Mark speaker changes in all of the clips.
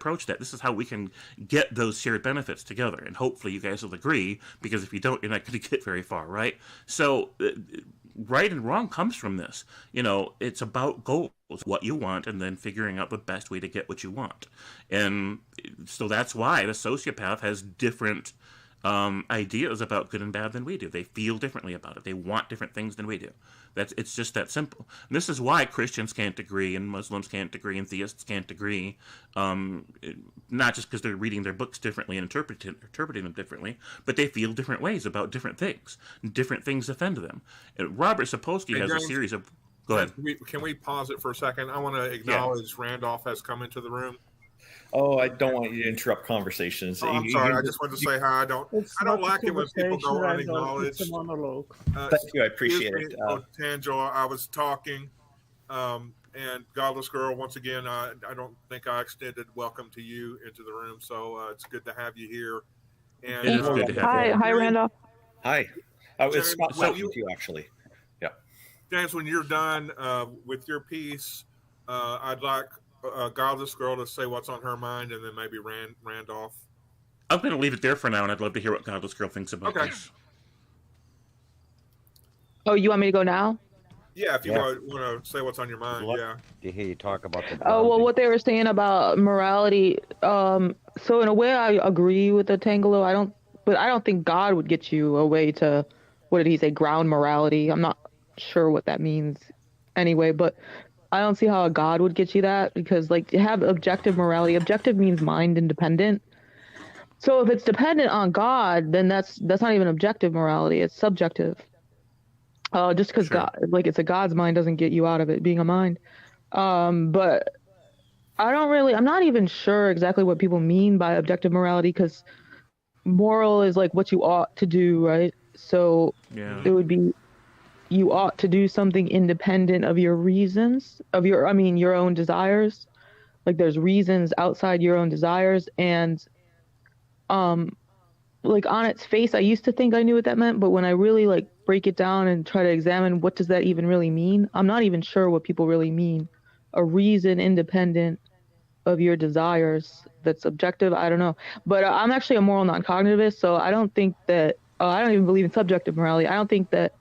Speaker 1: approach that. This is how we can get those shared benefits together. And hopefully you guys will agree, because if you don't, you're not going to get very far, right? So right and wrong comes from this. It's about goals, what you want, and then figuring out the best way to get what you want. And so that's why the sociopath has different ideas about good and bad than we do. They feel differently about it. They want different things than we do. It's just that simple. And this is why Christians can't agree, and Muslims can't agree, and theists can't agree. Not just because they're reading their books differently and interpreting them differently, but they feel different ways about different things. Different things offend them. And Robert Sapolsky has a series of... Go ahead.
Speaker 2: Can we pause it for a second? I want to acknowledge Randolph has come into the room.
Speaker 3: Oh, I don't want you to interrupt conversations.
Speaker 2: Oh, I'm sorry. I just wanted to say hi. I don't like it when people go unacknowledged.
Speaker 3: Thank you. I appreciate it.
Speaker 2: Tangela, I was talking, and Godless Girl, once again, I don't think I extended welcome to you into the room, so it's good to have you here. And
Speaker 1: it is good to have you.
Speaker 4: Hi, Randolph.
Speaker 3: Hi. Oh, it's Scott talking to you, actually. Yeah.
Speaker 2: James, when you're done with your piece, I'd like Godless Girl to say what's on her mind, and then maybe Randolph.
Speaker 1: I'm going to leave it there for now, and I'd love to hear what Godless Girl thinks about this.
Speaker 4: Oh, you want me to go now?
Speaker 2: Yeah, if you want to say what's on your mind,
Speaker 5: to hear you talk about the...
Speaker 4: Oh, well, what they were saying about morality. So in a way, I agree with the Tangelo. I don't think God would get you a way to, what did he say, ground morality. I'm not sure what that means anyway, but I don't see how a God would get you that, because like to have objective morality, objective means mind independent. So if it's dependent on God, then that's not even objective morality, it's subjective. Just because God, like it's a God's mind, doesn't get you out of it being a mind. But I'm not even sure exactly what people mean by objective morality, because moral is like what you ought to do, right? So it would be, you ought to do something independent of your reasons, your own desires. Like there's reasons outside your own desires, and like on its face, I used to think I knew what that meant, but when I really like break it down and try to examine what does that even really mean, I'm not even sure what people really mean. A reason independent of your desires that's objective, I don't know. But I'm actually a moral non-cognitivist, so I don't think that, I don't even believe in subjective morality. I don't think that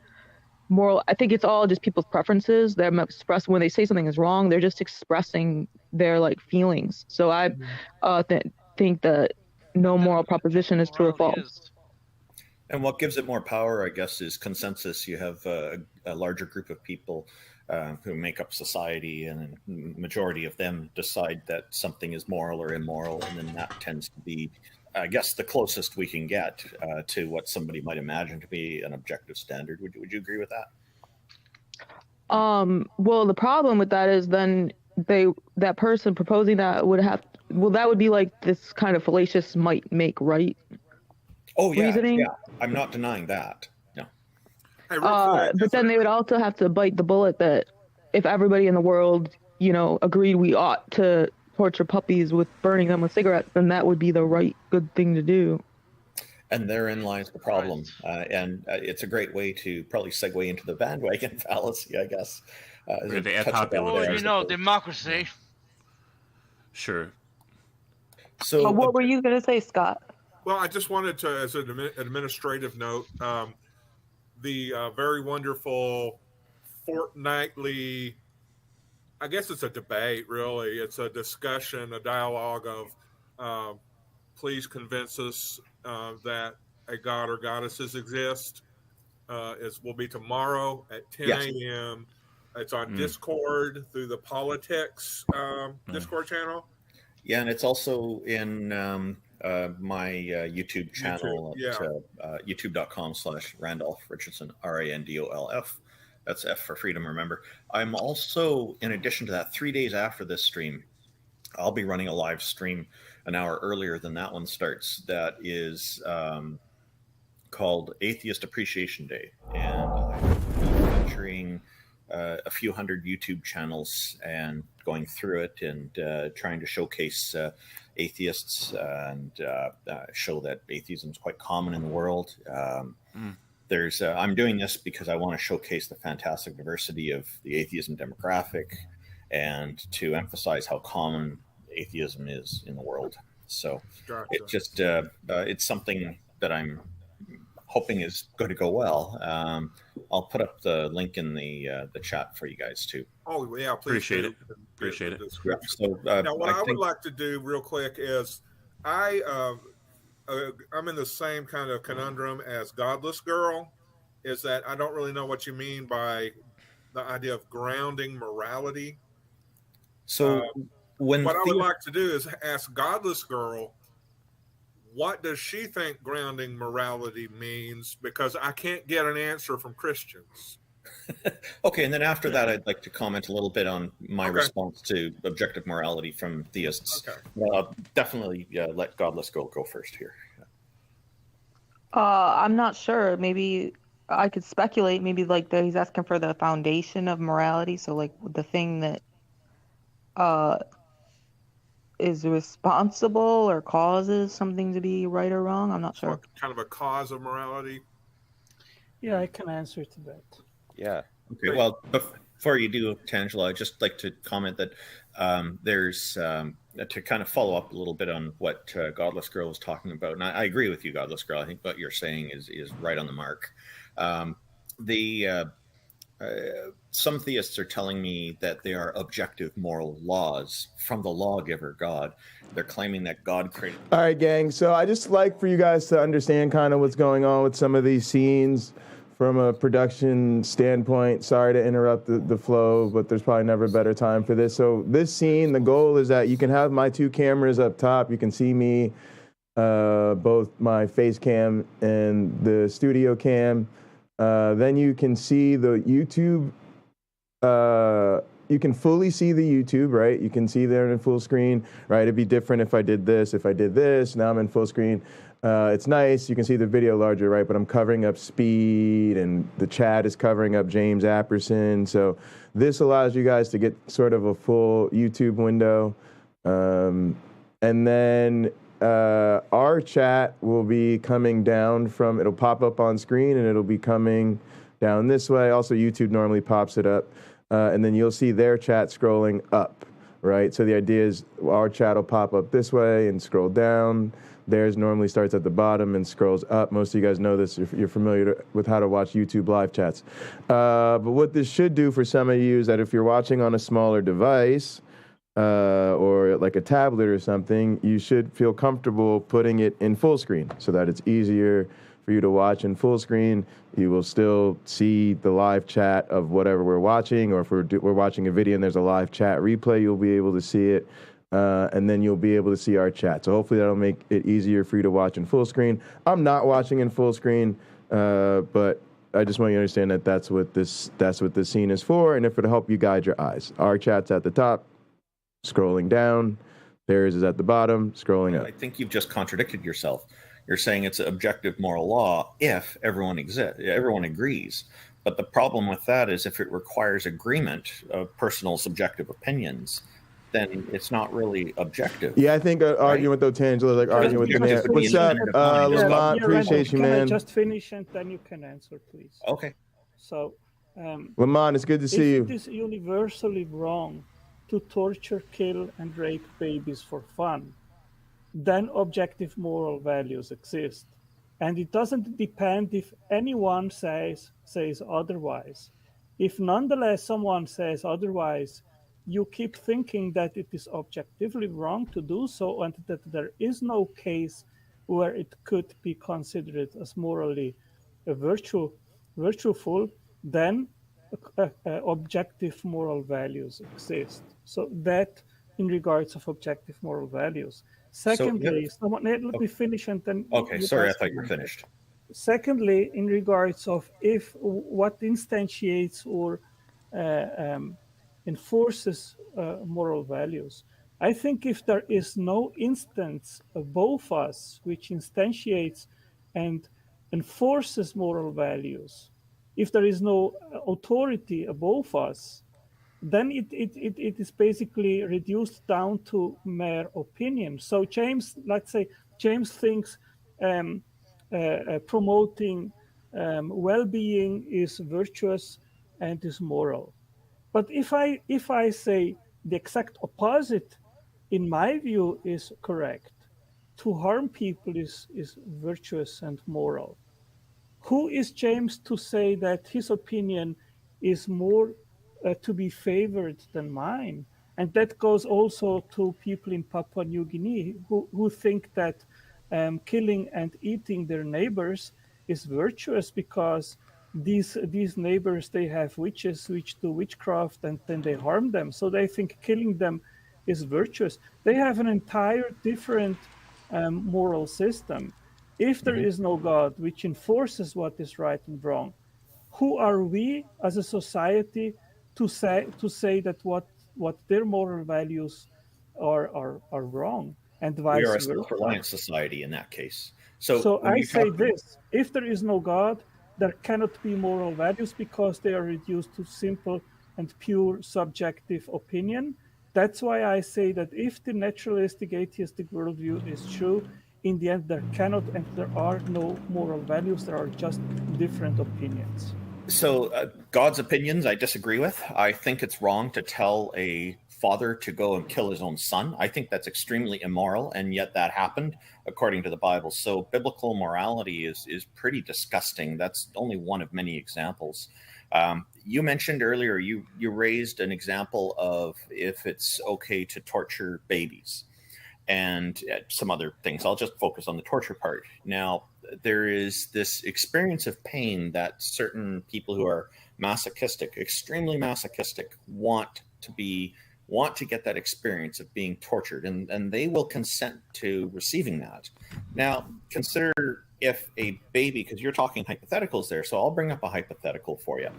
Speaker 4: I think it's all just people's preferences. They're expressed when they say something is wrong, they're just expressing their like feelings. So I think that no moral proposition is true or false.
Speaker 3: And what gives it more power, I guess, is consensus. You have a larger group of people who make up society, and a majority of them decide that something is moral or immoral, and then that tends to be, I guess, the closest we can get to what somebody might imagine to be an objective standard. Would you agree with that?
Speaker 4: Well, the problem with that is then that person proposing that that would be like this kind of fallacious might make right.
Speaker 3: Oh yeah,
Speaker 4: reasoning.
Speaker 3: Yeah. I'm not denying that. No.
Speaker 4: But then they would also have to bite the bullet that if everybody in the world, agreed we ought to torture puppies with burning them with cigarettes, then that would be the right, good thing to do.
Speaker 3: And therein lies the problem. And it's a great way to probably segue into the bandwagon fallacy, I guess.
Speaker 6: Democracy.
Speaker 1: Sure.
Speaker 3: So,
Speaker 4: what were you going to say, Scott?
Speaker 2: Well, I just wanted to, as an administrative note, the very wonderful fortnightly, I guess it's a debate, really. It's a discussion, a dialogue of please convince us that a god or goddesses exist. Will be tomorrow at 10 a.m. It's on Discord through the Politics Discord channel.
Speaker 3: Yeah, and it's also in my YouTube channel at youtube.com/Randolph Richardson, RANDOLF. That's F for freedom, remember. I'm also, in addition to that, 3 days after this stream, I'll be running a live stream an hour earlier than that one starts. That is called Atheist Appreciation Day. And I'm featuring a few hundred YouTube channels and going through it and trying to showcase atheists and show that atheism is quite common in the world. I'm doing this because I want to showcase the fantastic diversity of the atheism demographic and to emphasize how common atheism is in the world. So
Speaker 2: Gotcha.
Speaker 3: it just it's something that I'm hoping is going to go well. I'll put up the link in the chat for you guys too.
Speaker 2: Oh yeah, please
Speaker 1: Appreciate
Speaker 2: do.
Speaker 1: it. Appreciate it.
Speaker 3: Yeah, so
Speaker 2: Now, what I would like to do real quick is I'm in the same kind of conundrum as Godless Girl, is that I don't really know what you mean by the idea of grounding morality.
Speaker 3: So
Speaker 2: what I would like to do is ask Godless Girl, what does she think grounding morality means? Because I can't get an answer from Christians.
Speaker 3: Okay, and then after that, I'd like to comment a little bit on my response to objective morality from theists.
Speaker 2: Okay.
Speaker 3: Definitely let Godless Girl go first here.
Speaker 4: I'm not sure. Maybe I could speculate. Maybe like he's asking for the foundation of morality. So like the thing that is responsible or causes something to be right or wrong. I'm not sure.
Speaker 2: Kind of a cause of morality.
Speaker 6: Yeah, I can answer to that.
Speaker 5: Yeah.
Speaker 3: Okay. Well, before you do, Tangela, I'd just like to comment that there's to kind of follow up a little bit on what Godless Girl was talking about, and I agree with you, Godless Girl. I think what you're saying is right on the mark. Some theists are telling me that they are objective moral laws from the lawgiver God. They're claiming that God created.
Speaker 7: All right, gang. So I just like for you guys to understand kind of what's going on with some of these scenes from a production standpoint. Sorry to interrupt the flow, but there's probably never a better time for this. So this scene, the goal is that you can have my two cameras up top. You can see me, both my face cam and the studio cam. Then you can see the YouTube. You can fully see the YouTube, right? You can see there in full screen, right? It'd be different if I did this. If I did this, now I'm in full screen. It's nice. You can see the video larger, right? But I'm covering up Speed, and the chat is covering up James Apperson. So this allows you guys to get sort of a full YouTube window. And then our chat will be coming down from, it'll pop up on screen, and it'll be coming down this way. Also, YouTube normally pops it up. And then you'll see their chat scrolling up, right? So the idea is our chat will pop up this way and scroll down. Theirs normally starts at the bottom and scrolls up. Most of you guys know this if you're familiar with how to watch YouTube live chats. But what this should do for some of you is that if you're watching on a smaller device or like a tablet or something, you should feel comfortable putting it in full screen so that it's easier for you to watch in full screen. You will still see the live chat of whatever we're watching, or if we're watching a video and there's a live chat replay, you'll be able to see it, and then you'll be able to see our chat. So hopefully that'll make it easier for you to watch in full screen. I'm not watching in full screen, but I just want you to understand that that's what this scene is for, and if it'll help you guide your eyes. Our chat's at the top, scrolling down. Theirs is at the bottom, scrolling up.
Speaker 3: I think you've just contradicted yourself. You're saying it's an objective moral law if everyone agrees. But the problem with that is if it requires agreement of personal subjective opinions, then it's not really objective.
Speaker 7: Yeah, I think arguing with Tangela, like arguing with the man. What's up, Lamont? Appreciate you, man.
Speaker 6: Can I just finish and then you can answer, please?
Speaker 3: Okay.
Speaker 6: So,
Speaker 7: Lamont, it's good to see you.
Speaker 6: It is universally wrong to torture, kill, and rape babies for fun, then objective moral values exist. And it doesn't depend if anyone says otherwise. If nonetheless someone says otherwise, you keep thinking that it is objectively wrong to do so, and that there is no case where it could be considered as morally virtueful, then objective moral values exist. So that in regards of objective moral values. Secondly, let me finish and then.
Speaker 3: Okay, sorry, I thought you were finished.
Speaker 6: Secondly, in regards of what instantiates or enforces moral values, I think if there is no instance above us which instantiates and enforces moral values, if there is no authority above us, then it is basically reduced down to mere opinion. So let's say James thinks promoting well-being is virtuous and is moral. But if I say the exact opposite, in my view, is correct. To harm people is virtuous and moral. Who is James to say that his opinion is more to be favored than mine? And that goes also to people in Papua New Guinea who think that killing and eating their neighbors is virtuous because these neighbors, they have witches which do witchcraft and then they harm them. So they think killing them is virtuous. They have an entire different moral system. If there is no God which enforces what is right and wrong, who are we as a society to say that what their moral values are wrong, and vice
Speaker 3: We are a
Speaker 6: versa?
Speaker 3: self-reliant society in that case.
Speaker 6: So
Speaker 3: when
Speaker 6: I
Speaker 3: you
Speaker 6: say
Speaker 3: talk-
Speaker 6: this: if there is no God, there cannot be moral values because they are reduced to simple and pure subjective opinion. That's why I say that if the naturalistic atheistic worldview is true, in the end there cannot and there are no moral values, there are just different opinions.
Speaker 3: So God's opinions I disagree with. I think it's wrong to tell a father to go and kill his own son. I think that's extremely immoral, and yet that happened according to the Bible. So biblical morality is pretty disgusting. That's only one of many examples. You mentioned earlier, you raised an example of if it's okay to torture babies and some other things. I'll just focus on the torture part. Now, there is this experience of pain that certain people who are masochistic, extremely masochistic, want to get that experience of being tortured, and they will consent to receiving that. Now, consider if a baby, because you're talking hypotheticals there, so I'll bring up a hypothetical for you.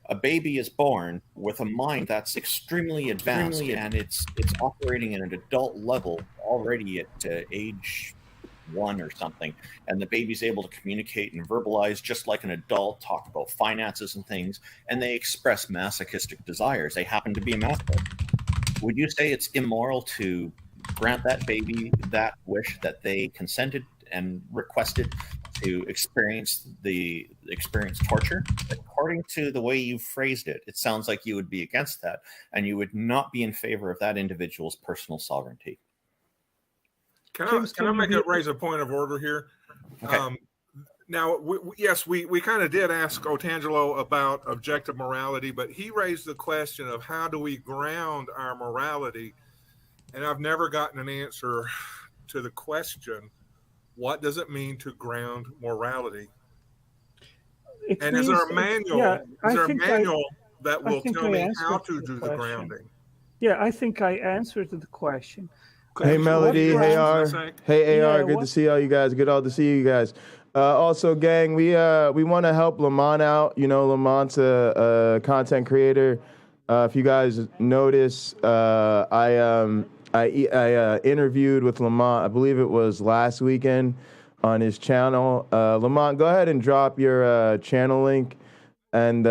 Speaker 3: A baby is born with a mind that's extremely advanced, and it's operating at an adult level already at age 1 or something, and the baby's able to communicate and verbalize just like an adult, talk about finances and things, and they express masochistic desires. They happen to be a masochist. Would you say it's immoral to grant that baby that wish that they consented and requested to experience torture? According to the way you phrased it, it sounds like you would be against that, and you would not be in favor of that individual's personal sovereignty.
Speaker 2: Can I raise a point of order here?
Speaker 3: Okay.
Speaker 2: Now, we kind of did ask Otangelo about objective morality, but he raised the question of how do we ground our morality? And I've never gotten an answer to the question, what does it mean to ground morality? Is there a manual?
Speaker 6: Yeah,
Speaker 2: that will tell me how to do the grounding?
Speaker 6: Yeah, I think I answered the question.
Speaker 7: Hey, Melody. Hey, AR. Hey, AR. Good to see all you guys. Good to see you guys. Also, gang, we want to help Lamont out. You know, Lamont's a content creator. If you guys notice, I interviewed with Lamont, I believe it was last weekend, on his channel. Lamont, go ahead and drop your channel link. And,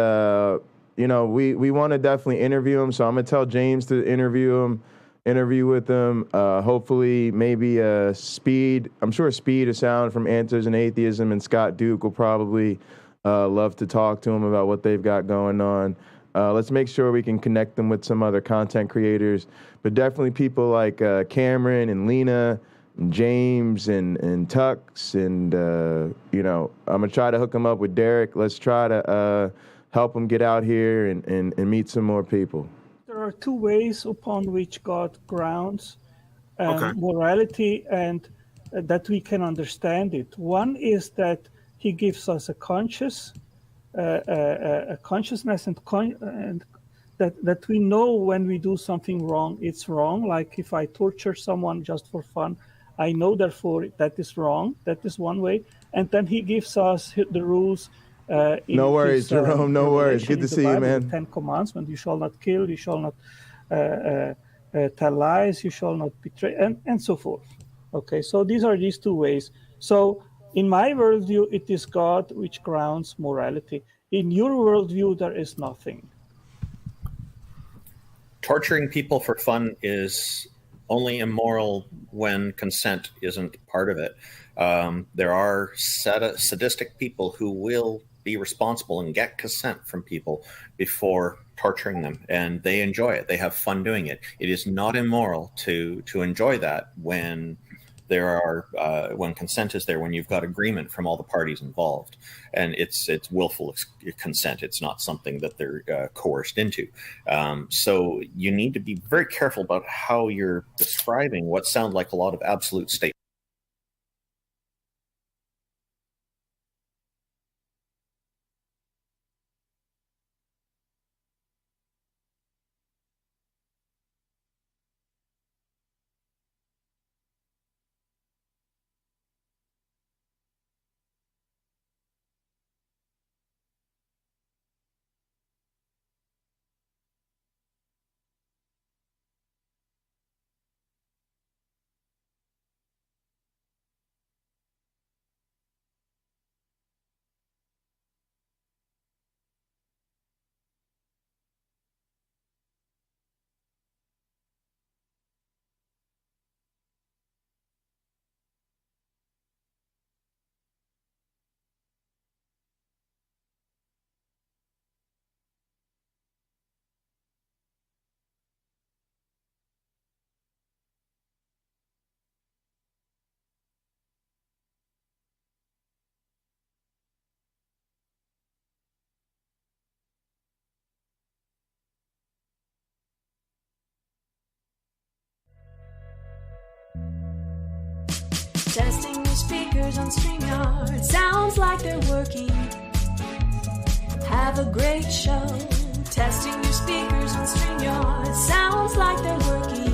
Speaker 7: we want to definitely interview him. So I'm going to tell James to interview with him. Hopefully, maybe Speed. I'm sure Speed of Sound from Answers in Atheism and Scott Duke will probably love to talk to him about what they've got going on. Let's make sure we can connect them with some other content creators, but definitely people like Cameron and Lena and James and Tux. And, I'm going to try to hook them up with Derek. Let's try to help them get out here and meet some more people.
Speaker 6: There are two ways upon which God grounds morality and that we can understand it. One is that he gives us a consciousness and that we know when we do something wrong, it's wrong. Like if I torture someone just for fun, I know therefore that is wrong. That is one way. And then he gives us the rules.
Speaker 7: No worries, Jerome. No worries. Good to see you, man.
Speaker 6: The 10 Commandments: you shall not kill, you shall not tell lies, you shall not betray, and so forth. Okay, so these are these two ways. So in my worldview, it is God which grounds morality. In your worldview, there is nothing.
Speaker 3: Torturing people for fun is only immoral when consent isn't part of it. There are sadistic people who will be responsible and get consent from people before torturing them, and they enjoy it. They have fun doing it. It is not immoral to enjoy that when there are when consent is there, when you've got agreement from all the parties involved, and it's willful consent. It's not something that they're coerced into. So you need to be very careful about how you're describing what sound like a lot of absolute statements.
Speaker 8: Testing your speakers on StreamYard. Sounds like they're working. Have a great show. Testing your speakers on StreamYard. Sounds like they're working.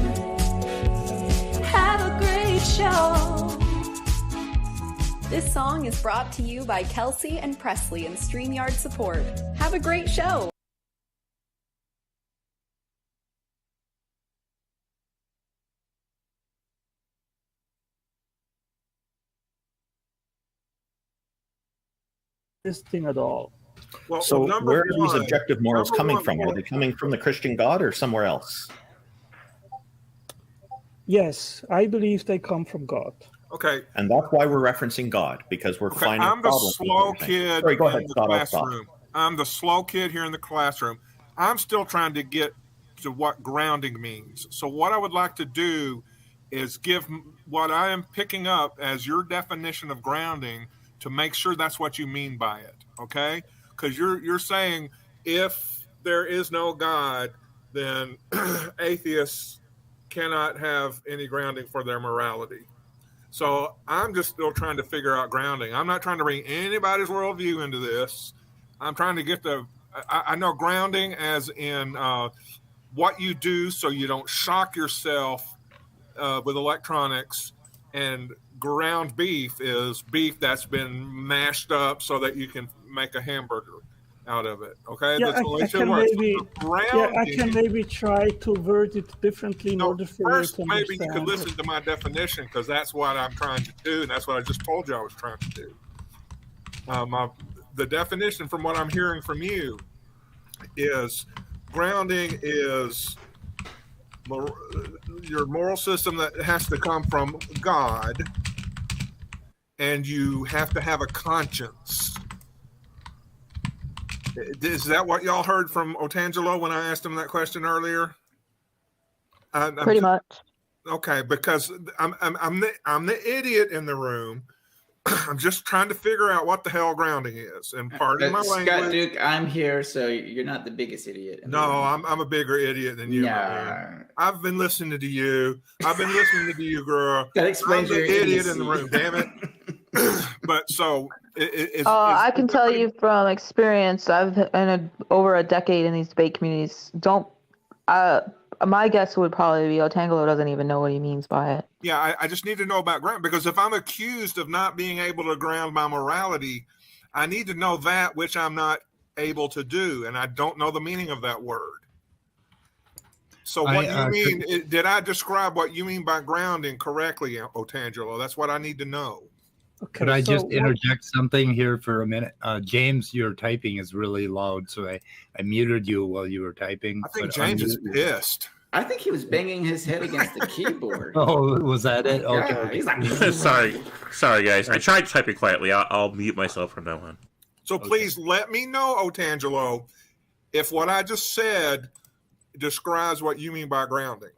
Speaker 8: Have a great show.
Speaker 9: This song is brought to you by Kelsey and Presley and StreamYard support. Have a great show.
Speaker 6: This thing at all.
Speaker 2: Well,
Speaker 3: So where are these
Speaker 2: one-
Speaker 3: objective morals
Speaker 2: number
Speaker 3: coming
Speaker 2: one,
Speaker 3: from? Are they coming from the Christian God or somewhere else?
Speaker 6: Yes, I believe they come from God.
Speaker 2: Okay,
Speaker 3: And that's why we're referencing God, because we're
Speaker 2: okay,
Speaker 3: finding
Speaker 2: I'm the
Speaker 3: problems with
Speaker 2: slow
Speaker 3: everything.
Speaker 2: kid
Speaker 3: Sorry, go
Speaker 2: in
Speaker 3: ahead,
Speaker 2: the
Speaker 3: Scott. I'll stop.
Speaker 2: classroom. I'm the slow kid here in the classroom. I'm still trying to get to what grounding means. So what I would like to do is give what I am picking up as your definition of grounding to make sure that's what you mean by it. Okay, because you're saying if there is no God, then atheists cannot have any grounding for their morality. So I'm just still trying to figure out grounding. I'm not trying to bring anybody's worldview into this. I'm trying to get I know grounding as in what you do so you don't shock yourself with electronics, and ground beef is beef that's been mashed up so that you can make a hamburger out of it. Okay,
Speaker 6: Yeah,
Speaker 2: that's the way
Speaker 6: I
Speaker 2: it
Speaker 6: can
Speaker 2: works.
Speaker 6: maybe,
Speaker 2: Grounding,
Speaker 6: I can maybe try to word it differently in
Speaker 2: no,
Speaker 6: order for
Speaker 2: first,
Speaker 6: you to
Speaker 2: maybe you
Speaker 6: understand.
Speaker 2: could listen to my definition, because that's what I'm trying to do, and that's what I just told you I was trying to do. The definition from what I'm hearing from you is grounding is your moral system that has to come from God, and you have to have a conscience. Is that what y'all heard from Otangelo when I asked him that question earlier?
Speaker 4: Pretty much.
Speaker 2: Okay, because I'm the idiot in the room. I'm just trying to figure out what the hell grounding is. And pardon my language.
Speaker 10: Scott Duke, I'm here, so you're not the biggest idiot.
Speaker 2: No, I'm a bigger idiot than you. Man. I've been listening to you. I've been listening to you, girl.
Speaker 10: That explains
Speaker 2: I'm the
Speaker 10: your
Speaker 2: idiot
Speaker 10: idiocy.
Speaker 2: in the room. Damn it. But so
Speaker 4: I can tell you from experience. I've been over a decade in these debate communities. My guess would probably be Otangelo doesn't even know what he means by it.
Speaker 2: Yeah, I just need to know about ground, because if I'm accused of not being able to ground my morality, I need to know that which I'm not able to do, and I don't know the meaning of that word. So what you mean, did I describe what you mean by grounding correctly, Otangelo? That's what I need to know.
Speaker 11: Okay, could I just interject something here for a minute? James, your typing is really loud, so I muted you while you were typing.
Speaker 2: I think James is pissed.
Speaker 10: I think he was banging his head against the keyboard.
Speaker 11: Oh, was that it? Okay.
Speaker 10: Yeah, he's like,
Speaker 1: sorry, guys. I tried typing quietly. I'll mute myself from now on.
Speaker 2: So please let me know, Otangelo, if what I just said describes what you mean by grounding.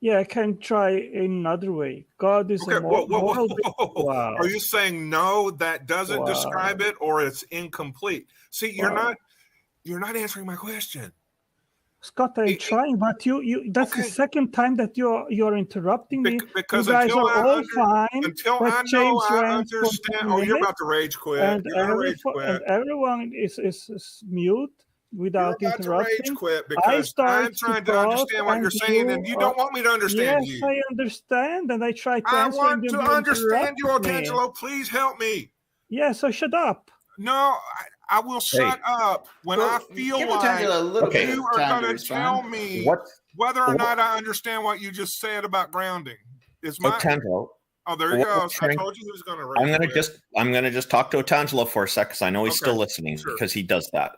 Speaker 6: Yeah, I can try another way. God is a moral
Speaker 2: Wow. Are you saying no, that doesn't describe it, or it's incomplete? See, you're not answering my question.
Speaker 6: Scott, I'm trying, but that's the second time that you're interrupting me.
Speaker 2: Because
Speaker 6: you guys are all fine.
Speaker 2: Until I know I understand. Oh, you're about to rage quit.
Speaker 6: And everyone is mute without interrupting.
Speaker 2: You're about to rage quit because I'm trying to understand what you're saying, and you don't want me to understand you.
Speaker 6: Yes, I understand, and I try to
Speaker 2: I
Speaker 6: answer.
Speaker 2: want to understand you, Otangelo. Please help me.
Speaker 6: Yeah, so shut up.
Speaker 2: No, I will shut up when I feel like you are going to tell me whether or not I understand what you just said about grounding.
Speaker 3: Otangelo.
Speaker 2: Oh, there he goes. I told you he was going to rage.
Speaker 3: I'm gonna just talk to Otangelo for a sec because I know he's still listening because he does that.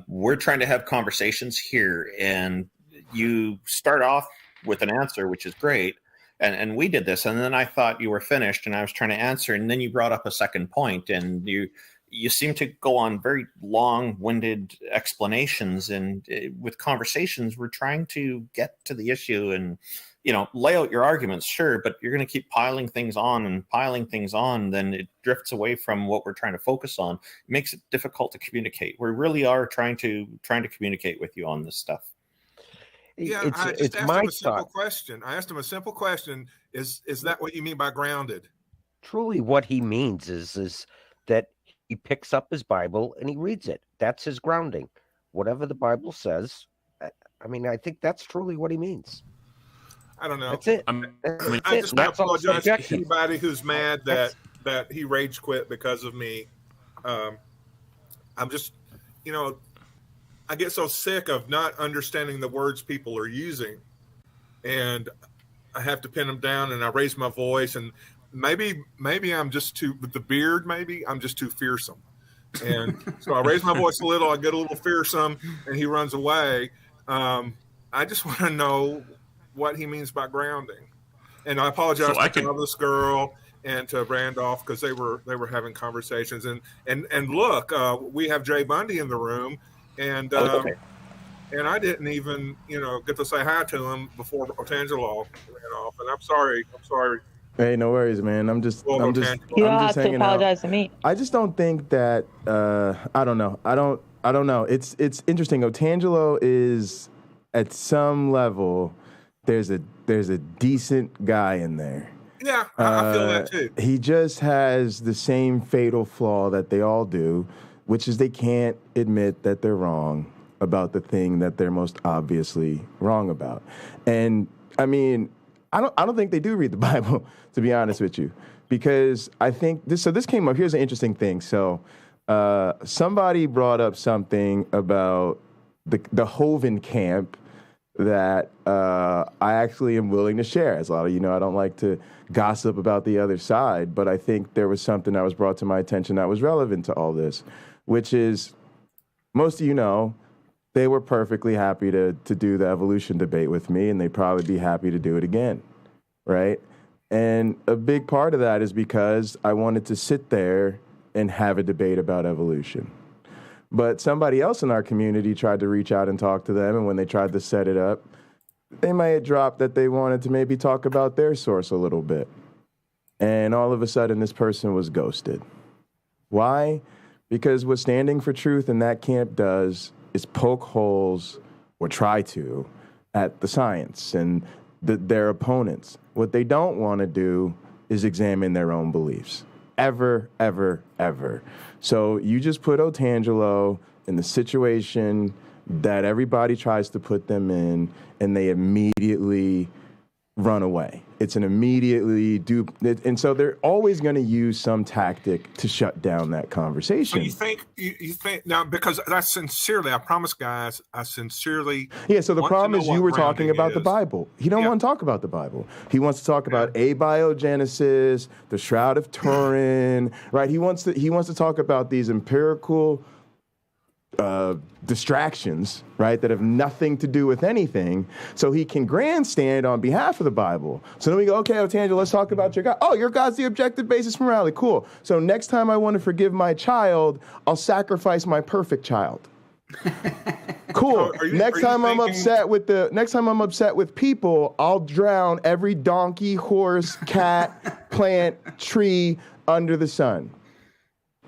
Speaker 3: We're trying to have conversations here, and you start off with an answer, which is great. And we did this, and then I thought you were finished, and I was trying to answer, and then you brought up a second point, and you seem to go on very long-winded explanations, and with conversations, we're trying to get to the issue and, lay out your arguments, sure, but you're going to keep piling things on, then it drifts away from what we're trying to focus on. It makes it difficult to communicate. We really are trying to communicate with you on this stuff.
Speaker 2: Yeah, I just asked him a simple question. I asked him a simple question. Is that what you mean by grounded?
Speaker 5: Truly what he means is that he picks up his Bible and he reads it. That's his grounding. Whatever the Bible says, I think that's truly what he means.
Speaker 2: I don't know.
Speaker 5: That's it.
Speaker 2: I just apologize to anybody who's mad that he rage quit because of me. I'm just, I get so sick of not understanding the words people are using, and I have to pin them down, and I raise my voice, and maybe I'm just too, with the beard, maybe I'm just too fearsome. And so I raise my voice a little, I get a little fearsome, and he runs away. I just want to know what he means by grounding. And I apologize to this girl and to Randolph because they were having conversations. And look, we have Jay Bundy in the room, and and I didn't even get to say hi to him before Otangelo ran off. And I'm sorry.
Speaker 7: Hey, no worries, man. I'm just
Speaker 4: you don't have to apologize to me.
Speaker 7: I just don't think that I don't know. I don't know. It's interesting. Otangelo is at some level there's a decent guy in there.
Speaker 2: Yeah, I feel that too.
Speaker 7: He just has the same fatal flaw that they all do, which is they can't admit that they're wrong about the thing that they're most obviously wrong about. And I don't think they do read the Bible, to be honest with you, because I think this came up. Here's an interesting thing. So somebody brought up something about the Hovind camp that I actually am willing to share. As a lot of you know, I don't like to gossip about the other side, but I think there was something that was brought to my attention that was relevant to all this, which is, most of you know, they were perfectly happy to do the evolution debate with me, and they'd probably be happy to do it again, right? And a big part of that is because I wanted to sit there and have a debate about evolution. But somebody else in our community tried to reach out and talk to them, and when they tried to set it up, they might have dropped that they wanted to maybe talk about their source a little bit. And all of a sudden, this person was ghosted. Why? Because what Standing for Truth in that camp does is poke holes, or try to, at the science and their opponents. What they don't want to do is examine their own beliefs. Ever, ever, ever. So you just put Otangelo in the situation that everybody tries to put them in, and they immediately run away. It's an immediately and so they're always going to use some tactic to shut down that conversation.
Speaker 2: So you think now, because I promise guys, I sincerely.
Speaker 7: Yeah. So the problem is you were talking about the Bible. He don't want to talk about the Bible. He wants to talk about abiogenesis, the Shroud of Turin, right? He wants to talk about these empirical distractions, right, that have nothing to do with anything, so he can grandstand on behalf of the Bible. So then we go, okay, Otangelo, let's talk about your God. Oh, your God's the objective basis for morality. Cool. So next time I want to forgive my child, I'll sacrifice my perfect child. Cool.
Speaker 2: So
Speaker 7: Next time I'm upset with people, I'll drown every donkey, horse, cat, plant, tree under the sun.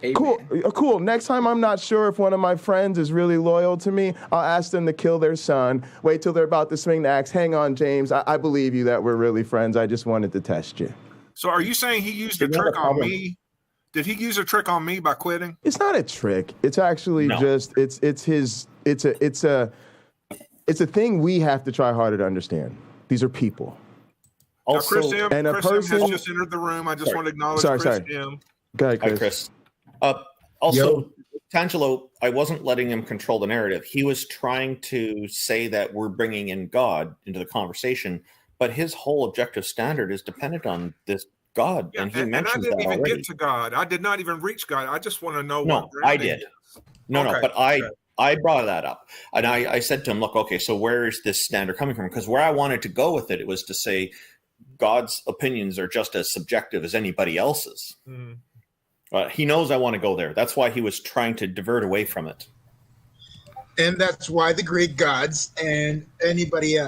Speaker 10: Amen.
Speaker 7: Cool. Next time I'm not sure if one of my friends is really loyal to me, I'll ask them to kill their son. Wait till they're about to swing the axe. Hang on, James. I believe you that we're really friends. I just wanted to test you.
Speaker 2: So are you saying he used a trick on me? Did he use a trick on me by quitting?
Speaker 7: It's not a trick. It's actually just it's a thing we have to try harder to understand. These are people.
Speaker 2: Also, Chris M,
Speaker 7: and a
Speaker 2: Chris
Speaker 7: person
Speaker 2: M has just entered the room. I just want to acknowledge Chris M.
Speaker 7: Go ahead, Chris.
Speaker 3: Hi, Chris. Also, Tangelo, I wasn't letting him control the narrative. He was trying to say that we're bringing in God into the conversation, but his whole objective standard is dependent on this God, and he mentioned that already.
Speaker 2: And I didn't even get to God. I did not even reach God. I just want to know.
Speaker 3: No, I did. No, but I brought that up, and I said to him, "Look, okay, so where is this standard coming from?" Because where I wanted to go with it was to say God's opinions are just as subjective as anybody else's. Mm. He knows I want to go there. That's why he was trying to divert away from it.
Speaker 12: And that's why the Greek gods and anybody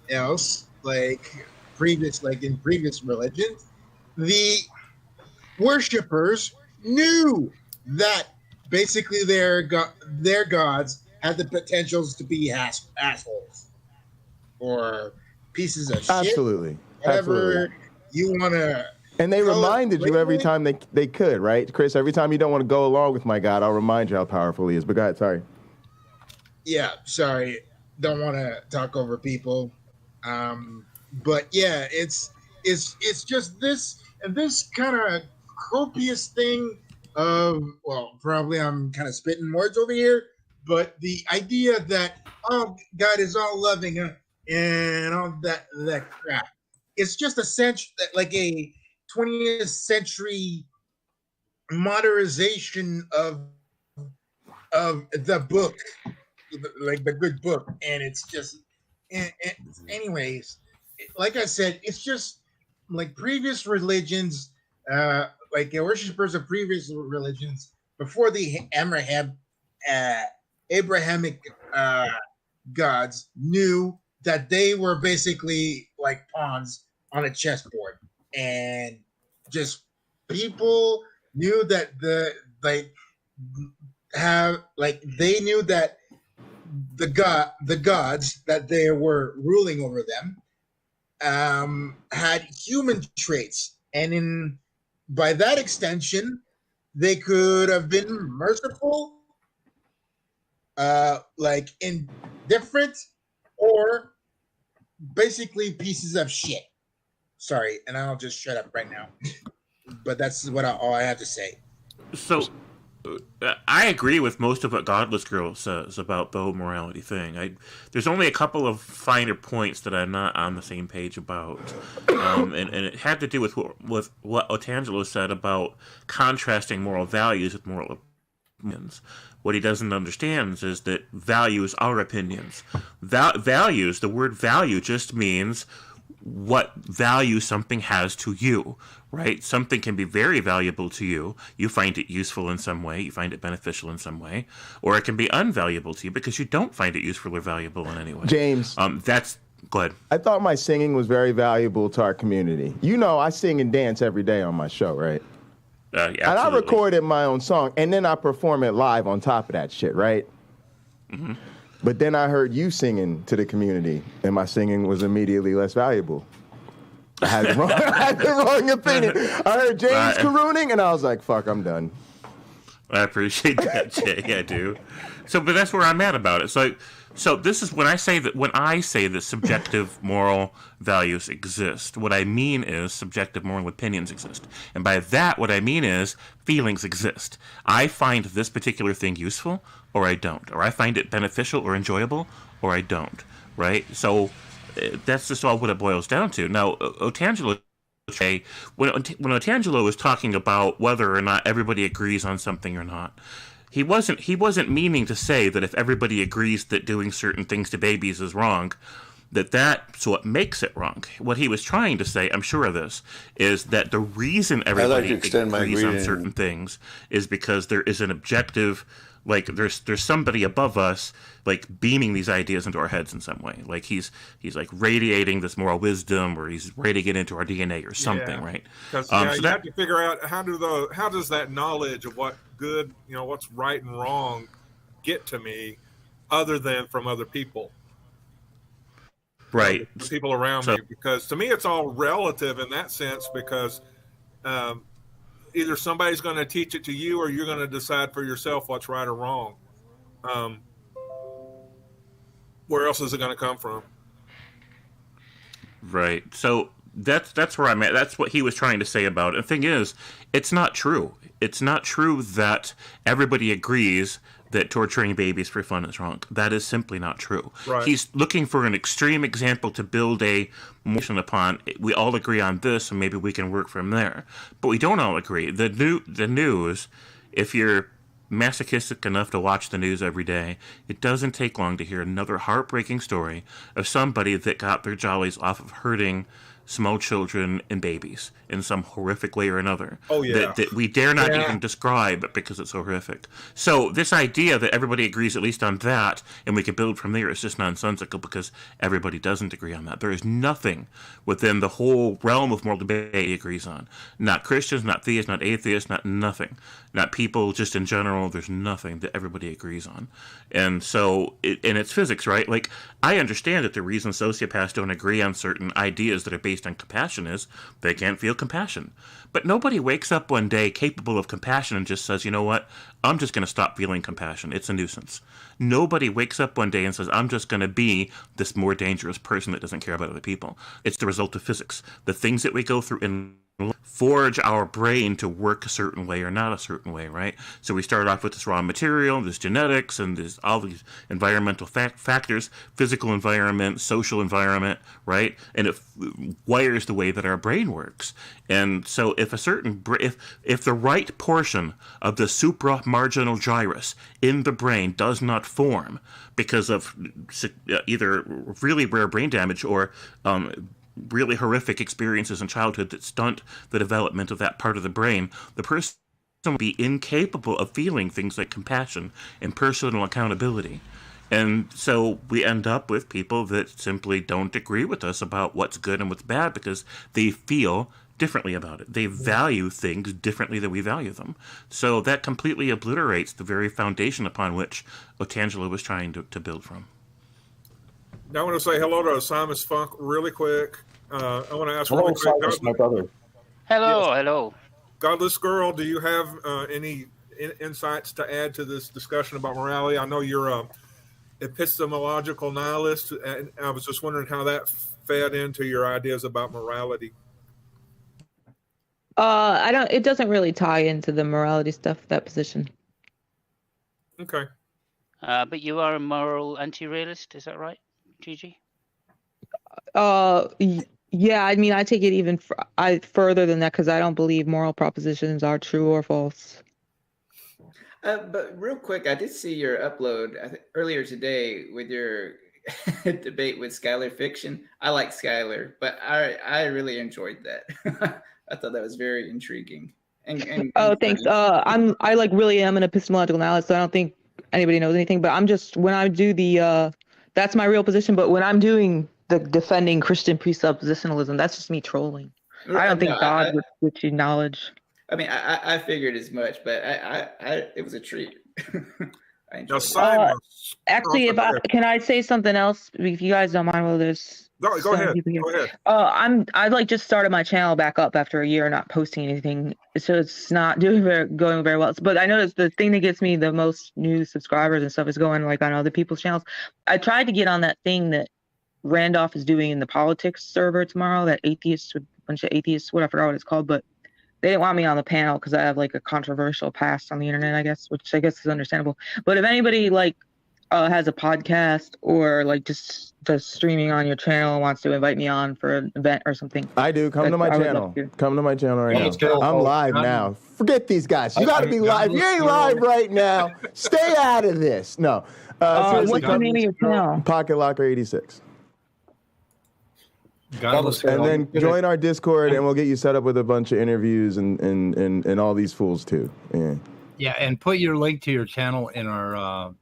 Speaker 12: else, in previous religions, the worshippers knew that basically their gods had the potentials to be assholes or pieces of shit.
Speaker 7: Absolutely.
Speaker 12: Whatever you want to.
Speaker 7: And they reminded you every time they could, right? Chris, every time you don't want to go along with my God, I'll remind you how powerful he is. But go ahead, sorry.
Speaker 12: Yeah, sorry. Don't want to talk over people. But yeah, it's just this kind of copious thing of, well, probably I'm kind of spitting words over here, but the idea that, oh, God is all loving and all that crap. It's just like a 20th century modernization of the book, like the good book. And it's just, anyways, like I said, it's just like previous religions, like the worshippers of previous religions before the Abrahamic gods knew that they were basically like pawns on a chessboard, and just people knew that they knew that the gods that they were ruling over them had human traits, and by that extension, they could have been merciful, like indifferent, or basically pieces of shit. Sorry, and I'll just shut up right now. But that's all I have to say.
Speaker 1: So, I agree with most of what Godless Girl says about the whole morality thing. There's only a couple of finer points that I'm not on the same page about, and it had to do with what Otangelo said about contrasting moral values with moral opinions. What he doesn't understand is that values are opinions. Values, the word value just means what value something has to you, right? Something can be very valuable to you. You find it useful in some way. You find it beneficial in some way. Or it can be unvaluable to you because you don't find it useful or valuable in any way.
Speaker 7: James.
Speaker 1: Go ahead.
Speaker 7: I thought my singing was very valuable to our community. You know, I sing and dance every day on my show, right?
Speaker 1: Yeah,
Speaker 7: and I recorded my own song, and then I perform it live on top of that shit, right?
Speaker 1: Mm-hmm.
Speaker 7: But then I heard you singing to the community, and my singing was immediately less valuable. I had the wrong opinion. I heard James carooning, and I was like, fuck, I'm done.
Speaker 1: I appreciate that, Jay. I do. But that's where I'm at about it. So this is when I say that subjective moral values exist. What I mean is subjective moral opinions exist, and by that, what I mean is feelings exist. I find this particular thing useful, or I don't, or I find it beneficial or enjoyable, or I don't. Right? So that's just all what it boils down to. Now, Otangelo. When Otangelo was talking about whether or not everybody agrees on something or not, he wasn't meaning to say that if everybody agrees that doing certain things to babies is wrong, that's what makes it wrong. What he was trying to say, I'm sure of this, is that the reason everybody agrees on certain things is because there is an objective Like there's somebody above us, like beaming these ideas into our heads in some way. Like he's like radiating this moral wisdom, or he's radiating it into our DNA or something, right?
Speaker 2: Because
Speaker 1: so
Speaker 2: you have to figure out how does that knowledge of what good, what's right and wrong, get to me, other than from other people,
Speaker 1: right?
Speaker 2: The people around me. Because to me, it's all relative in that sense. Because either somebody's going to teach it to you, or you're going to decide for yourself what's right or wrong. Where else is it going to come from?
Speaker 1: Right. So that's where I'm at. That's what he was trying to say about it. The thing is, it's not true. It's not true that everybody agrees that torturing babies for fun is wrong. That is simply not true.
Speaker 2: Right.
Speaker 1: He's looking for an extreme example to build a motion upon. We all agree on this, and maybe we can work from there. But we don't all agree. The news, if you're masochistic enough to watch the news every day, it doesn't take long to hear another heartbreaking story of somebody that got their jollies off of hurting small children and babies in some horrific way or another.
Speaker 2: Oh, yeah.
Speaker 1: That we dare not even describe because it's so horrific. So this idea that everybody agrees at least on that and we can build from there is just nonsensical, because everybody doesn't agree on that. There is nothing within the whole realm of moral debate he agrees on. Not Christians, not theists, not atheists, not nothing. Not people just in general. There's nothing that everybody agrees on. And so, and it's physics, right? Like, I understand that the reason sociopaths don't agree on certain ideas that are based on compassion is they can't feel compassion. But nobody wakes up one day capable of compassion and just says, you know what, I'm just going to stop feeling compassion. It's a nuisance. Nobody wakes up one day and says, I'm just going to be this more dangerous person that doesn't care about other people. It's the result of physics. The things that we go through in forge our brain to work a certain way or not a certain way, right? So we start off with this raw material, this genetics, and there's all these environmental factors, physical environment, social environment, right? And it wires the way that our brain works. And so if if the right portion of the supramarginal gyrus in the brain does not form because of either really rare brain damage or really horrific experiences in childhood that stunt the development of that part of the brain, the person will be incapable of feeling things like compassion and personal accountability. And so we end up with people that simply don't agree with us about what's good and what's bad because they feel differently about it. They value things differently than we value them. So that completely obliterates the very foundation upon which Otangelo was trying to build from.
Speaker 2: Now I want to say hello to Simon Funk really quick. I want to ask
Speaker 3: hello,
Speaker 2: really quick.
Speaker 3: Simon, my brother.
Speaker 13: Hello,
Speaker 2: Yes.
Speaker 13: hello.
Speaker 2: Godless Girl, do you have any insights to add to this discussion about morality? I know you're a epistemological nihilist, and I was just wondering how that fed into your ideas about morality.
Speaker 4: It doesn't really tie into the morality stuff, that position.
Speaker 2: Okay.
Speaker 13: But you are a moral anti-realist, is that right, Gigi?
Speaker 4: Yeah, I mean, I take it even further than that because I don't believe moral propositions are true or false.
Speaker 10: But real quick, I did see your upload earlier today with your debate with Skylar Fiction. I like Skylar, but I really enjoyed that. I thought that was very intriguing. And
Speaker 4: thanks. I like really am an epistemological nihilist, so I don't think anybody knows anything. But I'm just when I do that's my real position. But when I'm doing the defending Christian presuppositionalism, that's just me trolling. I don't think God would teach knowledge.
Speaker 10: I mean, I figured as much, but it was a treat. I enjoyed
Speaker 2: it.
Speaker 4: Actually, can I say something else? If you guys don't mind, there's
Speaker 2: go ahead. Go ahead.
Speaker 4: I like just started my channel back up after a year not posting anything, so it's not going very well. But I noticed the thing that gets me the most new subscribers and stuff is going like on other people's channels. I tried to get on that thing that Randolph is doing in the politics server tomorrow. That atheists with a bunch of atheists, I forgot what it's called, but they didn't want me on the panel because I have like a controversial past on the internet, I guess, which I guess is understandable. But if anybody like has a podcast or like just does streaming on your channel and wants to invite me on for an event or something,
Speaker 7: I do. Come to my channel. Come to my channel right now. I'm live now. Forget these guys. You got to be live. You ain't live right now. Stay out of this. No.
Speaker 4: What's the name of your channel?
Speaker 7: Pocket Locker 86.
Speaker 11: And
Speaker 7: then join our Discord, and we'll get you set up with a bunch of interviews and all these fools too. Yeah.
Speaker 11: Yeah, and put your link to your channel in our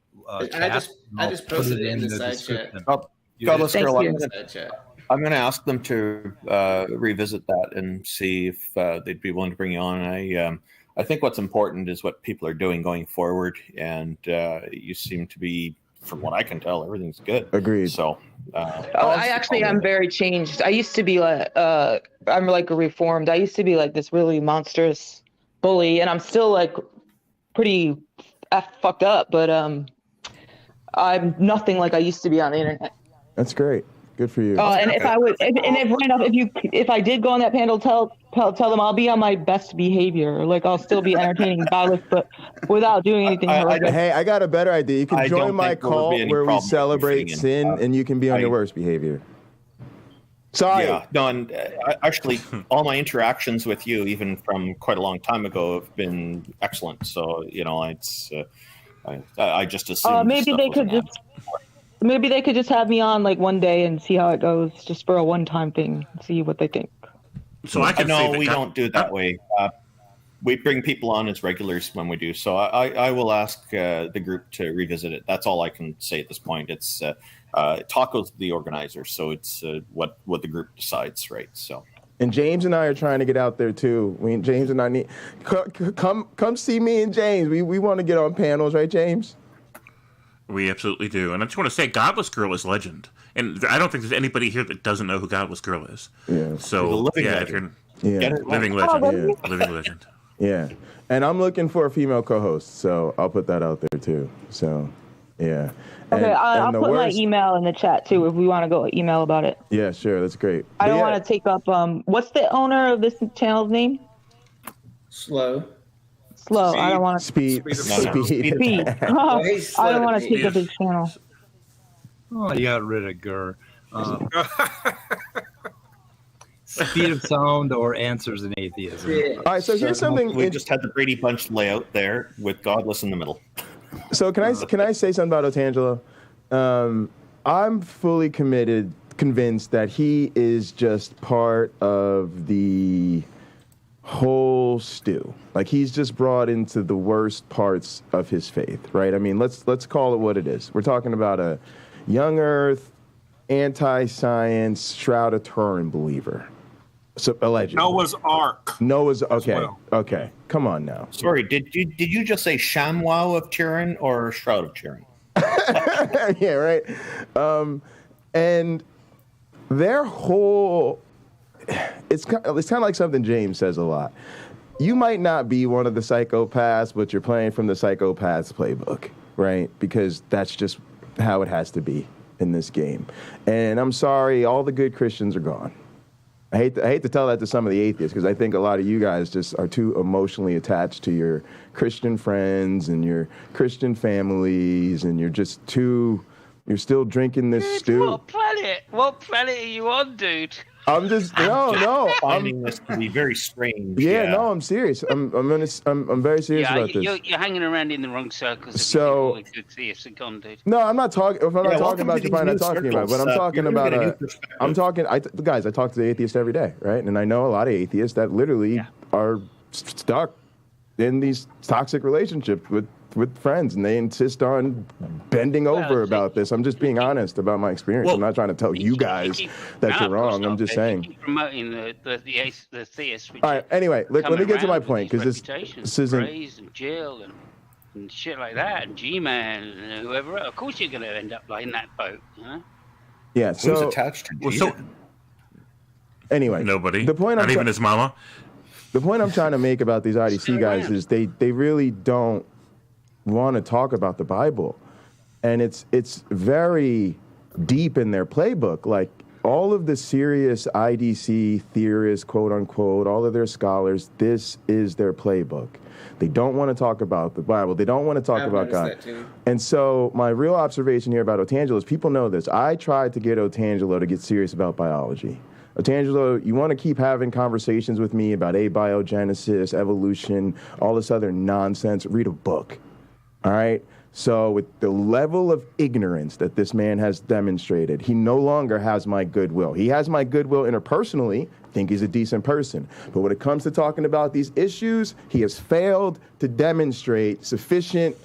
Speaker 11: chat.
Speaker 10: I just posted it in the side chat.
Speaker 3: Godless Girl,
Speaker 10: Thank you.
Speaker 3: I'm going to ask them to revisit that and see if they'd be willing to bring you on. I think what's important is what people are doing going forward, and you seem to be, from what I can tell, everything's good.
Speaker 7: Agreed.
Speaker 3: So,
Speaker 4: I actually am very changed. I used to be like, I'm like a reformed. I used to be like this really monstrous bully, and I'm still like pretty fucked up, but I'm nothing like I used to be on the internet.
Speaker 7: That's great. Good for you.
Speaker 4: And if I would, if I did go on that panel, tell them I'll be on my best behavior. Like I'll still be entertaining godless, but without doing anything.
Speaker 7: Hey, I got a better idea. You can join my cult where we celebrate sin, and you can be on your worst behavior. Sorry.
Speaker 3: Yeah, no, and actually, all my interactions with you, even from quite a long time ago, have been excellent. So it's, I just assumed.
Speaker 4: Maybe they could just. Maybe they could just have me on like one day and see how it goes, just for a one-time thing, see what they think.
Speaker 1: So I can
Speaker 3: no, we don't do it that way. We bring people on as regulars when we do. So I will ask the group to revisit it. That's all I can say at this point. It's Taco's the organizer, so it's what the group decides, right? So.
Speaker 7: And James and I are trying to get out there too. James and I need come see me and James. We want to get on panels, right, James?
Speaker 1: We absolutely do. And I just want to say, Godless Girl is legend. And I don't think there's anybody here that doesn't know who Godless Girl is.
Speaker 7: Yeah.
Speaker 1: So,
Speaker 3: living
Speaker 1: legend.
Speaker 3: Living
Speaker 1: legend. Living legend.
Speaker 7: Yeah. And I'm looking for a female co-host, so I'll put that out there too. So, yeah.
Speaker 4: Okay, I'll put my email in the chat too if we want to go email about it.
Speaker 7: Yeah, sure. That's great.
Speaker 4: I don't want to take up, what's the owner of this channel's name?
Speaker 10: Slow.
Speaker 4: I don't want to.
Speaker 7: Speed.
Speaker 4: I don't want to take up his channel.
Speaker 11: Oh, you got rid of Gurr. Speed of sound or answers in atheism.
Speaker 10: Yeah.
Speaker 7: All right, so here's something.
Speaker 3: We just had the Brady Bunch layout there with Godless in the middle.
Speaker 7: So can I say something about Otangelo? I'm fully convinced that he is just part of the whole stew. Like he's just brought into the worst parts of his faith, right? I mean, let's call it what it is. We're talking about a young earth, anti-science, Shroud of Turin believer. So allegedly.
Speaker 2: Noah's Ark.
Speaker 7: Okay.
Speaker 2: Well.
Speaker 7: Okay. Come on now.
Speaker 3: Sorry, did you just say ShamWow of Turin or Shroud of Turin?
Speaker 7: Yeah, right. And their whole it's kind of like something James says a lot. You might not be one of the psychopaths, but you're playing from the psychopath's playbook, right? Because that's just how it has to be in this game. And I'm sorry, all the good Christians are gone. I hate to tell that to some of the atheists because I think a lot of you guys just are too emotionally attached to your Christian friends and your Christian families, and you're still drinking this stew.
Speaker 13: What planet are you on, dude?
Speaker 7: I'm just
Speaker 3: finding this to be very strange.
Speaker 7: Yeah, no, I'm serious. I'm very serious about this.
Speaker 13: You're hanging around in the wrong circles.
Speaker 7: So
Speaker 13: all the good theists are gone, dude.
Speaker 7: No, I'm not talking. If I'm not talking about, you're probably not talking about. But I'm talking about. Guys, I talk to the atheists every day, right? And I know a lot of atheists that literally are stuck in these toxic relationships with friends, and they insist on bending over about this. I'm just being honest about my experience. I'm not trying to tell you guys that you're wrong. I'm just saying.
Speaker 13: Promoting the theists.
Speaker 7: All right. Anyway, let me get to my point because this isn't.
Speaker 13: Praise and Jill and shit like that, and G-Man and whoever else. Of course, you're going to end up like in that boat, huh?
Speaker 7: Yeah. So
Speaker 3: who's attached to G-Man?
Speaker 7: Anyway,
Speaker 1: nobody.
Speaker 7: The point.
Speaker 1: Not even his mama.
Speaker 7: The point I'm trying to make about these IDC guys is they really don't want to talk about the Bible, and it's very deep in their playbook. Like all of the serious IDC theorists, quote unquote, all of their scholars, this is their playbook. They don't want to talk about the Bible. They don't want to talk about God. And so my real observation here about Otangelo is people know this. I tried to get Otangelo to get serious about biology. Otangelo, you want to keep having conversations with me about abiogenesis, evolution, all this other nonsense, read a book. All right? So with the level of ignorance that this man has demonstrated, he no longer has my goodwill. He has my goodwill interpersonally. I think he's a decent person. But when it comes to talking about these issues, he has failed to demonstrate sufficient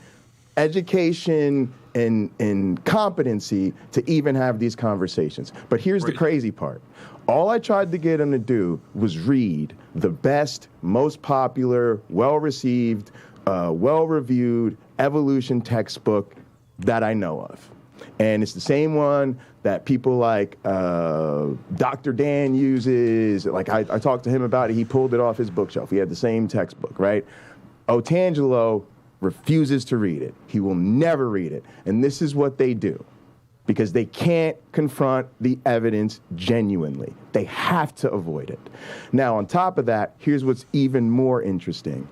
Speaker 7: education and competency to even have these conversations. But here's the crazy part. All I tried to get him to do was read the best, most popular, well-received, well-reviewed evolution textbook that I know of. And it's the same one that people like Dr. Dan uses. Like I talked to him about it. He pulled it off his bookshelf. He had the same textbook, right? Otangelo refuses to read it. He will never read it. And this is what they do, because they can't confront the evidence genuinely. They have to avoid it. Now, on top of that, here's what's even more interesting.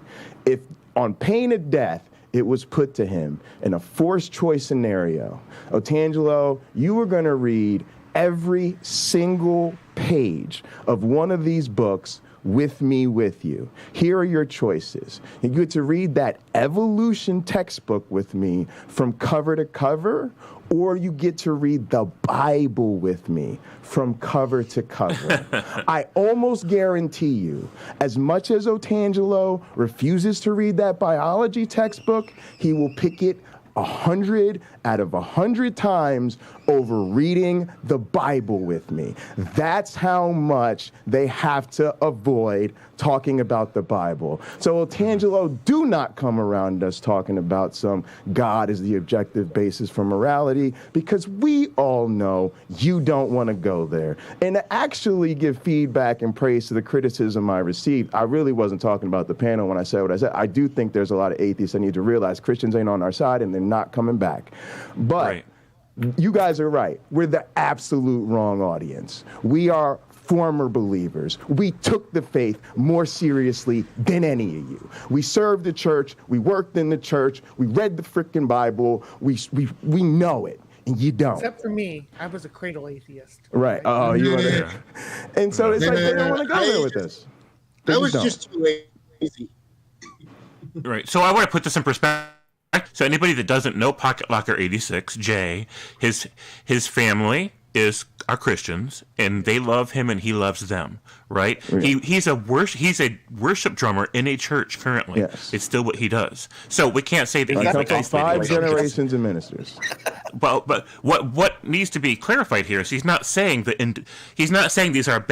Speaker 7: If on pain of death, it was put to him in a forced choice scenario, Otangelo, you were going to read every single page of one of these books with me with you. Here are your choices. You get to read that evolution textbook with me from cover to cover, or you get to read the Bible with me from cover to cover. I almost guarantee you, as much as Otangelo refuses to read that biology textbook, he will pick it 100 out of 100 times over reading the Bible with me. That's how much they have to avoid talking about the Bible. So Otangelo, do not come around us talking about some God is the objective basis for morality, because we all know you don't want to go there. And to actually give feedback and praise to the criticism I received, I really wasn't talking about the panel when I said what I said. I do think there's a lot of atheists that need to realize Christians ain't on our side and they're not coming back. But you guys are right. We're the absolute wrong audience. We are former believers. We took the faith more seriously than any of you. We served the church. We worked in the church. We read the freaking Bible. We know it. And you don't.
Speaker 14: Except for me, I was a cradle atheist.
Speaker 7: Right. Oh, you were there. And so it's like they don't want to go there with this.
Speaker 12: I was just too lazy.
Speaker 1: Right. So I want to put this in perspective. So anybody that doesn't know Pocket Locker 86, Jay, his family are Christians, and they love him and he loves them, right? Yeah. He's a worship drummer in a church currently. Yes. It's still what he does. So we can't say that he's like
Speaker 7: isolated. 5 generations of ministers.
Speaker 1: But what needs to be clarified here is he's not saying these are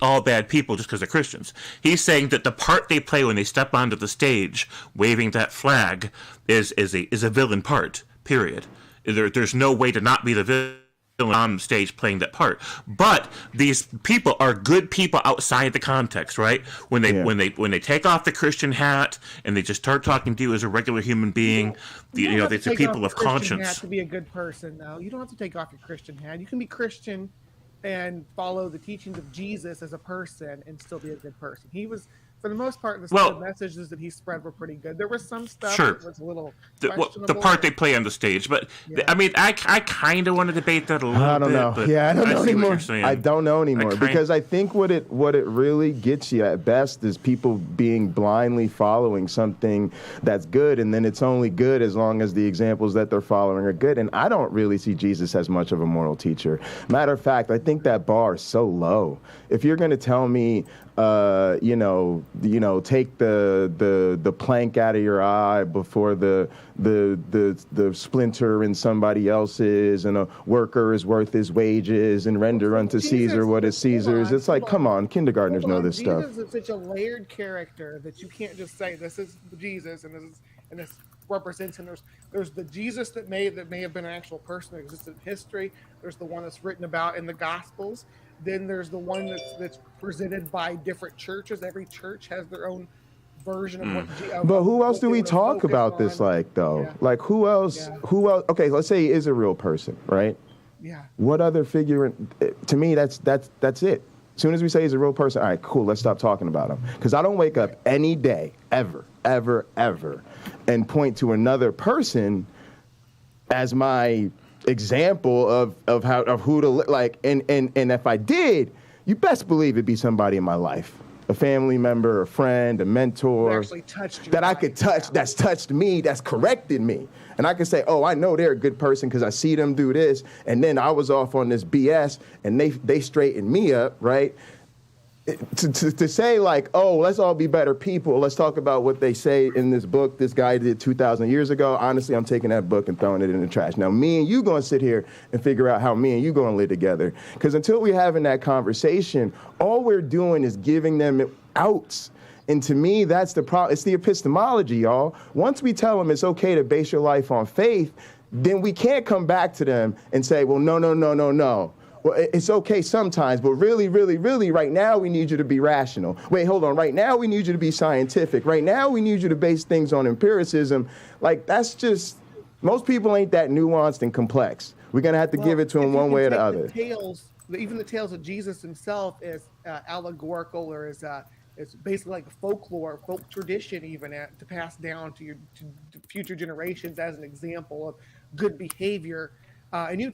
Speaker 1: all bad people just because they're Christians. He's saying that the part they play when they step onto the stage waving that flag is a villain part. Period. There's no way to not be the villain on stage playing that part. But these people are good people outside the context, right? When they take off the Christian hat and they just start talking to you as a regular human being, they're people of conscience.
Speaker 14: You have to be a good person, though. You don't have to take off your Christian hat. You can be Christian and follow the teachings of Jesus as a person and still be a good person. He was, for the most part, the messages that he spread were pretty good. There was some stuff that was a little questionable.
Speaker 1: The part they play on the stage, but I mean, I kind of want to debate that a little bit.
Speaker 7: I don't know. I don't know anymore.
Speaker 1: I
Speaker 7: don't know anymore because I think what it really gets you at best is people being blindly following something that's good, and then it's only good as long as the examples that they're following are good. And I don't really see Jesus as much of a moral teacher. Matter of fact, I think that bar is so low. If you're going to tell me, take the plank out of your eye before the splinter in somebody else's, and a worker is worth his wages, and render unto Caesar what is Caesar's. It's like, come on, kindergartners know this stuff.
Speaker 14: Jesus is such a layered character that you can't just say this is Jesus and this represents him. There's the Jesus that may have been an actual person that existed in history. There's the one that's written about in the Gospels. Then there's the one that's presented by different churches. Every church has their own version of what.
Speaker 7: But who else do we talk about this like, though? Yeah. Like, who else? Yeah. Who else? Okay, let's say he is a real person, right?
Speaker 14: Yeah.
Speaker 7: What other figure? To me, that's it. As soon as we say he's a real person, all right, cool. Let's stop talking about him. Because I don't wake up any day, ever, and point to another person as my example of who to look like, and if I did, you best believe it'd be somebody in my life. a family member, a friend, a mentor that I could touch, that's touched me, that's corrected me. And I can say, oh, I know they're a good person because I see them do this. And then I was off on this BS and they straightened me up, right? To say like, oh, let's all be better people. Let's talk about what they say in this book this guy did 2,000 years ago. Honestly, I'm taking that book and throwing it in the trash. Now, me and you going to sit here and figure out how me and you going to live together. Because until we're having that conversation, all we're doing is giving them outs. And to me, that's the problem. It's the epistemology, y'all. Once we tell them it's okay to base your life on faith, then we can't come back to them and say, well, no. Well, it's okay sometimes, but really, right now we need you to be rational. Wait, hold on. Right now we need you to be scientific. Right now we need you to base things on empiricism. Like, that's just, most people ain't that nuanced and complex. We're going to have to give it to them one way or the other.
Speaker 14: Even the tales of Jesus himself is allegorical, or is it's basically like folklore, folk tradition, even to pass down to future generations as an example of good behavior. And you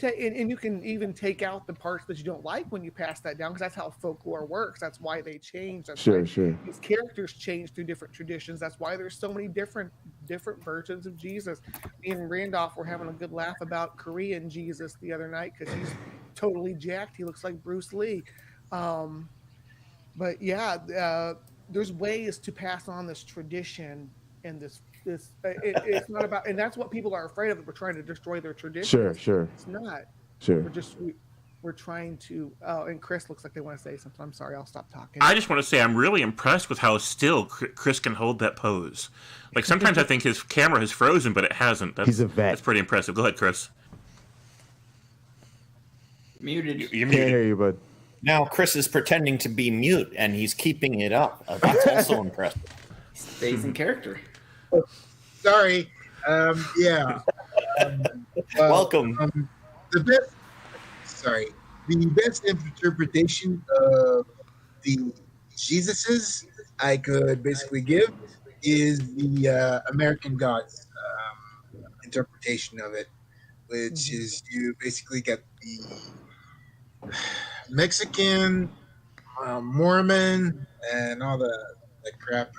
Speaker 14: can even take out the parts that you don't like when you pass that down, because that's how folklore works. That's why they change. That's
Speaker 7: sure.
Speaker 14: These characters change through different traditions. That's why there's so many different versions of Jesus. Me and Randolph were having a good laugh about Korean Jesus the other night because he's totally jacked. He looks like Bruce Lee. But yeah, there's ways to pass on this tradition and this. It's not about, and that's what people are afraid of. We're trying to destroy their tradition.
Speaker 7: Sure.
Speaker 14: It's not.
Speaker 7: Sure.
Speaker 14: We're trying to. Oh, and Chris looks like they want to say something. I'm sorry. I'll stop talking.
Speaker 1: I just want to say I'm really impressed with how still Chris can hold that pose. Like, sometimes I think his camera has frozen, but it hasn't.
Speaker 7: He's a vet.
Speaker 1: That's pretty impressive. Go ahead, Chris.
Speaker 10: Muted.
Speaker 1: You're
Speaker 7: muted. Can't hear you, bud.
Speaker 3: Now Chris is pretending to be mute, and he's keeping it up. That's also impressive.
Speaker 10: Stays in character.
Speaker 12: Sorry.
Speaker 3: Welcome.
Speaker 12: The best interpretation of the Jesuses I could basically give is the American Gods interpretation of it, which is you basically get the Mexican, Mormon, and all the crap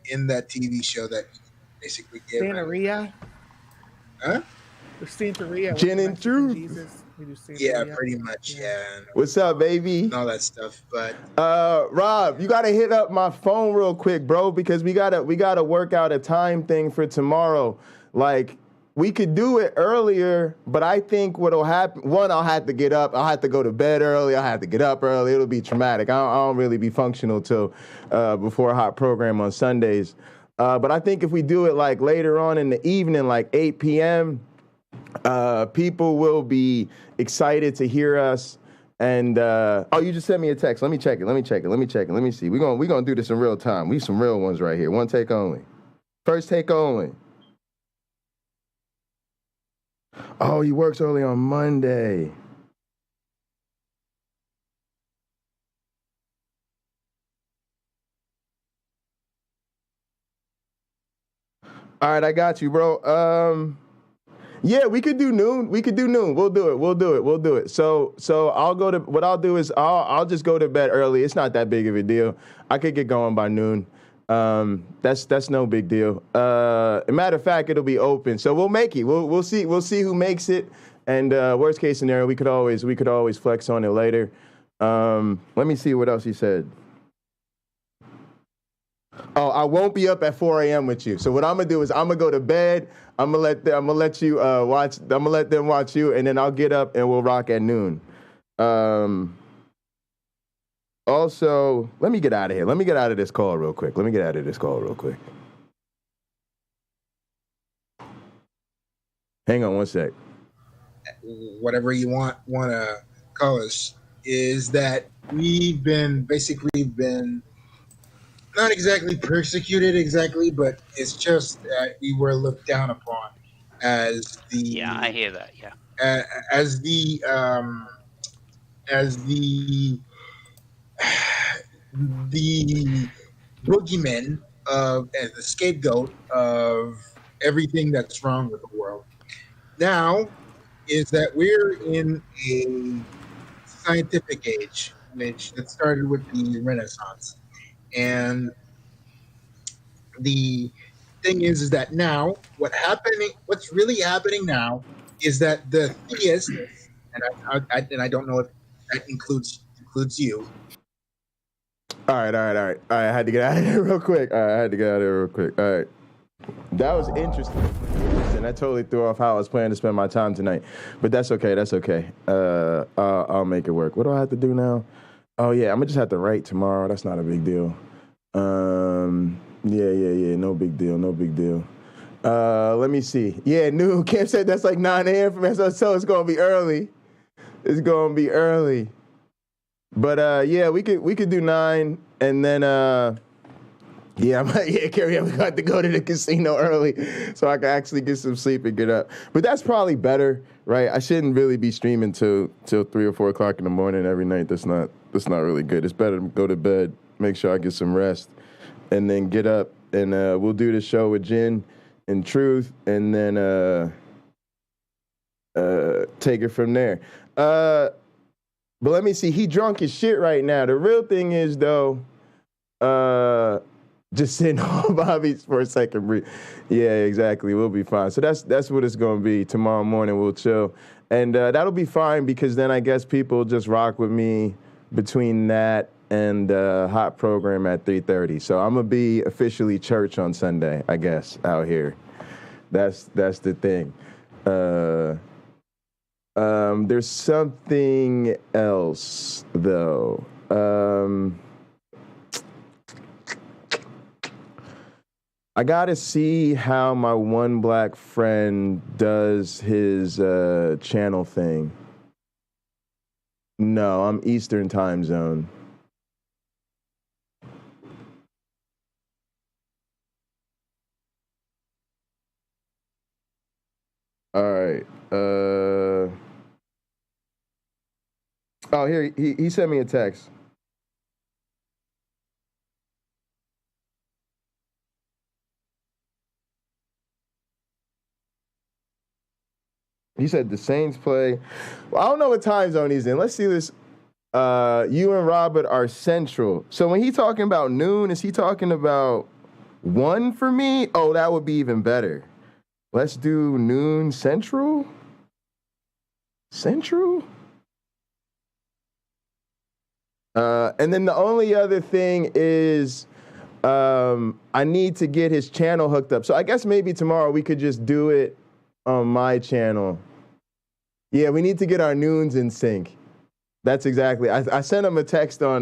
Speaker 12: in that TV show that basically gave
Speaker 14: Santeria.
Speaker 12: Huh?
Speaker 14: The Santeria.
Speaker 7: Gin and Truth.
Speaker 14: Jesus.
Speaker 12: Yeah, pretty much. Yeah.
Speaker 7: What's up, baby?
Speaker 12: And all that stuff, but
Speaker 7: Rob, you gotta hit up my phone real quick, bro, because we gotta work out a time thing for tomorrow. Like, we could do it earlier, but I think what'll happen, one, I'll have to get up. I'll have to go to bed early. I'll have to get up early. It'll be traumatic. I don't really be functional till before a hot program on Sundays. But I think if we do it like later on in the evening, like 8 p.m., people will be excited to hear us. And oh, you just sent me a text. Let me check it. Let me see. We're gonna do this in real time. We some real ones right here. One take only. First take only. Oh, he works early on Monday. All right, I got you, bro. Yeah, we could do noon. We'll do it. So what I'll do is I'll just go to bed early. It's not that big of a deal. I could get going by noon. That's no big deal. Matter of fact, it'll be open, so we'll make it. We'll see who makes it. And worst case scenario, we could always flex on it later. Let me see what else he said. Oh, I won't be up at 4 a.m. with you. So what I'm gonna do is I'm gonna go to bed. I'm gonna let them watch you, and then I'll get up and we'll rock at noon. Also, let me get out of here. Let me get out of this call real quick. Hang on one sec.
Speaker 12: Whatever you want to call us, is that we've been not exactly persecuted but it's just that we were looked down upon as the.
Speaker 13: Yeah, I hear that. Yeah.
Speaker 12: As the boogeyman as the scapegoat of everything that's wrong with the world. Now is that we're in a scientific age niche that started with the Renaissance. And the thing is that now what's really happening now is that the theists, and I don't know if that includes you.
Speaker 7: All right. I had to get out of here real quick. All right. That was interesting. And that totally threw off how I was planning to spend my time tonight. But that's okay. I'll make it work. What do I have to do now? Oh, yeah, I'm going to just have to write tomorrow. That's not a big deal. Yeah. No big deal. Let me see. Yeah, noon. Cam said that's like 9 a.m. for me, so it's going to be early. But, yeah, we could do 9, and then... Carrie, I'm going to have to go to the casino early so I can actually get some sleep and get up. But that's probably better, right? I shouldn't really be streaming till 3 or 4 o'clock in the morning every night. That's not really good. It's better to go to bed, make sure I get some rest, and then get up, and we'll do the show with Jen and Truth, and then take it from there. But let me see. He drunk as shit right now. The real thing is, though, just sitting on Bobby's for a second. Breathe. Yeah, exactly. We'll be fine. So that's what it's going to be. Tomorrow morning we'll chill. And that'll be fine because then I guess people just rock with me between that and hot program at 3:30. So I'm going to be officially church on Sunday, I guess, out here. That's the thing. There's something else, though. I gotta see how my one black friend does his channel thing. No, I'm Eastern time zone. All right. Oh, here, he sent me a text. He said the Saints play. Well, I don't know what time zone he's in. Let's see this. You and Robert are central. So when he talking about noon, is he talking about 1 for me? Oh, that would be even better. Let's do noon central. Central? And then the only other thing is I need to get his channel hooked up. So I guess maybe tomorrow we could just do it on my channel. Yeah, we need to get our noons in sync. That's exactly. I sent him a text on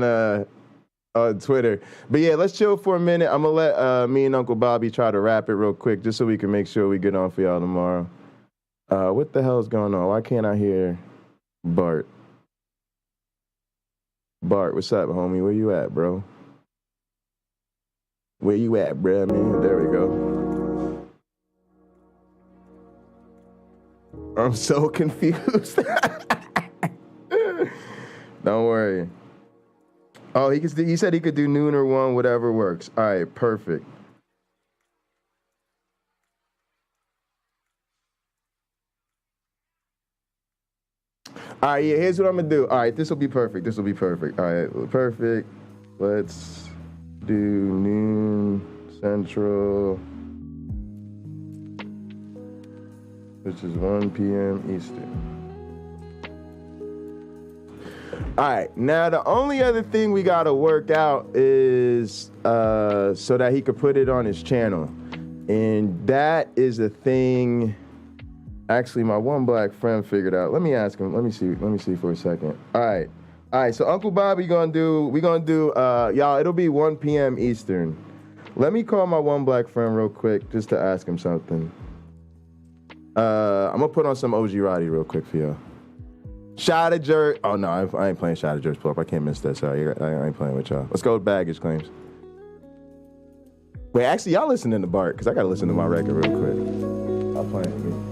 Speaker 7: Twitter. But yeah, let's chill for a minute. I'm going to let me and Uncle Bobby try to wrap it real quick just so we can make sure we get on for y'all tomorrow. What the hell is going on? Why can't I hear Bart? Bart, what's up, homie? Where you at, bro? Where you at, bruh, man? There we go. I'm so confused. Don't worry. Oh, he said he could do noon or 1, whatever works. All right, perfect. All right, yeah, here's what I'm going to do. All right, this will be perfect. All right, perfect. Let's do noon central, which is 1 p.m. Eastern. All right, now the only other thing we got to work out is so that he could put it on his channel. And that is a thing, actually, my one black friend figured out. Let me ask him. Let me see for a second. All right, so Uncle Bobby we're going to do, y'all, it'll be 1 p.m. Eastern. Let me call my one black friend real quick just to ask him something. I'm going to put on some OG Roddy real quick for y'all. Shot of Jerk. Oh, no, I ain't playing Shot of Jerk. Pull up. I can't miss that. Sorry, I ain't playing with y'all. Let's go with baggage claims. Wait, actually, y'all listening to Bart, because I got to listen to my record real quick. I'll play it for me.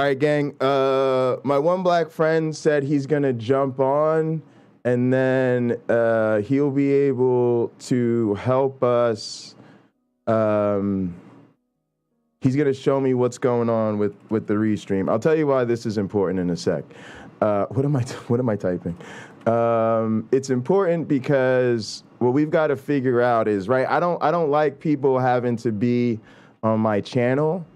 Speaker 7: right, gang. My one black friend said he's gonna jump on, and then he'll be able to help us. He's gonna show me what's going on with the restream. I'll tell you why this is important in a sec. What am I typing? It's important because what we've got to figure out is, right, I don't like people having to be on my channel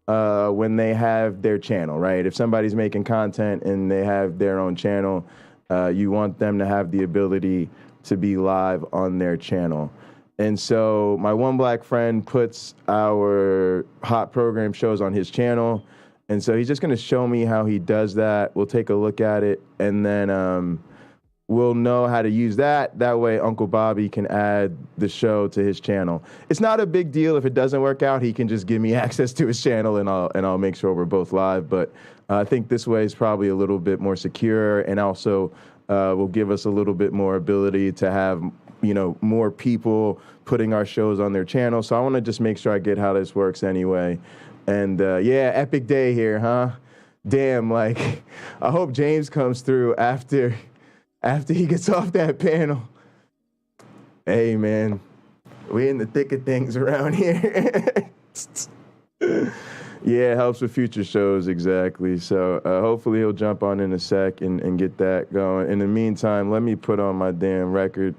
Speaker 7: when they have their channel, right? If somebody's making content and they have their own channel, you want them to have the ability to be live on their channel. And so my one black friend puts our hot program shows on his channel. And so he's just going to show me how he does that. We'll take a look at it, and then we'll know how to use that. That way Uncle Bobby can add the show to his channel. It's not a big deal. If it doesn't work out, he can just give me access to his channel, and I'll make sure we're both live. But I think this way is probably a little bit more secure, and also will give us a little bit more ability to have, you know, more people putting our shows on their channel. So I want to just make sure I get how this works anyway. And yeah, epic day here, huh? Damn, like, I hope James comes through after he gets off that panel. Hey, man, we in the thick of things around here. Yeah, it helps with future shows, exactly. So hopefully he'll jump on in a sec and get that going. In the meantime, let me put on my damn record.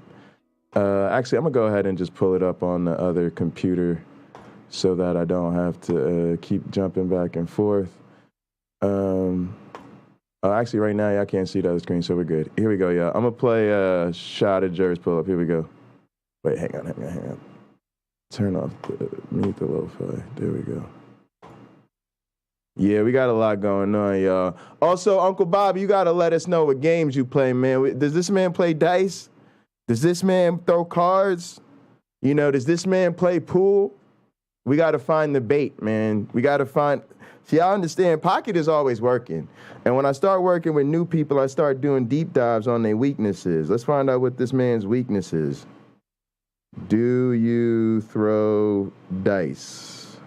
Speaker 7: Actually, I'm going to go ahead and just pull it up on the other computer so that I don't have to keep jumping back and forth. Actually, right now, I can't see the other screen, so we're good. Here we go, y'all. I'm going to play a shot of Jerry's pull-up. Here we go. Wait, hang on. Turn off mute the lo-fi. There we go. Yeah, we got a lot going on, y'all. Also, Uncle Bob, you got to let us know what games you play, man. Does this man play dice? Does this man throw cards? You know, does this man play pool? We got to find the bait, man. We got to find... See, I understand Pocket is always working. And when I start working with new people, I start doing deep dives on their weaknesses. Let's find out what this man's weakness is. Do you throw dice?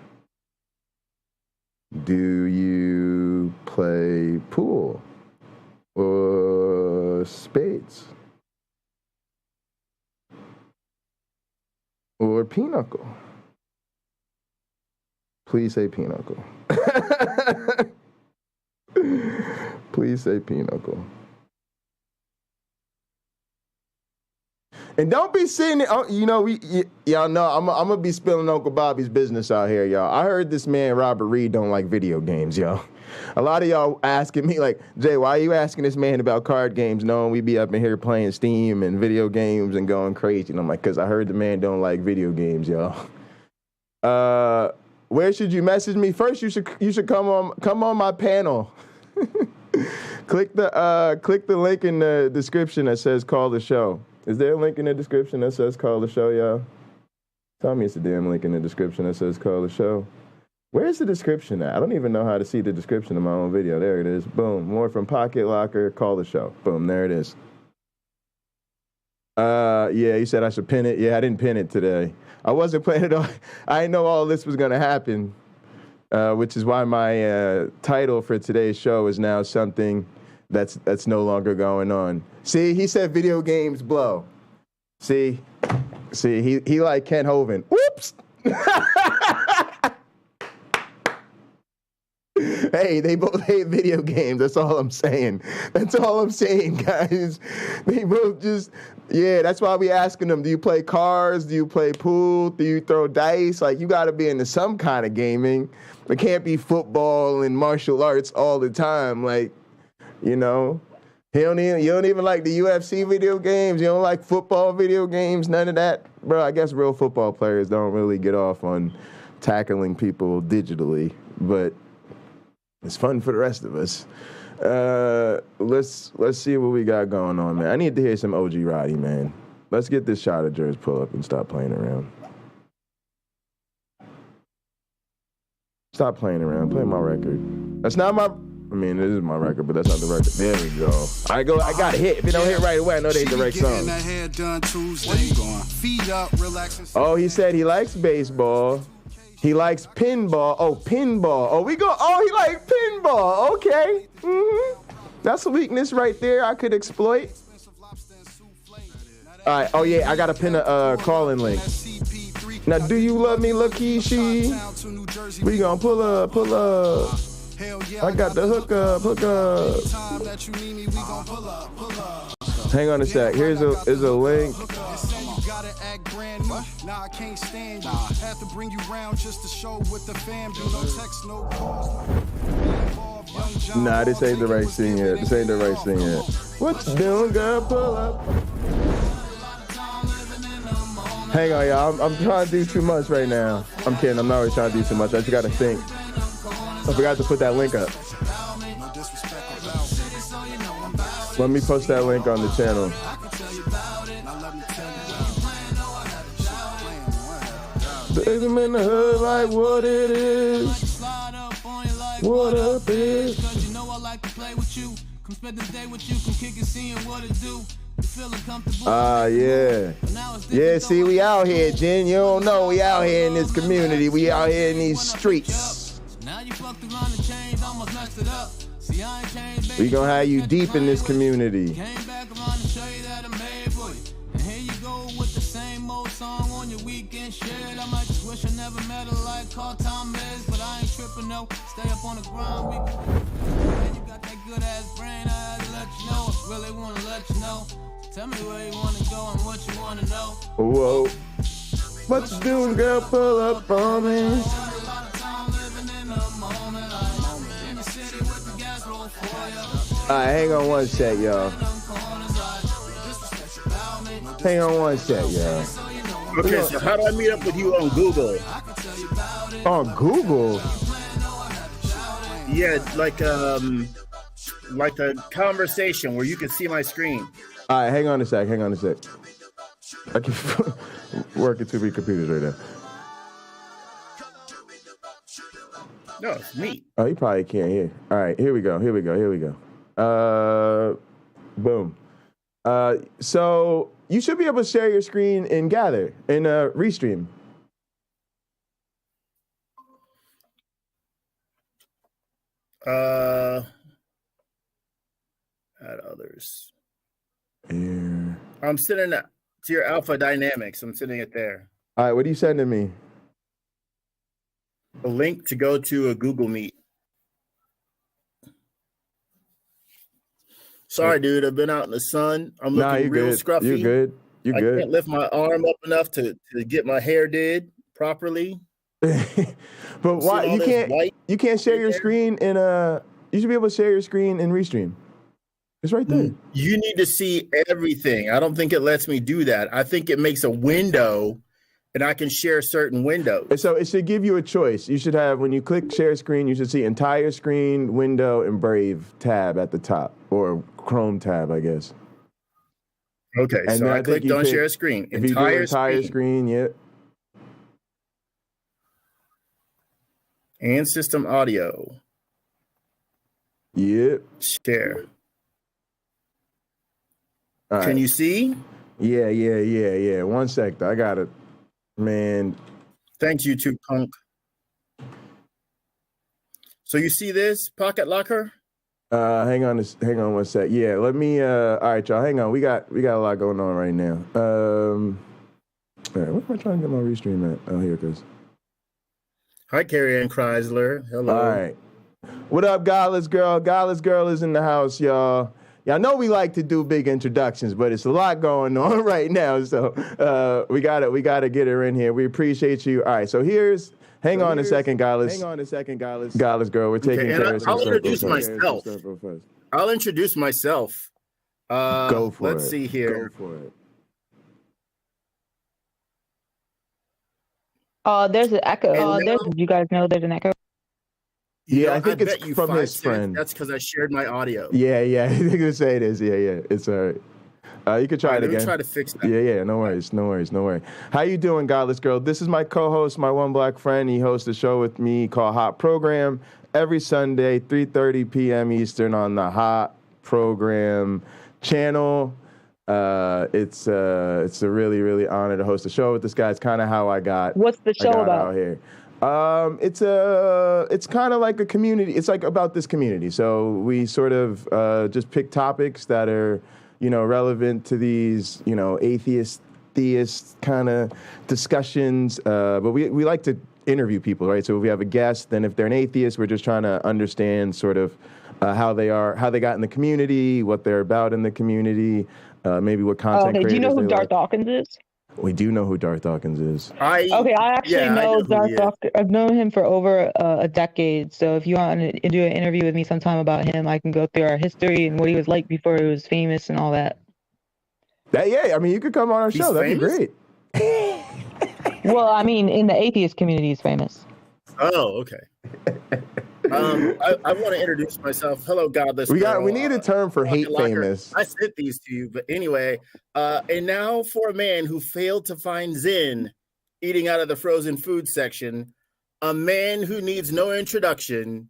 Speaker 7: Do you play pool or spades? Or pinochle? Please say pinochle. Please say pinochle. And don't be sitting there, you know, y'all know, I'm going to be spilling Uncle Bobby's business out here, y'all. I heard this man, Robert Reed, don't like video games, y'all. A lot of y'all asking me, like, Jay, why are you asking this man about card games knowing we be up in here playing Steam and video games and going crazy? And I'm like, because I heard the man don't like video games, y'all. Where should you message me? First, you should come on my panel. Click the link in the description that says call the show. Is there a link in the description that says call the show, y'all? Tell me it's a damn link in the description that says call the show. Where's the description at? I don't even know how to see the description of my own video. There it is. Boom. More from Pocket Locker. Call the show. Boom. There it is. Yeah, you said I should pin it. Yeah, I didn't pin it today. I wasn't planning on. I didn't know all this was going to happen, which is why my title for today's show is now something that's no longer going on. See, he said video games blow. See, he like Ken Hovind. Whoops. Hey, they both hate video games. That's all I'm saying. That's all I'm saying, guys. They both just, yeah, that's why we asking them, do you play cards? Do you play pool? Do you throw dice? Like, you got to be into some kind of gaming. It can't be football and martial arts all the time. Like, you know, you don't even like the UFC video games. You don't like football video games, none of that. Bro, I guess real football players don't really get off on tackling people digitally, but it's fun for the rest of us. Let's see what we got going on, man. I need to hear some OG Roddy, man. Let's get this shot of Jerry's pull up and stop playing around. Stop playing around. Play my record. That's not my. I mean, this is my record, but that's not the record. There we go. I got a hit. If it don't hit right away, I know they the right song.
Speaker 15: Where you going?
Speaker 7: Oh, he said he likes baseball. He likes pinball. Oh, pinball. Oh, he likes pinball. Okay. That's a weakness right there I could exploit. All right. Oh, yeah, I got to pin a call-in link. Now, do you love me, Lakeisha? We gonna pull up. I got the hook up. Hang on a sec. Here's a link. Nah, I can't stand you. Have to bring you round just to show what the fam do. No text, no calls. Nah, this ain't the right thing yet. What you doing, girl? Pull up. Hang on, y'all. I'm trying to do too much right now. I'm kidding. I'm not really trying to do too much. I just got to think. I forgot to put that link up. Let me post that link on the channel. Take them in the hood like what it is. What up, bitch? Cause you know I like to play with you. Come spend the day with you. Come kick it, seeing what it do. Yeah. Yeah, see, we out here, Jen. You don't know we out here in this community. We out here in these streets. We gonna have you deep in this community. Same old song on your weekend shit. I might just wish I never met her like call Tom is, but I ain't tripping, no. Stay up on the grind. Man, you got that good ass brain. I had to let you know. Really wanna let you know. Tell me where you wanna go and what you wanna know. Whoa. What you doing, girl? Pull up on me. Alright, hang on one sec, y'all. Hang on one sec, y'all.
Speaker 15: Okay, so how do I meet up with you on Google?
Speaker 7: On Google?
Speaker 15: Yeah, like a conversation where you can see my screen.
Speaker 7: All right, hang on a sec. I can working too many computers right
Speaker 15: No,
Speaker 7: now.
Speaker 15: it's me.
Speaker 7: Oh, you probably can't hear. All right, here we go. Boom. So you should be able to share your screen in Gather, in Restream.
Speaker 15: Add others.
Speaker 7: Yeah.
Speaker 15: I'm sending it to your Alpha Dynamics. I'm sending it there.
Speaker 7: All right, what are you sending me?
Speaker 15: A link to go to a Google Meet. Sorry, dude. I've been out in the sun. I'm looking real scruffy.
Speaker 7: You're good.
Speaker 15: I can't lift my arm up enough to get my hair did properly.
Speaker 7: But why you can't share your screen in you should be able to share your screen in Restream. It's right there.
Speaker 15: You need to see everything. I don't think it lets me do that. I think it makes a window and I can share certain windows.
Speaker 7: So it should give you a choice. You should have, when you click share screen, you should see entire screen, window, and Brave tab at the top, or Chrome tab, I guess.
Speaker 15: Okay, and so I clicked on share screen.
Speaker 7: If you do entire screen, yep.
Speaker 15: And system audio.
Speaker 7: Yep.
Speaker 15: Share.
Speaker 7: All
Speaker 15: Can
Speaker 7: right.
Speaker 15: you see?
Speaker 7: Yeah. 1 sec, though. I got it. Man.
Speaker 15: Thanks, YouTube punk. So you see this Pocket Locker?
Speaker 7: Hang on 1 sec. Yeah, let me all right, y'all, hang on. We got a lot going on right now. All right, what am I trying to get my Restream at? Oh, here it goes.
Speaker 15: Hi, Carrie Ann Chrysler. Hello.
Speaker 7: All right. What up, Godless Girl? Godless Girl is in the house, y'all. Y'all know we like to do big introductions, but it's a lot going on right now, so we gotta get her in here. We appreciate you. All right, so hang on a second, Godless. Godless Girl, we're taking care of some
Speaker 15: I'll introduce myself. I'll introduce myself.
Speaker 7: Go for it.
Speaker 15: Let's see here.
Speaker 7: Go for it.
Speaker 4: There's an echo. You guys know there's an echo?
Speaker 7: Yeah, I think it's from his friend.
Speaker 15: That's because I shared my audio.
Speaker 7: Yeah. I think gonna say it is. Yeah. It's all right. You could try it again.
Speaker 15: Let me try to fix that.
Speaker 7: Yeah. No worries. How you doing, Godless Girl? This is my co-host, my one black friend. He hosts a show with me called Hot Program every Sunday, 3:30 p.m. Eastern on the Hot Program channel. It's a really, really honor to host a show with this guy. It's kind of how I got.
Speaker 4: What's the show about?
Speaker 7: Out here. It's kind of like a community. It's like about this community. So we sort of just pick topics that are, relevant to these, atheist, theist kind of discussions. But we like to interview people, right? So if we have a guest, then if they're an atheist, we're just trying to understand sort of how they got in the community, what they're about in the community, maybe what content creators.
Speaker 4: Do you know who Darth
Speaker 7: like.
Speaker 4: Dawkins is?
Speaker 7: We do know who Darth Dawkins is.
Speaker 4: I actually know Darth Dawkins. I've known him for over a decade. So if you want to do an interview with me sometime about him, I can go through our history and what he was like before he was famous and all that.
Speaker 7: You could come on our show. That'd be great.
Speaker 4: Well, in the atheist community, he's famous.
Speaker 15: Oh, okay. I want to introduce myself. Hello, Godless.
Speaker 7: We need a term for hate famous.
Speaker 15: I sent these to you, but anyway. And now for a man who failed to find Zen eating out of the frozen food section, a man who needs no introduction.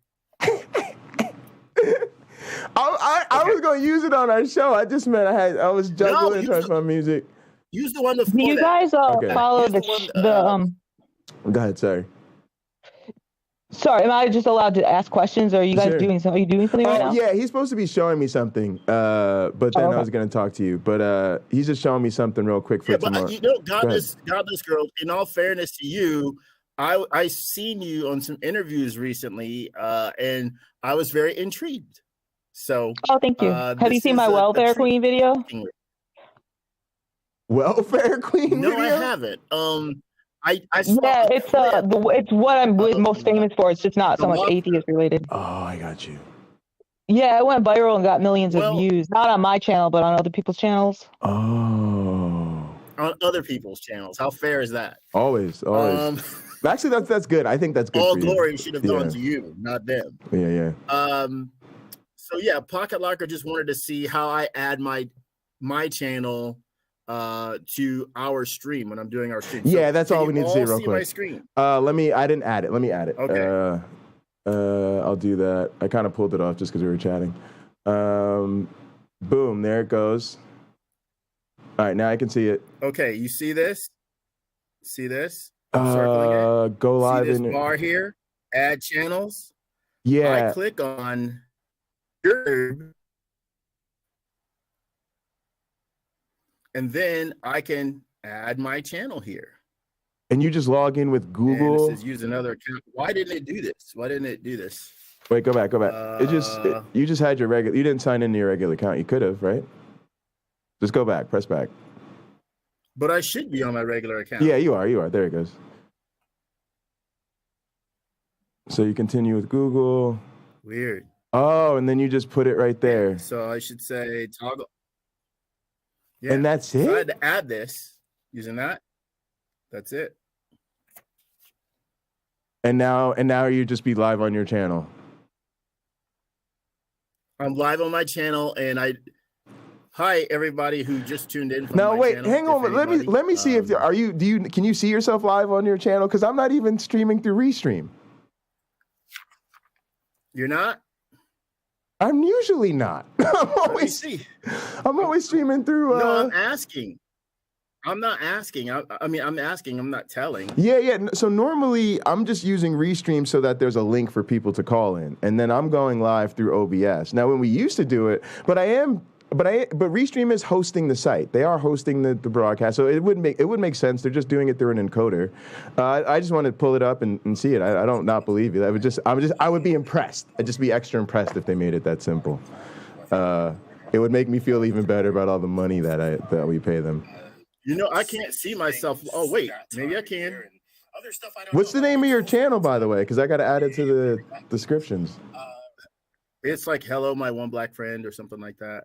Speaker 7: I was going to use it on our show. I just meant I was juggling trying to find music.
Speaker 15: Use the one before.
Speaker 4: Do you guys follow the
Speaker 7: Go ahead, sorry.
Speaker 4: Sorry, am I just allowed to ask questions, or are you guys doing something? Are you doing something right now?
Speaker 7: Yeah, he's supposed to be showing me something, but then I was going to talk to you. But he's just showing me something real quick for tomorrow.
Speaker 15: But Godless Girl, in all fairness to you, I seen you on some interviews recently, and I was very intrigued. So,
Speaker 4: thank you. Have you seen my Welfare Queen video?
Speaker 7: Welfare Queen
Speaker 15: video?
Speaker 7: No,
Speaker 15: I haven't. I saw
Speaker 4: it's what I'm most famous for. It's just not so much atheist related.
Speaker 7: Oh, I got you.
Speaker 4: Yeah, it went viral and got millions of views. Not on my channel, but on other people's channels.
Speaker 7: Oh.
Speaker 15: On other people's channels. How fair is that?
Speaker 7: Always. Actually, that's good. I think that's good.
Speaker 15: All glory should have gone to you, not them.
Speaker 7: Yeah.
Speaker 15: So yeah, Pocket Locker just wanted to see how I add my channel to our stream when I'm doing our stream.
Speaker 7: Yeah, that's all we need to see real quick.
Speaker 15: My screen.
Speaker 7: I didn't add it. Let me add it.
Speaker 15: Okay.
Speaker 7: I'll do that. I kind of pulled it off just because we were chatting. Boom, there it goes. All right, now I can see it.
Speaker 15: Okay, you see this? See this?
Speaker 7: Go live
Speaker 15: see this
Speaker 7: in
Speaker 15: bar here. Add channels.
Speaker 7: Yeah.
Speaker 15: I click on your, and then I can add my channel here.
Speaker 7: And you just log in with Google.
Speaker 15: And it says use another account. Why didn't it do this?
Speaker 7: Wait, go back. You just had your regular. You didn't sign into your regular account. You could have, right? Just go back. Press back.
Speaker 15: But I should be on my regular account.
Speaker 7: Yeah, you are. There it goes. So you continue with Google.
Speaker 15: Weird.
Speaker 7: Oh, and then you just put it right there.
Speaker 15: So I should say toggle. Yeah.
Speaker 7: And that's it?
Speaker 15: So I had to add this using that. That's it.
Speaker 7: And now you just be live on your channel.
Speaker 15: I'm live on my channel, and hi everybody who just tuned in.
Speaker 7: Now wait, hang on. Let me see if can you see yourself live on your channel? Because I'm not even streaming through Restream.
Speaker 15: You're not?
Speaker 7: I'm usually not. I'm always streaming through.
Speaker 15: No, I'm asking. I'm not asking. I'm asking. I'm not telling.
Speaker 7: Yeah. So normally I'm just using Restream so that there's a link for people to call in, and then I'm going live through OBS. Now, when we used to do it, but Restream is hosting the site. They are hosting the broadcast, so it would make sense. They're just doing it through an encoder. I just wanted to pull it up and see it. I don't not believe you. I would be impressed. I'd just be extra impressed if they made it that simple. It would make me feel even better about all the money that we pay them.
Speaker 15: I can't see myself. Oh wait, maybe I can.
Speaker 7: What's the name of your channel, by the way? Because I got to add it to the descriptions.
Speaker 15: It's like "Hello, my one black friend" or something like that.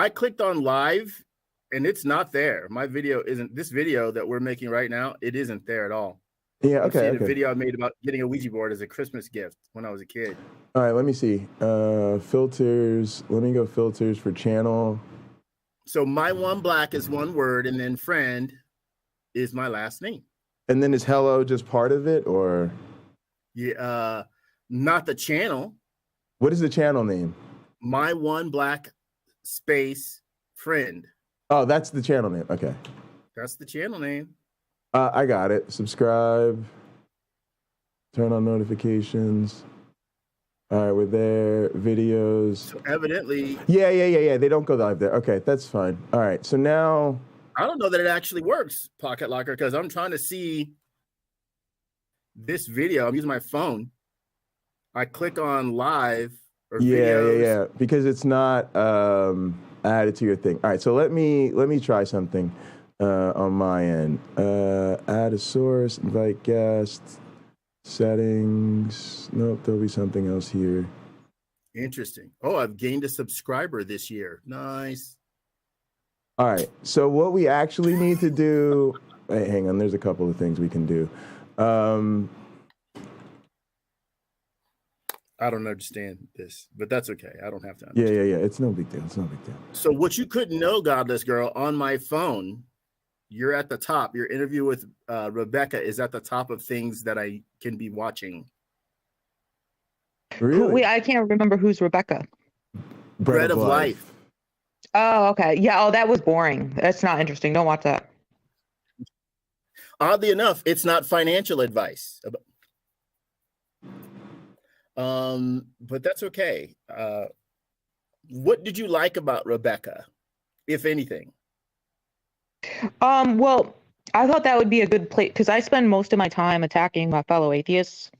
Speaker 15: I clicked on live and it's not there. My video isn't. This video that we're making right now, it isn't there at all.
Speaker 7: Yeah,
Speaker 15: I'm seeing a video I made about getting a Ouija board as a Christmas gift when I was a kid.
Speaker 7: All right, let me see. Filters. Let me go filters for channel.
Speaker 15: So my one black is one word, and then friend is my last name.
Speaker 7: And then is hello just part of it, or?
Speaker 15: Yeah, not the channel.
Speaker 7: What is the channel name?
Speaker 15: My one black space friend.
Speaker 7: Oh, that's the channel name. Okay.
Speaker 15: That's the channel name.
Speaker 7: I got it. Subscribe. Turn on notifications. All right, we're there. Videos.
Speaker 15: So evidently.
Speaker 7: Yeah. They don't go live there. Okay, that's fine. All right, so now.
Speaker 15: I don't know that it actually works, Pocket Locker, because I'm trying to see this video. I'm using my phone. I click on live or videos.
Speaker 7: Yeah, because it's not added to your thing. All right, so let me try something on my end. Add a source, invite guests. Settings. Nope, there'll be something else here.
Speaker 15: Interesting. Oh, I've gained a subscriber this year. Nice.
Speaker 7: All right. So what we actually need to do. Hey, hang on. There's a couple of things we can do.
Speaker 15: I don't understand this, but that's okay. I don't have to
Speaker 7: understand. Yeah. It's no big deal.
Speaker 15: So what you couldn't know, Godless Girl, on my phone, you're at the top. Your interview with Rebecca is at the top of things that I can be watching.
Speaker 7: Really?
Speaker 4: Wait, I can't remember who's Rebecca.
Speaker 15: Bread of Life.
Speaker 4: Oh, okay. Yeah. Oh, that was boring. That's not interesting. Don't watch that.
Speaker 15: Oddly enough, it's not financial advice. But that's okay. What did you like about Rebecca, if anything?
Speaker 4: Well, I thought that would be a good place because I spend most of my time attacking my fellow atheists,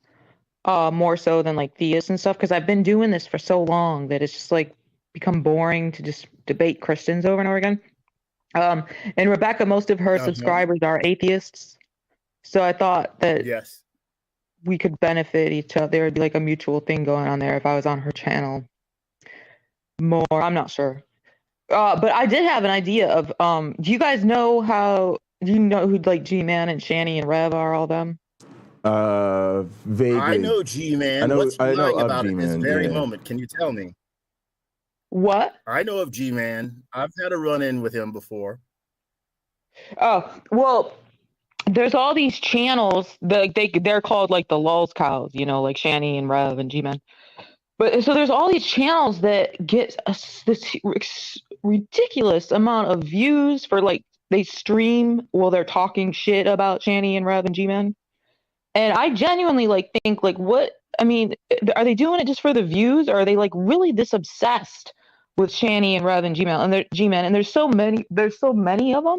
Speaker 4: more so than like theists and stuff. Because I've been doing this for so long that it's just like become boring to just debate Christians over and over again. And Rebecca, most of her subscribers are atheists, so I thought that we could benefit each other. There would be like a mutual thing going on there if I was on her channel more. I'm not sure. But I did have an idea of do you guys know do you know who like G-Man and Shani and Rev are, all them?
Speaker 7: Vaguely.
Speaker 15: I know G-Man. What's he like about it this very moment? Can you tell me?
Speaker 4: What?
Speaker 15: I know of G-Man. I've had a run-in with him before.
Speaker 4: Oh, well, there's all these channels that they're called like the lulz cows, you know, like Shani and Rev and G-Man. But so there's all these channels that get this ridiculous amount of views for like they stream while they're talking shit about Shani and Rev and G-Man. And I genuinely like think like what I mean, are they doing it just for the views, or are they like really this obsessed with Shani and Rev and G-Man and there's so many of them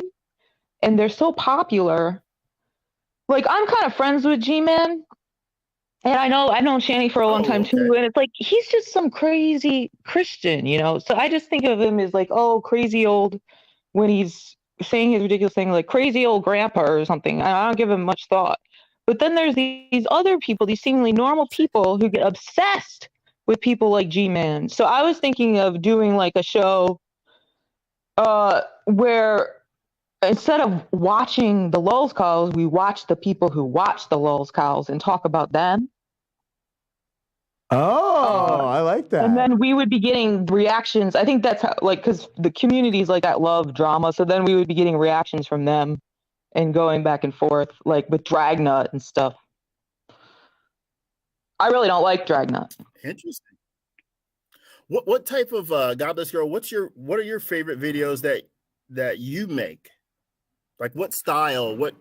Speaker 4: and they're so popular. Like I'm kind of friends with G-Man. And I've known Shani for a long time too, and it's like he's just some crazy Christian, you know. So I just think of him as like, oh, crazy old, when he's saying his ridiculous thing, like crazy old grandpa or something. I don't give him much thought. But then there's these other people, these seemingly normal people who get obsessed with people like G-Man. So I was thinking of doing like a show where instead of watching the lulz cows, we watch the people who watch the lulz cows and talk about them.
Speaker 7: Oh, I like that.
Speaker 4: And then we would be getting reactions. I think that's how, like, because the communities like that love drama. So then we would be getting reactions from them and going back and forth, like with Dragnut and stuff. I really don't like Dragnut.
Speaker 15: Interesting. What type of Godless Girl? What are your favorite videos that you make? Like what style, what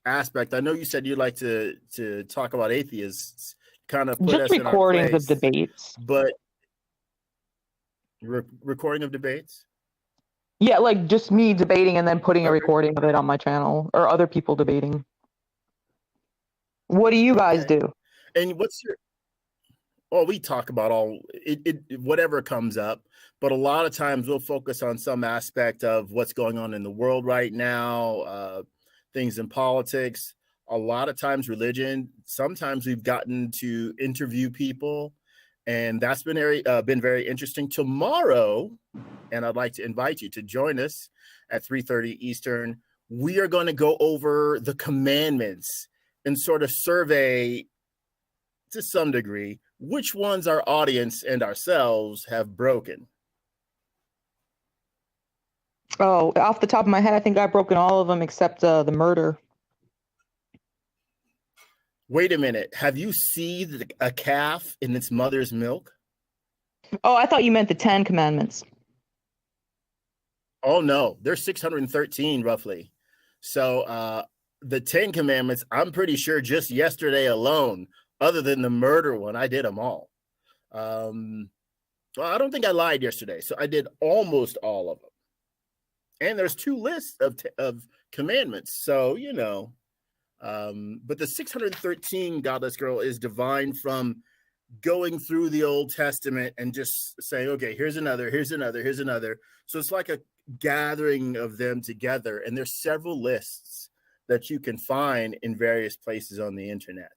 Speaker 15: aspect? I know you said you'd like to talk about atheists, kind of put
Speaker 4: just
Speaker 15: us
Speaker 4: recordings
Speaker 15: in our place,
Speaker 4: of debates.
Speaker 15: But recording of debates?
Speaker 4: Yeah, like just me debating and then putting a recording of it on my channel, or other people debating. What do you guys do?
Speaker 15: And what's your? Well, we talk about whatever comes up, but a lot of times we'll focus on some aspect of what's going on in the world right now, things in politics, a lot of times religion. Sometimes we've gotten to interview people, and that's been very interesting. Tomorrow, and I'd like to invite you to join us at 3:30 Eastern. We are going to go over the commandments and sort of survey, to some degree, which ones our audience and ourselves have broken.
Speaker 4: Oh, off the top of my head, I think I've broken all of them except the murder.
Speaker 15: Wait a minute. Have you seen a calf in its mother's milk?
Speaker 4: Oh, I thought you meant the 10 Commandments.
Speaker 15: Oh, no. There's 613 roughly. So the 10 Commandments, I'm pretty sure just yesterday alone, other than the murder one, I did them all. Well, I don't think I lied yesterday, so I did almost all of them. And there's 2 lists of commandments, so but the 613 godless girl is divine from going through the Old Testament and just saying, okay, here's another. So it's like a gathering of them together, and there's several lists that you can find in various places on the internet.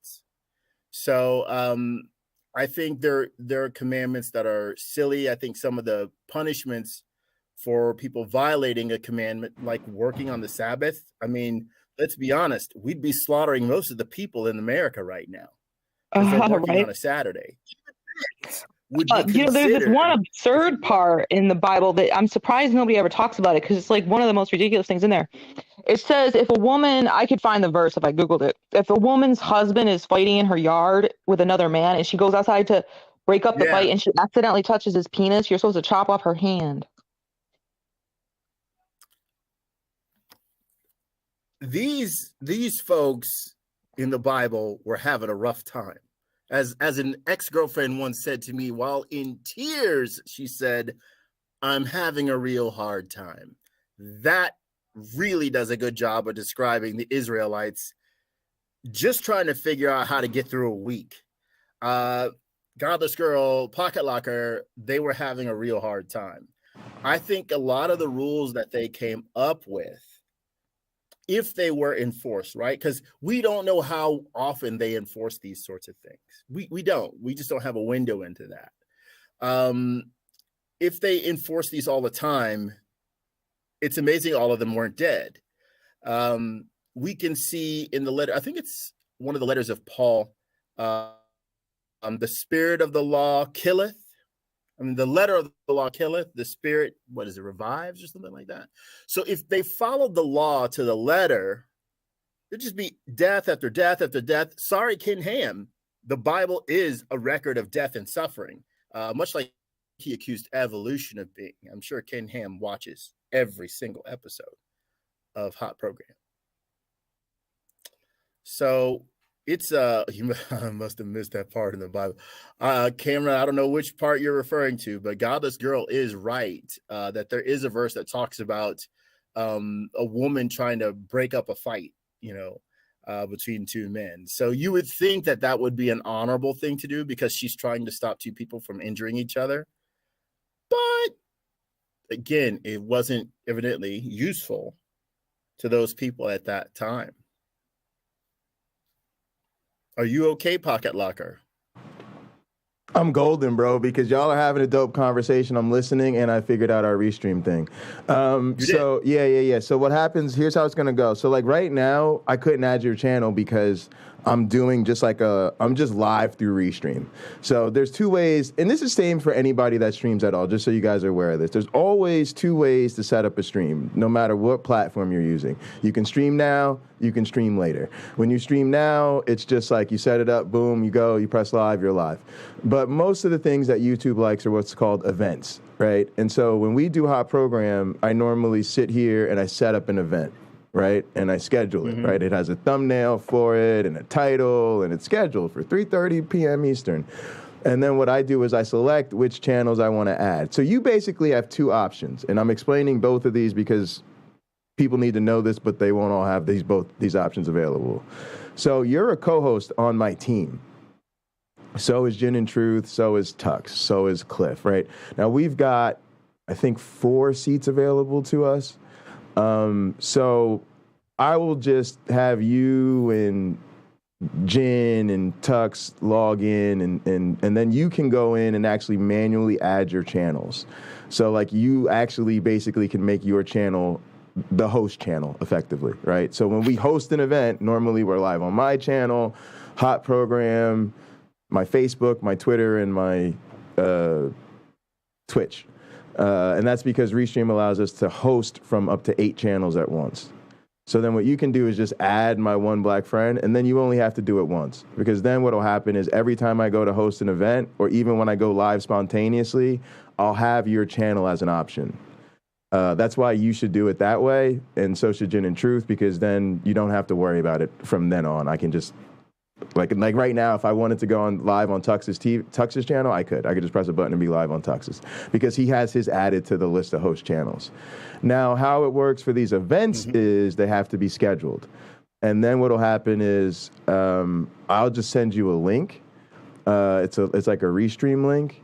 Speaker 15: So I think there are commandments that are silly. I think some of the punishments for people violating a commandment, like working on the Sabbath, I mean, let's be honest, we'd be slaughtering most of the people in America right now because they're working on a Saturday.
Speaker 4: There's this one absurd part in the Bible that I'm surprised nobody ever talks about it, because it's like one of the most ridiculous things in there. It says if a woman, I could find the verse if I Googled it, if a woman's husband is fighting in her yard with another man and she goes outside to break up the fight and she accidentally touches his penis, you're supposed to chop off her hand.
Speaker 15: These folks in the Bible were having a rough time. As an ex-girlfriend once said to me, while in tears, she said, "I'm having a real hard time." That really does a good job of describing the Israelites just trying to figure out how to get through a week. Godless Girl, Pocket Locker, they were having a real hard time. I think a lot of the rules that they came up with, if they were enforced, right? Because we don't know how often they enforce these sorts of things. We don't. We just don't have a window into that. If they enforce these all the time, it's amazing all of them weren't dead. We can see in the letter, I think it's one of the letters of Paul, the spirit of the law killeth. I mean, the letter of the law killeth, the spirit, what is it, revives or something like that? So if they followed the law to the letter, it'd just be death after death after death. Sorry, Ken Ham, the Bible is a record of death and suffering, much like he accused evolution of being. I'm sure Ken Ham watches every single episode of Hot Program. So it's you must have missed that part in the Bible. Cameron, I don't know which part you're referring to, but Godless Girl is right that there is a verse that talks about a woman trying to break up a fight, between 2 men. So you would think that that would be an honorable thing to do because she's trying to stop 2 people from injuring each other. But again, it wasn't evidently useful to those people at that time. Are you okay, Pocket Locker?
Speaker 7: I'm golden, bro, because y'all are having a dope conversation. I'm listening, and I figured out our restream thing. Yeah. So what happens, here's how it's going to go. So, like, right now, I couldn't add your channel because I'm doing I'm just live through restream. So there's 2 ways, and this is same for anybody that streams at all, just so you guys are aware of this. There's always 2 ways to set up a stream, no matter what platform you're using. You can stream now, you can stream later. When you stream now, it's just like you set it up, boom, you go, you press live, you're live. But most of the things that YouTube likes are what's called events, right? And so when we do Hot Program, I normally sit here and I set up an event, right? And I schedule it, right? It has a thumbnail for it and a title, and it's scheduled for 3:30 p.m. Eastern. And then what I do is I select which channels I want to add. So you basically have 2 options, and I'm explaining both of these because people need to know this, but they won't all have these options available. So you're a co-host on my team. So is Gin and Truth, so is Tux, so is Cliff, right? Now we've got, I think, 4 seats available to us. So I will just have you and Jin and Tux log in, and then you can go in and actually manually add your channels. So like you actually basically can make your channel the host channel effectively, right? So when we host an event, normally we're live on my channel, Hot Program, my Facebook, my Twitter, and my Twitch. And that's because Restream allows us to host from up to 8 channels at once. So then what you can do is just add my one black friend, and then you only have to do it once. Because then what will happen is every time I go to host an event, or even when I go live spontaneously, I'll have your channel as an option. That's why you should do it that way, and so should Gin and Truth, because then you don't have to worry about it from then on. I can just, like right now, if I wanted to go on live on Tux's channel, I could just press a button and be live on Tux's, because he has his added to the list of host channels. Now, how it works for these events is they have to be scheduled. And then what'll happen is I'll just send you a link. It's like a restream link.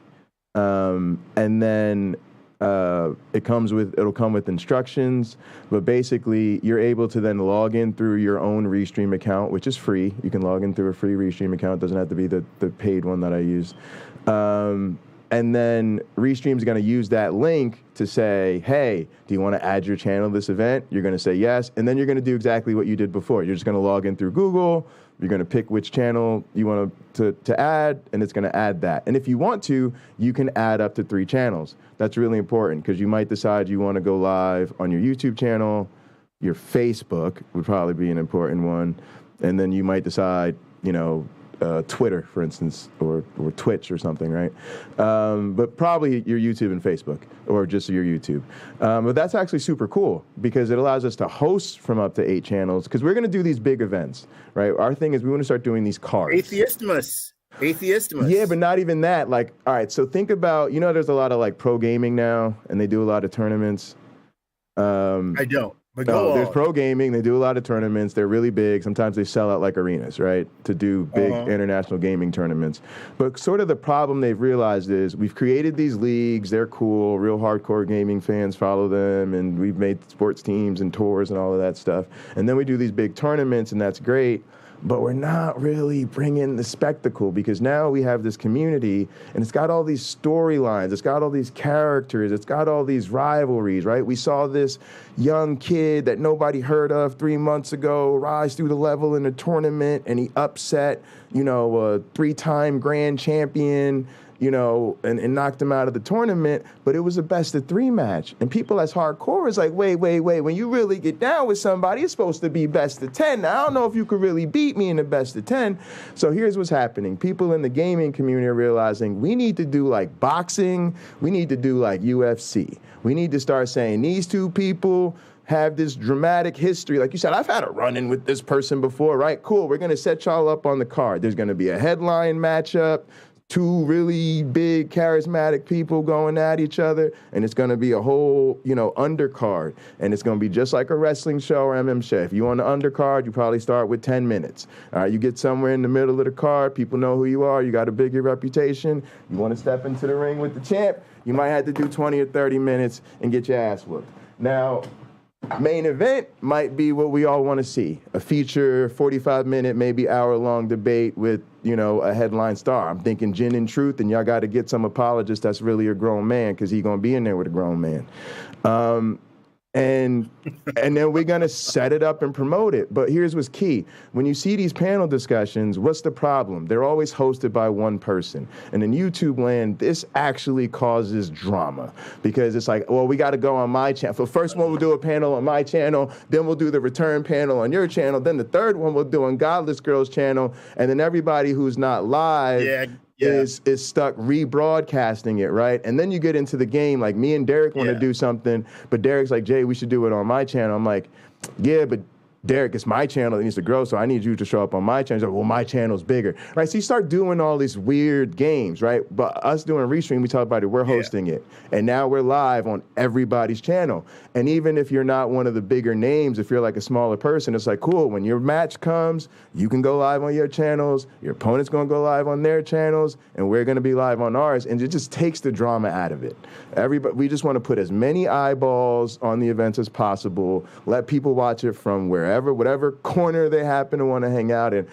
Speaker 7: And then it'll come with instructions, but basically you're able to then log in through your own Restream account, which is free. You can log in through a free Restream account. It doesn't have to be the paid one that I use. And then Restream's going to use that link to say, hey, do you want to add your channel to this event? You're going to say yes. And then you're going to do exactly what you did before. You're just going to log in through Google. You're going to pick which channel you want to add, and it's going to add that. And if you want to, you can add up to 3 channels. That's really important, because you might decide you want to go live on your YouTube channel. Your Facebook would probably be an important one. And then you might decide, Twitter, for instance, or Twitch or something, right? But probably your YouTube and Facebook, or just your YouTube. But that's actually super cool, because it allows us to host from up to 8 channels, because we're going to do these big events, right? Our thing is we want to start doing these cards.
Speaker 15: Atheistmus.
Speaker 7: Yeah, but not even that. Like, all right, so think about, there's a lot of like pro gaming now, and they do a lot of tournaments.
Speaker 15: I don't. But there's
Speaker 7: pro gaming. They do a lot of tournaments. They're really big. Sometimes they sell out like arenas, right, to do big international gaming tournaments. But sort of the problem they've realized is we've created these leagues. They're cool. Real hardcore gaming fans follow them. And we've made sports teams and tours and all of that stuff. And then we do these big tournaments, and that's great. But we're not really bringing the spectacle, because now we have this community, and it's got all these storylines, it's got all these characters, it's got all these rivalries, right? We saw this young kid that nobody heard of 3 months ago rise through the level in a tournament, and he upset, a 3-time grand champion, and knocked him out of the tournament, but it was a best-of-3 match. And people as hardcore is like, wait, when you really get down with somebody, it's supposed to be best-of-10. Now, I don't know if you could really beat me in the best-of-10. So here's what's happening. People in the gaming community are realizing we need to do like boxing, we need to do like UFC. We need to start saying these 2 people have this dramatic history. Like you said, I've had a run-in with this person before, right? Cool, we're going to set y'all up on the card. There's going to be a headline matchup, 2 really big, charismatic people going at each other, and it's going to be a whole, undercard. And it's going to be just like a wrestling show or MM show. If you on the undercard, you probably start with 10 minutes. All right, you get somewhere in the middle of the card, people know who you are, you got a bigger reputation, you want to step into the ring with the champ, you might have to do 20 or 30 minutes and get your ass whooped. Now, main event might be what we all want to see. A feature, 45-minute, maybe hour-long debate with, a headline star. I'm thinking Gin and Truth, and y'all got to get some apologist that's really a grown man, because he's going to be in there with a grown man. And then we're going to set it up and promote it. But here's what's key. When you see these panel discussions, what's the problem? They're always hosted by one person. And in YouTube land, this actually causes drama, because it's like, well, we got to go on my channel. So first one, we'll do a panel on my channel. Then we'll do the return panel on your channel. Then the third one we'll do on Godless Girl's channel. And then everybody who's not live is stuck rebroadcasting it, right? And then you get into the game, like me and Derek want to do something, but Derek's like, Jay, we should do it on my channel. I'm like, yeah, but Derek, it's my channel that needs to grow, so I need you to show up on my channel. He's like, well, my channel's bigger, right? So you start doing all these weird games, right? But us doing Restream, we tell everybody we're hosting it. And now we're live on everybody's channel. And even if you're not one of the bigger names, if you're like a smaller person, it's like, cool, when your match comes, you can go live on your channels, your opponent's gonna go live on their channels, and we're gonna be live on ours, and it just takes the drama out of it. We just wanna put as many eyeballs on the events as possible, let people watch it from whatever corner they happen to want to hang out in.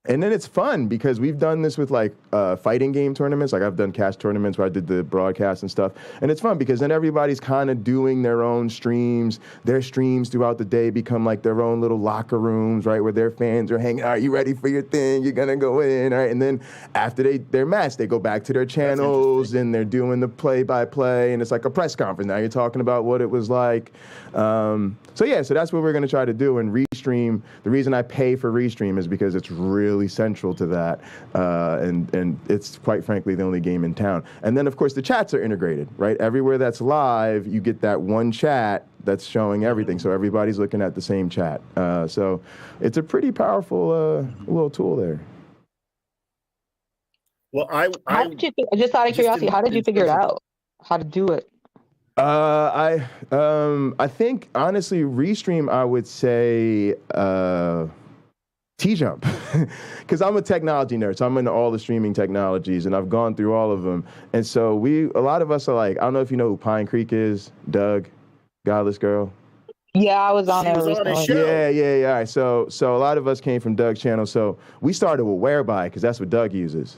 Speaker 7: And then it's fun, because we've done this with like fighting game tournaments. Like I've done cash tournaments where I did the broadcast and stuff. And it's fun because then everybody's kind of doing their own streams. Their streams throughout the day become like their own little locker rooms, right? Where their fans are hanging. Are you ready for your thing? You're going to go in, right? And then after their match, they go back to their channels and they're doing the play-by-play. And it's like a press conference. Now you're talking about what it was like. So that's what we're going to try to do. And Restream, the reason I pay for Restream is because it's really really central to that, and it's quite frankly the only game in town. And then of course the chats are integrated, right? Everywhere that's live, you get that one chat that's showing everything, so everybody's looking at the same chat. So it's a pretty powerful little tool there.
Speaker 15: Well,
Speaker 4: how did you, just out of curiosity, how did you figure it out? How to do it?
Speaker 7: I think honestly, Restream, I would say T-Jump, because I'm a technology nerd, so I'm into all the streaming technologies, and I've gone through all of them. And so a lot of us are like, I don't know if you know who Pine Creek is, Doug, Godless Girl.
Speaker 4: Yeah, I was on there recently.
Speaker 7: Yeah. All right. So a lot of us came from Doug's channel. So we started with Whereby because that's what Doug uses.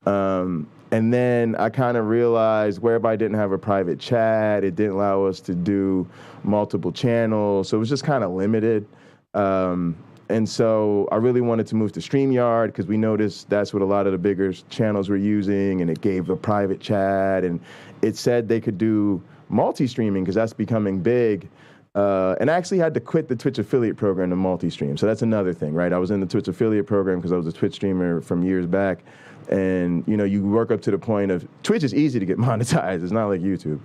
Speaker 7: And then I kind of realized Whereby didn't have a private chat. It didn't allow us to do multiple channels. So it was just kind of limited. And so I really wanted to move to StreamYard because we noticed that's what a lot of the bigger channels were using, and it gave a private chat, and it said they could do multi-streaming because that's becoming big. And I actually had to quit the Twitch affiliate program to multi-stream. So that's another thing, right? I was in the Twitch affiliate program because I was a Twitch streamer from years back. And, you know, you work up to the point of Twitch is easy to get monetized. It's not like YouTube.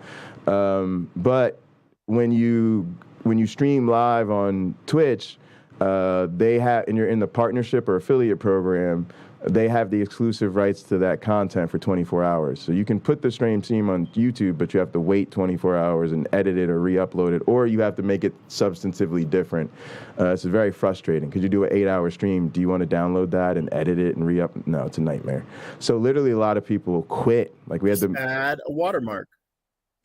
Speaker 7: But when you stream live on Twitch, they have, and you're in the partnership or affiliate program, they have the exclusive rights to that content for 24 hours. So you can put the stream on YouTube, but you have to wait 24 hours and edit it or re-upload it, or you have to make it substantively different. It's very frustrating because you do an 8-hour stream. Do you want to download that and edit it and re-up? No, it's a nightmare. So literally a lot of people quit. Like we had to
Speaker 15: add a watermark.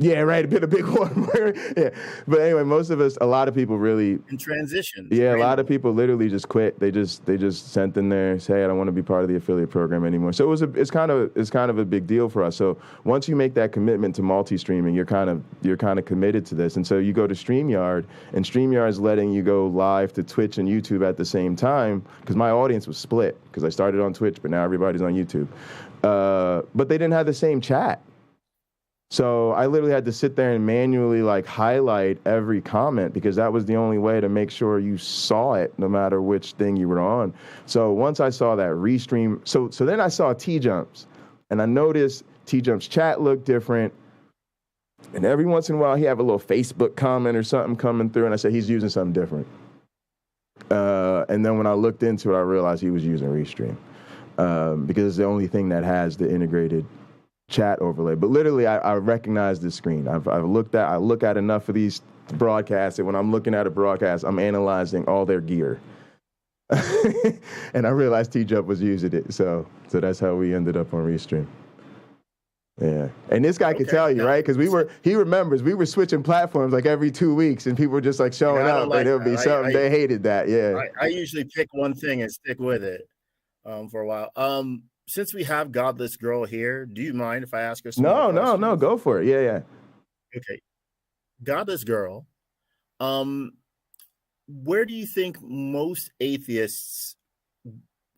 Speaker 7: Yeah, right. A big watermark. Yeah. But anyway, a lot of people really
Speaker 15: in transition.
Speaker 7: Yeah, a lot of people literally just quit. They just sent in there, say, I don't want to be part of the affiliate program anymore. So it's kind of a big deal for us. So once you make that commitment to multi-streaming, you're kind of committed to this. And so you go to StreamYard, and StreamYard is letting you go live to Twitch and YouTube at the same time, because my audience was split because I started on Twitch, but now everybody's on YouTube. But they didn't have the same chat. So I literally had to sit there and manually highlight every comment because that was the only way to make sure you saw it no matter which thing you were on. So once I saw that restream, so then I saw T-Jumps, and I noticed T-Jumps chat looked different. And every once in a while he have a little Facebook comment or something coming through, and I said he's using something different. And then when I looked into it, I realized he was using Restream because it's the only thing that has the integrated chat overlay. But literally I recognize this screen. I look at enough of these broadcasts that when I'm looking at a broadcast, I'm analyzing all their gear. And I realized T-Jump was using it. So that's how we ended up on Restream. Yeah. And this guy could tell you, right? Because he remembers we were switching platforms like every 2 weeks, and people were just showing up, and it would be something. They hated that. Yeah.
Speaker 15: I usually pick one thing and stick with it for a while. Since we have Godless Girl here, do you mind if I ask her some more questions?
Speaker 7: No, go for it. Yeah.
Speaker 15: Okay. Godless Girl, where do you think most atheists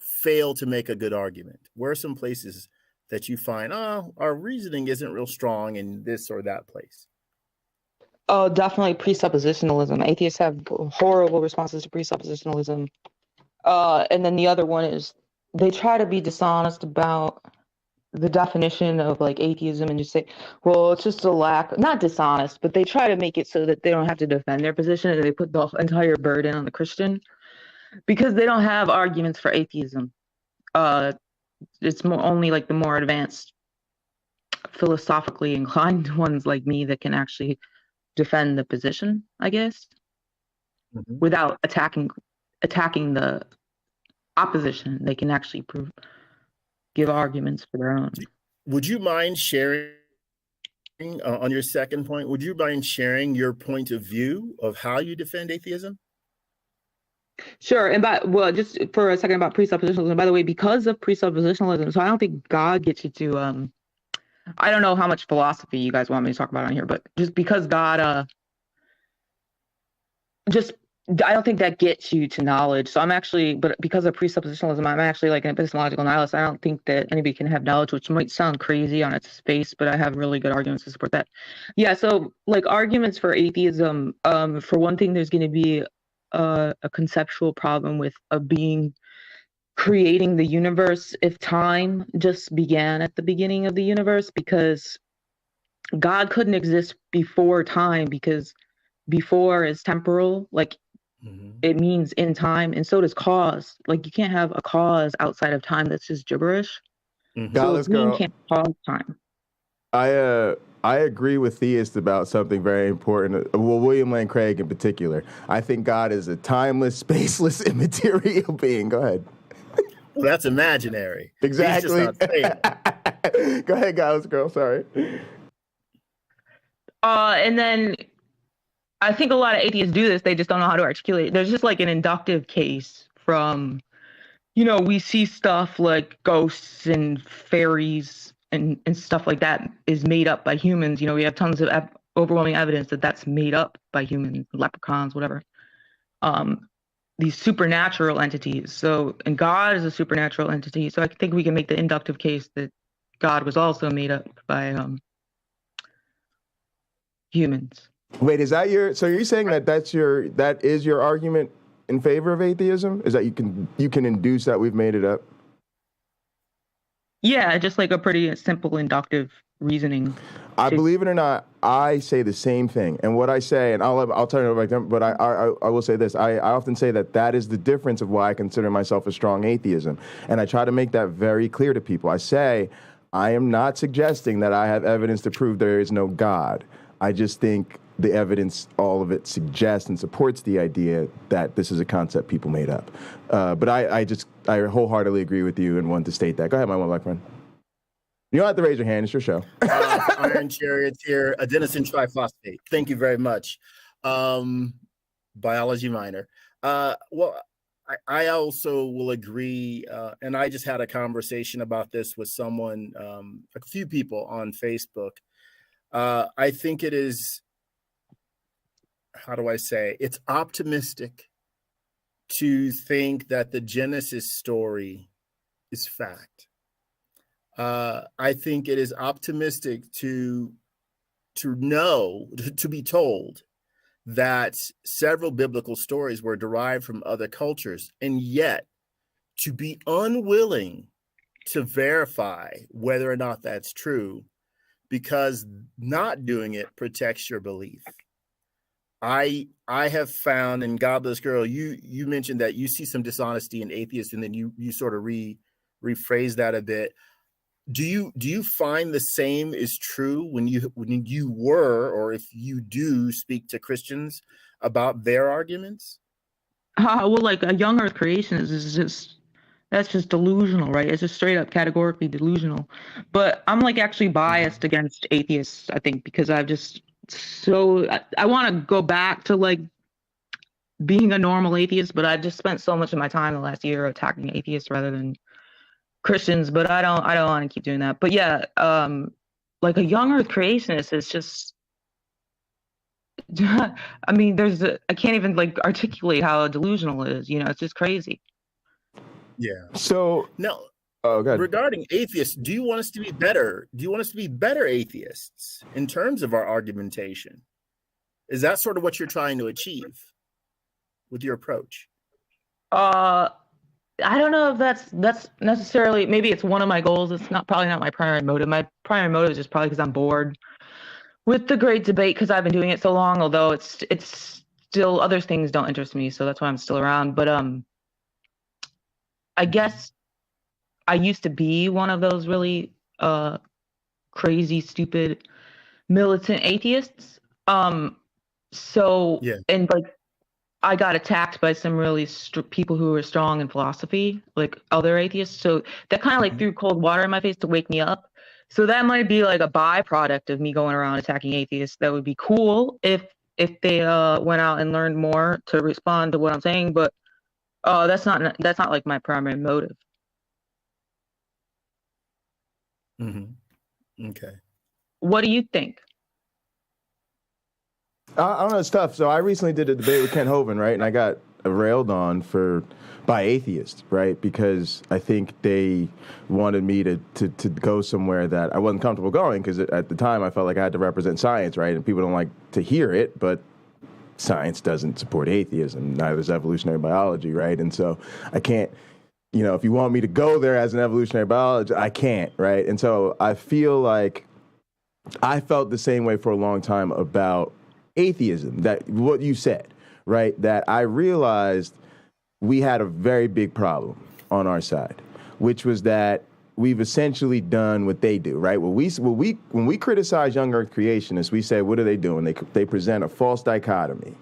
Speaker 15: fail to make a good argument? Where are some places that you find, our reasoning isn't real strong in this or that place?
Speaker 4: Oh, definitely presuppositionalism. Atheists have horrible responses to presuppositionalism. And then the other one is they try to be dishonest about the definition of atheism and just say, well, it's just a lack, not dishonest, but they try to make it so that they don't have to defend their position, and they put the entire burden on the Christian because they don't have arguments for atheism. It's only the more advanced, philosophically inclined ones like me that can actually defend the position, I guess, without attacking the opposition. They can actually give arguments for their own.
Speaker 15: Would you mind sharing on your second point? Would you mind sharing your point of view of how you defend atheism?
Speaker 4: Sure. And just for a second about presuppositionalism, by the way, because of presuppositionalism, so I don't think God gets you to I don't know how much philosophy you guys want me to talk about on here, but just because God I don't think that gets you to knowledge. So but because of presuppositionalism, I'm actually an epistemological nihilist. I don't think that anybody can have knowledge, which might sound crazy on its face, but I have really good arguments to support that. Yeah, so arguments for atheism, for one thing, there's going to be a conceptual problem with a being creating the universe if time just began at the beginning of the universe, because God couldn't exist before time, because before is temporal, like it means in time, and so does cause. Like you can't have a cause outside of time. That's just gibberish. So being can't cause time.
Speaker 7: I agree with theists about something very important. Well, William Lane Craig in particular. I think God is a timeless, spaceless, immaterial being. Go ahead.
Speaker 15: Well, that's imaginary.
Speaker 7: Exactly. Go ahead, guys, girl. Sorry.
Speaker 4: And then I think a lot of atheists do this. They just don't know how to articulate it. There's just like an inductive case from, we see stuff like ghosts and fairies and stuff like that is made up by humans. We have tons of overwhelming evidence that that's made up by humans, leprechauns, whatever. These supernatural entities. So, and God is a supernatural entity. So I think we can make the inductive case that God was also made up by humans.
Speaker 7: Wait, is that so you're saying that is your argument in favor of atheism? Is that you can induce that we've made it up?
Speaker 4: Yeah, just like a pretty simple inductive reasoning.
Speaker 7: I believe it or not, I say the same thing. And what I say, and I'll turn it over to them, but I will say this. I often say that is the difference of why I consider myself a strong atheism. And I try to make that very clear to people. I say, I am not suggesting that I have evidence to prove there is no God. I just think the evidence, all of it suggests and supports the idea that this is a concept people made up. But I wholeheartedly agree with you and want to state that. Go ahead, my one black friend. You don't have to raise your hand. It's your show.
Speaker 15: Iron Chariots here, adenosine triphosphate. Thank you very much. Biology minor. Well, I also will agree, and I just had a conversation about this with someone, a few people on Facebook. I think it is, how do I say, it's optimistic to think that the Genesis story is fact. I think it is optimistic to be told that several biblical stories were derived from other cultures, and yet to be unwilling to verify whether or not that's true, because not doing it protects your belief. I have found, and God bless girl, you mentioned that you see some dishonesty in atheists, and then you sort of rephrase that a bit. Do you find the same is true when you were, or if you do speak to Christians about their arguments?
Speaker 4: Well, like a young Earth creationist that's just delusional, right? It's just straight up categorically delusional. But I'm like actually biased against atheists, I think, because I've just I want to go back to like being a normal atheist, but I've just spent so much of my time the last year attacking atheists rather than Christians, but I don't want to keep doing that. But yeah, like a young Earth creationist is just, I mean, I can't even like articulate how delusional it is. It's just crazy.
Speaker 15: Yeah.
Speaker 7: So
Speaker 15: no.
Speaker 7: God.
Speaker 15: Regarding atheists, do you want us to be better? Do you want us to be better atheists in terms of our argumentation? Is that sort of what you're trying to achieve with your approach?
Speaker 4: I don't know if that's necessarily. Maybe it's one of my goals. It's probably not my primary motive. My primary motive is just probably because I'm bored with the great debate, because I've been doing it so long. Although it's still, other things don't interest me, so that's why I'm still around. But I guess I used to be one of those really crazy, stupid, militant atheists. So yeah. And like I got attacked by some really people who were strong in philosophy, like other atheists. So that kind of like threw cold water in my face to wake me up. So that might be like a byproduct of me going around attacking atheists. That would be cool if they went out and learned more to respond to what I'm saying. But that's not like my primary motive.
Speaker 15: Mm-hmm. Okay.
Speaker 4: What do you think?
Speaker 7: I don't know, it's tough. So I recently did a debate with Ken Hovind, right? And I got railed on by atheists, right? Because I think they wanted me to go somewhere that I wasn't comfortable going, because at the time I felt like I had to represent science, right? And people don't like to hear it, but science doesn't support atheism. Neither does evolutionary biology, right? And so I can't if you want me to go there as an evolutionary biologist, I can't, right? And so I feel like I felt the same way for a long time about atheism, that what you said, right? That I realized we had a very big problem on our side, which was that we've essentially done what they do, right? When we criticize young Earth creationists, we say, what are they doing? They present a false dichotomy.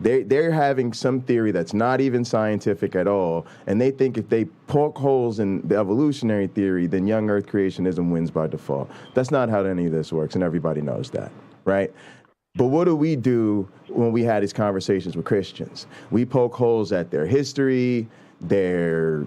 Speaker 7: They're having some theory that's not even scientific at all, and they think if they poke holes in the evolutionary theory, then young Earth creationism wins by default. That's not how any of this works, and everybody knows that, right? But what do we do when we had these conversations with Christians? We poke holes at their history, their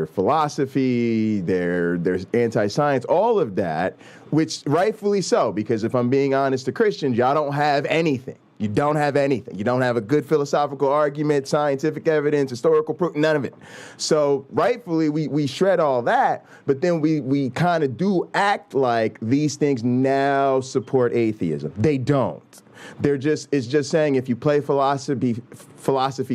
Speaker 7: philosophy, their anti-science, all of that, which rightfully so, because if I'm being honest to Christians, y'all don't have anything. You don't have anything. You don't have a good philosophical argument, scientific evidence, historical proof, none of it. So rightfully, we shred all that, but then we kind of do act like these things now support atheism. They don't. It's just saying if you play philosophy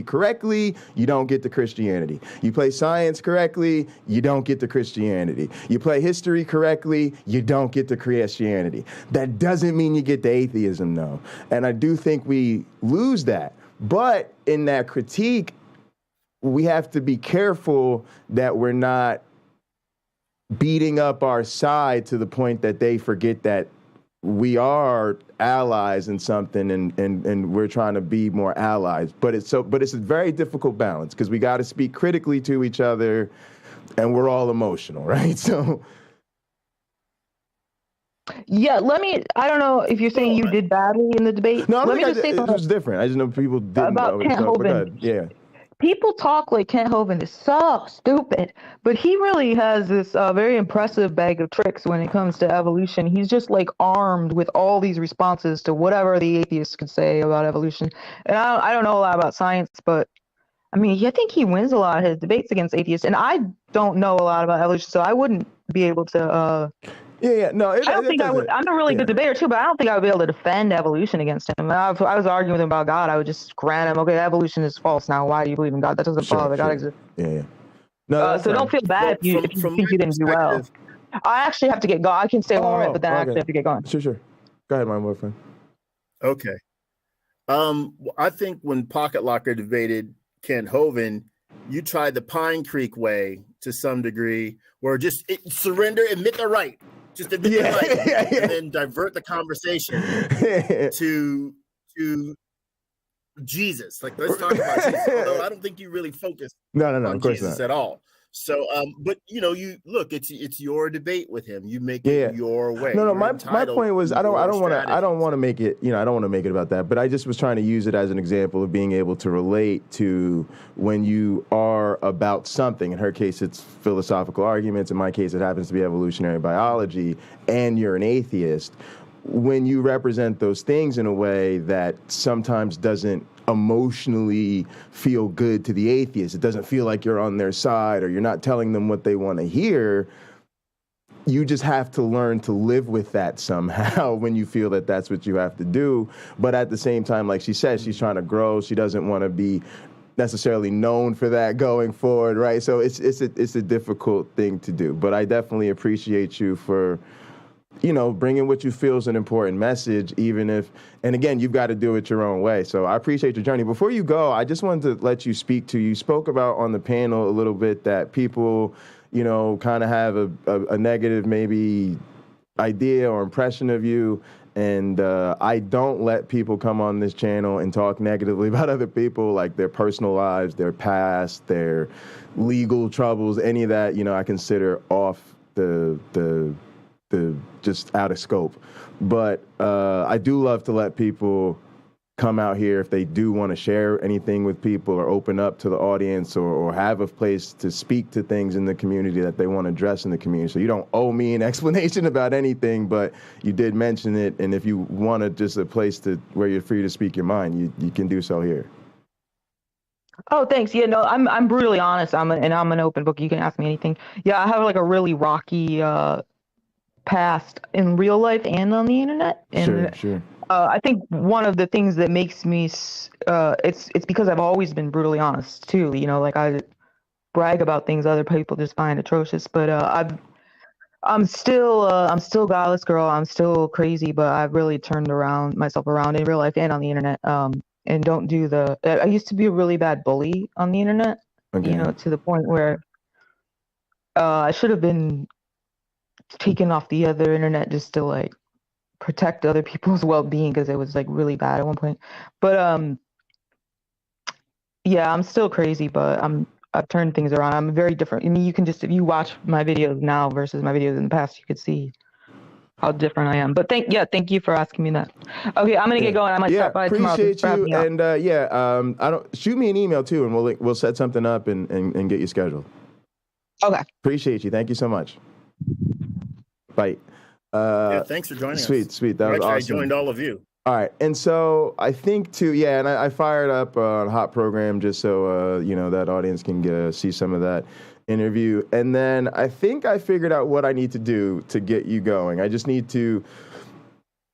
Speaker 7: correctly, you don't get to Christianity. You play science correctly, you don't get to Christianity. You play history correctly, you don't get to Christianity. That doesn't mean you get to atheism, though. And I do think we lose that. But in that critique, we have to be careful that we're not beating up our side to the point that they forget that we are allies in something, and we're trying to be more allies. But it's a very difficult balance, because we got to speak critically to each other, and we're all emotional, right? So
Speaker 4: yeah, I don't know if you're saying you did badly in the debate.
Speaker 7: No,
Speaker 4: let me just say
Speaker 7: it was different. I just know people didn't
Speaker 4: about Kent Hovind.
Speaker 7: Yeah.
Speaker 4: People talk like Kent Hovind is so stupid, but he really has this very impressive bag of tricks when it comes to evolution. He's just like armed with all these responses to whatever the atheists could say about evolution. And I don't know a lot about science, but I mean, I think he wins a lot of his debates against atheists. And I don't know a lot about evolution, so I wouldn't be able to.
Speaker 7: No,
Speaker 4: I don't think I would. I'm a really good debater too, but I don't think I would be able to defend evolution against him. If I was arguing with him about God, I would just grant him, okay, evolution is false. Now, why do you believe in God? That doesn't follow that God exists.
Speaker 7: Yeah. No,
Speaker 4: so don't feel bad if you think you didn't do well. I actually have to get going. I can stay one minute, but then I actually have to get going.
Speaker 7: Sure. Go ahead, my boyfriend.
Speaker 15: Okay. I think when Pocket Locker debated Ken Hovind, you tried the Pine Creek way to some degree, where just surrender, admit they're right. Just admit they're right, and then divert the conversation to Jesus. Like, let's talk about Jesus. Although I don't think you really focused on
Speaker 7: of course
Speaker 15: Jesus
Speaker 7: not.
Speaker 15: at all. So, but you look, it's your debate with him. You make it your way.
Speaker 7: No. My point was I don't want to make it. I don't want to make it about that. But I just was trying to use it as an example of being able to relate to when you are about something. In her case, it's philosophical arguments. In my case, it happens to be evolutionary biology, and you're an atheist. When you represent those things in a way that sometimes doesn't emotionally feel good to the atheist, it doesn't feel like you're on their side or you're not telling them what they want to hear, you just have to learn to live with that somehow when you feel that that's what you have to do. But at the same time, like she said, she's trying to grow. She doesn't want to be necessarily known for that going forward, right? So it's a difficult thing to do. But I definitely appreciate you for bringing what you feel is an important message, even if, and again, you've got to do it your own way. So I appreciate your journey. Before you go, I just wanted to let you spoke about on the panel a little bit that people, kind of have a negative maybe idea or impression of you. And I don't let people come on this channel and talk negatively about other people, like their personal lives, their past, their legal troubles, any of that, I consider off the just out of scope. But I do love to let people come out here if they do want to share anything with people or open up to the audience or have a place to speak to things in the community that they want to address in the community. So you don't owe me an explanation about anything, but you did mention it. And if you want just a place where you're free to speak your mind, you can do so here.
Speaker 4: Oh, thanks. Yeah, no, I'm brutally honest. I'm an open book. You can ask me anything. Yeah, I have like a really rocky past in real life and on the internet. And
Speaker 7: sure.
Speaker 4: I think one of the things that makes me it's because I've always been brutally honest too. brag about things other people just find atrocious. But I'm still godless girl. I'm still crazy, but I've really turned myself around in real life and on the internet. And don't do I used to be a really bad bully on the internet,
Speaker 7: Okay.
Speaker 4: you know, to the point where I should have been taken off the other internet just to like protect other people's well-being, because it was like really bad at one point. But yeah, I'm still crazy, but I've turned things around. I'm very different. I mean, you can just, if you watch my videos now versus my videos in the past, you could see how different I am. But thank you for asking me that. Okay, I'm gonna get going. I might stop by tomorrow.
Speaker 7: Appreciate you. And I don't shoot me an email too, and we'll set something up and get you scheduled.
Speaker 4: Okay.
Speaker 7: Appreciate you. Thank you so much. Bye.
Speaker 15: Yeah, thanks for joining us.
Speaker 7: Sweet. That was awesome.
Speaker 15: I joined all of you.
Speaker 7: All right, and so I think too, yeah, and I fired up a hot program just so you know, that audience can see some of that interview, and then I think I figured out what I need to do to get you going. I just need to,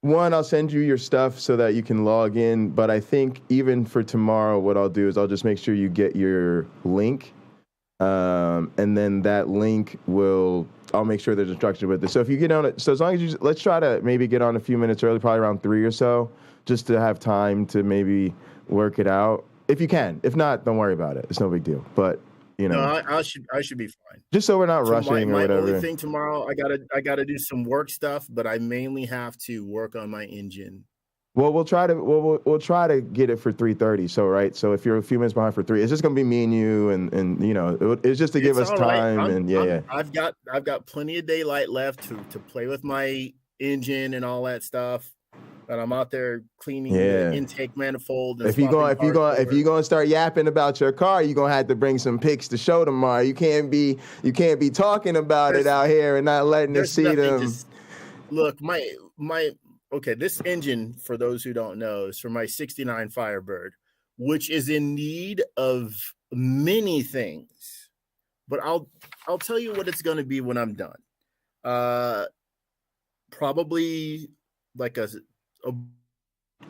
Speaker 7: one, I'll send you your stuff so that you can log in, but I think even for tomorrow, what I'll do is I'll just make sure you get your link, and then that link I'll make sure there's instruction with it. So if you get on it, so as long as let's try to maybe get on a few minutes early, probably around 3 or so, just to have time to maybe work it out. If you can. If not, don't worry about it. It's no big deal. But, you know.
Speaker 15: No, I should be fine.
Speaker 7: Just so we're not rushing or whatever.
Speaker 15: My only thing tomorrow, I gotta do some work stuff, but I mainly have to work on my engine.
Speaker 7: Well, we'll try to get it for 3:30. So right. So if you're a few minutes behind for 3, it's just gonna be me and you, and you know, it's just to give us time.
Speaker 15: I've got plenty of daylight left to play with my engine and all that stuff. And I'm out there cleaning the intake manifold. And
Speaker 7: if you're gonna start yapping about your car, you're gonna have to bring some pics to show tomorrow. You can't be talking about it out here and not letting us see them.
Speaker 15: Look, okay, this engine, for those who don't know, is for my 69 Firebird, which is in need of many things. But I'll tell you what it's going to be when I'm done. Probably like a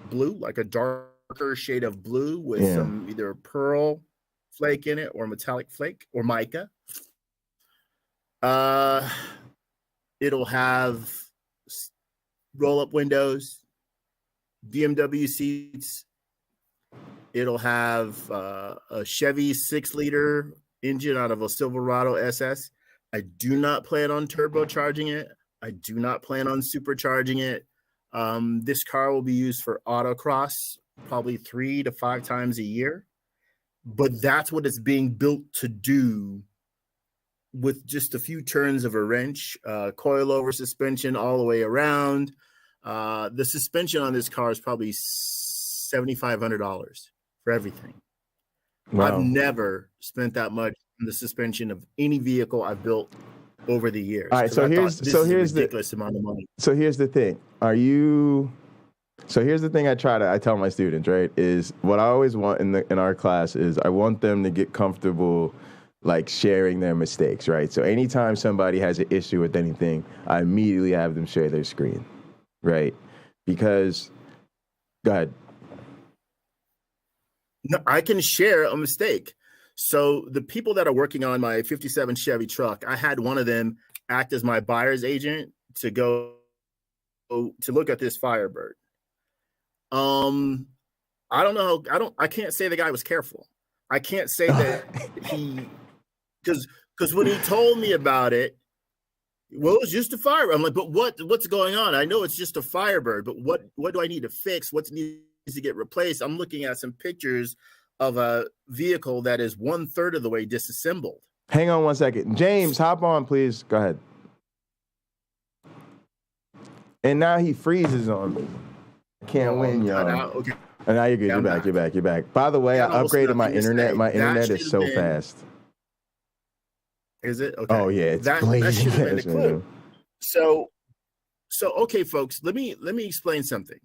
Speaker 15: blue, like a darker shade of blue with some either pearl flake in it or metallic flake or mica. It'll have roll-up windows, BMW seats. It'll have a Chevy 6-liter engine out of a Silverado SS. I do not plan on turbocharging it. I do not plan on supercharging it. This car will be used for autocross probably 3 to 5 times a year. But that's what it's being built to do, with just a few turns of a wrench, coilover suspension all the way around. The suspension on this car is probably $7,500 for everything. Wow. I've never spent that much on the suspension of any vehicle I've built over the years.
Speaker 7: All right, so here's
Speaker 15: a ridiculous amount of money.
Speaker 7: So here's the thing. So here's the thing I tell my students, right, is what I always want in our class is I want them to get comfortable like sharing their mistakes, right? So anytime somebody has an issue with anything, I immediately have them share their screen, right? Because, go ahead.
Speaker 15: No, I can share a mistake. So the people that are working on my 57 Chevy truck, I had one of them act as my buyer's agent to go to look at this Firebird. I don't know. I can't say the guy was careful. I can't say that because when he told me about it, well, it's just a Firebird. I'm like, but what's going on? I know it's just a Firebird, but what do I need to fix? What needs to get replaced? I'm looking at some pictures of a vehicle that is 1/3 of the way disassembled.
Speaker 7: Hang on one second. James, hop on, please. Go ahead. And now he freezes on me. I can't win, y'all.
Speaker 15: Okay.
Speaker 7: And now you're good. You're back. By the way, I upgraded my internet. My internet is so fast.
Speaker 15: Is it? Okay.
Speaker 7: Oh yeah, it's blazing fast, man.
Speaker 15: So okay, folks, let me explain something.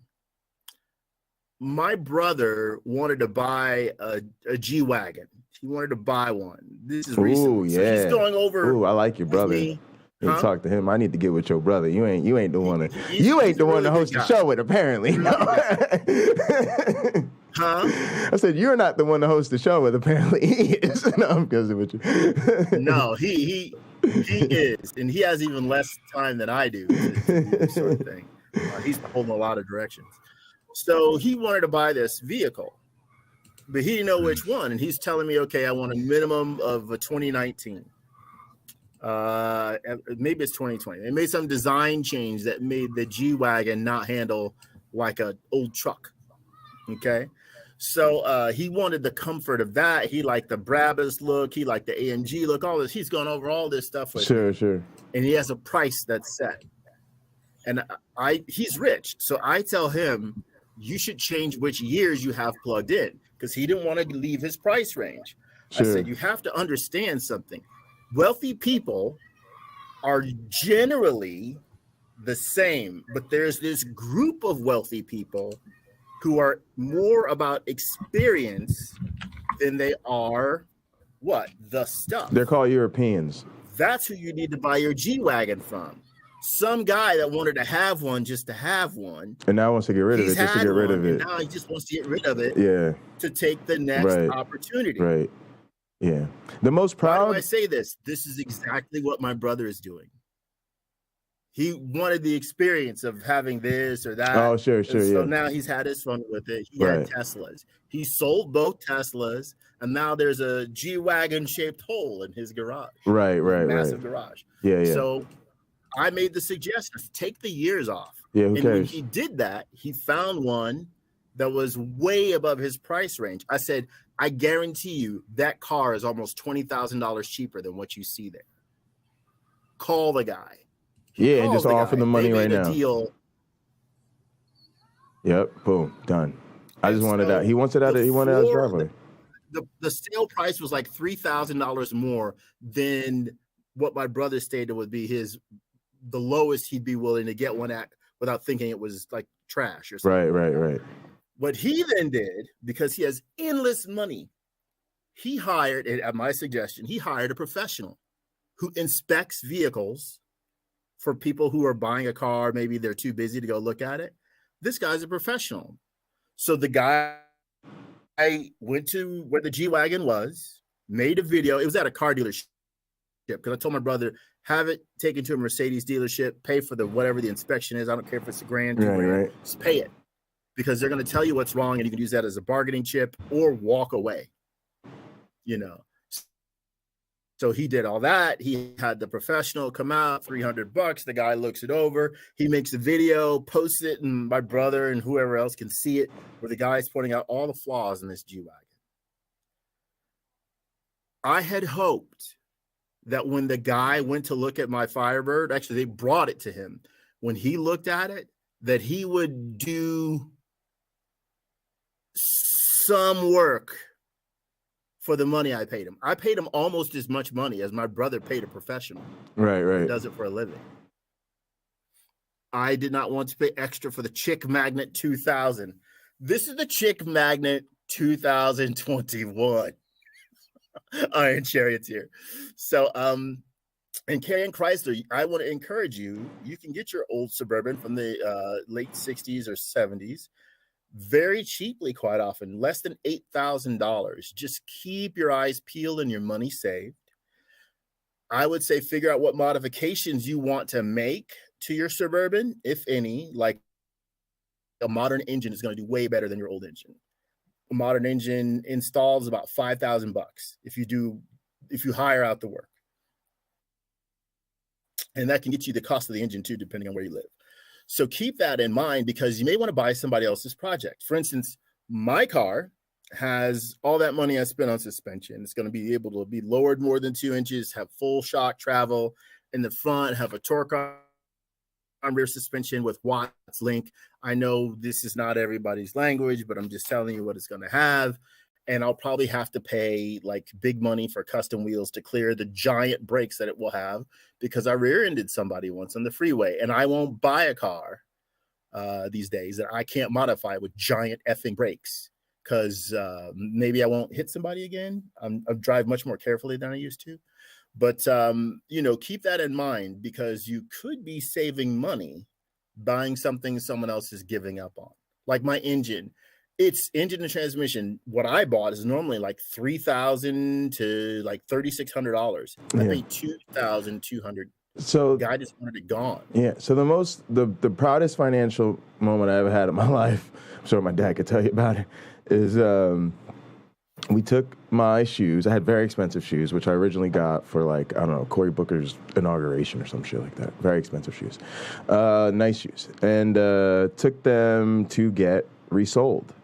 Speaker 15: My brother wanted to buy a G-Wagon. He wanted to buy one. This is recent.
Speaker 7: Ooh, yeah.
Speaker 15: So he's going over.
Speaker 7: Ooh, I like your brother. You talk to him. I need to get with your brother. You ain't the one to host the show with, apparently.
Speaker 15: Huh?
Speaker 7: I said, you're not the one to host the show, but apparently he is. No, I'm kidding with you.
Speaker 15: No, he is, and he has even less time than I do to do this sort of thing. He's holding a lot of directions. So he wanted to buy this vehicle, but he didn't know which one. And he's telling me, okay, I want a minimum of a 2019. Maybe it's 2020. They made some design change that made the G-Wagon not handle like an old truck. Okay. So he wanted the comfort of that. He liked the Brabus look. He liked the AMG look, all this. He's gone over all this stuff with me.
Speaker 7: Sure.
Speaker 15: And he has a price that's set. And he's rich. So I tell him, you should change which years you have plugged in, because he didn't want to leave his price range. Sure. I said, you have to understand something. Wealthy people are generally the same, but there's this group of wealthy people who are more about experience than they are the stuff.
Speaker 7: They're called Europeans.
Speaker 15: That's who you need to buy your G-Wagon from. Some guy that wanted to have one just to have one,
Speaker 7: and now wants to get rid of it just to get rid of it.
Speaker 15: And now he just wants to get rid of it.
Speaker 7: Yeah.
Speaker 15: To take the next opportunity.
Speaker 7: Right. Yeah. The most proud.
Speaker 15: Why do I say this? This is exactly what my brother is doing. He wanted the experience of having this or that.
Speaker 7: Oh, sure.
Speaker 15: So now he's had his fun with it. He had Teslas. He sold both Teslas, and now there's a G-Wagon shaped hole in his garage.
Speaker 7: Right.
Speaker 15: Massive garage.
Speaker 7: Yeah.
Speaker 15: So I made the suggestion, take the years off.
Speaker 7: Yeah, who
Speaker 15: and
Speaker 7: cares?
Speaker 15: when he did that, he found one that was way above his price range. I said, I guarantee you that car is almost $20,000 cheaper than what you see there. Call the guy.
Speaker 7: And just offer the money right now.
Speaker 15: Deal.
Speaker 7: Yep. Boom. Done. I just wanted that. He wants it out. He wanted out his driveway.
Speaker 15: The sale price was like $3,000 more than what my brother stated would be the lowest he'd be willing to get one at without thinking it was like trash or something.
Speaker 7: Right.
Speaker 15: What he then did, because he has endless money, he hired, at my suggestion, a professional who inspects vehicles for people who are buying a car. Maybe they're too busy to go look at it. This guy's a professional. So the guy, I went to where the G-Wagon was, made a video. It was at a car dealership because I told my brother, have it taken to a Mercedes dealership, pay for whatever the inspection is. I don't care if it's $1,000, $2,000,
Speaker 7: right.
Speaker 15: Just pay it, because they're going to tell you what's wrong, and you can use that as a bargaining chip or walk away. So he did all that. He had the professional come out, $300. The guy looks it over. He makes a video, posts it, and my brother and whoever else can see it, where the guy's pointing out all the flaws in this G-Wagon. I had hoped that when the guy went to look at my Firebird, actually they brought it to him. When he looked at it, that he would do some work for the money I paid him. I paid him almost as much money as my brother paid a professional.
Speaker 7: Right.
Speaker 15: Who does it for a living. I did not want to pay extra for the Chick Magnet 2000. This is the Chick Magnet 2021. Iron Charioteer. So, and Carrion Chrysler, I want to encourage you. You can get your old Suburban from the late 60s or 70s very cheaply, quite often, less than $8,000. Just keep your eyes peeled and your money saved. I would say figure out what modifications you want to make to your Suburban, if any. Like a modern engine is going to do way better than your old engine. A modern engine installs about $5,000 if you hire out the work. And that can get you the cost of the engine too, depending on where you live. So keep that in mind, because you may want to buy somebody else's project. For instance, my car has all that money I spent on suspension. It's going to be able to be lowered more than 2 inches, have full shock travel in the front, have a torque on rear suspension with Watts link. I know this is not everybody's language, but I'm just telling you what it's going to have. And I'll probably have to pay like big money for custom wheels to clear the giant brakes that it will have, because I rear-ended somebody once on the freeway, and I won't buy a car these days that I can't modify with giant effing brakes, because maybe I won't hit somebody again. I drive much more carefully than I used to. But, keep that in mind, because you could be saving money buying something someone else is giving up on. Like my engine. It's engine and transmission. What I bought is normally like $3,000 to like $3,600. I paid $2,200.
Speaker 7: So
Speaker 15: the guy just wanted it gone.
Speaker 7: Yeah. So the proudest financial moment I ever had in my life, I'm sure my dad could tell you about it, is we took my shoes. I had very expensive shoes, which I originally got for like, I don't know, Cory Booker's inauguration or some shit like that. Very expensive shoes. Nice shoes. And took them to get resold.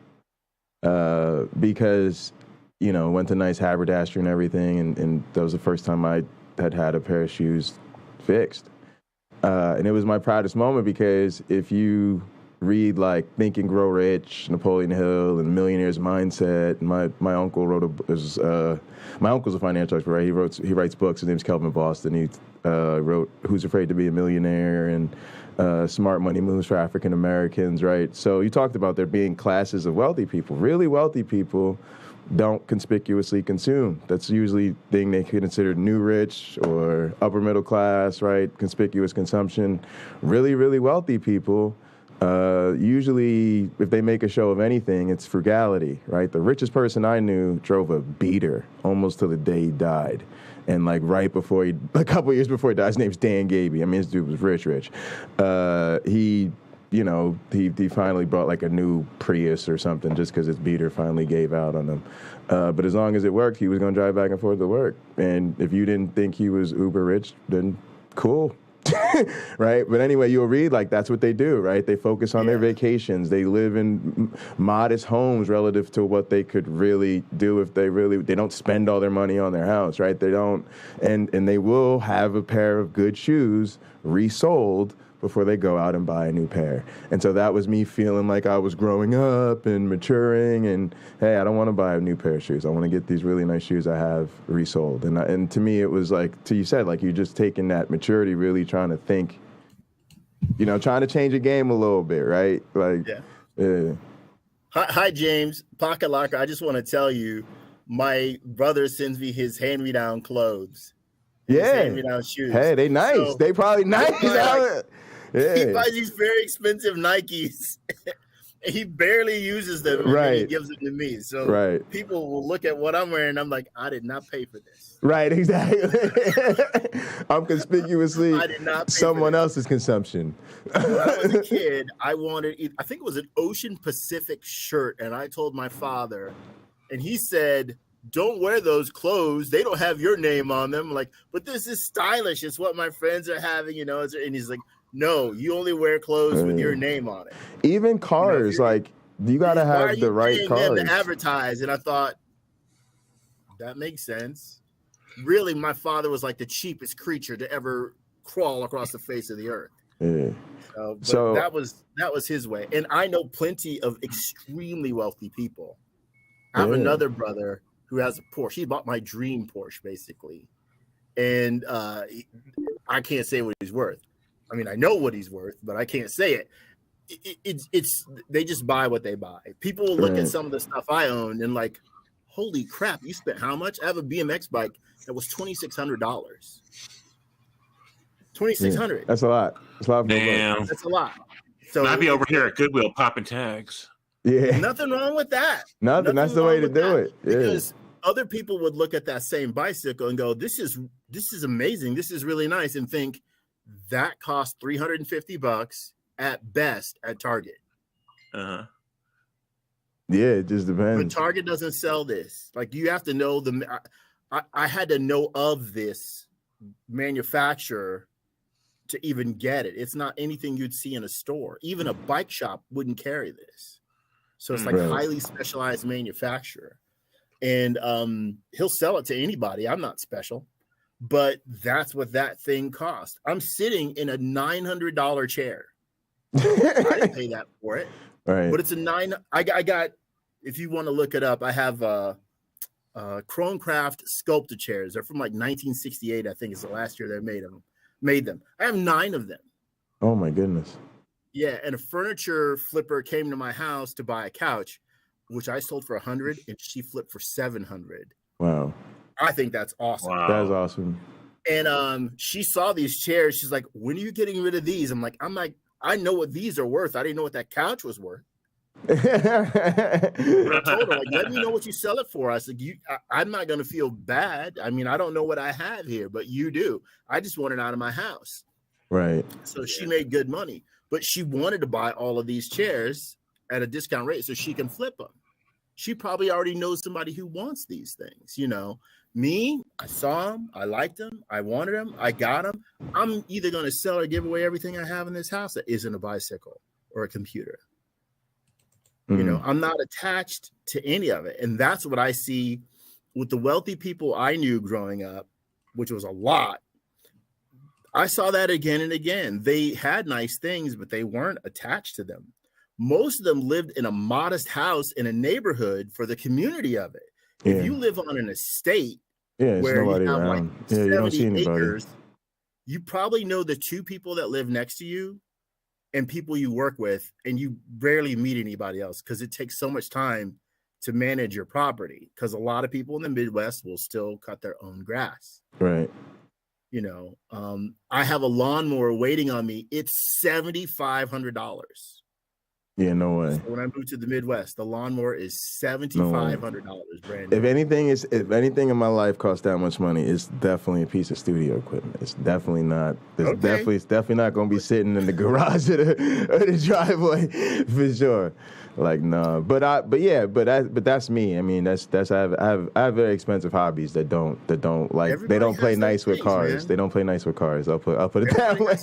Speaker 7: Because, you know, went to nice haberdashery and everything. And that was the first time I had a pair of shoes fixed. And it was my proudest moment because if you read like Think and Grow Rich, Napoleon Hill, and Millionaire's Mindset, my uncle my uncle's a financial expert, right? He writes books. His name's Kelvin Boston. He wrote Who's Afraid to Be a Millionaire and Smart Money Moves for African Americans, right? So you talked about there being classes of wealthy people. Really wealthy people don't conspicuously consume. That's usually the thing they consider new rich or upper middle class, right? Conspicuous consumption. Really, really wealthy people, usually if they make a show of anything, it's frugality, right? The richest person I knew drove a beater almost till the day he died. And like a couple years before he died, his name's Dan Gaby. I mean, this dude was rich. He finally bought like a new Prius or something just because his beater finally gave out on him. But as long as it worked, he was going to drive back and forth to work. And if you didn't think he was uber rich, then cool. Right? But anyway, you'll read like that's what they do, right? They focus on their vacations. They live in modest homes relative to what they could really do if they don't spend all their money on their house, right? They don't, and they will have a pair of good shoes resold before they go out and buy a new pair. And so that was me feeling like I was growing up and maturing and, hey, I don't want to buy a new pair of shoes. I want to get these really nice shoes I have resold. And to me, it was like, you said, like you're just taking that maturity, really trying to think, you know, trying to change the game a little bit, right? Like, yeah.
Speaker 15: Hi, James. Pocket Locker, I just want to tell you, my brother sends me his hand-me-down clothes.
Speaker 7: Yeah.
Speaker 15: Hand-me-down shoes.
Speaker 7: Hey, they nice. So, they probably nice.
Speaker 15: He buys these very expensive Nikes. And he barely uses them. And then he gives them to me. So people will look at what I'm wearing. And I'm like, I did not pay for this.
Speaker 7: Right, exactly. I'm conspicuously someone else's consumption.
Speaker 15: When I was a kid, I think it was an Ocean Pacific shirt. And I told my father, and he said, don't wear those clothes. They don't have your name on them. I'm like, but this is stylish. It's what my friends are having, you know. And he's like, no, you only wear clothes with your name on it.
Speaker 7: Even cars, you got to have the right cars.
Speaker 15: To advertise, and I thought that makes sense. Really, my father was like the cheapest creature to ever crawl across the face of the earth.
Speaker 7: Yeah.
Speaker 15: So that was his way, and I know plenty of extremely wealthy people. I have another brother who has a Porsche. He bought my dream Porsche, basically, and I can't say what he's worth. I mean, I know what he's worth, but I can't say it. It's they just buy what they buy. People will look at some of the stuff I own and like, holy crap, you spent how much? I have a BMX bike that was $2,600. $2,600.
Speaker 7: That's a lot. That's a lot.
Speaker 1: Damn.
Speaker 15: That's a lot. So
Speaker 1: I'd be over here at Goodwill popping tags.
Speaker 7: Yeah.
Speaker 15: Nothing wrong with that.
Speaker 7: Nothing. That's the way to do it. Yeah.
Speaker 15: Because other people would look at that same bicycle and go, this is amazing. This is really nice, and think that cost $350 at best at Target.
Speaker 1: Uh-huh.
Speaker 7: Yeah, it just depends.
Speaker 15: But Target doesn't sell this. Like, you have to know I had to know of this manufacturer to even get it. It's not anything you'd see in a store. Even a bike shop wouldn't carry this. So it's like highly specialized manufacturer. And he'll sell it to anybody. I'm not special. But that's what that thing cost. I'm sitting in a $900 chair. I didn't pay that for it.
Speaker 7: Right.
Speaker 15: But it's I got, if you want to look it up, I have Cronecraft sculpted chairs. They're from like 1968, I think is the last year they made them. I have 9 of them.
Speaker 7: Oh my goodness.
Speaker 15: Yeah, and a furniture flipper came to my house to buy a couch, which I sold for $100, and she flipped for $700.
Speaker 7: Wow.
Speaker 15: I think that's awesome.
Speaker 1: Wow.
Speaker 7: That's awesome.
Speaker 15: And she saw these chairs. She's like, when are you getting rid of these? I'm like, I know what these are worth. I didn't know what that couch was worth. But I told her, like, let me know what you sell it for. I said, I'm not going to feel bad. I mean, I don't know what I have here, but you do. I just want it out of my house.
Speaker 7: Right.
Speaker 15: So she made good money, but she wanted to buy all of these chairs at a discount rate so she can flip them. She probably already knows somebody who wants these things. You know, me, I saw them, I liked them, I wanted them, I got them. I'm either going to sell or give away everything I have in this house that isn't a bicycle or a computer. You know, I'm not attached to any of it. And that's what I see with the wealthy people I knew growing up, which was a lot. I saw that again and again. They had nice things, but they weren't attached to them. Most of them lived in a modest house in a neighborhood for the community of it.
Speaker 7: Yeah.
Speaker 15: If you live on an estate
Speaker 7: Yeah, it's
Speaker 15: where
Speaker 7: nobody
Speaker 15: you have
Speaker 7: around.
Speaker 15: like
Speaker 7: Yeah, you don't
Speaker 15: 70
Speaker 7: see anybody.
Speaker 15: acres, you probably know the two people that live next to you and people you work with, and you rarely meet anybody else because it takes so much time to manage your property, because a lot of people in the Midwest will still cut their own grass.
Speaker 7: Right.
Speaker 15: You know, I have a lawnmower waiting on me. It's $7,500.
Speaker 7: Yeah, no way.
Speaker 15: So when I moved to the Midwest, the lawnmower is $7,500 brand new.
Speaker 7: If anything in my life costs that much money, it's definitely a piece of studio equipment. It's definitely not. It's definitely not going to be sitting in the garage or the driveway for sure. Like no, but that's me. I mean, I have very expensive hobbies that don't like.
Speaker 15: Everybody
Speaker 7: they don't play
Speaker 15: has
Speaker 7: nice
Speaker 15: those
Speaker 7: with
Speaker 15: things,
Speaker 7: cars.
Speaker 15: man.
Speaker 7: They don't play nice with cars. I'll put it that way.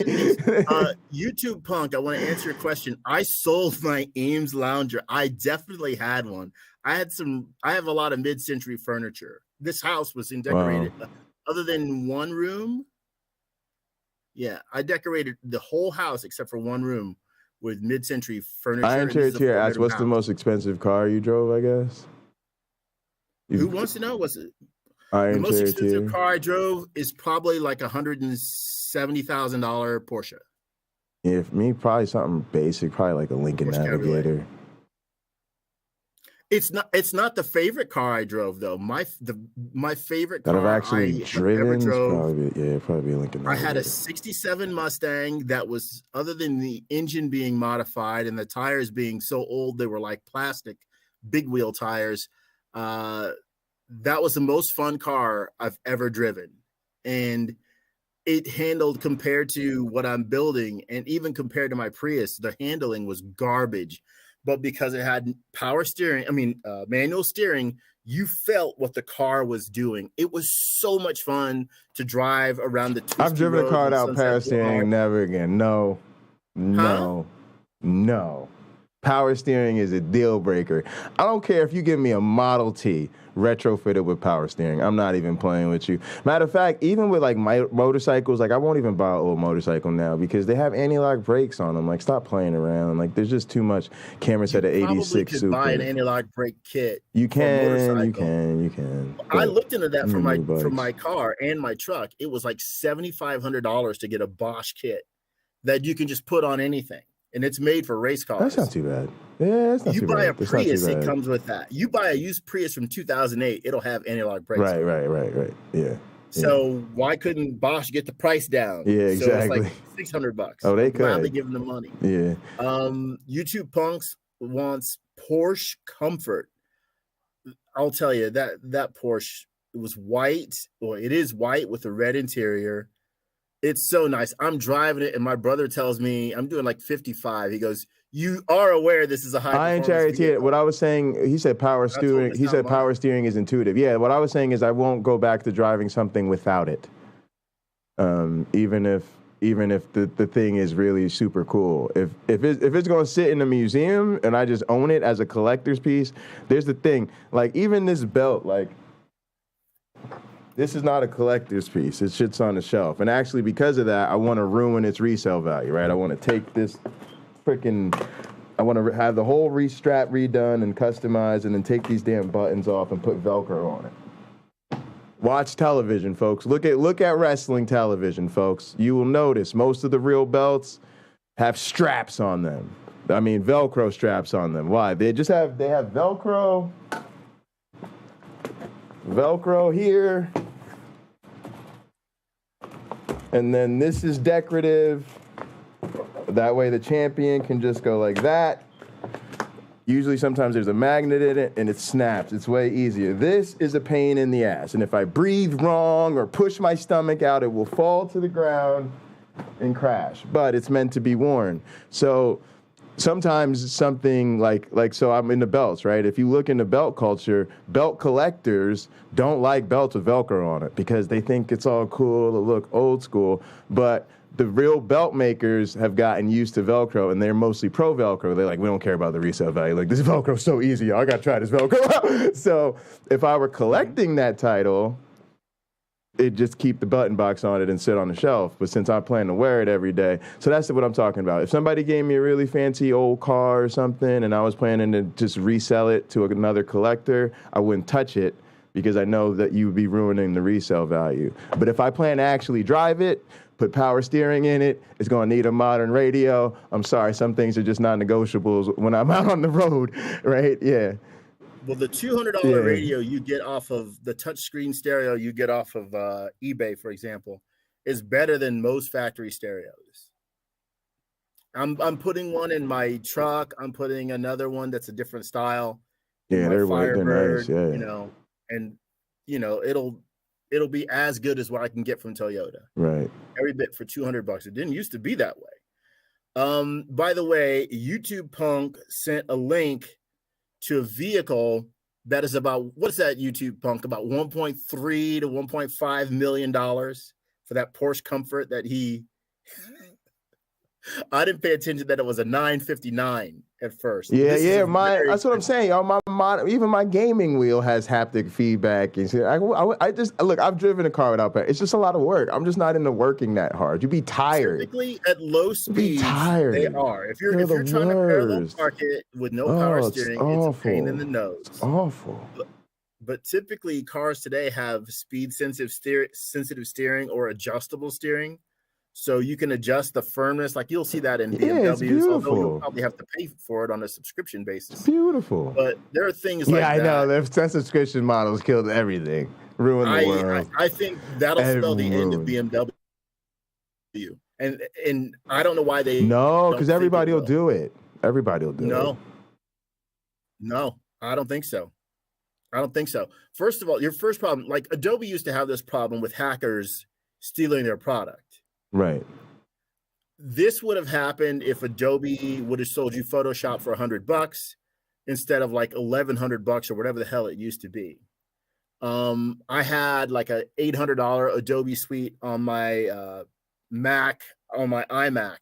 Speaker 15: YouTube Punk, I want to answer your question. I sold my Ames Lounger. I definitely had one. I have a lot of mid-century furniture. This house was decorated.
Speaker 7: Wow.
Speaker 15: Other than one room, yeah, I decorated the whole house except for one room with mid-century furniture.
Speaker 7: I entered here. Ask what's the most expensive car you drove? I guess.
Speaker 15: Who wants to know? What's it?
Speaker 7: The
Speaker 15: most expensive car I drove is probably like $170,000 Porsche.
Speaker 7: Yeah, for me, probably something basic, probably like a Lincoln Navigator.
Speaker 15: It's not the favorite car I drove though. My favorite car
Speaker 7: that I've actually driven
Speaker 15: drove,
Speaker 7: probably a Lincoln Navigator.
Speaker 15: I had a '67 Mustang that was, other than the engine being modified and the tires being so old they were like plastic, big wheel tires. That was the most fun car I've ever driven, and it handled, compared to what I'm building, and even compared to my Prius, the handling was garbage. But because it had manual steering, you felt what the car was doing. It was so much fun to drive around the twisty
Speaker 7: I've driven a car without power steering. Never again. No. Power steering is a deal breaker. I don't care if you give me a Model T retrofitted with power steering. I'm not even playing with you. Matter of fact, even with like my motorcycles, like I won't even buy an old motorcycle now because they have anti-lock brakes on them. Like, stop playing around. Like, there's just too much. Camera set at 86
Speaker 15: could
Speaker 7: Super.
Speaker 15: buy an anti-lock brake kit.
Speaker 7: You can.
Speaker 15: I looked into that for my car and my truck. It was like $7,500 to get a Bosch kit that you can just put on anything. And it's made for race cars.
Speaker 7: That's not too bad. Yeah, that's not too bad.
Speaker 15: You buy a Prius, it comes with that. You buy a used Prius from 2008, it'll have anti-lock brakes.
Speaker 7: Right. Yeah.
Speaker 15: So why couldn't Bosch get the price down?
Speaker 7: Yeah, exactly.
Speaker 15: So it's like $600.
Speaker 7: Oh, they
Speaker 15: could.
Speaker 7: could.
Speaker 15: Gladly give them the money.
Speaker 7: Yeah.
Speaker 15: YouTube Punks wants Porsche Comfort. I'll tell you that Porsche, it was white. Well, it is white with a red interior. It's so nice. I'm driving it, and my brother tells me I'm doing like 55. He goes, "You are aware this is a high."
Speaker 7: I ain't charioteer. What I was saying, he said power steering. He said power steering is intuitive. Yeah. What I was saying is I won't go back to driving something without it. Even if the thing is really super cool. If it's going to sit in a museum and I just own it as a collector's piece, there's the thing. Like, even this belt, like, this is not a collector's piece. It sits on the shelf. And actually, because of that, I want to ruin its resale value, right? I want to take this I want to have the whole strap redone and customized, and then take these damn buttons off and put Velcro on it. Watch television, folks. Look at wrestling television, folks. You will notice most of the real belts have straps on them. I mean, Velcro straps on them. Why? They have Velcro here, and then this is decorative. That way the champion can just go like that. Usually sometimes there's a magnet in it and it snaps. It's way easier. This is a pain in the ass. And if I breathe wrong or push my stomach out, it will fall to the ground and crash. But it's meant to be worn. So sometimes something so I'm into belts, right? If you look into belt culture, belt collectors don't like belts with Velcro on it because they think it's all cool to look old school. But the real belt makers have gotten used to Velcro, and they're mostly pro Velcro. They're like, we don't care about the resale value. Like, this Velcro's so easy, y'all. I got to try this Velcro. So if I were collecting that title, it'd just keep the button box on it and sit on the shelf. But since I plan to wear it every day, so that's what I'm talking about. If somebody gave me a really fancy old car or something, and I was planning to just resell it to another collector, I wouldn't touch it because I know that you would be ruining the resale value. But if I plan to actually drive it, put power steering in it, it's going to need a modern radio. I'm sorry, some things are just non-negotiables when I'm out on the road, right? Yeah.
Speaker 15: Well, the $200 radio you get off of the touchscreen stereo you get off of eBay, for example, is better than most factory stereos. I'm putting one in my truck. I'm putting another one that's a different style.
Speaker 7: Yeah, they're nice. Yeah.
Speaker 15: You know, and you know it'll be as good as what I can get from Toyota.
Speaker 7: Right.
Speaker 15: Every bit for $200. It didn't used to be that way. By the way, YouTube Punk sent a link to a vehicle that is about, what's that, YouTube Punk? About $1.3 to $1.5 million for that Porsche Comfort that he I didn't pay attention that it was a 959 at first.
Speaker 7: Yeah, that's what I'm saying, y'all. Even my gaming wheel has haptic feedback. And I just look. I've driven a car without power. It's just a lot of work. I'm just not into working that hard. You'd be tired.
Speaker 15: Typically, at low speeds, they are. If you're trying to parallel park it with no power steering, it's a pain in the nose.
Speaker 7: It's awful.
Speaker 15: But typically, cars today have speed sensitive steering or adjustable steering. So you can adjust the firmness, like you'll see that in BMWs, although you'll probably have to pay for it on a subscription basis.
Speaker 7: It's beautiful.
Speaker 15: But there are things like that.
Speaker 7: Yeah, I know. That subscription models killed everything, ruined the world.
Speaker 15: I think that'll spell the end of BMW. And I don't know why they...
Speaker 7: No, because everybody will do it. Everybody will do it.
Speaker 15: No, I don't think so. First of all, your first problem, like Adobe used to have this problem with hackers stealing their product.
Speaker 7: Right.
Speaker 15: This would have happened if Adobe would have sold you Photoshop for $100 instead of like $1,100 or whatever the hell it used to be. I had like a $800 Adobe suite on my Mac, on my iMac,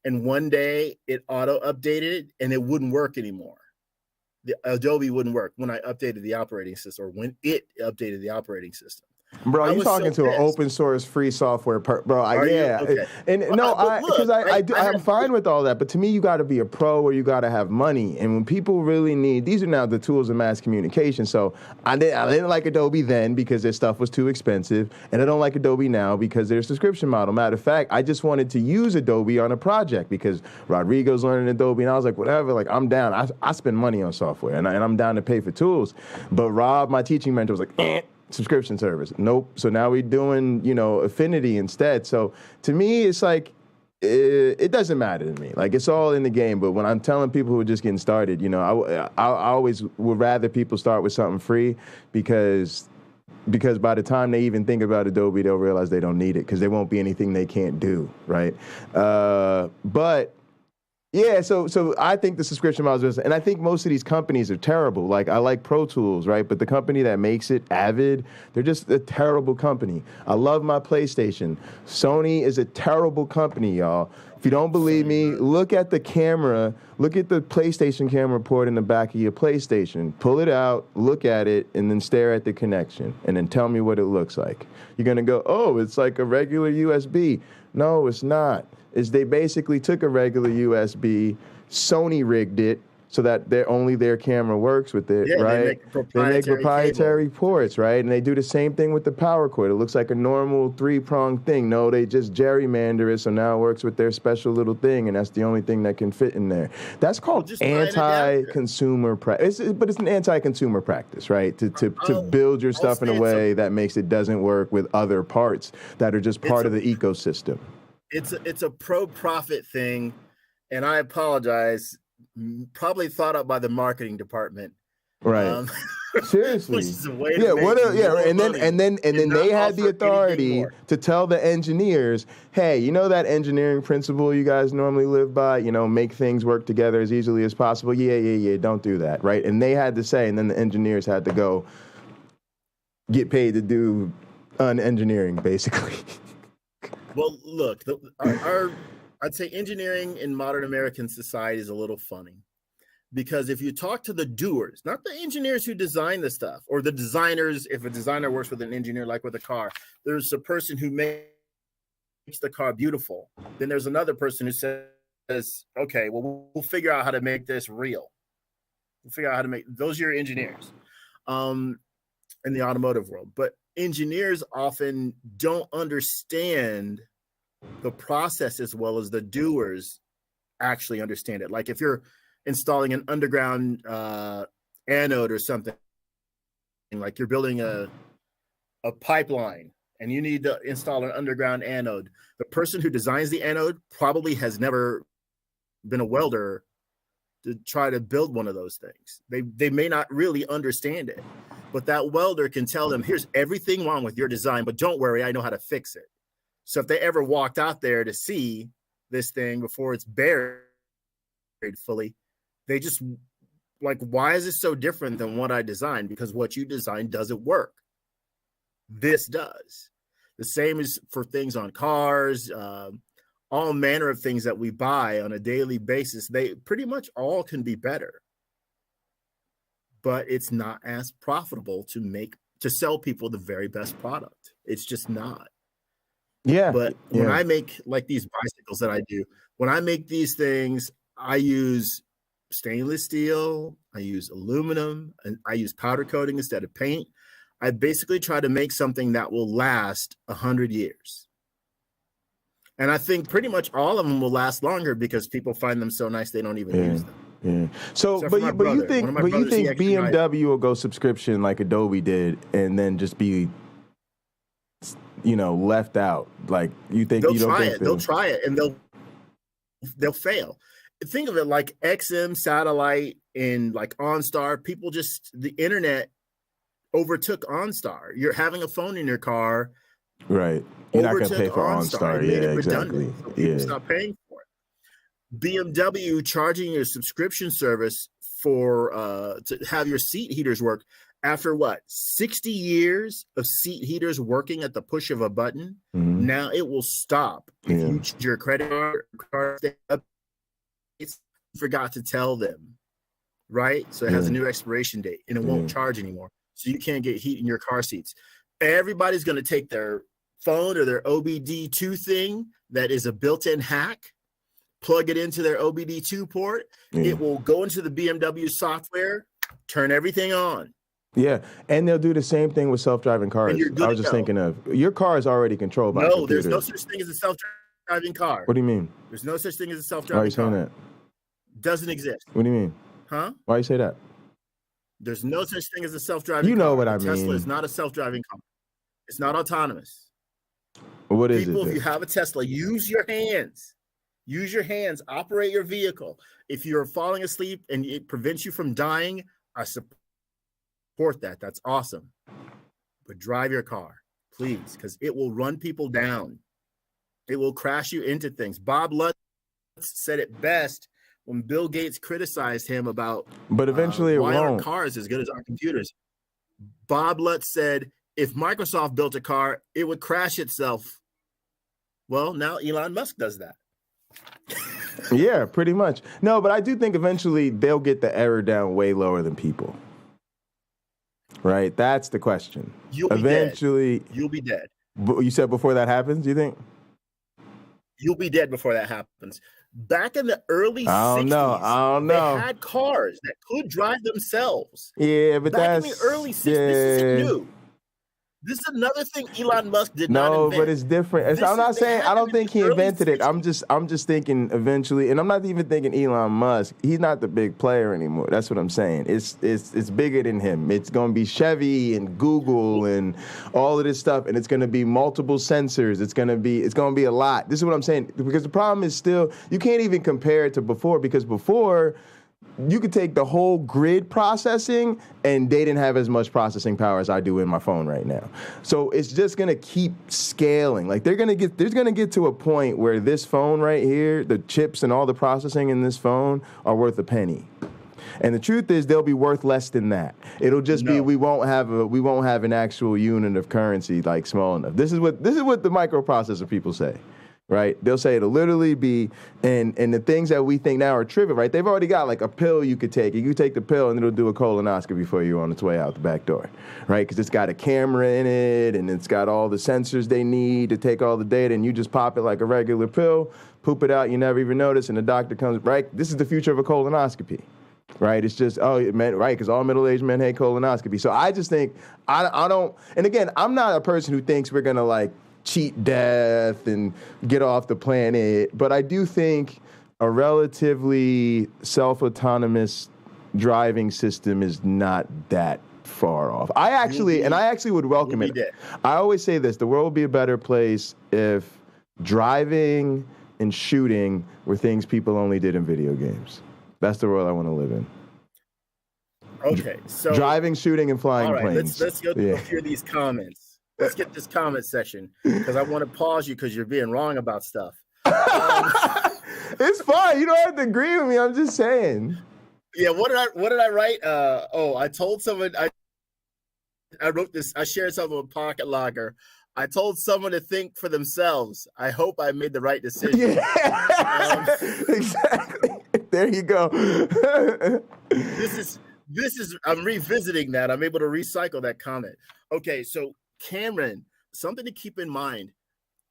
Speaker 15: and one day it auto updated and it wouldn't work anymore. The Adobe wouldn't work when I updated the operating system, or when it updated the operating system.
Speaker 7: Bro, you talking to an open source free software, bro?
Speaker 15: Okay.
Speaker 7: And no, I'm fine with all that. But to me, you got to be a pro, or you got to have money. And when people really need, these are now the tools of mass communication. So I didn't like Adobe then because their stuff was too expensive, and I don't like Adobe now because their subscription model. Matter of fact, I just wanted to use Adobe on a project because Rodrigo's learning Adobe, and I was like, whatever, like I'm down. I spend money on software, and I'm down to pay for tools. But Rob, my teaching mentor, was like, subscription service. Nope. So now we're doing, Affinity instead. So to me, it's like, it doesn't matter to me. Like, it's all in the game. But when I'm telling people who are just getting started, I always would rather people start with something free because by the time they even think about Adobe, they'll realize they don't need it because there won't be anything they can't do, right? But yeah, so I think the subscription models, and I think most of these companies are terrible. Like, I like Pro Tools, right? But the company that makes it, Avid, they're just a terrible company. I love my PlayStation. Sony is a terrible company, y'all. If you don't believe me, look at the camera. Look at the PlayStation camera port in the back of your PlayStation. Pull it out, look at it, and then stare at the connection, and then tell me what it looks like. You're going to go, oh, it's like a regular USB. No, it's not. They basically took a regular USB, Sony rigged it so that only their camera works with it, right? They make proprietary ports, right? And they do the same thing with the power cord. It looks like a normal 3-pronged thing. No, they just gerrymander it, so now it works with their special little thing, and that's the only thing that can fit in there. That's called anti-consumer practice. But it's an anti-consumer practice, right? To build your stuff in a way that makes it doesn't work with other parts that are just part of the ecosystem.
Speaker 15: It's a pro-profit thing, and I apologize. probably thought up by the marketing department.
Speaker 7: Right. Seriously.
Speaker 15: Which is a way
Speaker 7: Yeah,
Speaker 15: to make
Speaker 7: and then they had the authority to tell the engineers, hey, you know that engineering principle you guys normally live by, you know, make things work together as easily as possible. Yeah, don't do that, right? And they had to say, and then the engineers had to go get paid to do engineering, basically.
Speaker 15: Well, look, I'd say engineering in modern American society is a little funny. Because if you talk to the doers, not the engineers who design the stuff, or the designers, if a designer works with an engineer, like with a car, there's a person who makes the car beautiful. Then there's another person who says, okay, well, we'll figure out how to make this real. We'll figure out how to make, those are your engineers in the automotive world. But engineers often don't understand the process as well as the doers actually understand it. Like if you're installing an underground anode or something, like you're building a pipeline and you need to install an underground anode, the person who designs the anode probably has never been a welder to try to build one of those things. They may not really understand it, but that welder can tell them, here's everything wrong with your design, but don't worry, I know how to fix it. So if they ever walked out there to see this thing before it's buried fully, they just like, why is this so different than what I designed? Because what you designed doesn't work. This does. The same is for things on cars, all manner of things that we buy on a daily basis. They pretty much all can be better, but it's not as profitable to sell people the very best product. It's just not.
Speaker 7: Yeah.
Speaker 15: But when I make like these bicycles that I do, when I make these things, I use stainless steel, I use aluminum, and I use powder coating instead of paint. I basically try to make something that will last 100 years. And I think pretty much all of them will last longer because people find them so nice they don't even use them.
Speaker 7: Yeah. So, but you think BMW will go subscription like Adobe did, and then just be, you know, left out? Like you think
Speaker 15: they'll try it, and they'll fail. Think of it like XM satellite and like OnStar. People the internet overtook OnStar. You're having a phone in your car.
Speaker 7: Right. You're not going to pay for OnStar. Yeah, exactly.
Speaker 15: So people stop paying for it. BMW charging your subscription service for to have your seat heaters work after 60 years of seat heaters working at the push of a button. Mm-hmm. Now it will stop if you use your credit card. It's forgot to tell them, right? So it has a new expiration date and it won't charge anymore. So you can't get heat in your car seats. Everybody's going to take their phone or their OBD2 thing that is a built-in hack, plug it into their OBD2 port. It will go into the BMW software, turn everything on.
Speaker 7: Yeah, and they'll do the same thing with self-driving cars. I was just thinking of your car is already controlled by a computer.
Speaker 15: There's no such thing as a self-driving car.
Speaker 7: What do you mean?
Speaker 15: There's no such thing as a self-driving car.
Speaker 7: Why are you saying that?
Speaker 15: Doesn't exist.
Speaker 7: What do you mean?
Speaker 15: Huh?
Speaker 7: Why you say that?
Speaker 15: There's no such thing as a self-driving car.
Speaker 7: You know what I mean.
Speaker 15: Tesla is not a self-driving car. It's not autonomous.
Speaker 7: What is it?
Speaker 15: People, if you have a Tesla, use your hands. Use your hands. Operate your vehicle. If you're falling asleep and it prevents you from dying, I support that. That's awesome. But drive your car, please, because it will run people down. It will crash you into things. Bob Lutz said it best when Bill Gates criticized him about
Speaker 7: but eventually
Speaker 15: why aren't cars as good as our computers. Bob Lutz said, if Microsoft built a car, it would crash itself. Well, now Elon Musk does that.
Speaker 7: Yeah, pretty much. No, but I do think eventually they'll get the error down way lower than people. Right? That's the question. You'll
Speaker 15: be dead.
Speaker 7: You said before that happens, do you think?
Speaker 15: You'll be dead before that happens. Back in the early 60s,
Speaker 7: I don't know.
Speaker 15: They had cars that could drive themselves.
Speaker 7: Yeah, but
Speaker 15: back in the early 60s, this isn't new. This is another thing Elon Musk did not invent.
Speaker 7: No, but it's different. I'm not saying I don't think he invented it. I'm just thinking eventually, and I'm not even thinking Elon Musk. He's not the big player anymore. That's what I'm saying. It's bigger than him. It's going to be Chevy and Google and all of this stuff, and it's going to be multiple sensors. It's going to be a lot. This is what I'm saying, because the problem is still you can't even compare it to before, because before you could take the whole grid processing, and they didn't have as much processing power as I do in my phone right now. So it's just gonna keep scaling. Like there's gonna get to a point where this phone right here, the chips and all the processing in this phone are worth a penny. And the truth is, they'll be worth less than that. It'll just be we won't have an actual unit of currency like small enough. This is what the microprocessor people say. Right? They'll say it'll literally be, and the things that we think now are trivial, right? They've already got like a pill you could take. You take the pill and it'll do a colonoscopy for you on its way out the back door, right? Because it's got a camera in it and it's got all the sensors they need to take all the data, and you just pop it like a regular pill, poop it out, you never even notice, and the doctor comes, right? This is the future of a colonoscopy. Right, it's just right, because all middle-aged men hate colonoscopy. So I just think I don't. And again, I'm not a person who thinks we're gonna like cheat death and get off the planet, but I do think a relatively self-autonomous driving system is not that far off. I actually would welcome it. I always say this: the world would be a better place if driving and shooting were things people only did in video games. That's the world I want to live in.
Speaker 15: Okay, so
Speaker 7: driving, shooting, and flying
Speaker 15: all right,
Speaker 7: planes.
Speaker 15: Let's go through a few of these comments. Let's get this comment section because I want to pause you because you're being wrong about stuff.
Speaker 7: It's fine. You don't have to agree with me. I'm just saying.
Speaker 15: Yeah. What did I write? I told someone I wrote this. I shared something with Pocket Logger. I told someone to think for themselves. I hope I made the right decision.
Speaker 7: Yeah. Exactly. There you go.
Speaker 15: This is I'm revisiting that. I'm able to recycle that comment. Okay, so Cameron, something to keep in mind,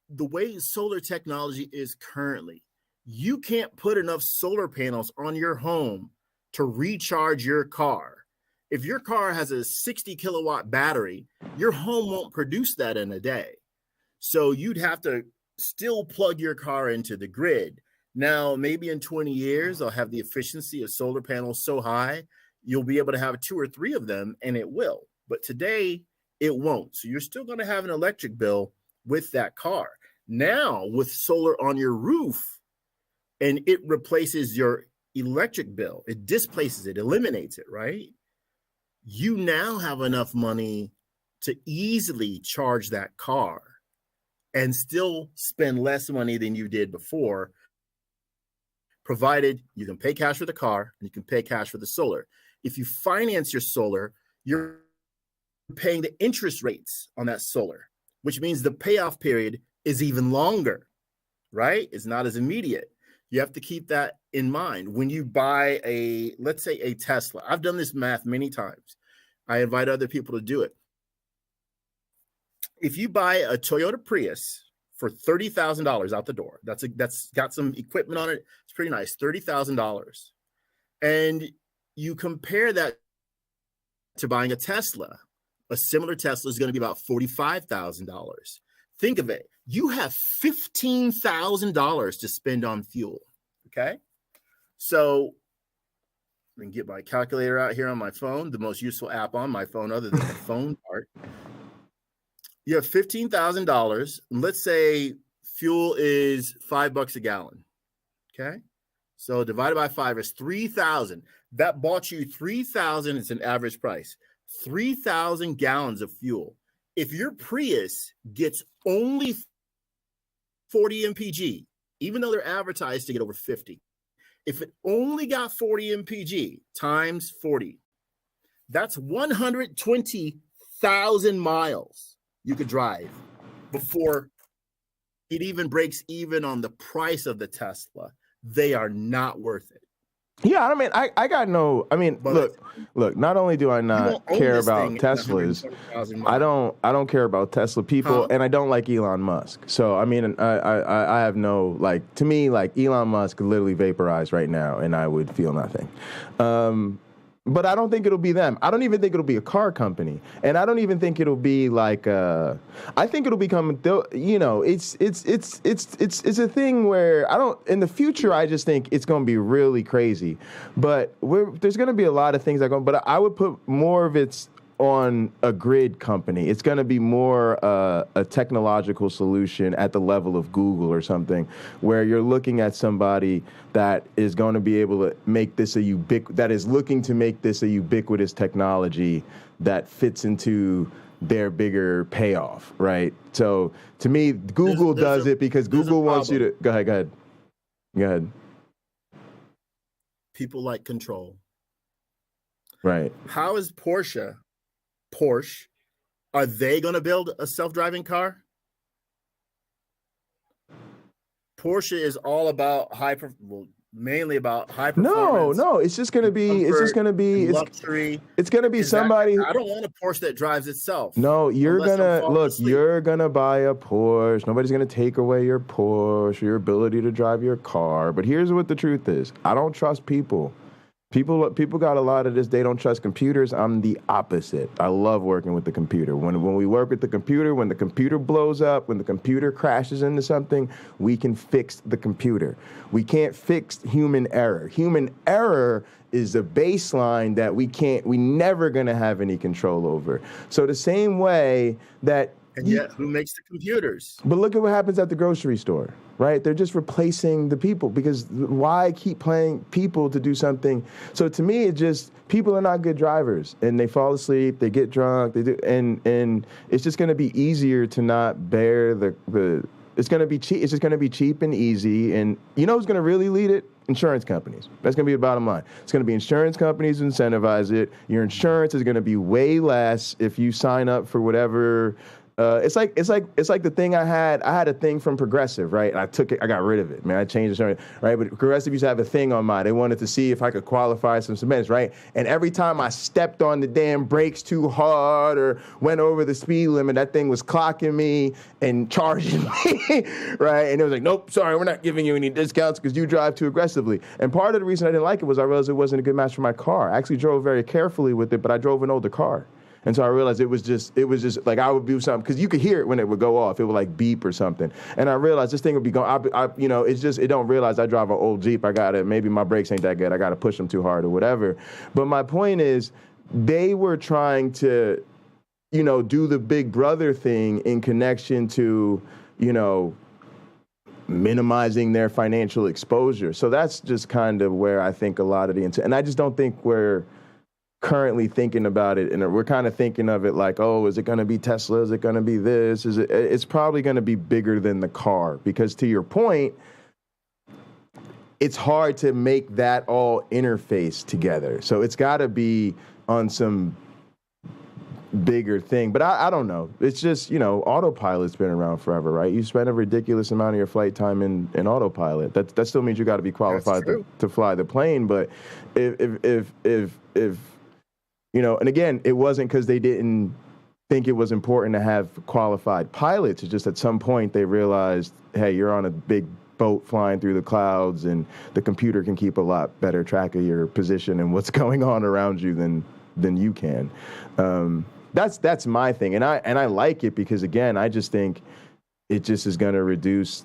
Speaker 15: the way solar technology is currently, you can't put enough solar panels on your home to recharge your car. If your car has a 60 kilowatt battery, your home won't produce that in a day. So you'd have to still plug your car into the grid. Now, maybe in 20 years, they'll have the efficiency of solar panels so high, you'll be able to have 2 or 3 of them, and it will. But today, it won't. So you're still going to have an electric bill with that car. Now, with solar on your roof, and it replaces your electric bill, it displaces it, eliminates it, right? You now have enough money to easily charge that car and still spend less money than you did before, provided you can pay cash for the car and you can pay cash for the solar. If you finance your solar, you're paying the interest rates on that solar, which means the payoff period is even longer, right? It's not as immediate. You have to keep that in mind. When you buy let's say a Tesla, I've done this math many times. I invite other people to do it. If you buy a Toyota Prius for $30,000 out the door, that's got some equipment on it. It's pretty nice, $30,000. And you compare that to buying a Tesla. A similar Tesla is going to be about $45,000. Think of it. You have $15,000 to spend on fuel. Okay. So I can get my calculator out here on my phone, the most useful app on my phone other than the phone part. You have $15,000. Let's say fuel is $5 a gallon. Okay. So divided by 5 is 3,000. That bought you 3,000. It's an average price. 3,000 gallons of fuel. If your Prius gets only 40 mpg, even though they're advertised to get over 50, if it only got 40 mpg times 40, that's 120,000 miles you could drive before it even breaks even on the price of the Tesla. They are not worth it.
Speaker 7: Yeah, I mean, I got no. I mean, look. Not only do I not care about Teslas, I don't care about Tesla people, and I don't like Elon Musk. So I mean, I have no like. To me, like Elon Musk could literally vaporize right now, and I would feel nothing. But I don't think it'll be them. I don't even think it'll be a car company, and I don't even think it'll be like. I think it'll become. You know, it's a thing where I don't. In the future, I just think it's going to be really crazy. But there's going to be a lot of things that go. But I would put more of its on a grid company. It's going to be more a technological solution at the level of Google or something, where you're looking at somebody that is going to be able to make this that is looking to make this a ubiquitous technology that fits into their bigger payoff, right? So to me, Google does it because Google wants you to go ahead.
Speaker 15: People like control.
Speaker 7: Right.
Speaker 15: How is Porsche, are they going to build a self-driving car? Porsche is all about mainly about high performance.
Speaker 7: No, it's just going to be,
Speaker 15: luxury.
Speaker 7: It's going to be somebody.
Speaker 15: I don't want a Porsche that drives itself.
Speaker 7: No, you're going to buy a Porsche. Nobody's going to take away your Porsche, your ability to drive your car. But here's what the truth is. I don't trust people. People got a lot of this. They don't trust computers. I'm the opposite. I love working with the computer. When we work with the computer, when the computer blows up, when the computer crashes into something, we can fix the computer. We can't fix human error. Human error is a baseline that we never going to have any control over. So the same way that
Speaker 15: and yet, who makes the computers?
Speaker 7: But look at what happens at the grocery store, right? They're just replacing the people because why keep paying people to do something? So to me, it just people are not good drivers, and they fall asleep, they get drunk, they do, and it's just going to be easier to not bear the. It's going to be cheap. It's just going to be cheap and easy, and you know who's going to really lead it? Insurance companies. That's going to be the bottom line. It's going to be insurance companies who incentivize it. Your insurance is going to be way less if you sign up for whatever. It's like the thing I had. I had a thing from Progressive, right? And I took it. I got rid of it, man. I changed it, right? But Progressive used to have a thing on mine. They wanted to see if I could qualify some cements, right? And every time I stepped on the damn brakes too hard or went over the speed limit, that thing was clocking me and charging me, right? And it was like, nope, sorry, we're not giving you any discounts because you drive too aggressively. And part of the reason I didn't like it was I realized it wasn't a good match for my car. I actually drove very carefully with it, but I drove an older car. And so I realized it was just like I would do something because you could hear it when it would go off. It would like beep or something. And I realized this thing would be going. It don't realize I drive an old Jeep. Maybe my brakes ain't that good. I got to push them too hard or whatever. But my point is, they were trying to, do the Big Brother thing in connection to, minimizing their financial exposure. So that's just kind of where I think a lot of and I just don't think we're currently thinking about it, and we're kind of thinking of it like, oh, is it going to be Tesla? Is it going to be this? It's probably going to be bigger than the car because, to your point, it's hard to make that all interface together. So it's got to be on some bigger thing. But I don't know. It's just, autopilot's been around forever, right? You spend a ridiculous amount of your flight time in autopilot. That still means you got to be qualified to fly the plane. But if and again, it wasn't because they didn't think it was important to have qualified pilots. It's just at some point they realized, hey, you're on a big boat flying through the clouds, and the computer can keep a lot better track of your position and what's going on around you than you can. That's my thing, and I like it because, again, I just think it just is going to reduce.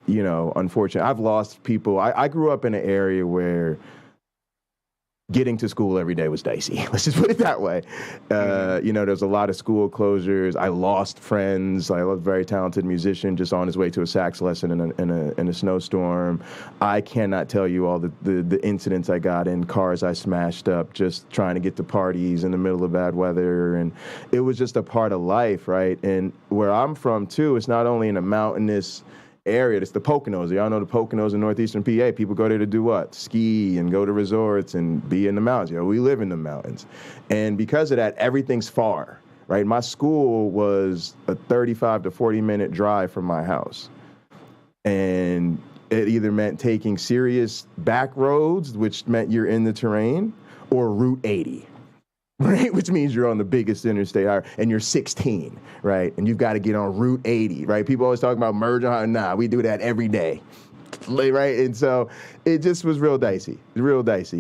Speaker 7: Unfortunately, I've lost people. I grew up in an area where getting to school every day was dicey. Let's just put it that way. There's a lot of school closures. I lost friends. I was a very talented musician just on his way to a sax lesson in a snowstorm. I cannot tell you all the incidents I got in, cars I smashed up just trying to get to parties in the middle of bad weather. And it was just a part of life, right? And where I'm from, too, it's not only in a mountainous area. It's the Poconos. Y'all know the Poconos in northeastern PA. People go there to do what? Ski and go to resorts and be in the mountains. We live in the mountains. And because of that, everything's far, right? My school was a 35 to 40-minute drive from my house. And it either meant taking serious back roads, which meant you're in the terrain, or Route 80. Right, which means you're on the biggest interstate, and you're 16, right? And you've got to get on Route 80, right? People always talk about merging. Nah, we do that every day, right? And so it just was real dicey.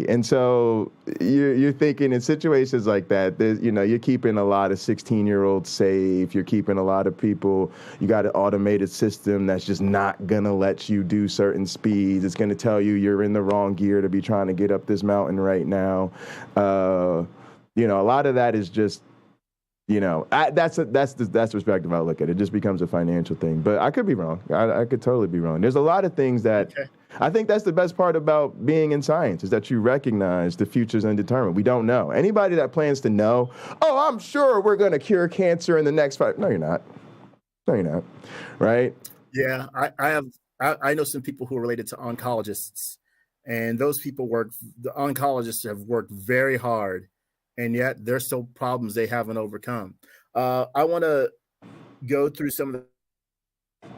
Speaker 7: And so you're thinking in situations like that, you're keeping a lot of 16-year-olds safe. You're keeping a lot of people. You got an automated system that's just not going to let you do certain speeds. It's going to tell you you're in the wrong gear to be trying to get up this mountain right now. a lot of that is just, that's the perspective I look at it. It just becomes a financial thing. But I could be wrong. I could totally be wrong. There's a lot of things that I think that's the best part about being in science is that you recognize the future's undetermined. We don't know. Anybody that plans to know, oh, I'm sure we're going to cure cancer in the next 5. No, you're not. No, you're not. Right?
Speaker 15: Yeah, I know some people who are related to oncologists, and those people the oncologists have worked very hard, and yet there's still problems they haven't overcome. I want to go through some of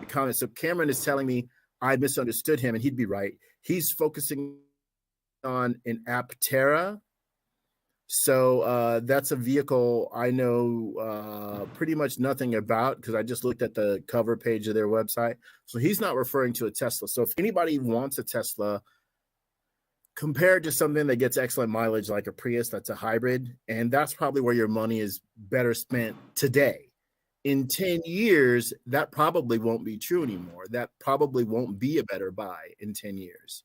Speaker 15: the comments. So Cameron is telling me I misunderstood him, and he'd be right. He's focusing on an Aptera. So that's a vehicle I know pretty much nothing about because I just looked at the cover page of their website. So he's not referring to a Tesla. So if anybody wants a Tesla, compared to something that gets excellent mileage like a Prius, that's a hybrid, and that's probably where your money is better spent today. In 10 years, that probably won't be true anymore. That probably won't be a better buy in 10 years.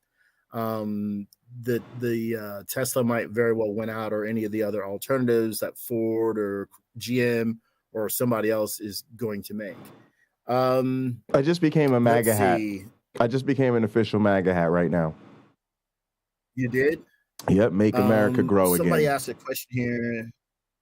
Speaker 15: The Tesla might very well win out, or any of the other alternatives that Ford or GM or somebody else is going to make.
Speaker 7: I just became a MAGA hat. I just became an official MAGA hat right now.
Speaker 15: You did?
Speaker 7: Yep, make America grow again.
Speaker 15: Somebody asked a question here.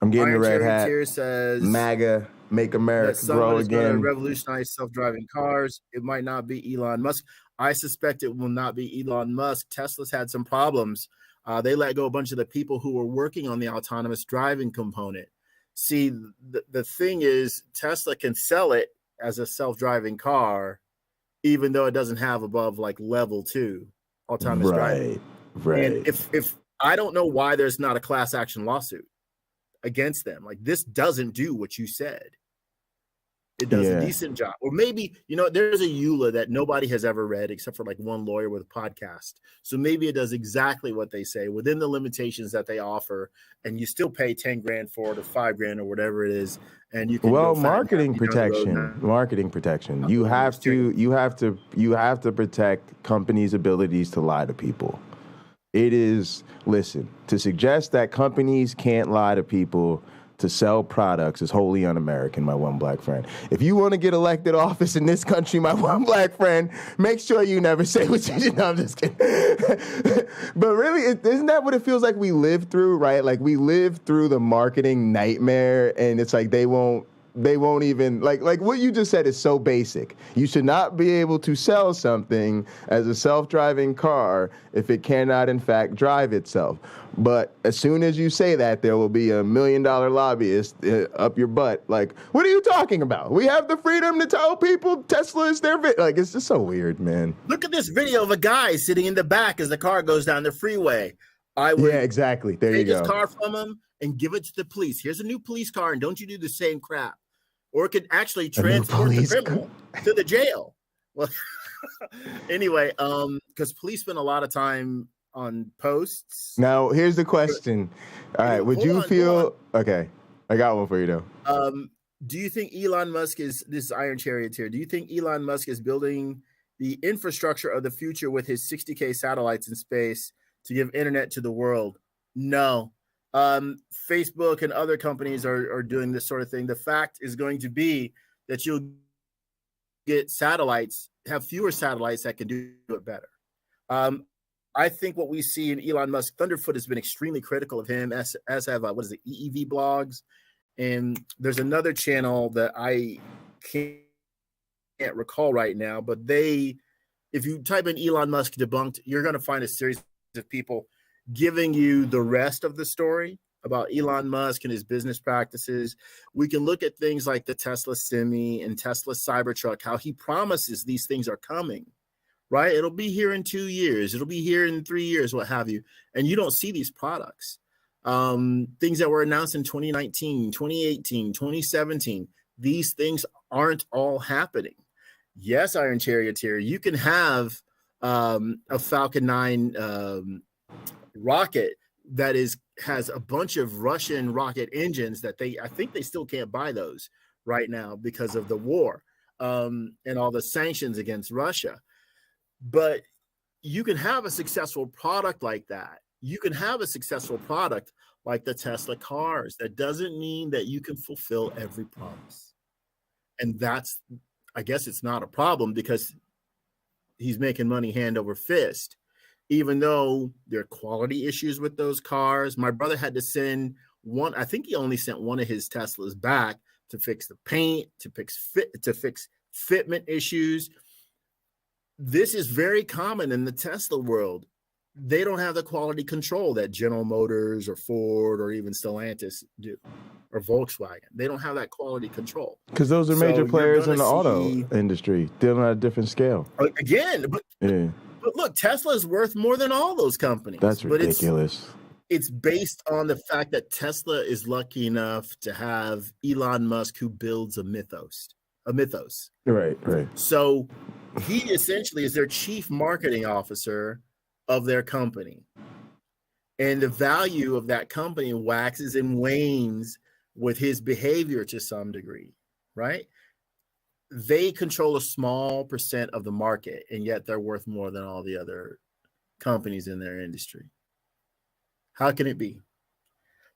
Speaker 7: I'm getting
Speaker 15: Iron
Speaker 7: the red
Speaker 15: Jerry
Speaker 7: hat.
Speaker 15: Tier says
Speaker 7: MAGA, make America grow again.
Speaker 15: Going to revolutionize self-driving cars. It might not be Elon Musk. I suspect it will not be Elon Musk. Tesla's had some problems. They let go a bunch of the people who were working on the autonomous driving component. See, the thing is, Tesla can sell it as a self-driving car, even though it doesn't have above like level 2 autonomous driving.
Speaker 7: Right.
Speaker 15: And if I don't know why there's not a class action lawsuit against them. Like, this doesn't do what you said. It does a decent job. Or maybe, there's a EULA that nobody has ever read except for like one lawyer with a podcast. So maybe it does exactly what they say within the limitations that they offer, and you still pay 10 grand for it or 5 grand or whatever it is. And you can
Speaker 7: marketing protection. You have to protect companies' abilities to lie to people. It is, to suggest that companies can't lie to people to sell products is wholly un-American, my one black friend. If you want to get elected office in this country, my one black friend, make sure you never say what you no, I'm just kidding. But really, isn't that what it feels like we live through, right? Like, we live through the marketing nightmare, and it's like they won't even, like what you just said is so basic. You should not be able to sell something as a self-driving car if it cannot, in fact, drive itself. But as soon as you say that, there will be $1 million lobbyist up your butt. Like, what are you talking about? We have the freedom to tell people Tesla is their it's just so weird, man.
Speaker 15: Look at this video of a guy sitting in the back as the car goes down the freeway.
Speaker 7: Exactly. There you go.
Speaker 15: Take his car from him and give it to the police. Here's a new police car, and don't you do the same crap. Or it could actually transport the criminal to the jail. Well, anyway, because police spend a lot of time on posts.
Speaker 7: Now, here's the question. All right, would you feel... Okay, I got one for you, though.
Speaker 15: Do you think Elon Musk is... This is Iron Chariot here. Do you think Elon Musk is building the infrastructure of the future with his 60K satellites in space to give internet to the world? No. Facebook and other companies are doing this sort of thing. The fact is going to be that you'll get satellites, have fewer satellites that can do it better. I think what we see in Elon Musk, Thunderfoot has been extremely critical of him, as have, EEV blogs. And there's another channel that I can't recall right now, but if you type in Elon Musk debunked, you're going to find a series of people giving you the rest of the story about Elon Musk and his business practices. We can look at things like the Tesla Semi and Tesla Cybertruck, how he promises these things are coming, right? It'll be here in 2 years. It'll be here in 3 years, what have you. And you don't see these products. Things that were announced in 2019, 2018, 2017, these things aren't all happening. Yes, Iron Charioteer, you can have a Falcon 9 rocket that has a bunch of Russian rocket engines that I think they still can't buy those right now because of the war and all the sanctions against Russia. But you can have a successful product like that. You can have a successful product like the Tesla cars. That doesn't mean that you can fulfill every promise. And that's, I guess it's not a problem because he's making money hand over fist, even though there are quality issues with those cars. My brother had to send one, I think he only sent one of his Teslas back to fix the paint, to fix fitment issues. This is very common in the Tesla world. They don't have the quality control that General Motors or Ford or even Stellantis do, or Volkswagen. They don't have that quality control.
Speaker 7: Because those are major players in the auto industry, dealing at a different scale.
Speaker 15: Again, but look, Tesla is worth more than all those companies.
Speaker 7: That's ridiculous.
Speaker 15: It's based on the fact that Tesla is lucky enough to have Elon Musk, who builds a mythos.
Speaker 7: Right.
Speaker 15: So he essentially is their chief marketing officer of their company. And the value of that company waxes and wanes with his behavior to some degree, right? They control a small percent of the market, and yet they're worth more than all the other companies in their industry. How can it be?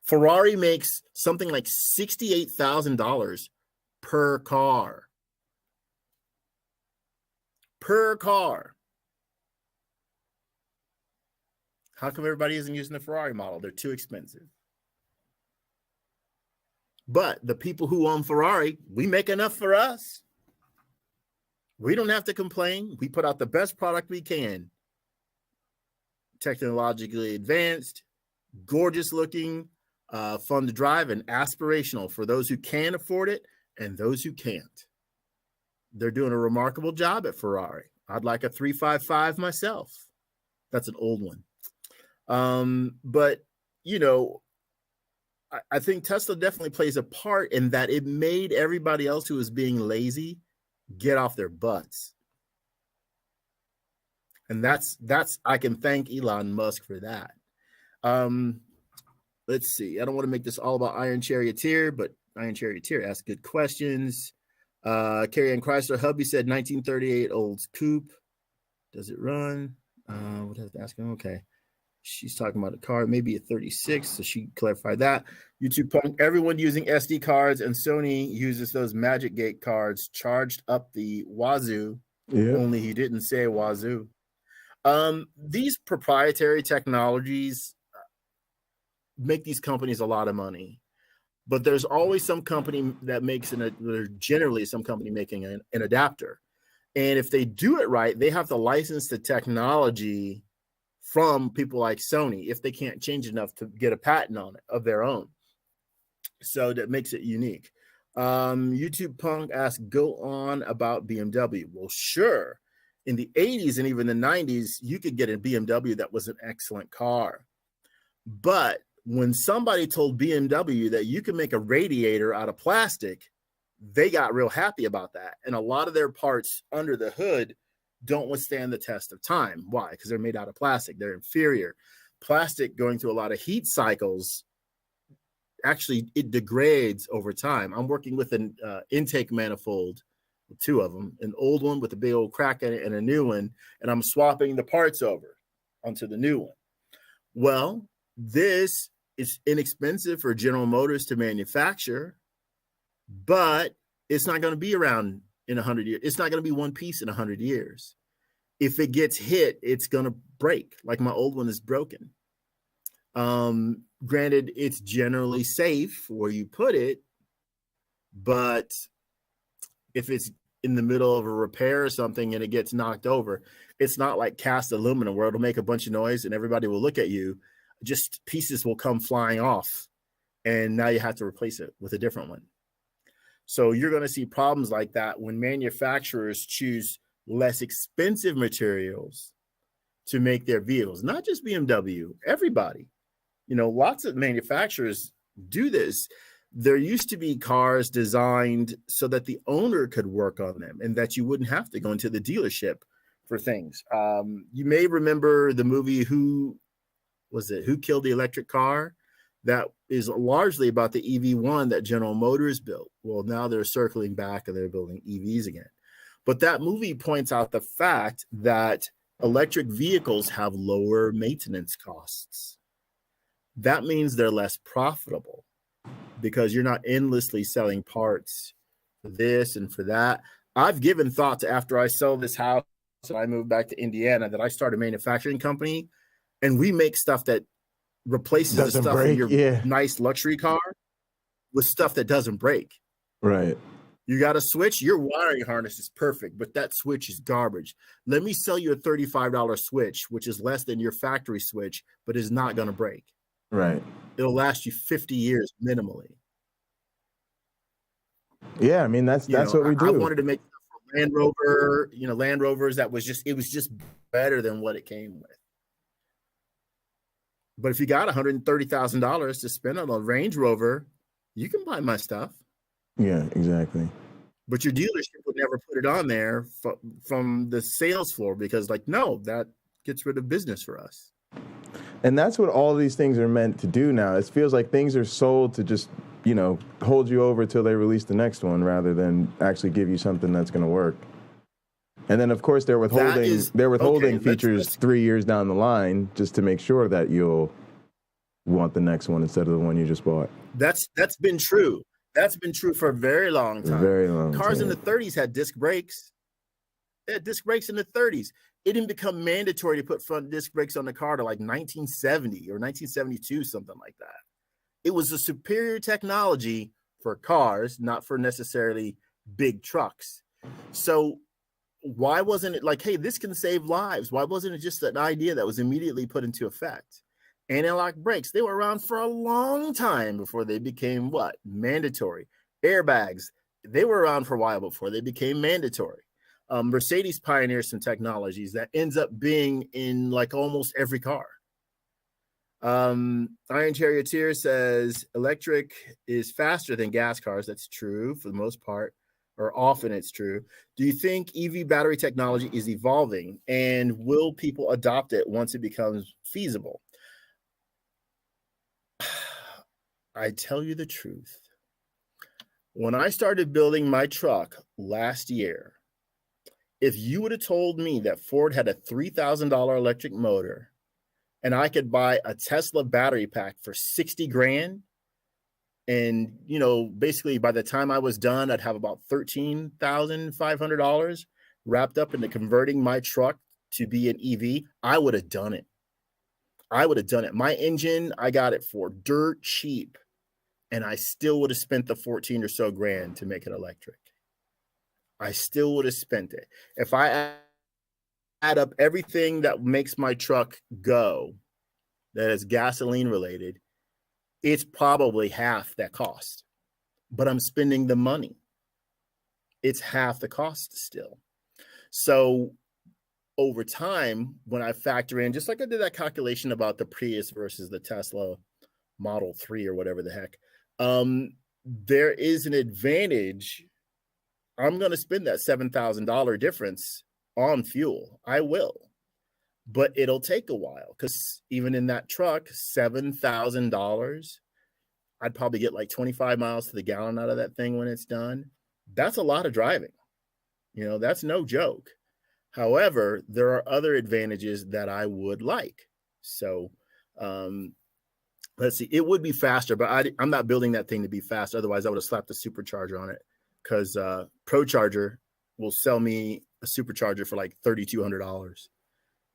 Speaker 15: Ferrari makes something like $68,000 per car. Per car. How come everybody isn't using the Ferrari model? They're too expensive. But the people who own Ferrari, we make enough for us. We don't have to complain. We put out the best product we can. Technologically advanced, gorgeous looking, fun to drive, and aspirational for those who can afford it and those who can't. They're doing a remarkable job at Ferrari. I'd like a 355 myself. That's an old one. But, you know, I think Tesla definitely plays a part in that it made everybody else who was being lazy get off their butts. And that's I can thank Elon Musk for that. Let's see. I don't want to make this all about Iron Charioteer, but Iron Charioteer asked good questions. Carrie Ann Chrysler Hubby said 1938 Olds Coupe. Does it run? Would have to ask him. Okay. She's talking about a car, maybe a 36, so she clarified that. YouTube Punk, everyone using SD cards, and Sony uses those Magic Gate cards charged up the wazoo. Yeah. Only he didn't say wazoo. These proprietary technologies make these companies a lot of money, but there's always some company that makes generally some company making an adapter. And if they do it right, they have to license the technology from people like Sony if they can't change enough to get a patent on it of their own. So that makes it unique. YouTube Punk asked, go on about BMW. Well, sure. In the 80s and even the 90s, you could get a BMW that was an excellent car. But when somebody told BMW that you can make a radiator out of plastic, they got real happy about that. And a lot of their parts under the hood don't withstand the test of time. Why? Because they're made out of plastic. They're inferior. Plastic going through a lot of heat cycles, actually, it degrades over time. I'm working with an intake manifold, two of them, an old one with a big old crack in it and a new one, and I'm swapping the parts over onto the new one. Well, this is inexpensive for General Motors to manufacture, but it's not going to be around in 100 years. It's not going to be one piece in 100 years. If it gets hit, it's going to break, like my old one is broken. Granted, it's generally safe where you put it, but if it's in the middle of a repair or something and it gets knocked over, it's not like cast aluminum where it'll make a bunch of noise and everybody will look at you. Just pieces will come flying off, and now you have to replace it with a different one. So you're going to see problems like that when manufacturers choose less expensive materials to make their vehicles, not just BMW, everybody. You know, lots of manufacturers do this. There used to be cars designed so that the owner could work on them and that you wouldn't have to go into the dealership for things. You may remember the movie Who Killed the Electric Car? That is largely about the EV1 that General Motors built. Well, now they're circling back and they're building EVs again. But that movie points out the fact that electric vehicles have lower maintenance costs. that means they're less profitable because you're not endlessly selling parts for this and for that. I've given thought to, after I sell this house and I moved back to Indiana, that I start a manufacturing company and we make stuff that replaces the stuff in your nice luxury car with stuff that doesn't break.
Speaker 7: Right.
Speaker 15: You got a switch, your wiring harness is perfect, but that switch is garbage. Let me sell you a $35 switch, which is less than your factory switch, but is not going to break.
Speaker 7: Right.
Speaker 15: It'll last you 50 years minimally.
Speaker 7: Yeah, I mean, that's what we do.
Speaker 15: I wanted to make Land Rover, Land Rovers it was just better than what it came with. But if you got $130,000 to spend on a Range Rover, you can buy my stuff.
Speaker 7: Yeah, exactly.
Speaker 15: But your dealership would never put it on there from the sales floor because, no, that gets rid of business for us.
Speaker 7: And that's what all these things are meant to do now. It feels like things are sold to just, hold you over till they release the next one rather than actually give you something that's going to work. And then, of course, they're withholding features 3 years down the line just to make sure that you'll want the next one instead of the one you just bought.
Speaker 15: That's been true. That's been true for a very long time.
Speaker 7: Very long
Speaker 15: Cars
Speaker 7: time.
Speaker 15: in the 30s had disc brakes. They had disc brakes in the 30s. It didn't become mandatory to put front disc brakes on the car to 1970 or 1972, something like that. It was a superior technology for cars, not for necessarily big trucks. So why wasn't it hey, this can save lives? Why wasn't it just an idea that was immediately put into effect? Anti-lock brakes, they were around for a long time before they became mandatory. Airbags, they were around for a while before they became mandatory. Mercedes pioneered some technologies that ends up being in almost every car. Iron Charioteer says electric is faster than gas cars. That's true for the most part, or often it's true. Do you think EV battery technology is evolving, and will people adopt it once it becomes feasible? I tell you the truth. When I started building my truck last year, if you would have told me that Ford had a $3,000 electric motor and I could buy a Tesla battery pack for $60,000, and basically by the time I was done, I'd have about $13,500 wrapped up into converting my truck to be an EV, I would have done it. My engine, I got it for dirt cheap, and I still would have spent the 14 or so grand to make it electric. I still would have spent it. If I add up everything that makes my truck go, that is gasoline related, it's probably half that cost. But I'm spending the money. It's half the cost still. So over time, when I factor in, just like I did that calculation about the Prius versus the Tesla Model 3 or whatever the heck, there is an advantage. I'm going to spend that $7,000 difference on fuel. I will. But it'll take a while because even in that truck, $7,000, I'd probably get 25 miles to the gallon out of that thing when it's done. That's a lot of driving. That's no joke. However, there are other advantages that I would like. So let's see. It would be faster, but I'm not building that thing to be fast. Otherwise, I would have slapped a supercharger on it because ProCharger will sell me a supercharger for $3,200.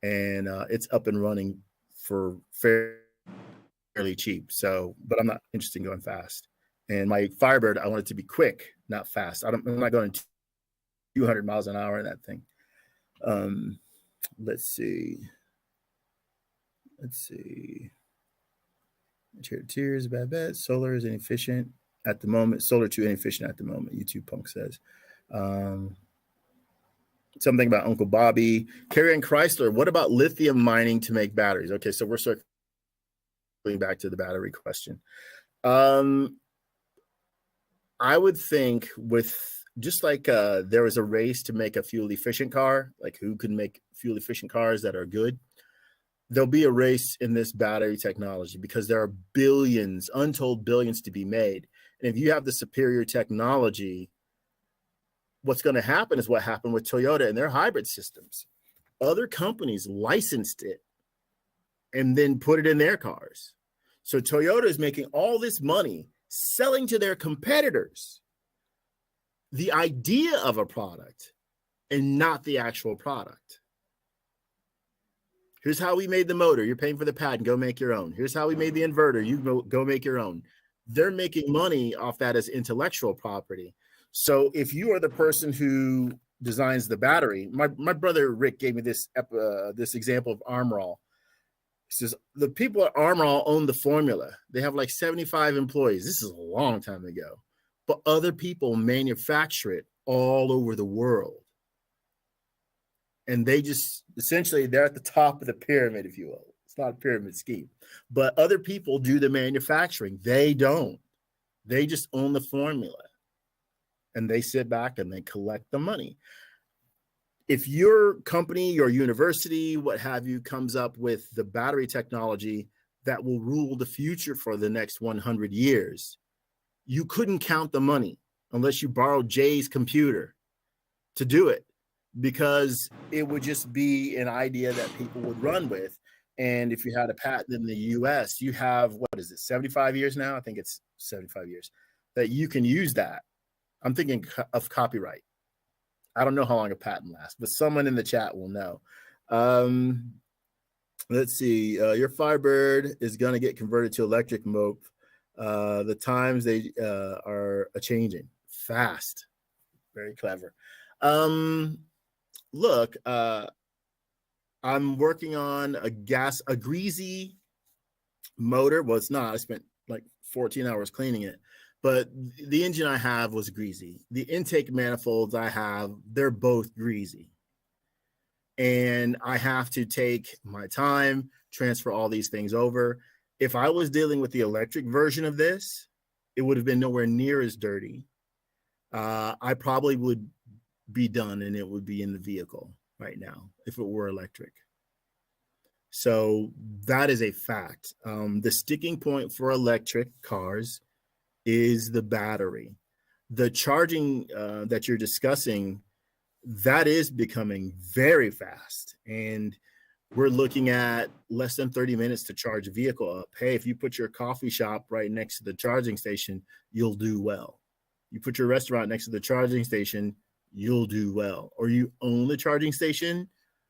Speaker 15: And it's up and running for fairly cheap. So, but I'm not interested in going fast. And my Firebird, I want it to be quick, not fast. I'm not going 200 miles an hour in that thing. Let's see. Tears, bad bet. Solar is inefficient at the moment. Solar too inefficient at the moment. YouTube Punk says. Something about Uncle Bobby. Carrie and Chrysler, what about lithium mining to make batteries? Okay, so we're circling back to the battery question. I would think with just there was a race to make a fuel efficient car, who can make fuel efficient cars that are good. There'll be a race in this battery technology because there are billions, untold billions to be made. And if you have the superior technology, what's going to happen is what happened with Toyota and their hybrid systems. Other companies licensed it and then put it in their cars. So Toyota is making all this money selling to their competitors the idea of a product and not the actual product. Here's how we made the motor. You're paying for the patent. Go make your own. Here's how we made the inverter. You go make your own. They're making money off that as intellectual property. So if you are the person who designs the battery, my brother Rick gave me this example of Armorall. He says the people at Armorall own the formula. They have like 75 employees. This is a long time ago, but other people manufacture it all over the world. And they just essentially they're at the top of the pyramid, if you will. It's not a pyramid scheme, but other people do the manufacturing. They don't. They just own the formula, and they sit back and they collect the money. If your company, your university, what have you, comes up with the battery technology that will rule the future for the next 100 years, you couldn't count the money unless you borrowed Jay's computer to do it, because it would just be an idea that people would run with. And if you had a patent in the US, you have, what is it, 75 years now? I think it's 75 years that you can use that. I'm thinking of copyright. I don't know how long a patent lasts, but someone in the chat will know. Let's see. Your Firebird is going to get converted to electric mope. The times they are changing fast. Very clever. Look, I'm working on a greasy motor. Well, it's not. I spent like 14 hours cleaning it, but the engine I have was greasy. The intake manifolds I have, they're both greasy. And I have to take my time, transfer all these things over. If I was dealing with the electric version of this, it would have been nowhere near as dirty. I probably would be done and it would be in the vehicle right now if it were electric. So that is a fact. The sticking point for electric cars is the battery. The charging that you're discussing, that is becoming very fast. And we're looking at less than 30 minutes to charge a vehicle up. Hey, if you put your coffee shop right next to the charging station, you'll do well. You put your restaurant next to the charging station, you'll do well. Or you own the charging station,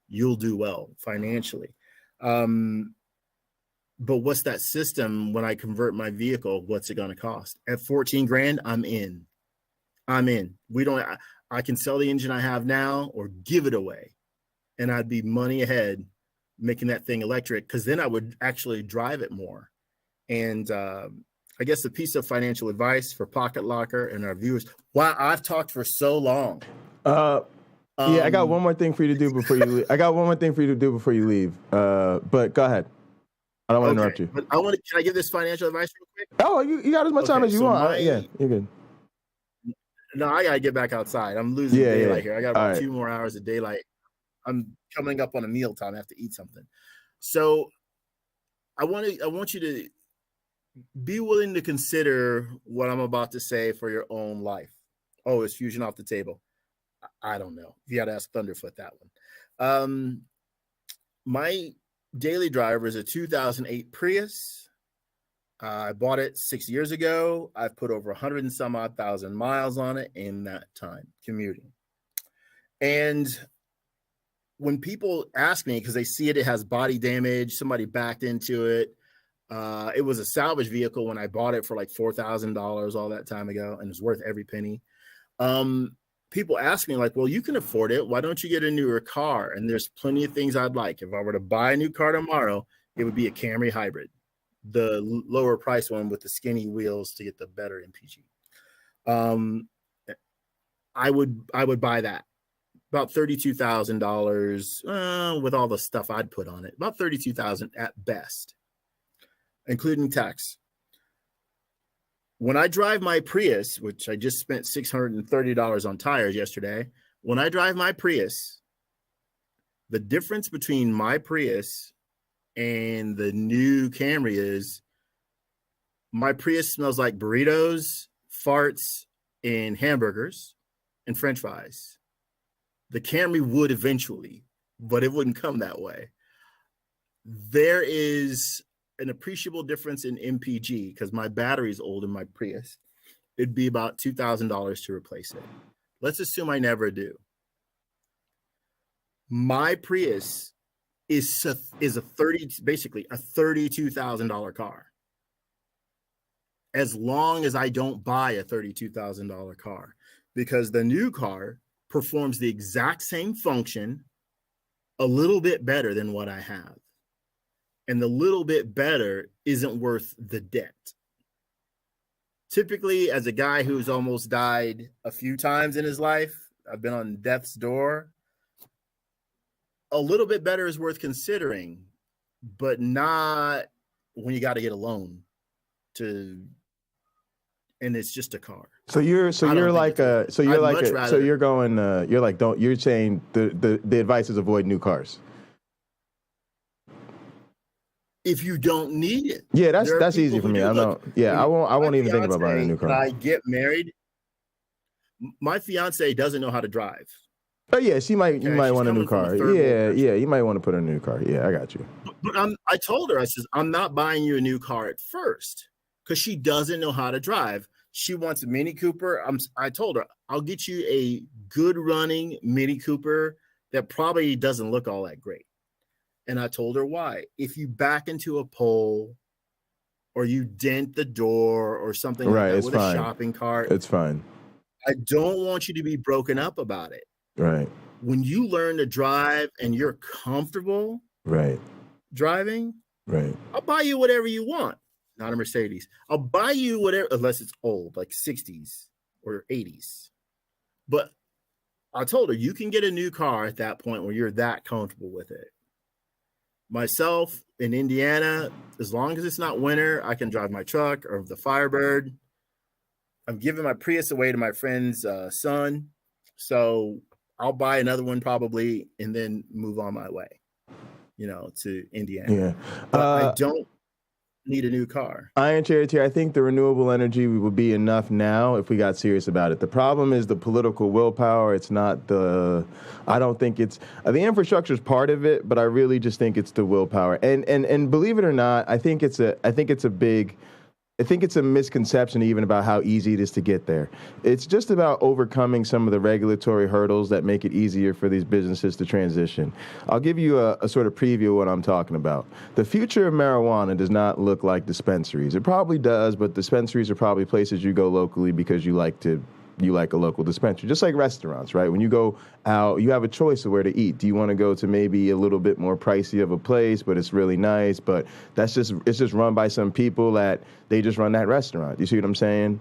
Speaker 15: you'll do well financially. But what's that system when I convert my vehicle? What's it going to cost? At 14 grand, I'm in. I can sell the engine I have now or give it away. And I'd be money ahead making that thing electric, because then I would actually drive it more. And I guess a piece of financial advice for Pocket Locker and our viewers. Wow, I've talked for so long.
Speaker 7: Yeah, I got one more thing for you to do before you leave. But go ahead. I don't want to interrupt you.
Speaker 15: But can I give this financial advice real quick?
Speaker 7: Oh, you got as much time as you want. Yeah, you're good.
Speaker 15: No, I got to get back outside. I'm losing daylight here. I got about 2 more hours of daylight. I'm coming up on a meal time. I have to eat something. So I want you to be willing to consider what I'm about to say for your own life. Oh, is fusion off the table? I don't know. You got to ask Thunderfoot that one. My daily driver is a 2008 Prius. I bought it 6 years ago. I've put over 100 and some odd thousand miles on it in that time commuting. And when people ask me, because they see it has body damage, somebody backed into it. It was a salvage vehicle when I bought it for like $4,000 all that time ago, and it's worth every penny. People ask me like, well, you can afford it. Why don't you get a newer car? And there's plenty of things I'd like. If I were to buy a new car tomorrow, it would be a Camry hybrid, the lower price one with the skinny wheels to get the better MPG. I would buy that. About $32,000 with all the stuff I'd put on it. About $32,000 at best, including tax. When I drive my Prius, which I just spent $630 on tires yesterday, when I drive my Prius, the difference between my Prius and the new Camry is my Prius smells like burritos, farts, and hamburgers and French fries. The Camry would eventually, but it wouldn't come that way. There is an appreciable difference in MPG, because my battery's old in my Prius, it'd be about $2,000 to replace it. Let's assume I never do. My Prius is basically a $32,000 car. As long as I don't buy a $32,000 car, because the new car performs the exact same function, a little bit better than what I have. And the little bit better isn't worth the debt. Typically, as a guy who's almost died a few times in his life, I've been on death's door, a little bit better is worth considering, but not when you got to get a loan and it's just a car.
Speaker 7: You're saying the advice is avoid new cars.
Speaker 15: If you don't need it.
Speaker 7: Yeah, that's easy for me. I know. Yeah, I won't even think about buying a new car.
Speaker 15: When I get married, my fiance doesn't know how to drive.
Speaker 7: Oh yeah, you might want a new car. Yeah, you might want to put in a new car. Yeah, I got you.
Speaker 15: But I told her, I says, I'm not buying you a new car at first, because she doesn't know how to drive. She wants a Mini Cooper. I told her, I'll get you a good running Mini Cooper that probably doesn't look all that great. And I told her why. If you back into a pole or you dent the door or something like that with a shopping cart,
Speaker 7: it's fine.
Speaker 15: I don't want you to be broken up about it.
Speaker 7: Right.
Speaker 15: When you learn to drive and you're comfortable driving, I'll buy you whatever you want. Not a Mercedes. I'll buy you whatever, unless it's old, like 60s or 80s. But I told her, you can get a new car at that point where you're that comfortable with it. Myself in Indiana, as long as it's not winter, I can drive my truck or the Firebird. I'm giving my Prius away to my friend's son. So I'll buy another one probably and then move on my way, to Indiana.
Speaker 7: Yeah.
Speaker 15: But I don't need a new car.
Speaker 7: Iron Charity, I think the renewable energy would be enough now if we got serious about it. The problem is the political willpower. It's not I don't think it's, the infrastructure is part of it, but I really just think it's the willpower. And believe it or not, I think it's a misconception even about how easy it is to get there. It's just about overcoming some of the regulatory hurdles that make it easier for these businesses to transition. I'll give you a sort of preview of what I'm talking about. The future of marijuana does not look like dispensaries. It probably does, but dispensaries are probably places you go locally because you like a local dispensary, just like restaurants, right? When you go out, you have a choice of where to eat. Do you want to go to maybe a little bit more pricey of a place, but it's really nice, but it's just run by some people that they just run that restaurant. You see what I'm saying?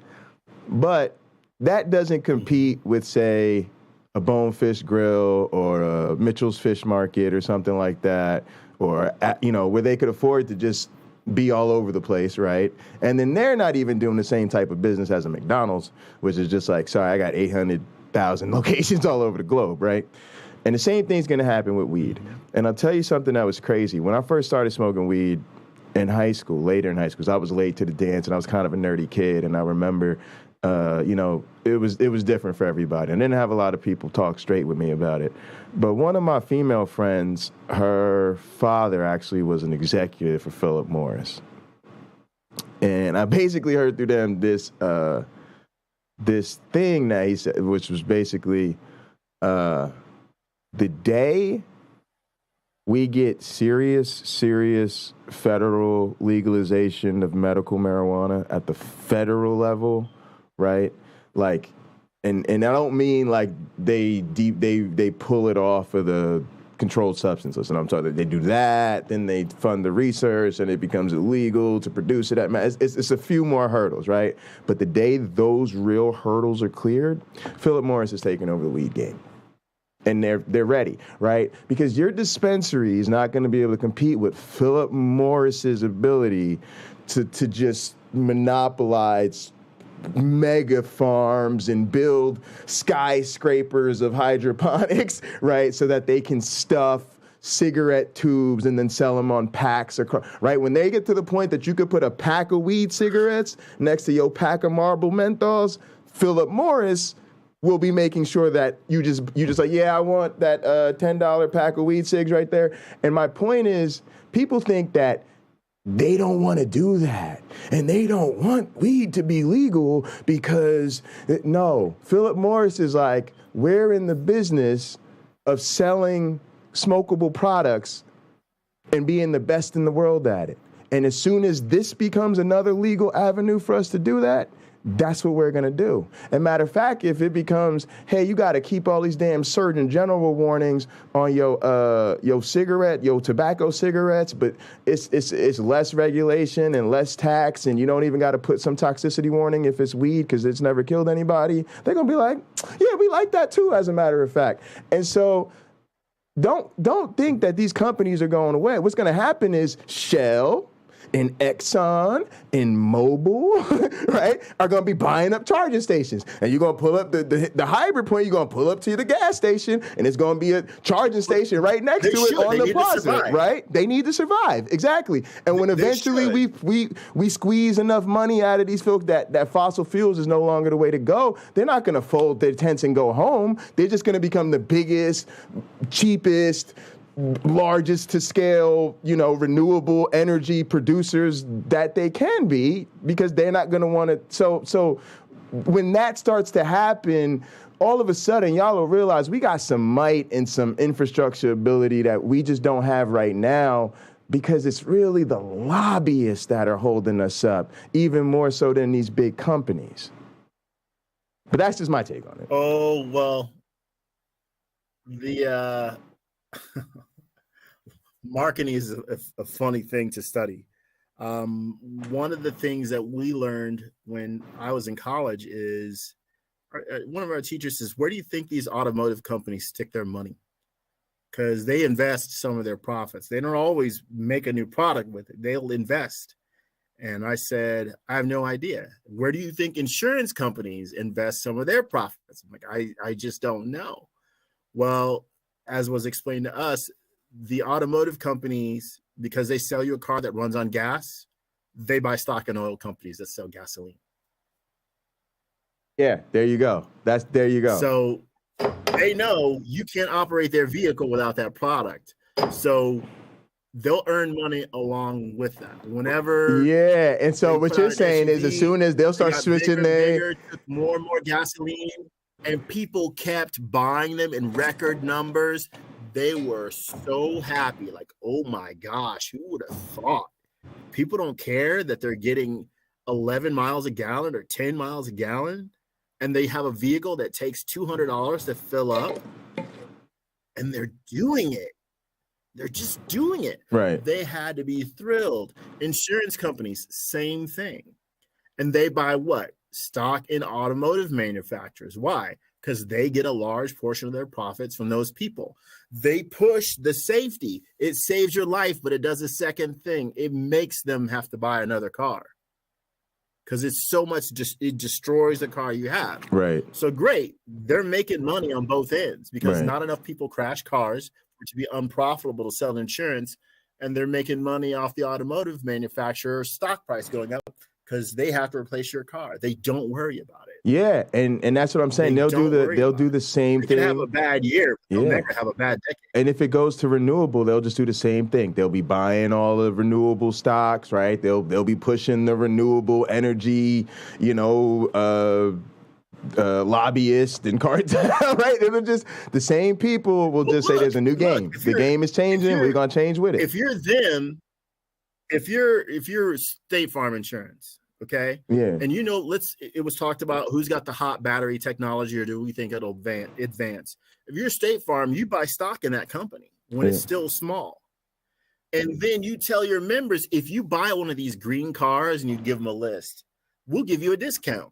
Speaker 7: But that doesn't compete with, say, a Bonefish Grill or a Mitchell's Fish Market or something like that, or, where they could afford to just be all over the place, right? And then they're not even doing the same type of business as a McDonald's, which is just like, sorry, I got 800,000 locations all over the globe, right? And the same thing's going to happen with weed. And I'll tell you something that was crazy. When I first started smoking weed in high school, later in high school, 'cause I was late to the dance and I was kind of a nerdy kid, and I remember, it was different for everybody. And I didn't have a lot of people talk straight with me about it. But one of my female friends, her father actually was an executive for Philip Morris. And I basically heard through them this thing that he said, which was basically the day we get serious federal legalization of medical marijuana at the federal level, right? Like, and I don't mean like they pull it off of the controlled substances, and I'm talking they do that, then they fund the research, and it becomes illegal to produce it. It's a few more hurdles, right? But the day those real hurdles are cleared, Philip Morris is taking over the weed game. And they're ready, right? Because your dispensary is not going to be able to compete with Philip Morris's ability to just monopolize mega farms and build skyscrapers of hydroponics, right? So that they can stuff cigarette tubes and then sell them on packs, right? When they get to the point that you could put a pack of weed cigarettes next to your pack of Marlboro menthols, Philip Morris will be making sure that you just like, yeah, I want that $10 pack of weed cigs right there. And my point is, people think that they don't want to do that. And they don't want weed to be legal because, no, Philip Morris is like, we're in the business of selling smokable products and being the best in the world at it. And as soon as this becomes another legal avenue for us to do that, that's what we're going to do. And matter of fact, if it becomes, hey, you got to keep all these damn Surgeon General warnings on your tobacco cigarettes, but it's less regulation and less tax, and you don't even got to put some toxicity warning if it's weed because it's never killed anybody. They're going to be like, yeah, we like that too, as a matter of fact. And so don't think that these companies are going away. What's going to happen is Shell and Exxon and Mobil, right, are going to be buying up charging stations. And you're going to pull up the hybrid point, you're going to pull up to the gas station, and it's going to be a charging station right next to it on the plaza, right? They need to survive, exactly. And when eventually we squeeze enough money out of these folks that fossil fuels is no longer the way to go, they're not going to fold their tents and go home. They're just going to become the biggest, cheapest, largest to scale, renewable energy producers that they can be, because they're not going to want to. So when that starts to happen, all of a sudden y'all will realize we got some might and some infrastructure ability that we just don't have right now, because it's really the lobbyists that are holding us up, even more so than these big companies. But that's just my take on it.
Speaker 15: Oh, well, the marketing is a funny thing to study. One of the things that we learned when I was in college is one of our teachers says, where do you think these automotive companies stick their money? Because they invest some of their profits. They don't always make a new product with it. They'll invest. And I said, I have no idea. Where do you think insurance companies invest some of their profits? I'm like, I just don't know. Well, as was explained to us, the automotive companies, because they sell you a car that runs on gas, they buy stock in oil companies that sell gasoline.
Speaker 7: Yeah, there you go. There you go.
Speaker 15: So they know you can't operate their vehicle without that product. So they'll earn money along with that. Whenever.
Speaker 7: Yeah, and so what you're saying is, as soon as they'll start switching their
Speaker 15: more and more gasoline, and people kept buying them in record numbers, they were so happy. Like, oh my gosh, who would have thought? People don't care that they're getting 11 miles a gallon or 10 miles a gallon, and they have a vehicle that takes $200 to fill up, and they're doing it. They're just doing it.
Speaker 7: Right.
Speaker 15: They had to be thrilled. Insurance companies, same thing. And they buy what? Stock in automotive manufacturers. Why? Because they get a large portion of their profits from those people. They push the safety. It saves your life, but it does a second thing. It makes them have to buy another car. Because it's so much, it destroys the car you have.
Speaker 7: Right.
Speaker 15: So great. They're making money on both ends, because not enough people crash cars for it to be unprofitable to sell insurance. And they're making money off the automotive manufacturer stock price going up, because they have to replace your car. They don't worry about it.
Speaker 7: Yeah, and that's what I'm saying. They'll do the same thing.
Speaker 15: They can have a bad year, but they'll never have a bad decade.
Speaker 7: And if it goes to renewable, they'll just do the same thing. They'll be buying all the renewable stocks, right? They'll be pushing the renewable energy, lobbyist and cartel, right? It'll just, the same people will just say there's a new game. The game is changing. We're gonna change with it.
Speaker 15: If you're them, if you're State Farm Insurance, okay,
Speaker 7: yeah,
Speaker 15: and it was talked about who's got the hot battery technology, or do we think it'll advance? If you're State Farm, you buy stock in that company when it's still small, and then you tell your members, if you buy one of these green cars and you give them a list, we'll give you a discount.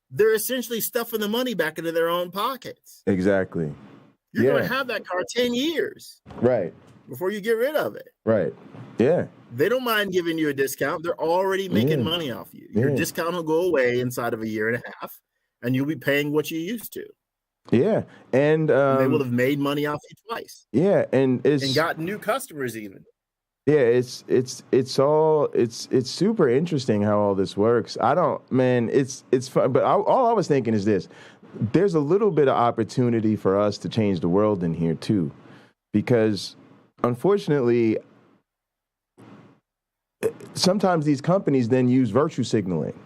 Speaker 15: They're essentially stuffing the money back into their own pockets.
Speaker 7: Exactly.
Speaker 15: You're going to have that car 10 years.
Speaker 7: Right.
Speaker 15: Before you get rid of it.
Speaker 7: Right. Yeah.
Speaker 15: They don't mind giving you a discount. They're already making money off you. Your discount will go away inside of a year and a half, and you'll be paying what you used to.
Speaker 7: Yeah. And
Speaker 15: they will have made money off you twice.
Speaker 7: Yeah. And
Speaker 15: gotten new customers even.
Speaker 7: Yeah, it's super interesting how all this works. It's fun, but all I was thinking is this: there's a little bit of opportunity for us to change the world in here too, because unfortunately, sometimes these companies then use virtue signaling,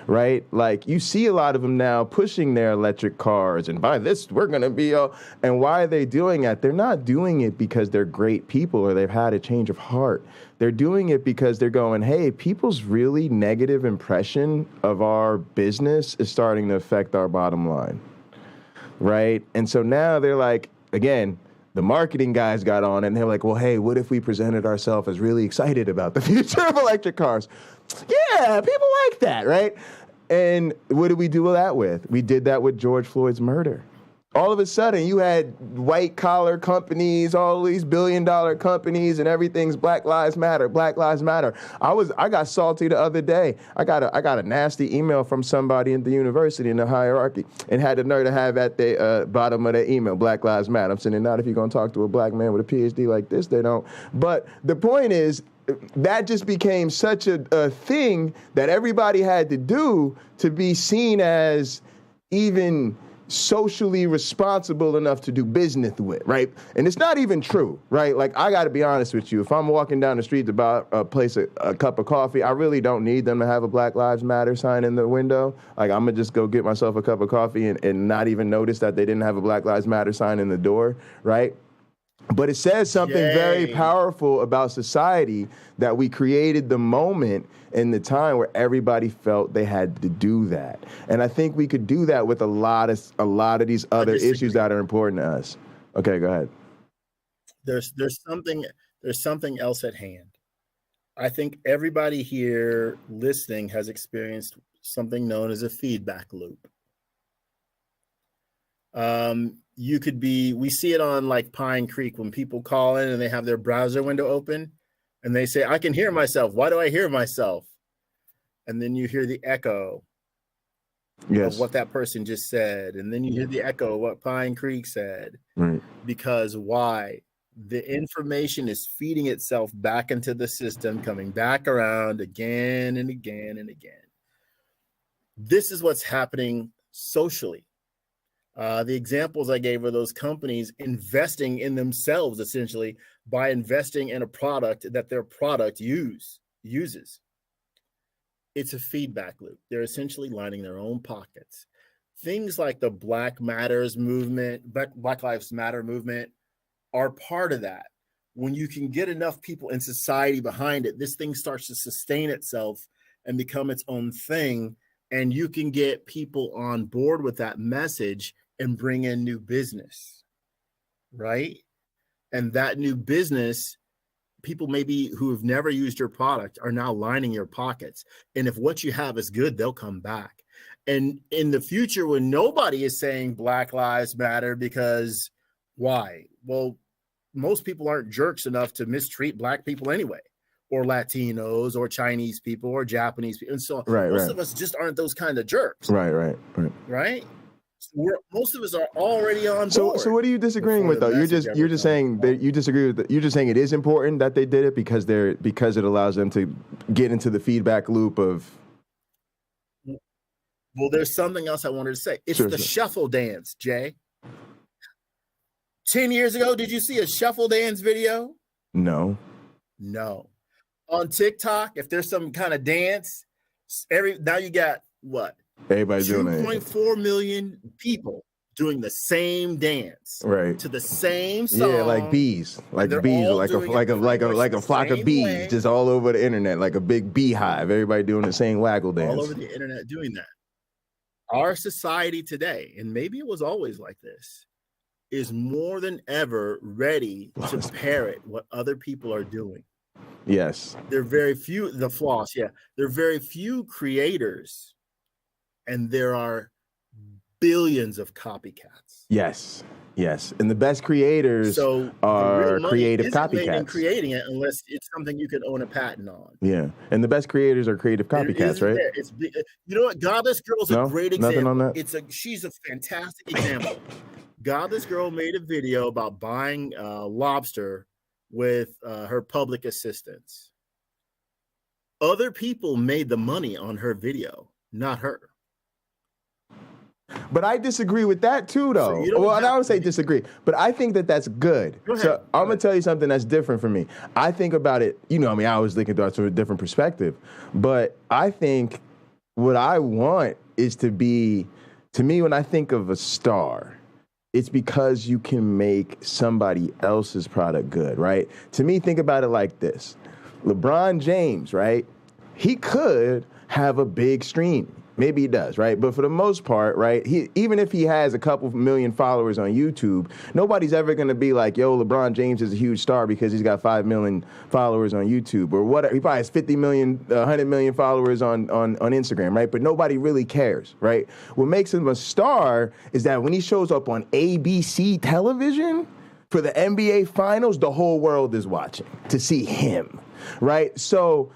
Speaker 7: right? Like you see a lot of them now pushing their electric cars and by this, we're going to be all, and why are they doing that? They're not doing it because they're great people or they've had a change of heart. They're doing it because they're going, hey, people's really negative impression of our business is starting to affect our bottom line, right? And so now they're like, again, the marketing guys got on and they're like, well, hey, what if we presented ourselves as really excited about the future of electric cars? Yeah, people like that, right? And what did we do that with? We did that with George Floyd's murder. All of a sudden, you had white-collar companies, all these billion-dollar companies, and everything's Black Lives Matter, Black Lives Matter. I got salty the other day. I got a nasty email from somebody in the university in the hierarchy and had the nerve to have at the bottom of their email, Black Lives Matter. I'm saying, not if you're going to talk to a black man with a PhD like this, they don't. But the point is, that just became such a thing that everybody had to do to be seen as even socially responsible enough to do business with, right? And it's not even true, right? Like, I got to be honest with you. If I'm walking down the street to buy a cup of coffee, I really don't need them to have a Black Lives Matter sign in the window. Like, I'm going to just go get myself a cup of coffee and not even notice that they didn't have a Black Lives Matter sign in the door, right? But it says something very powerful about society, that we created the moment in the time where everybody felt they had to do that. And I think we could do that with a lot of these other issues that are important to us. Okay, go ahead.
Speaker 15: There's something else at hand. I think everybody here listening has experienced something known as a feedback loop. We see it on like Pine Creek when people call in and they have their browser window open and they say, I can hear myself. Why do I hear myself? And then you hear the echo of what that person just said. And then you hear the echo of what Pine Creek said.
Speaker 7: Right.
Speaker 15: Because why? The information is feeding itself back into the system, coming back around again and again and again. This is what's happening socially. The examples I gave are those companies investing in themselves, essentially, by investing in a product that their product uses. It's a feedback loop. They're essentially lining their own pockets. Things like the Black Lives Matter movement are part of that. When you can get enough people in society behind it, this thing starts to sustain itself and become its own thing. And you can get people on board with that message and bring in new business, right? And that new business, people maybe who have never used your product are now lining your pockets. And if what you have is good, they'll come back. And in the future, when nobody is saying Black Lives Matter, because why? Well, most people aren't jerks enough to mistreat Black people anyway, or Latinos, or Chinese people, or Japanese people. And so most of us just aren't those kind of jerks.
Speaker 7: Right.
Speaker 15: So most of us are already on board.
Speaker 7: So what are you disagreeing with though? You're just saying that you disagree with you're just saying it is important that they did it because it allows them to get into the feedback loop of.
Speaker 15: Well, there's something else I wanted to say. It's the shuffle dance, Jay. 10 years ago, did you see a shuffle dance video?
Speaker 7: No.
Speaker 15: On TikTok, if there's some kind of dance, now you got what?
Speaker 7: Everybody doing it.
Speaker 15: 2.4 million people doing the same dance,
Speaker 7: right?
Speaker 15: To the same song.
Speaker 7: Yeah, like bees, like a flock of bees, just all over the internet, like a big beehive. Everybody doing the same waggle dance.
Speaker 15: All over the internet doing that. Our society today, and maybe it was always like this, is more than ever ready to parrot what other people are doing.
Speaker 7: Yes.
Speaker 15: There are very few, the floss, yeah. There are very few creators, and there are billions of copycats.
Speaker 7: Yes. And the best creators are creative copycats.
Speaker 15: Creating it unless it's something you can own a patent on.
Speaker 7: Yeah. And the best creators are creative copycats, right?
Speaker 15: You know what? Godless Girl's a great example.
Speaker 7: Nothing on that?
Speaker 15: She's a fantastic example. Godless Girl made a video about buying lobster with her public assistance. Other people made the money on her video, not her.
Speaker 7: But I disagree with that too, though.
Speaker 15: So
Speaker 7: well, I don't say disagree, but I think that that's good. So I'm gonna tell you something that's different for me. I think about it, I always look at that from a different perspective. But I think what I want is to me, when I think of a star, it's because you can make somebody else's product good, right? To me, think about it like this. LeBron James, right? He could have a big stream. Maybe he does, right? But for the most part, right, even if he has a couple million followers on YouTube, nobody's ever going to be like, yo, LeBron James is a huge star because he's got 5 million followers on YouTube or whatever. He probably has 50 million, 100 million followers on Instagram, right? But nobody really cares, right? What makes him a star is that when he shows up on ABC television for the NBA Finals, the whole world is watching to see him, right? So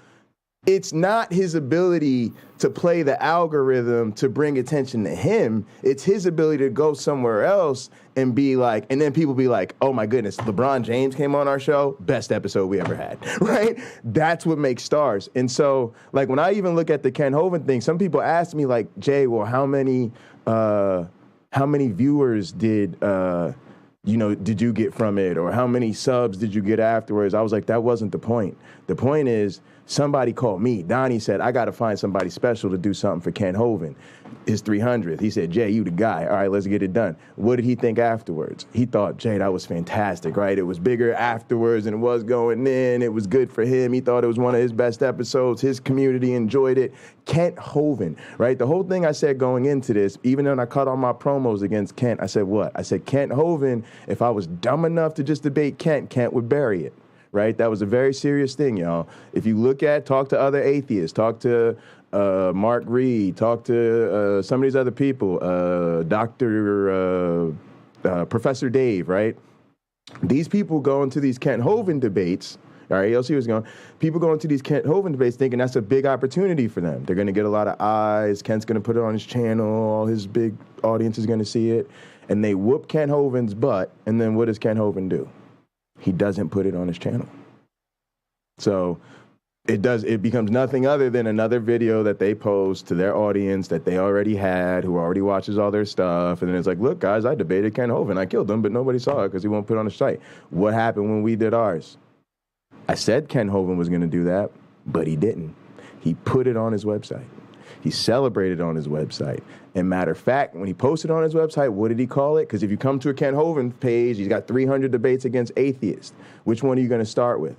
Speaker 7: it's not his ability to play the algorithm to bring attention to him. It's his ability to go somewhere else and be like, and then people be like, oh my goodness, LeBron James came on our show, best episode we ever had, right? That's what makes stars. And so, like, when I even look at the Ken Hovind thing, some people ask me like, Jay, well, how many viewers did you get from it? Or how many subs did you get afterwards? I was like, that wasn't the point. The point is, somebody called me. Donnie said, I got to find somebody special to do something for Ken Hovind. His 300th. He said, Jay, you the guy. All right, let's get it done. What did he think afterwards? He thought, Jay, that was fantastic, right? It was bigger afterwards than it was going in. It was good for him. He thought it was one of his best episodes. His community enjoyed it. Kent Hovind, right? The whole thing I said going into this, even when I cut all my promos against Kent, I said what? I said, Kent Hovind, if I was dumb enough to just debate Kent would bury it. Right? That was a very serious thing, y'all. If you talk to other atheists, talk to Mark Reed, talk to some of these other people, Professor Dave, right? These people go into these Kent Hovind debates, all right, you'll see what's going on. People go into these Kent Hovind debates thinking that's a big opportunity for them. They're going to get a lot of eyes. Kent's going to put it on his channel. All his big audience is going to see it. And they whoop Kent Hovind's butt, and then what does Kent Hovind do? He doesn't put it on his channel. So it becomes nothing other than another video that they post to their audience that they already had, who already watches all their stuff. And then it's like, look, guys, I debated Ken Hovind. I killed him, but nobody saw it because he won't put it on the site. What happened when we did ours? I said Ken Hovind was going to do that, but he didn't. He put it on his website. He celebrated on his website. And matter of fact, when he posted on his website, what did he call it? Because if you come to a Ken Hovind page, he's got 300 debates against atheists. Which one are you going to start with?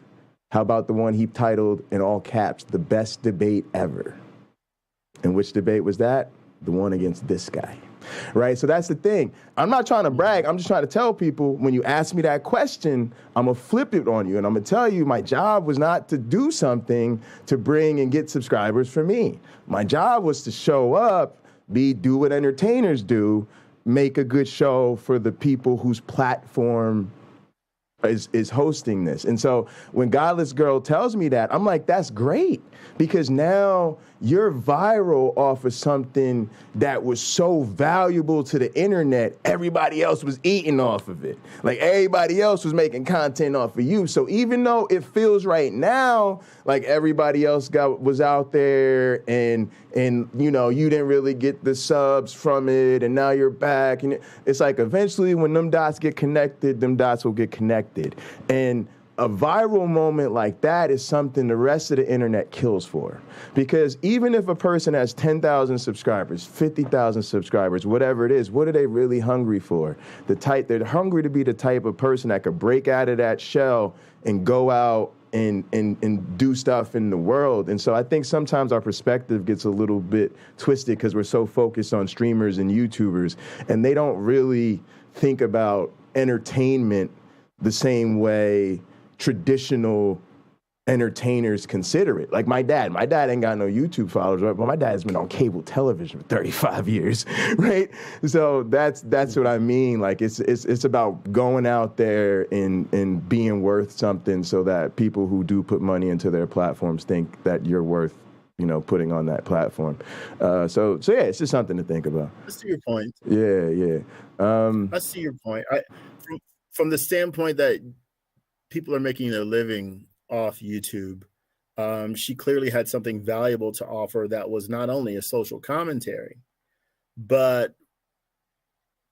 Speaker 7: How about the one he titled in all caps, the best debate ever? And which debate was that? The one against this guy. Right? So that's the thing. I'm not trying to brag. I'm just trying to tell people, when you ask me that question, I'm going to flip it on you. And I'm going to tell you my job was not to do something to bring and get subscribers for me. My job was to show up, do what entertainers do, make a good show for the people whose platform is hosting this. And so when Godless Girl tells me that, I'm like, that's great, because now you're viral off of something that was so valuable to the internet. Everybody else was eating off of it. Like, everybody else was making content off of you. So even though it feels right now like everybody else was out there and you didn't really get the subs from it, and now you're back, and it's like eventually when them dots get connected, them dots will get connected. And a viral moment like that is something the rest of the internet kills for. Because even if a person has 10,000 subscribers, 50,000 subscribers, whatever it is, what are they really hungry for? They're hungry to be the type of person that could break out of that shell and go out and do stuff in the world. And so I think sometimes our perspective gets a little bit twisted because we're so focused on streamers and YouTubers, and they don't really think about entertainment the same way traditional entertainers consider it. Like my dad ain't got no YouTube followers, right? But my dad's been on cable television for 35 years, right? So that's what I mean. Like it's about going out there and being worth something, so that people who do put money into their platforms think that you're worth, putting on that platform. So yeah, it's just something to think about.
Speaker 15: I see your point.
Speaker 7: Yeah.
Speaker 15: I see your point. From the standpoint that people are making their living off YouTube, she clearly had something valuable to offer that was not only a social commentary, but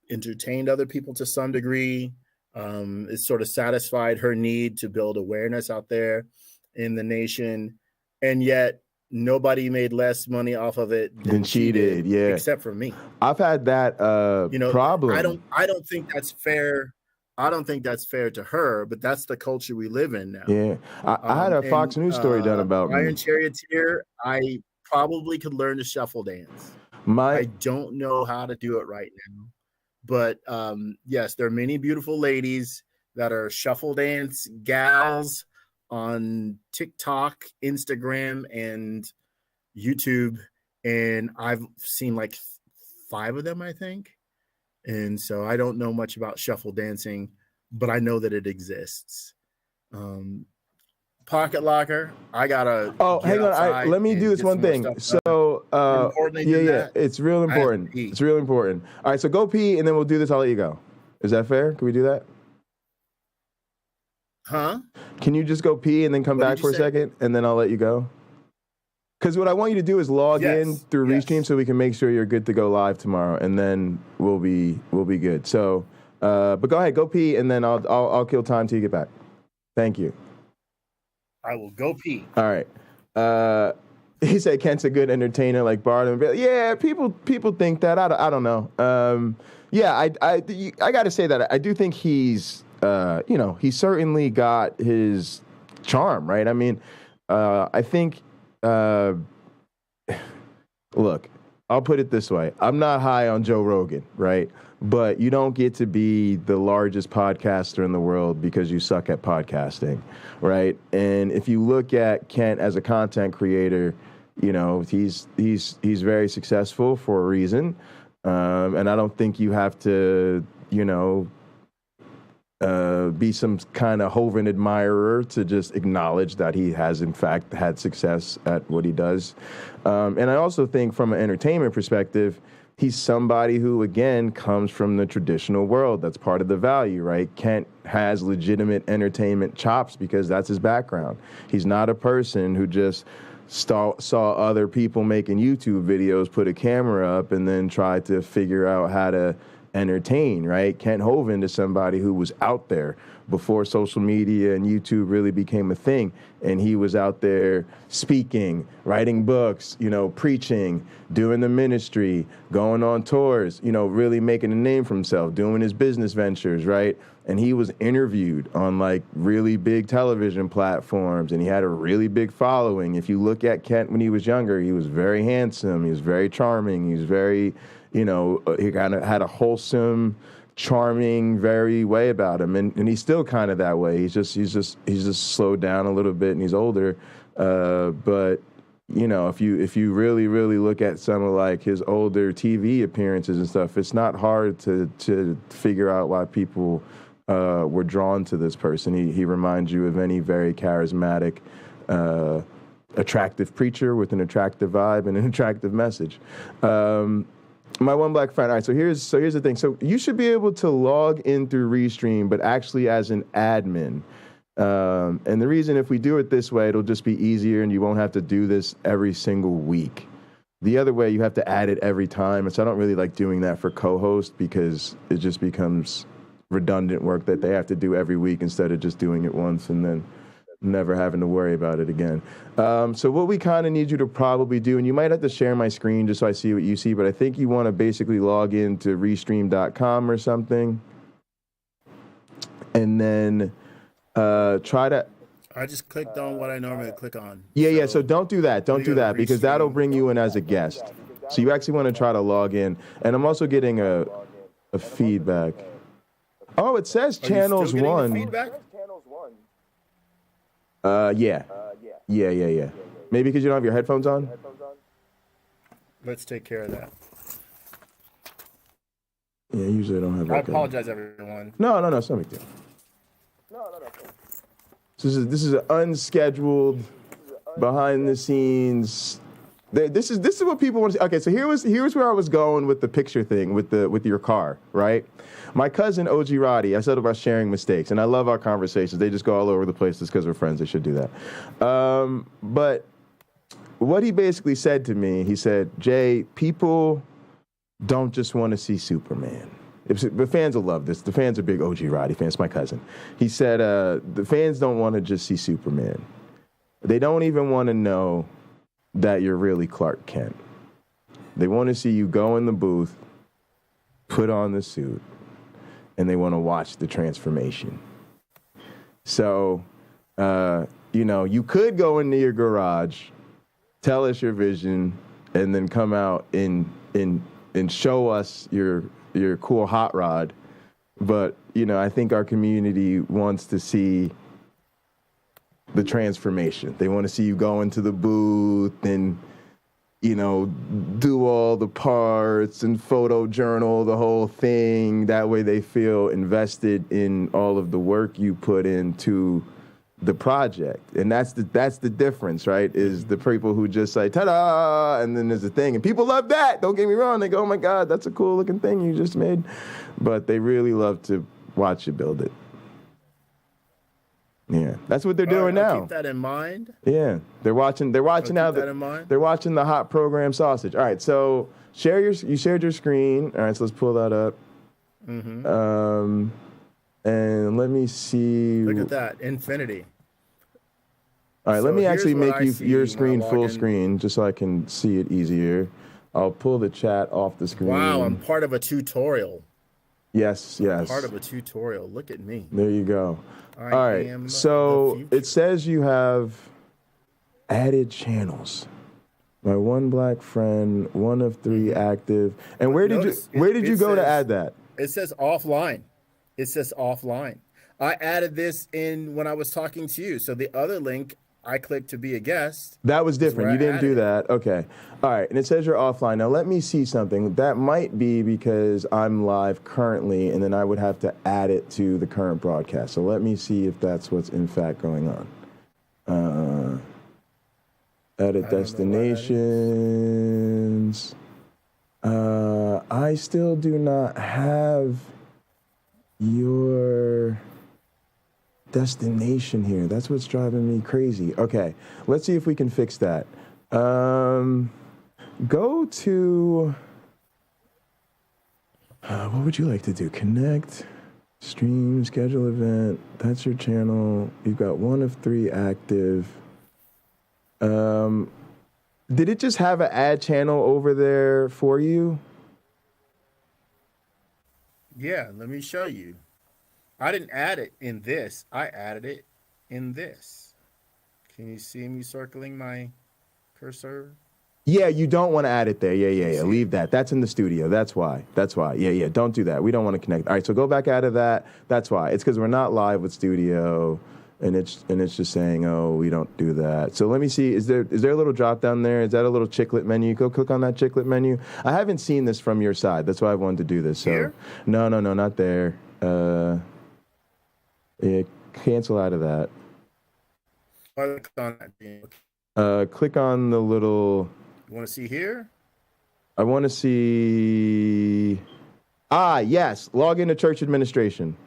Speaker 15: entertained other people to some degree. It sort of satisfied her need to build awareness out there in the nation. And yet nobody made less money off of it than she did,
Speaker 7: yeah.
Speaker 15: except for me.
Speaker 7: I've had that problem.
Speaker 15: I don't think that's fair. I don't think that's fair to her, but that's the culture we live in now.
Speaker 7: Yeah. I had a Fox News story done about me.
Speaker 15: Ryan Charioteer, I probably could learn to shuffle dance. I don't know how to do it right now. But yes, there are many beautiful ladies that are shuffle dance gals on TikTok, Instagram, and YouTube. And I've seen like 5 of them, I think. And so I don't know much about shuffle dancing, but I know that it exists. Pocket locker, I gotta.
Speaker 7: Oh, hang on! Let me do this one thing. So, it's real important. It's real important. All right, so go pee, and then we'll do this. I'll let you go. Is that fair? Can we do that?
Speaker 15: Huh?
Speaker 7: Can you just go pee and then come back for a second, and then I'll let you go? Because what I want you to do is log in through Restream so we can make sure you're good to go live tomorrow, and then we'll be good. So, but go ahead, go pee, and then I'll kill time till you get back. Thank you.
Speaker 15: I will go pee.
Speaker 7: All right. He said Kent's a good entertainer, like Barnum. Yeah, people think that. I don't know. I got to say that I do think he's he certainly got his charm, right? I mean, I think. Look, I'll put it this way. I'm not high on Joe Rogan, right? But you don't get to be the largest podcaster in the world because you suck at podcasting, right? And if you look at Kent as a content creator, he's very successful for a reason. And I don't think you have to, be some kind of Hovind admirer to just acknowledge that he has, in fact, had success at what he does. And I also think from an entertainment perspective, he's somebody who, again, comes from the traditional world. That's part of the value, right? Kent has legitimate entertainment chops because that's his background. He's not a person who just saw other people making YouTube videos, put a camera up, and then tried to figure out how to entertain, right? Kent Hovind is somebody who was out there before social media and YouTube really became a thing. And he was out there speaking, writing books, preaching, doing the ministry, going on tours, really making a name for himself, doing his business ventures, right? And he was interviewed on like really big television platforms and he had a really big following. If you look at Kent when he was younger, he was very handsome. He was very charming. He was very, he kind of had a wholesome, charming, very way about him, and he's still kind of that way. He's just slowed down a little bit, and he's older. But if you really look at some of like his older TV appearances and stuff, it's not hard to figure out why people were drawn to this person. He reminds you of any very charismatic, attractive preacher with an attractive vibe and an attractive message. My one black friend. All right, so here's the thing. So you should be able to log in through Restream, but actually as an admin. And the reason, if we do it this way, it'll just be easier and you won't have to do this every single week. The other way, you have to add it every time. And so I don't really like doing that for co-host because it just becomes redundant work that they have to do every week instead of just doing it once and then never having to worry about it again. So what we kind of need you to probably do, and you might have to share my screen just so I see what you see, but I think you want to basically log into restream.com or something. And then try to...
Speaker 15: I just clicked on what I normally click on.
Speaker 7: Yeah, so don't do that. Don't do that because that'll bring you in as a guest. So you actually want to try to log in. And I'm also getting a feedback. Oh, it says channels one.
Speaker 15: Feedback?
Speaker 7: Yeah. Maybe because you don't have your headphones on?
Speaker 15: Let's take care of that.
Speaker 7: Yeah, usually I don't have.
Speaker 15: I apologize, everyone.
Speaker 7: No, it's no big deal. This is an unscheduled, behind the scenes. This is what people want to see. Okay, so here's where I was going with the picture thing with your car, right? My cousin OG Roddy, I said about sharing mistakes, and I love our conversations. They just go all over the place just because we're friends. They should do that. But what he basically said to me, he said, Jay, people don't just want to see Superman. The fans will love this. The fans are big OG Roddy fans. My cousin. He said the fans don't want to just see Superman. They don't even want to know that you're really Clark Kent. They want to see you go in the booth, put on the suit, and they want to watch the transformation. So, you could go into your garage, tell us your vision, and then come out and show us your cool hot rod. But, I think our community wants to see the transformation. They want to see you go into the booth and, do all the parts and photo journal, the whole thing. That way they feel invested in all of the work you put into the project. And that's the difference, right? Is the people who just say, ta-da, and then there's a thing. And people love that. Don't get me wrong. They go, oh my God, that's a cool looking thing you just made. But they really love to watch you build it. Yeah, that's what they're doing now.
Speaker 15: Keep that in mind.
Speaker 7: Yeah, they're watching now. They're watching the hot program sausage. All right, so you shared your screen. All right, so let's pull that up.
Speaker 15: Mm-hmm.
Speaker 7: And let me see.
Speaker 15: Look at that, infinity.
Speaker 7: All right, let me actually make your screen full screen just so I can see it easier. I'll pull the chat off the screen.
Speaker 15: Wow, I'm part of a tutorial.
Speaker 7: Yes.
Speaker 15: Part of a tutorial. Look at me.
Speaker 7: There you go. All right, so it says you have added channels. My one black friend, one of 3 active. And where did you go to add that?
Speaker 15: It says offline. I added this in when I was talking to you. So the other link, I clicked to be a guest.
Speaker 7: That was different. You didn't do that. Okay. All right. And it says you're offline. Now let me see something. That might be because I'm live currently, and then I would have to add it to the current broadcast. So let me see if that's what's in fact going on. Edit destinations. I still do not have your destination here. That's what's driving me crazy. Okay, let's see if we can fix that. Go to what would you like to do? Connect, stream, schedule event. That's your channel. You've got one of 3 active. Did it just have an ad channel over there for you?
Speaker 15: Yeah, let me show you. I didn't add it in this. I added it in this. Can you see me circling my cursor?
Speaker 7: Yeah, you don't want to add it there. Yeah. Leave that. That's in the studio. That's why. Yeah. Don't do that. We don't want to connect. All right, so go back out of that. That's why. It's because we're not live with studio, and it's just saying, oh, we don't do that. So let me see. Is there a little drop down there? Is that a little chiclet menu? Go click on that chiclet menu. I haven't seen this from your side. That's why I wanted to do this. So
Speaker 15: here?
Speaker 7: No, not there. Yeah, cancel out of that.
Speaker 15: Click on
Speaker 7: that. Click on the little.
Speaker 15: You want to see here?
Speaker 7: I want to see. Yes. Log into church administration.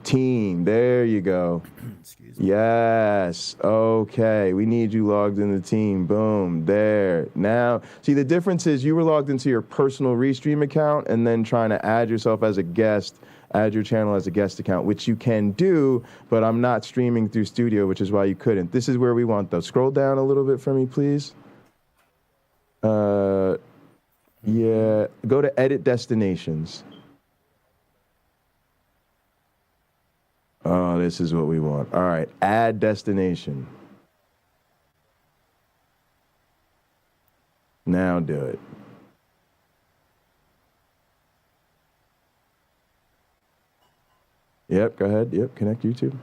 Speaker 7: Team. There you go.
Speaker 15: Excuse me.
Speaker 7: Yes. Okay. We need you logged in the team. Boom. There. Now, see, the difference is you were logged into your personal Restream account and then trying to add yourself as a guest. Add your channel as a guest account, which you can do, but I'm not streaming through Studio, which is why you couldn't. This is where we want those. Scroll down a little bit for me, please. Yeah, go to Edit Destinations. Oh, this is what we want. All right, Add Destination. Now do it. Yep, go ahead. Yep, connect YouTube.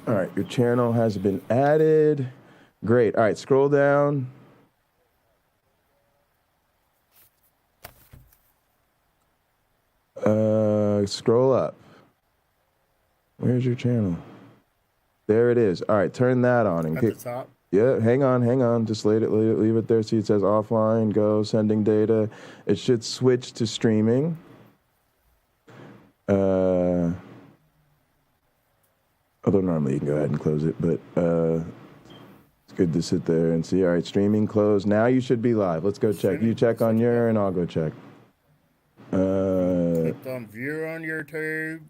Speaker 7: All right, your channel has been added. Great. All right, scroll down. Scroll up. Where's your channel? There it is. All right, turn that on. And
Speaker 15: at the top?
Speaker 7: Yeah, hang on. Just leave it there. See, it says offline, go, sending data. It should switch to streaming. Although normally you can go ahead and close it, but it's good to sit there and see. All right, streaming closed. Now you should be live. Let's go check. You check on your, and I'll go check.
Speaker 15: Clicked on view on YouTube.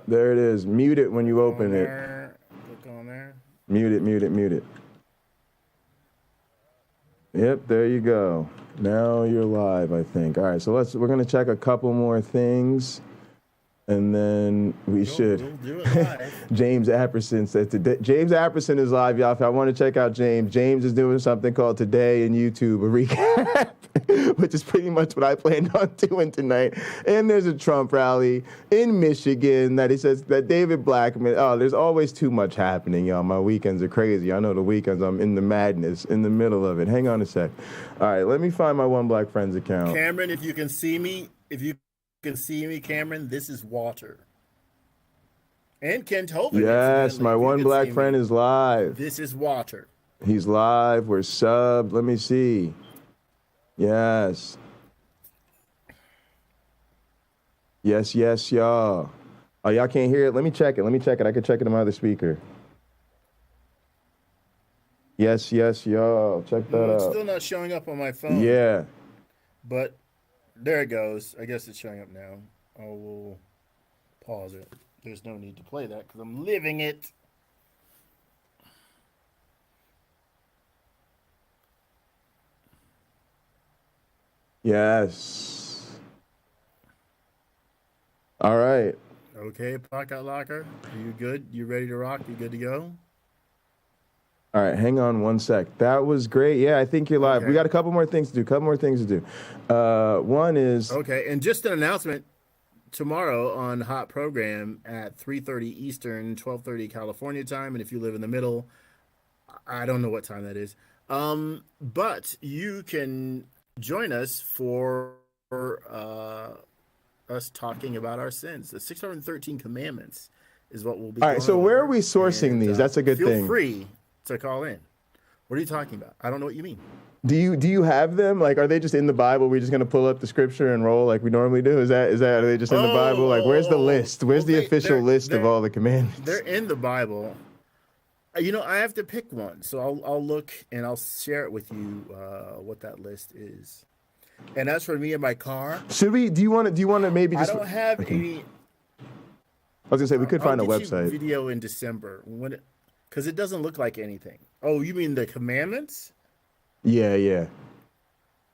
Speaker 7: There it is. Mute it when you open it.
Speaker 15: Click on there.
Speaker 7: Mute it, mute it, mute it. Yep, there you go. Now you're live, I think. All right, so we're gonna check a couple more things, and then we'll do it live. James Apperson said today. James Apperson is live, y'all. If I want to check out James is doing something called Today in YouTube, a recap, which is pretty much what I planned on doing tonight. And there's a Trump rally in Michigan that he says that David Blackman. Oh, there's always too much happening, y'all. My weekends are crazy. I know the weekends I'm in the madness, in the middle of it. Hang on a sec. All right, let me find my One Black Friends account.
Speaker 15: Cameron, if you can see me, Cameron, this is Walter. And Ken Tobin.
Speaker 7: Yes, my One Black Friend is live.
Speaker 15: This is Walter.
Speaker 7: He's live. We're subbed. Let me see. Yes. Yes, y'all. Oh, y'all can't hear it? Let me check it. I can check it on my other speaker. Yes, y'all. Check that out.
Speaker 15: It's still not showing up on my phone.
Speaker 7: Yeah.
Speaker 15: But there it goes. I guess it's showing up now. We'll pause it. There's no need to play that because I'm living it.
Speaker 7: Yes. All right.
Speaker 15: Okay, Pocket Locker. Are you good? You ready to rock? You good to go?
Speaker 7: All right, hang on one sec. That was great. Yeah, I think you're live. Okay. We got a couple more things to do. One is...
Speaker 15: Okay, and just an announcement. Tomorrow on Hot Program at 3:30 Eastern, 12:30 California time. And if you live in the middle, I don't know what time that is. But you can join us for us talking about our sins. The 613 commandments is what we'll be.
Speaker 7: All right, so where are we sourcing these? That's a good thing.
Speaker 15: Feel free to call in. What are you talking about? I don't know what you mean.
Speaker 7: Do you have them? Like, are they just in the Bible? We're just gonna pull up the scripture and roll like we normally do? Is that are they just in the Bible? Like, where's the list? Where's the official list of all the commandments?
Speaker 15: They're in the Bible. You know, I have to pick one, so I'll look and I'll share it with you what that list is. And as for me in my car,
Speaker 7: should we? Do you want to maybe just?
Speaker 15: I don't have any.
Speaker 7: I was gonna say we could find a website.
Speaker 15: Video in December because it doesn't look like anything. Oh, you mean the commandments?
Speaker 7: Yeah.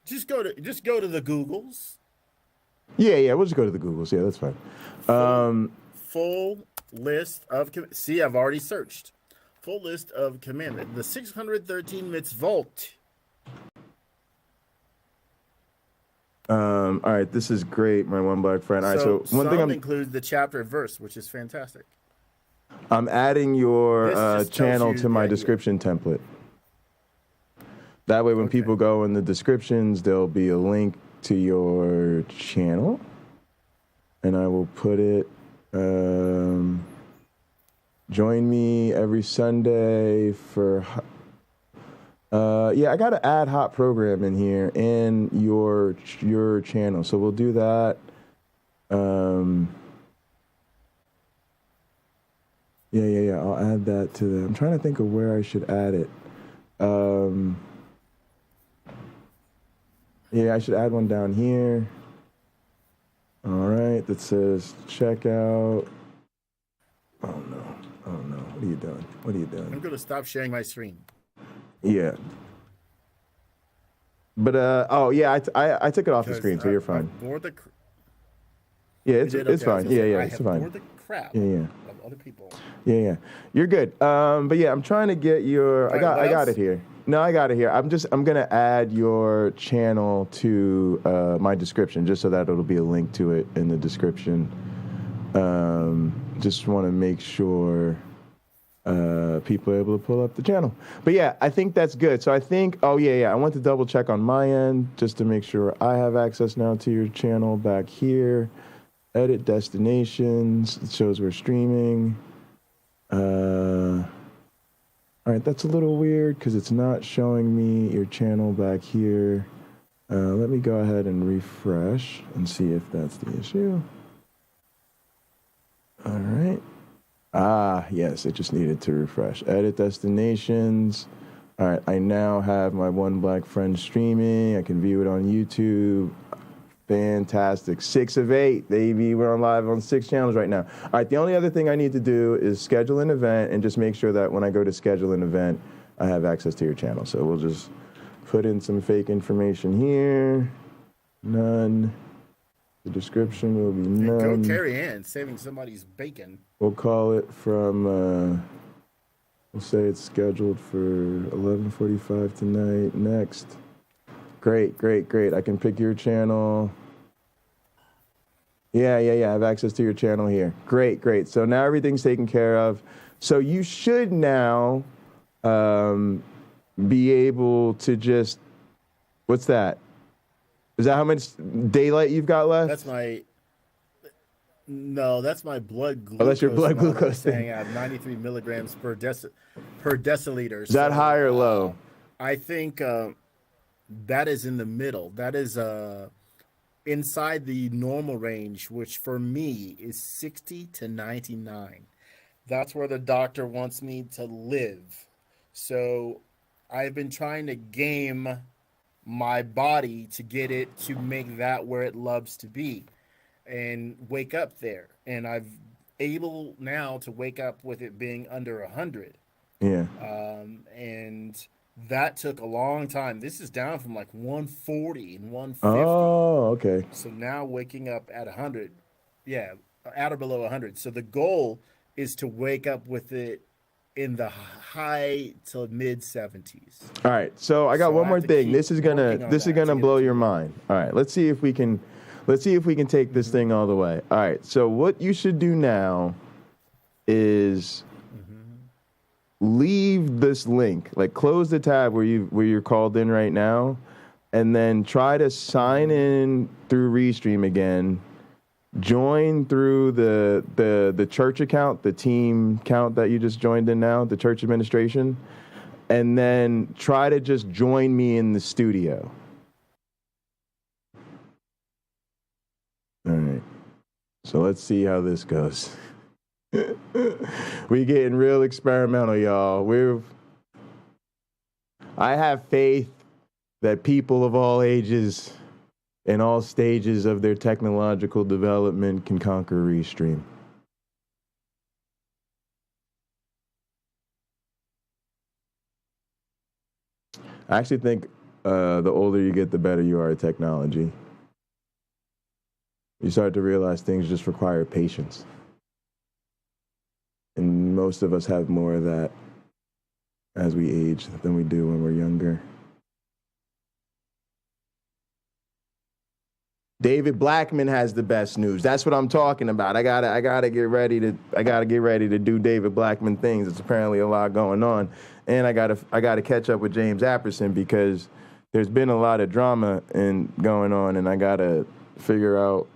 Speaker 15: Just go to the Googles.
Speaker 7: Yeah. We'll just go to the Googles. Yeah, that's fine.
Speaker 15: Full list of I've already searched. Full list of commandments. The 613 mitzvot.
Speaker 7: All right, this is great, my One Black Friend. All right, so one thing
Speaker 15: includes the chapter verse, which is fantastic.
Speaker 7: I'm adding your channel to my description template. That way, when people go in the descriptions, there'll be a link to your channel. And I will put it, join me every Sunday for, I got to add Hot Program in here and your channel. So we'll do that. Yeah. I'll add that to the, I'm trying to think of where I should add it. I should add one down here. All right, that says checkout. Oh no. What are you doing?
Speaker 15: I'm going to stop sharing my screen.
Speaker 7: Yeah. But I took it off the screen, so you're fine. It's fine. It's fine.
Speaker 15: More the crap
Speaker 7: of
Speaker 15: other people.
Speaker 7: Yeah. You're good. But yeah, I'm trying to get your. I got it here. No, I got it here. I'm gonna add your channel to my description, just so that it'll be a link to it in the description. Just want to make sure people are able to pull up the channel. But yeah, I think that's good. So I think, I want to double check on my end just to make sure I have access now to your channel back here. Edit destinations. It shows we're streaming. All right, that's a little weird because it's not showing me your channel back here. Let me go ahead and refresh and see if that's the issue. All right. Ah, yes, it just needed to refresh. Edit destinations. All right, I now have my One Black Friend streaming. I can view it on YouTube. Fantastic. 6 of 8, baby. We're on live on 6 channels right now. All right, the only other thing I need to do is schedule an event and just make sure that when I go to schedule an event, I have access to your channel. So we'll just put in some fake information here. None. The description will be none.
Speaker 15: Go Carrie Ann, saving somebody's bacon.
Speaker 7: We'll call it from, we'll say it's scheduled for 11:45 tonight. Next. Great. I can pick your channel. Yeah. I have access to your channel here. Great. So now everything's taken care of. So you should now be able to just, what's that? Is that how much daylight you've got left?
Speaker 15: That's my blood glucose.
Speaker 7: Oh, that's your blood glucose
Speaker 15: thing. I have 93 milligrams per deciliter.
Speaker 7: Is that high or low?
Speaker 15: I think that is in the middle. That is inside the normal range, which for me is 60 to 99. That's where the doctor wants me to live. So I've been trying to game my body to get it to make that where it loves to be and wake up there. And I've able now to wake up with it being under 100.
Speaker 7: Yeah.
Speaker 15: And that took a long time. This is down from like 140 and 150.
Speaker 7: Oh, okay.
Speaker 15: So now waking up at 100. Yeah, at or below 100. So the goal is to wake up with it in the high to mid 70s.
Speaker 7: All right. So I got one more thing. This is gonna blow your mind. All right. Let's see if we can take this thing all the way. All right. So what you should do now is leave this link, like close the tab where you're called in right now, and then try to sign in through Restream again. Join through the church account, the team account that you just joined in now, the church administration, and then try to just join me in the studio. All right. So let's see how this goes. We getting real experimental, y'all. I have faith that people of all ages in all stages of their technological development can conquer Restream. I actually think the older you get, the better you are at technology. You start to realize things just require patience. And most of us have more of that as we age than we do when we're younger. David Blackman has the best news. That's what I'm talking about. I gotta get ready to do David Blackman things. It's apparently a lot going on, and I gotta catch up with James Apperson because there's been a lot of drama going on, and I gotta figure out,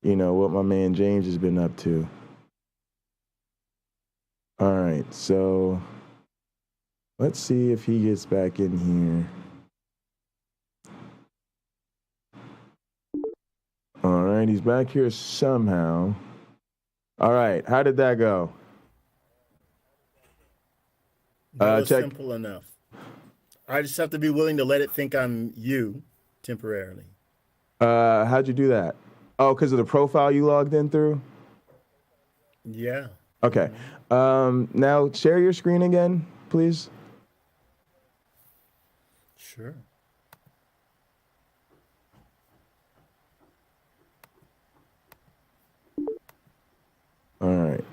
Speaker 7: what my man James has been up to. All right, so let's see if he gets back in here. All right, he's back here somehow. All right, how did that go?
Speaker 15: That was simple enough. I just have to be willing to let it think I'm you temporarily.
Speaker 7: How'd you do that? Oh, because of the profile you logged in through?
Speaker 15: Yeah.
Speaker 7: Okay. Now share your screen again, please.
Speaker 15: Sure.
Speaker 7: All right.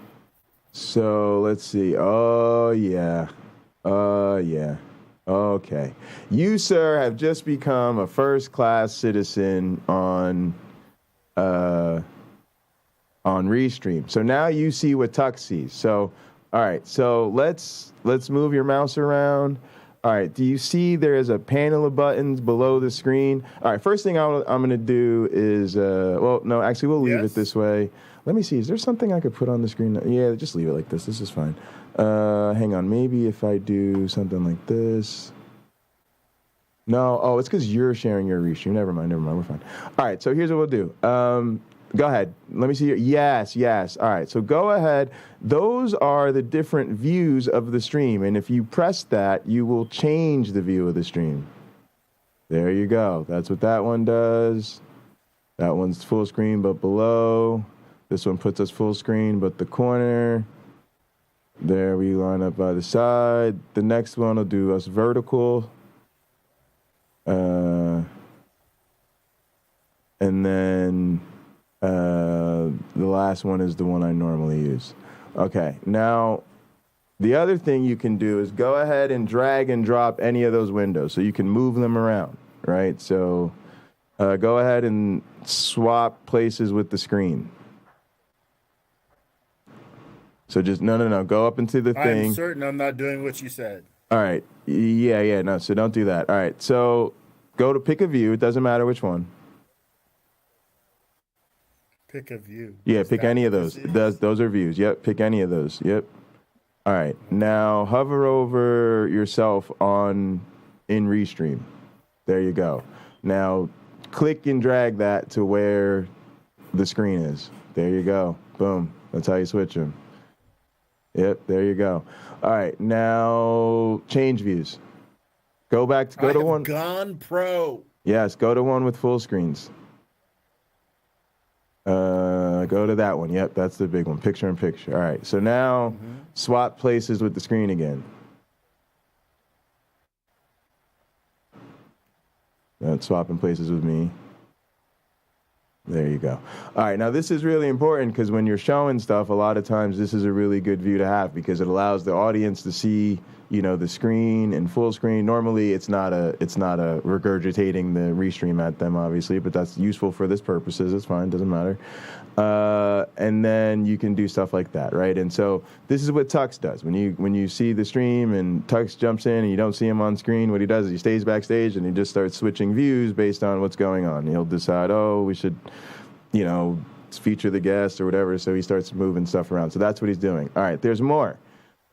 Speaker 7: So let's see. Oh, yeah. Okay. You, sir, have just become a first-class citizen on Restream. So now you see what Tuck sees. So, all right. So let's move your mouse around. All right. Do you see there is a panel of buttons below the screen? All right. First thing I'm going to do is, we'll leave it this way. Let me see. Is there something I could put on the screen? Yeah, just leave it like this. This is fine. Hang on. Maybe if I do something like this. No. Oh, it's because you're sharing your Restream. Never mind. We're fine. All right. So here's what we'll do. Go ahead. Let me see your. Yes. All right. So go ahead. Those are the different views of the stream. And if you press that, you will change the view of the stream. There you go. That's what that one does. That one's full screen, but below. This one puts us full screen, but the corner. There we line up by the side. The next one will do us vertical. And then the last one is the one I normally use. Okay, now the other thing you can do is go ahead and drag and drop any of those windows so you can move them around, right? So go ahead and swap places with the screen. So just, no, go up into the thing.
Speaker 15: I'm certain I'm not doing what you said.
Speaker 7: All right, no, so don't do that. All right, so go to pick a view. It doesn't matter which one.
Speaker 15: Pick a view.
Speaker 7: Yeah, pick any of those. Those are views. Yep, pick any of those. Yep. All right. Now hover over yourself in Restream. There you go. Now click and drag that to where the screen is. There you go. Boom. That's how you switch them. Yep, there you go. All right. Now change views. Go to one.
Speaker 15: Gone pro.
Speaker 7: Yes, go to one with full screens. Go to that one. Yep, that's the big one. Picture in picture. All right. So now swap places with the screen again. Swapping places with me. There you go. All right. Now this is really important because when you're showing stuff, a lot of times this is a really good view to have because it allows the audience to see, the screen in full screen. Normally it's not a regurgitating the restream at them, obviously, but that's useful for this purposes. It's fine. Doesn't matter. And then you can do stuff like that, right? And so this is what Tux does. When you see the stream and Tux jumps in and you don't see him on screen, what he does is he stays backstage and he just starts switching views based on what's going on. He'll decide, we should, feature the guest or whatever. So he starts moving stuff around. So that's what he's doing. All right, there's more.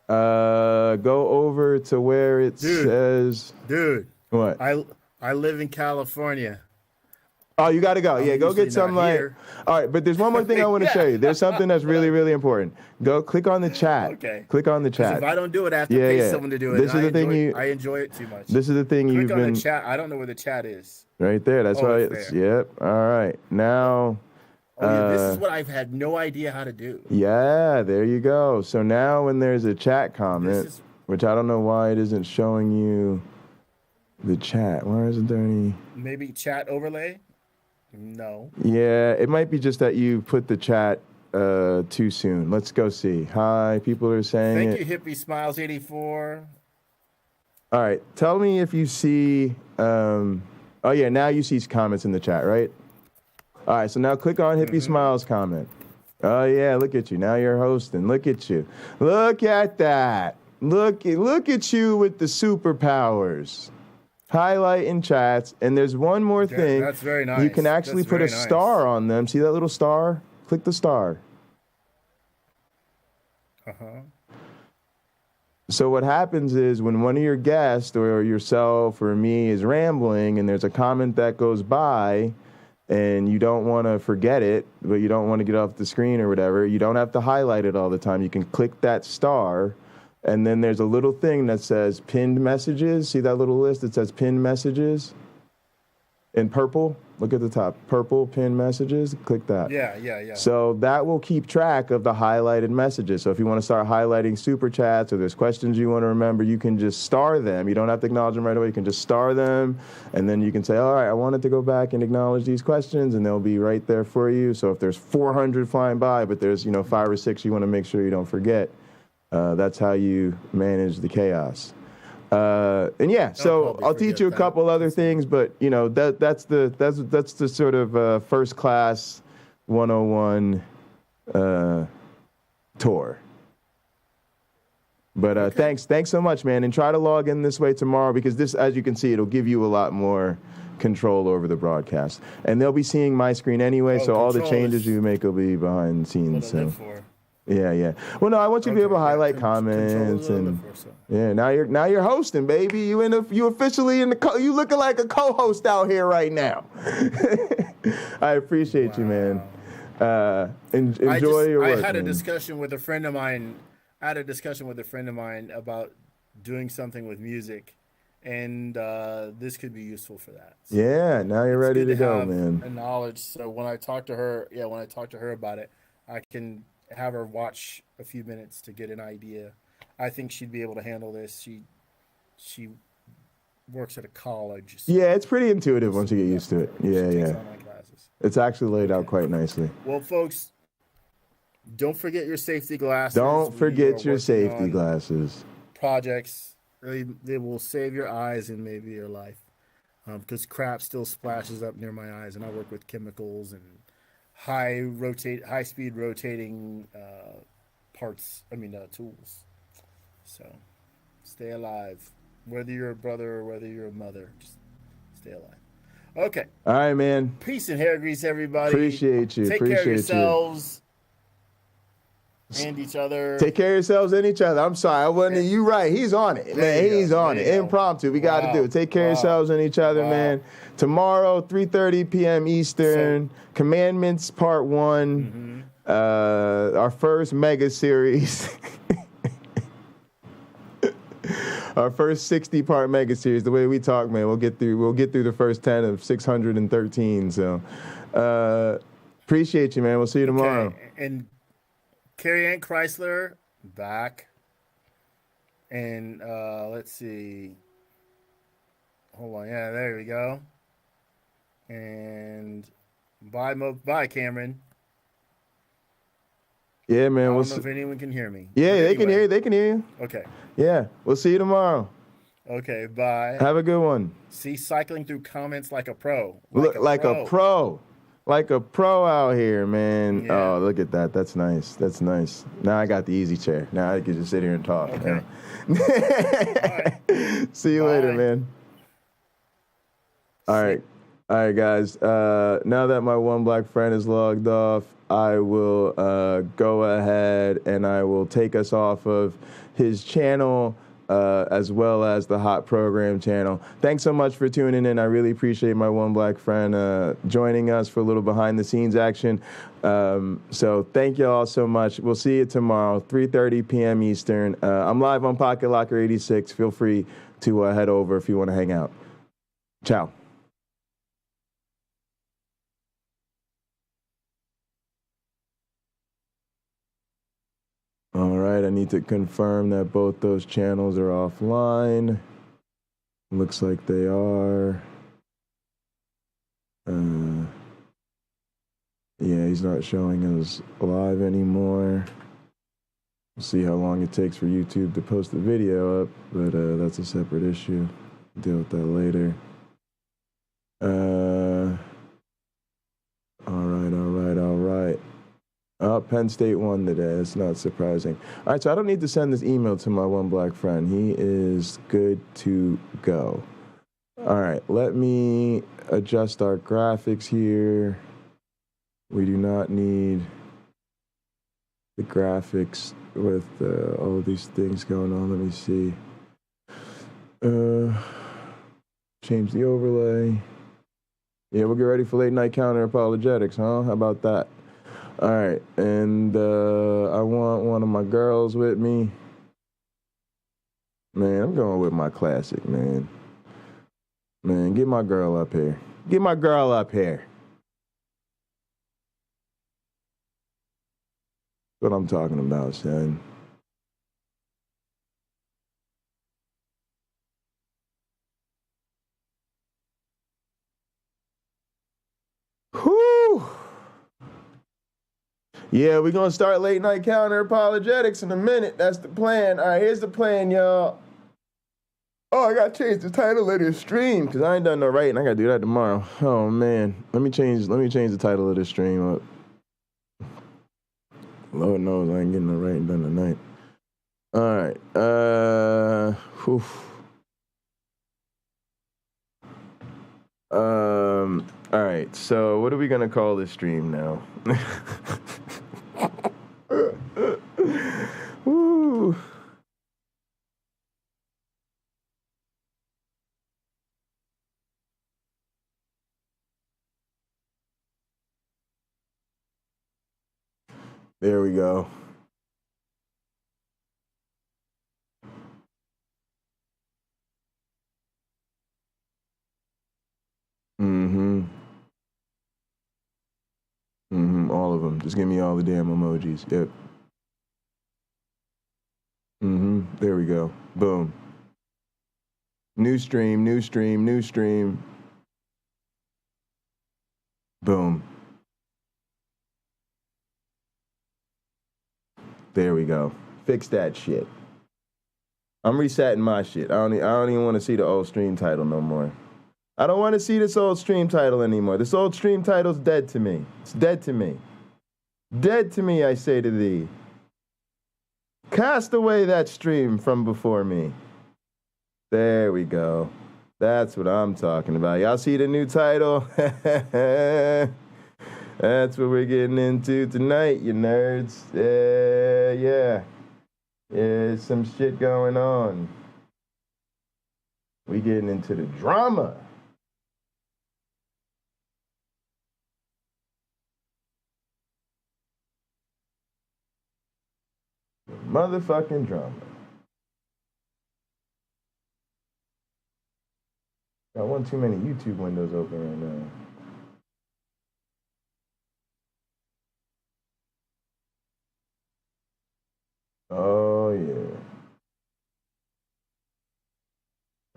Speaker 7: Go over to where it says.
Speaker 15: Dude.
Speaker 7: What?
Speaker 15: I live in California.
Speaker 7: Oh, you got to go. Yeah, go get some
Speaker 15: here.
Speaker 7: All right, but there's one more thing I want to show you. There's something that's really, really important. Go click on the chat.
Speaker 15: Okay.
Speaker 7: Click on the chat.
Speaker 15: If I don't do it, I have to pay someone to do it.
Speaker 7: This is the thing
Speaker 15: I enjoy it too much.
Speaker 7: This is the thing
Speaker 15: Click on the chat. I don't know where the chat is.
Speaker 7: Right there. That's why it's there. Yep. All right. Now.
Speaker 15: This is what I've had no idea how to do.
Speaker 7: Yeah, there you go. So now when there's a chat comment, which I don't know why it isn't showing you the chat. Why isn't there any?
Speaker 15: Maybe chat overlay? No.
Speaker 7: Yeah, it might be just that you put the chat too soon. Let's go see. Hi, people are saying
Speaker 15: Thank you, Hippie Smiles 84.
Speaker 7: All right, tell me if you see. Oh yeah, now you see comments in the chat, right? All right, so now click on Hippie Smiles comment. Oh yeah, look at you. Now you're hosting. Look at you. Look at that. Look at you with the superpowers. Highlighting chats, and there's one more thing.
Speaker 15: That's very nice.
Speaker 7: You can actually put a star on them. See that little star? Click the star. So what happens is when one of your guests or yourself or me is rambling and there's a comment that goes by and you don't want to forget it, but you don't want to get off the screen or whatever, you don't have to highlight it all the time. You can click that star. And then there's a little thing that says pinned messages. See that little list that says pinned messages in purple? Look at the top. Purple pinned messages. Click that.
Speaker 15: Yeah.
Speaker 7: So that will keep track of the highlighted messages. So if you want to start highlighting super chats or there's questions you want to remember, you can just star them. You don't have to acknowledge them right away. You can just star them. And then you can say, all right, I wanted to go back and acknowledge these questions. And they'll be right there for you. So if there's 400 flying by, but there's 5 or 6 you want to make sure you don't forget. That's how you manage the chaos. And yeah, so I'll teach you a couple other things, but that's the sort of first class 101 tour. But thanks so much, man, and try to log in this way tomorrow because this, as you can see, it'll give you a lot more control over the broadcast, and they'll be seeing my screen anyway, so all the changes you make will be behind the scenes. So. Yeah. Well, no, I want you to be able to highlight comments and now you're hosting, baby. You officially you looking like a co-host out here right now. I appreciate you, man. Enjoy your work.
Speaker 15: I had a
Speaker 7: man.
Speaker 15: discussion with a friend of mine. About doing something with music, and this could be useful for that. So
Speaker 7: Yeah, now you're ready to go,
Speaker 15: have
Speaker 7: man.
Speaker 15: a knowledge. So when I talk to her, about it, I can have her watch a few minutes to get an idea. I think she'd be able to handle this. She works at a college. So
Speaker 7: Yeah, it's pretty intuitive once you get used to it. Yeah.
Speaker 15: online classes.
Speaker 7: It's actually laid out quite nicely.
Speaker 15: Well, folks, don't forget your safety glasses.
Speaker 7: Don't forget your safety glasses.
Speaker 15: Projects, they will save your eyes and maybe your life, because crap still splashes up near my eyes, and I work with chemicals and high speed rotating tools. So stay alive, whether you're a brother or whether you're a mother. Just stay alive. Okay.
Speaker 7: All right, man.
Speaker 15: Peace and hair grease, everybody.
Speaker 7: Appreciate you.
Speaker 15: Take care of yourselves and each other.
Speaker 7: Take care of yourselves and each other. I'm sorry, I wasn't. You right. He's on it, man. He's on it. Impromptu. We got to do it. Take care of yourselves and each other, man. Tomorrow, 3:30 p.m. Eastern. Commandments Part 1. Our first mega series. Our first 60-part mega series. The way we talk, man, we'll get through the first 10 of 613. So, appreciate you, man. We'll see you tomorrow.
Speaker 15: And Carrie Ann Chrysler back. And let's see. Hold on. Yeah, there we go. And bye, Cameron.
Speaker 7: Yeah, man.
Speaker 15: I don't know if anyone can hear me.
Speaker 7: Yeah, they can hear you. They can hear you.
Speaker 15: Okay.
Speaker 7: Yeah, we'll see you tomorrow.
Speaker 15: Okay, bye.
Speaker 7: Have a good one.
Speaker 15: See, cycling through comments like a pro.
Speaker 7: Like a pro out here, man. Yeah. Oh, look at that. That's nice. Now I got the easy chair. Now I can just sit here and talk.
Speaker 15: Okay.
Speaker 7: See you later, man. All right, guys. Now that my one black friend is logged off, I will go ahead and I will take us off of his channel, as well as the Hot Program channel. Thanks so much for tuning in. I really appreciate my one black friend joining us for a little behind the scenes action. So thank you all so much. We'll see you tomorrow, 3:30 p.m. Eastern. I'm live on Pocket Locker 86. Feel free to head over if you want to hang out. Ciao. All right, I need to confirm that both those channels are offline. Looks like they are. Yeah, he's not showing us live anymore. We'll see how long it takes for YouTube to post the video up, but that's a separate issue. Deal with that later. All right. Oh, Penn State won today. That's not surprising. All right, so I don't need to send this email to my one black friend. He is good to go. All right, let me adjust our graphics here. We do not need the graphics with all these things going on. Let me see. Change the overlay. Yeah, we'll get ready for late night counter-apologetics, huh? How about that? All right, and I want one of my girls with me. Man, I'm going with my classic, man. Man, get my girl up here. Get my girl up here. That's what I'm talking about, son. Whew. Yeah, we're going to start late night counter-apologetics in a minute. That's the plan. All right, here's the plan, y'all. Oh, I got to change the title of this stream because I ain't done no writing. I got to do that tomorrow. Oh, man. Let me change the title of this stream up. Lord knows I ain't getting no writing done tonight. All right. Whew. All right, so what are we going to call this stream now? Woo. There we go. Mm-hmm. Mm-hmm. All of them. Just give me all the damn emojis. Yep. Mm-hmm. There we go. Boom. New stream, new stream, new stream. Boom. There we go. Fix that shit. I'm resetting my shit. I don't even want to see the old stream title no more. I don't want to see this old stream title anymore. This old stream title's dead to me. It's dead to me. Dead to me, I say to thee. Cast away that stream from before me. There we go. That's what I'm talking about. Y'all see the new title? That's what we're getting into tonight, you nerds. Yeah. There's some shit going on. We getting into the drama. Motherfucking drama. Got one too many YouTube windows open right now. Oh, yeah.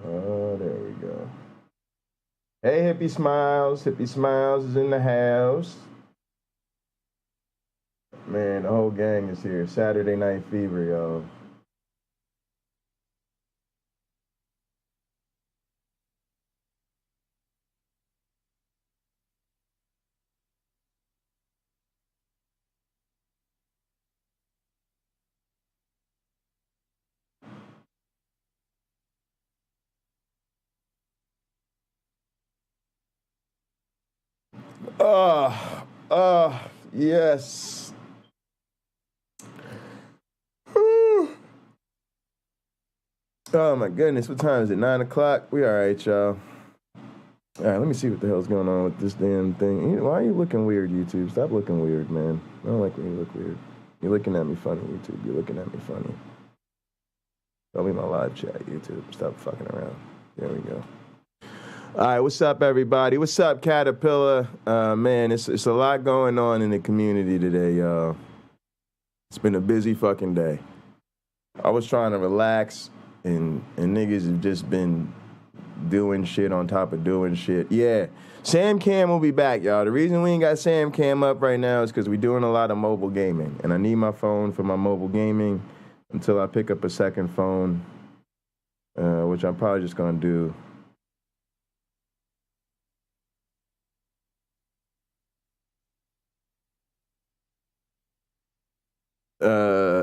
Speaker 7: Oh, there we go. Hey, Hippie Smiles. Hippie Smiles is in the house. Man, the whole gang is here. Saturday Night Fever, y'all. Yes. Oh my goodness, what time is it? 9 o'clock? We all right, y'all. All right, let me see what the hell's going on with this damn thing. Why are you looking weird, YouTube? Stop looking weird, man. I don't like when you look weird. You're looking at me funny, YouTube. You're looking at me funny. Don't be my live chat, YouTube. Stop fucking around. There we go. All right, what's up, everybody? What's up, Caterpillar? Man, it's a lot going on in the community today, y'all. It's been a busy fucking day. I was trying to relax, and niggas have just been doing shit on top of doing shit. Yeah, Sam Cam will be back, y'all. The reason we ain't got Sam Cam up right now is because we're doing a lot of mobile gaming, and I need my phone for my mobile gaming until I pick up a second phone, which I'm probably just going to do.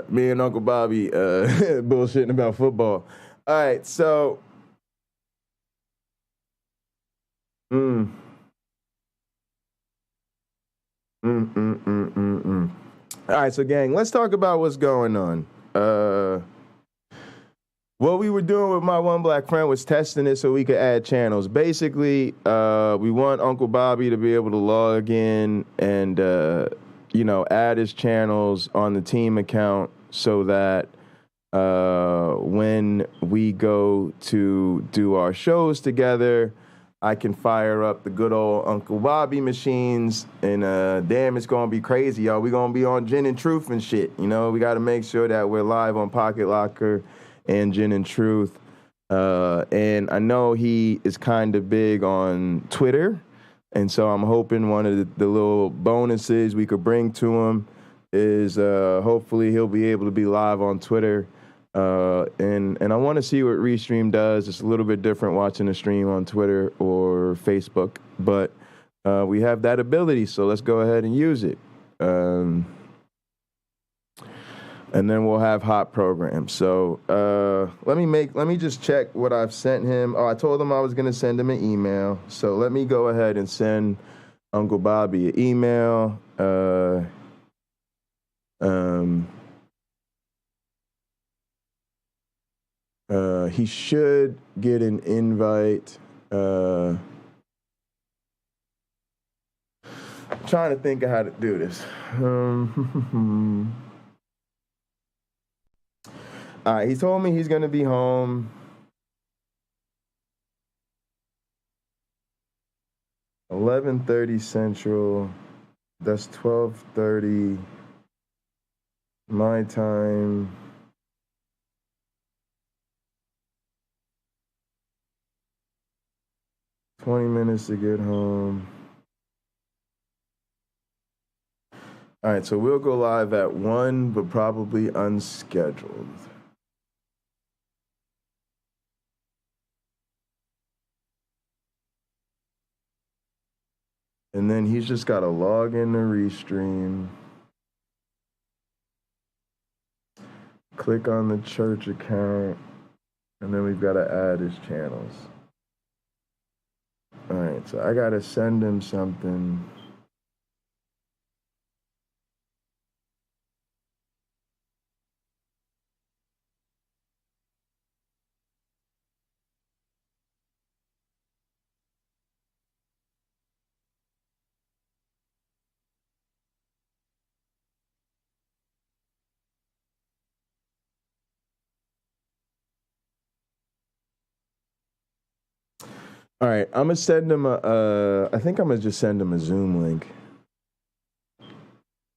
Speaker 7: Me and Uncle Bobby bullshitting about football. All right, so All right, so gang, let's talk about what's going on. What we were doing with my one black friend was testing it so we could add channels. Basically, we want Uncle Bobby to be able to log in and add his channels on the team account so that when we go to do our shows together, I can fire up the good old Uncle Bobby machines, and damn, it's gonna be crazy, y'all. We're gonna be on Gin and Truth and shit. We gotta make sure that we're live on Pocket Locker and Gin and Truth. And I know he is kind of big on Twitter, and so I'm hoping one of the little bonuses we could bring to him is hopefully he'll be able to be live on Twitter. And I want to see what Restream does. It's a little bit different watching a stream on Twitter or Facebook, but we have that ability, so let's go ahead and use it. And then we'll have hot programs. So let me just check what I've sent him. Oh, I told him I was going to send him an email. So let me go ahead and send Uncle Bobby an email. He should get an invite. trying to think of how to do this. All right, he told me he's going to be home 11:30 Central. That's 12:30 my time. "20 minutes to get home." All right, so we'll go live at 1, but probably unscheduled. And then he's just got to log in to Restream. Click on the church account. And then we've got to add his channels. All right, so I got to send him something. All right, I'm gonna send him I think I'm gonna just send him a Zoom link.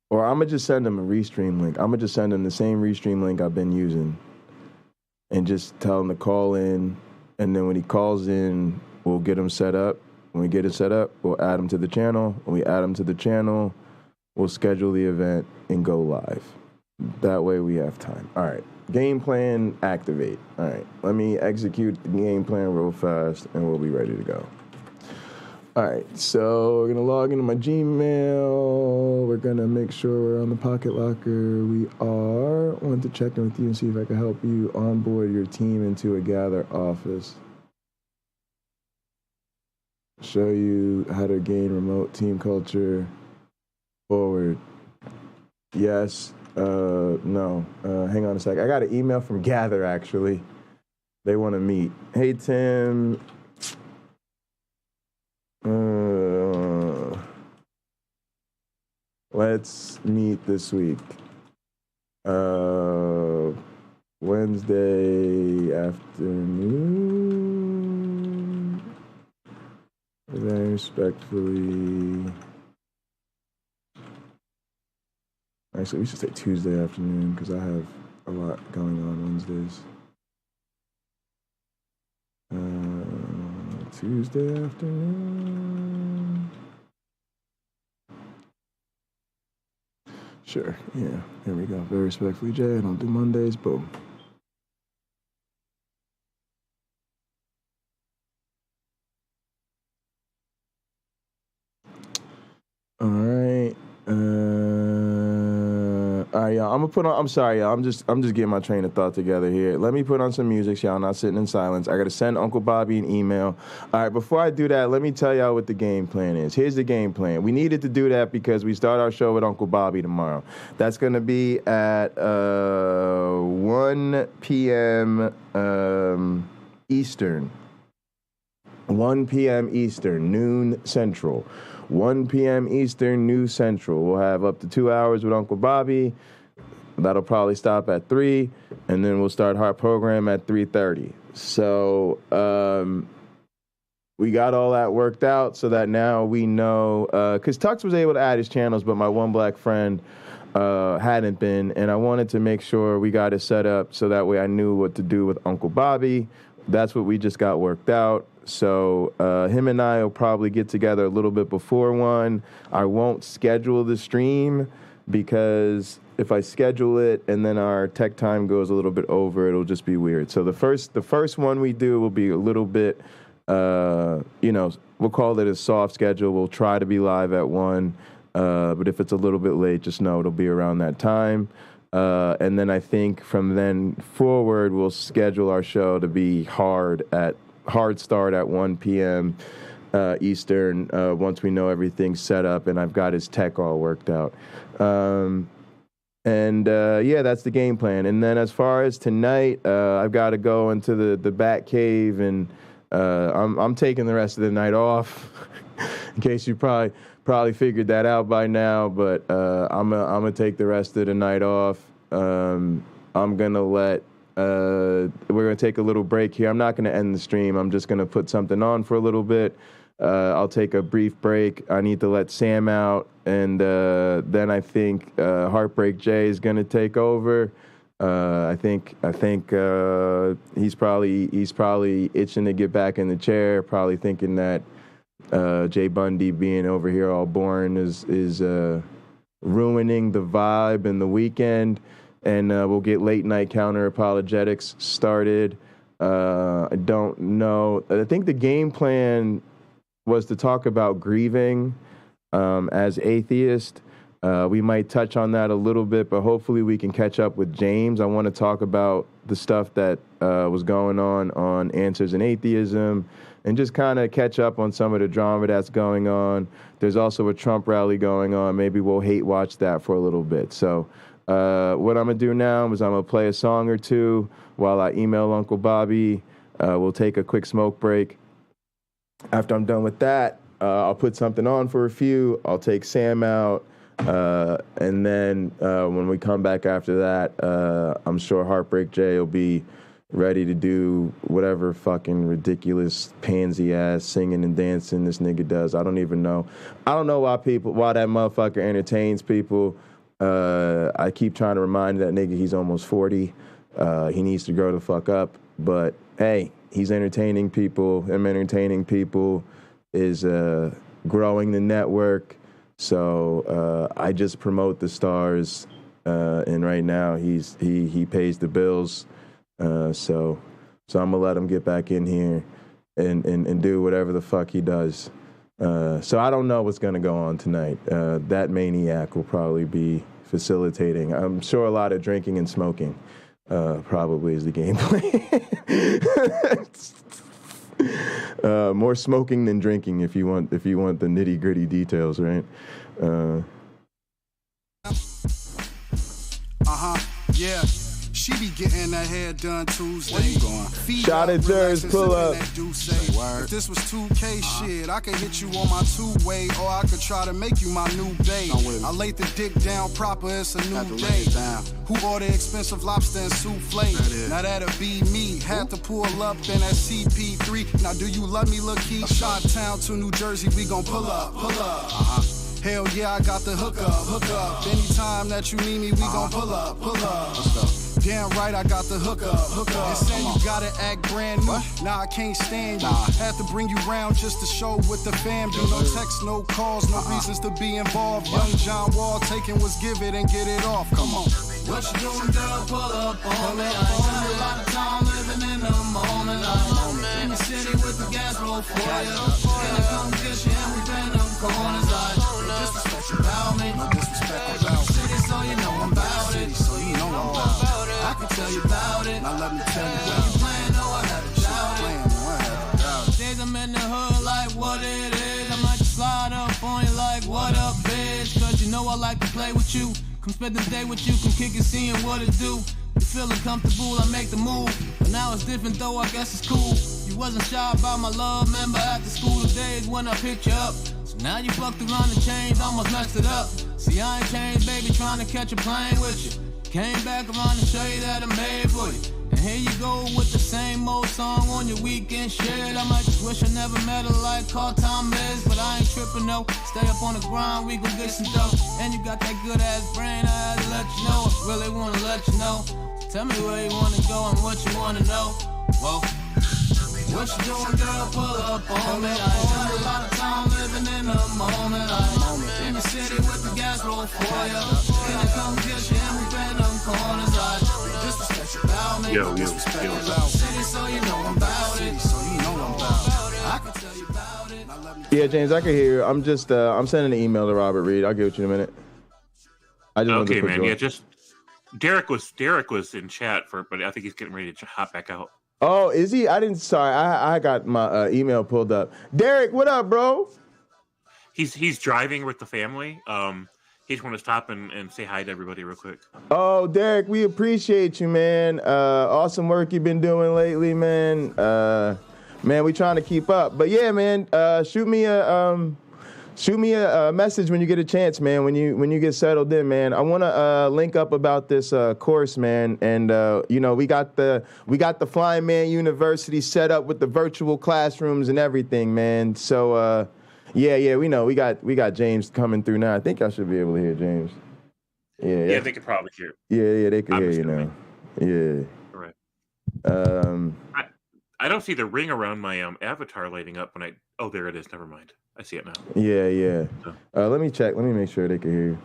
Speaker 7: Or I'm gonna just send him a Restream link. I'm gonna just send him the same Restream link I've been using. And just tell him to call in. And then when he calls in, we'll get him set up. When we get it set up, we'll add him to the channel. When we add him to the channel, we'll schedule the event and go live. That way we have time. All right. Game plan, activate. All right, let me execute the game plan real fast, and we'll be ready to go. All right, so we're going to log into my Gmail. We're going to make sure we're on the Pocket Locker. We are. I want to check in with you and see if I can help you onboard your team into a Gather office. Show you how to gain remote team culture. Forward. Yes. No. Hang on a sec. I got an email from Gather, actually. They want to meet. Hey, Tim. Let's meet this week. Wednesday afternoon. Very respectfully. Actually, we should say Tuesday afternoon because I have a lot going on Wednesdays. Tuesday afternoon. Sure, yeah. Here we go. Very respectfully, Jay. I don't do Mondays. Boom. All right. All right, y'all. I'm gonna put on. I'm sorry, y'all. I'm just getting my train of thought together here. Let me put on some music, so y'all not sitting in silence. I gotta send Uncle Bobby an email. All right. Before I do that, let me tell y'all what the game plan is. Here's the game plan. We needed to do that because we start our show with Uncle Bobby tomorrow. That's gonna be at 1 p.m. Eastern. 1 p.m. Eastern, noon Central. 1 p.m. Eastern, noon Central. We'll have up to 2 hours with Uncle Bobby. That'll probably stop at 3, and then we'll start our program at 3:30. So we got all that worked out so that now we know, because Tux was able to add his channels, but my one black friend hadn't been, and I wanted to make sure we got it set up so that way I knew what to do with Uncle Bobby. That's what we just got worked out. So him and I will probably get together a little bit before 1. I won't schedule the stream because if I schedule it and then our tech time goes a little bit over, it'll just be weird. So the first one we do will be a little bit, we'll call it a soft schedule. We'll try to be live at 1, but if it's a little bit late, just know it'll be around that time. And then I think from then forward, we'll schedule our show to be hard start at 1 p.m. Eastern once we know everything's set up and I've got his tech all worked out. That's the game plan. And then as far as tonight, I've got to go into the Bat Cave, and I'm taking the rest of the night off. In case you probably probably figured that out by now, but I'm gonna take the rest of the night off. I'm gonna we're gonna take a little break here. I'm not gonna end the stream. I'm just gonna put something on for a little bit. I'll take a brief break. I need to let Sam out, and then I think Heartbreak Jay is gonna take over. I think he's probably itching to get back in the chair. Probably thinking that Jay Bundy being over here all boring is ruining the vibe and the weekend. And we'll get late night Counter-Apologetics started. I don't know. I think the game plan was to talk about grieving as atheist. We might touch on that a little bit, but hopefully we can catch up with James. I want to talk about the stuff that was going on Answers in Atheism, and just kind of catch up on some of the drama that's going on. There's also a Trump rally going on. Maybe we'll hate watch that for a little bit. So what I'm going to do now is I'm going to play a song or two while I email Uncle Bobby. We'll take a quick smoke break. After I'm done with that, I'll put something on for a few. I'll take Sam out. And then when we come back after that, I'm sure Heartbreak Jay will be ready to do whatever fucking ridiculous pansy ass singing and dancing this nigga does. I don't even know. I don't know why that motherfucker entertains people. I keep trying to remind that nigga he's almost 40. He needs to grow the fuck up. But hey, he's entertaining people. Him entertaining people is growing the network. So I just promote the stars, and right now he pays the bills. So I'm gonna let him get back in here and do whatever the fuck he does. So I don't know what's gonna go on tonight. That maniac will probably be facilitating. I'm sure a lot of drinking and smoking probably is the game plan. More smoking than drinking if you want the nitty gritty details, right?
Speaker 16: Yeah. She be getting her hair done Tuesday. Where you going?
Speaker 7: Shot at Jers, pull up.
Speaker 16: If this was 2K shit, I could hit you on my two-way, or I could try to make you my new babe. I laid the dick down proper, it's a new day. Who ordered expensive lobster and souffle? Now that'll be me. Had to pull up in that CP3. Now do you love me, look key? Shot town to New Jersey, we gon' pull up. Hell yeah, I got the hook up. Anytime that you need me, we gon' pull up. Damn right, I got the hook up. You saying you gotta act brand new. Nah, I can't stand you. Had to bring you round just to show what the fam do. No texts, no calls, no reasons to be involved. Young John Wall taking what's give it and get it off. Come on.
Speaker 8: What you doing, girl? Pull up on me. I spend a lot of time living in the moment. I'm in the city with the gas roll for you. Can I come get you and we bend them corners? Disrespect about me. No disrespect about city, so you know I'm about it. So you know I'm about it. I can tell you about it. Now let me tell you about it. Playing, no, I had to shout it. Days I'm in the hood like what it is. I might just slide up on you like what up, bitch. Cause you know I like to play with you. Come spend the day with you, come kick it, seeing what it do. You feeling comfortable, I make the move. But now it's different though, I guess it's cool. You wasn't shy about my love, remember after school the days when I picked you up. So now you fucked around and changed, almost messed it up. See, I ain't changed, baby, trying to catch a plane with you. Came back around to show you that I'm made for you. And here you go with the same old song on your weekend shit. I might just wish I never met her like Call Tom is, but I ain't tripping no. Stay up on the grind, we gon' get some dough. And you got that good ass brain, I had to let you know. I really wanna let you know. Tell me where you wanna go and what you wanna know. Whoa. What you doing, girl? Pull up on me. I ain't got a lot of time living in the moment. I'm in the city with the gas roll for you. Can I come get you and we bend them corners? Disrespect about me. Disrespect about city, so you know I'm about it. So you know I'm about it. I can tell you about it.
Speaker 7: Yeah, James, I can hear you. I'm just I'm sending an email to Robert Reed. I'll give it to you in a minute. I just
Speaker 1: okay, man. Yeah, just Derek was in chat but I think he's getting ready to hop back out.
Speaker 7: Oh, is he? Sorry, I got my email pulled up. Derek, what up, bro?
Speaker 1: He's driving with the family. He just want to stop and say hi to everybody real quick.
Speaker 7: Oh, Derek, we appreciate you, man. Awesome work you've been doing lately, man. Man, we trying to keep up. But yeah, man, shoot me a shoot me a message when you get a chance, man. When you get settled in, man. I want to link up about this course, man. And we got the Flying Man University set up with the virtual classrooms and everything, man. So yeah, we know we got James coming through now. I think I should be able to hear James.
Speaker 1: Yeah, they could probably hear.
Speaker 7: Yeah, they could hear you now. Yeah.
Speaker 1: Right.
Speaker 7: Um.
Speaker 1: I don't see the ring around my avatar lighting up when I. Oh, there it is. Never mind. I see it now.
Speaker 7: Yeah. Let me check. Let me make sure they can hear you.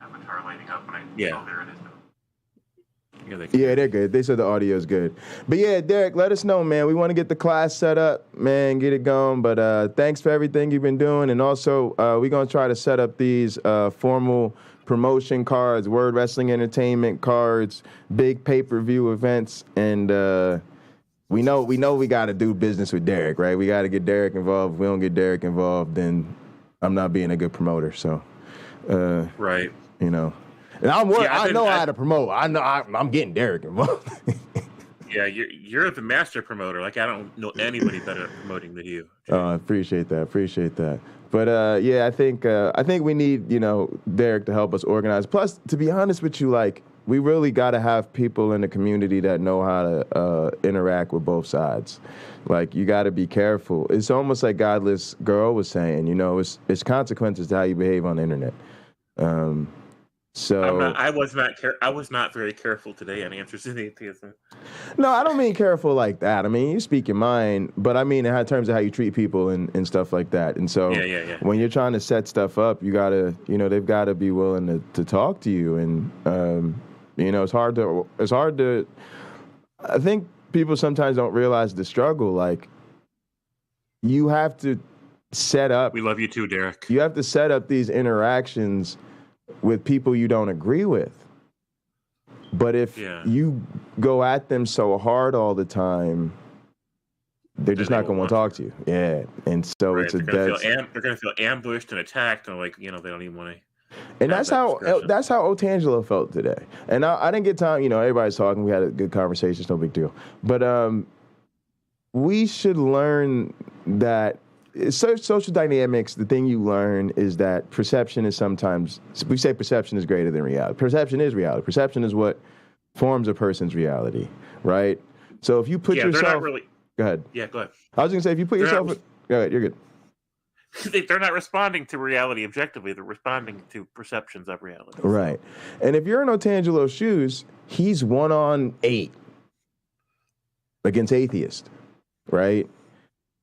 Speaker 1: Avatar lighting up when I. Yeah. Oh, there it is now.
Speaker 7: Yeah, they're good. They said the audio's good. But yeah, Derek, let us know, man. We want to get the class set up, man, get it going. But thanks for everything you've been doing. And also, we're going to try to set up these formal promotion cards, Word Wrestling Entertainment cards, big pay-per-view events, and we know we got to do business with Derek, right? We got to get Derek involved. If we don't get Derek involved, then I'm not being a good promoter. So,
Speaker 1: right.
Speaker 7: And I know how to promote. I know I'm getting Derek involved.
Speaker 1: Yeah, you're the master promoter. Like, I don't know anybody better at promoting than you.
Speaker 7: I appreciate that. But yeah, I think we need Derek to help us organize. Plus, to be honest with you, like, we really got to have people in the community that know how to interact with both sides. Like, you got to be careful. It's almost like Godless Girl was saying, it's consequences to how you behave on the internet. So
Speaker 1: I was not very careful today on answers to atheism.
Speaker 7: No, I don't mean careful like that. I mean, you speak your mind, but I mean in terms of how you treat people and stuff like that. And so when you're trying to set stuff up, you gotta, they've got to be willing to talk to you. And it's hard to. I think people sometimes don't realize the struggle. Like, you have to set up.
Speaker 1: We love you too, Derek.
Speaker 7: You have to set up these interactions with people you don't agree with. But if you go at them so hard all the time, they're just not going to want to talk to you. Yeah. And so it's
Speaker 1: they're going to feel ambushed and attacked, and they don't even want to.
Speaker 7: And that's how Otangelo felt today. And I didn't get time, everybody's talking. We had a good conversation. It's no big deal. But we should learn that social dynamics, the thing you learn is that perception is sometimes, we say perception is greater than reality. Perception is reality. Perception is what forms a person's reality, right? So if you put yourself...
Speaker 1: They're not really...
Speaker 7: Go ahead.
Speaker 1: Yeah, go ahead.
Speaker 7: I was going to say, if you put yourself... Go ahead, you're good.
Speaker 1: They're not responding to reality objectively. They're responding to perceptions of reality.
Speaker 7: Right. And if you're in Otangelo's shoes, he's 1-on-8 against Atheist, right?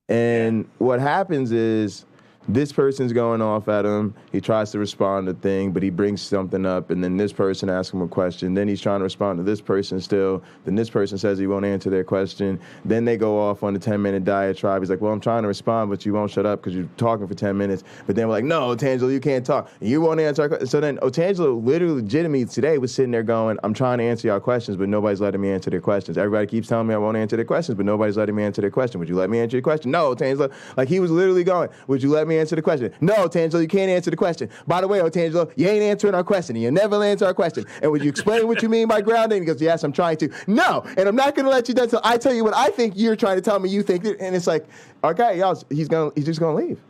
Speaker 7: And what happens is this person's going off at him. He tries to respond to thing, but he brings something up, and then this person asks him a question. Then he's trying to respond to this person still. Then this person says he won't answer their question. Then they go off on the 10-minute diatribe. He's like, well, I'm trying to respond, but you won't shut up because you're talking for 10 minutes. But then we're like, no, Otangelo, you can't talk. You won't answer our question. So then Otangelo literally, legitimately today was sitting there going, I'm trying to answer your questions, but nobody's letting me answer their questions. Everybody keeps telling me I won't answer their questions, but nobody's letting me answer their question. Would you let me answer your question? No, Otangelo. Like, he was literally going, would you let me answer the question? No, Otangelo, you can't answer the question. By the way, Otangelo, you ain't answering our question, and you'll never answer our question. And would you explain what you mean by grounding? He goes, yes, I'm trying to. No, and I'm not going to let you do until I tell you what I think you're trying to tell me you think. And it's like, okay, y'all, he's just going to leave.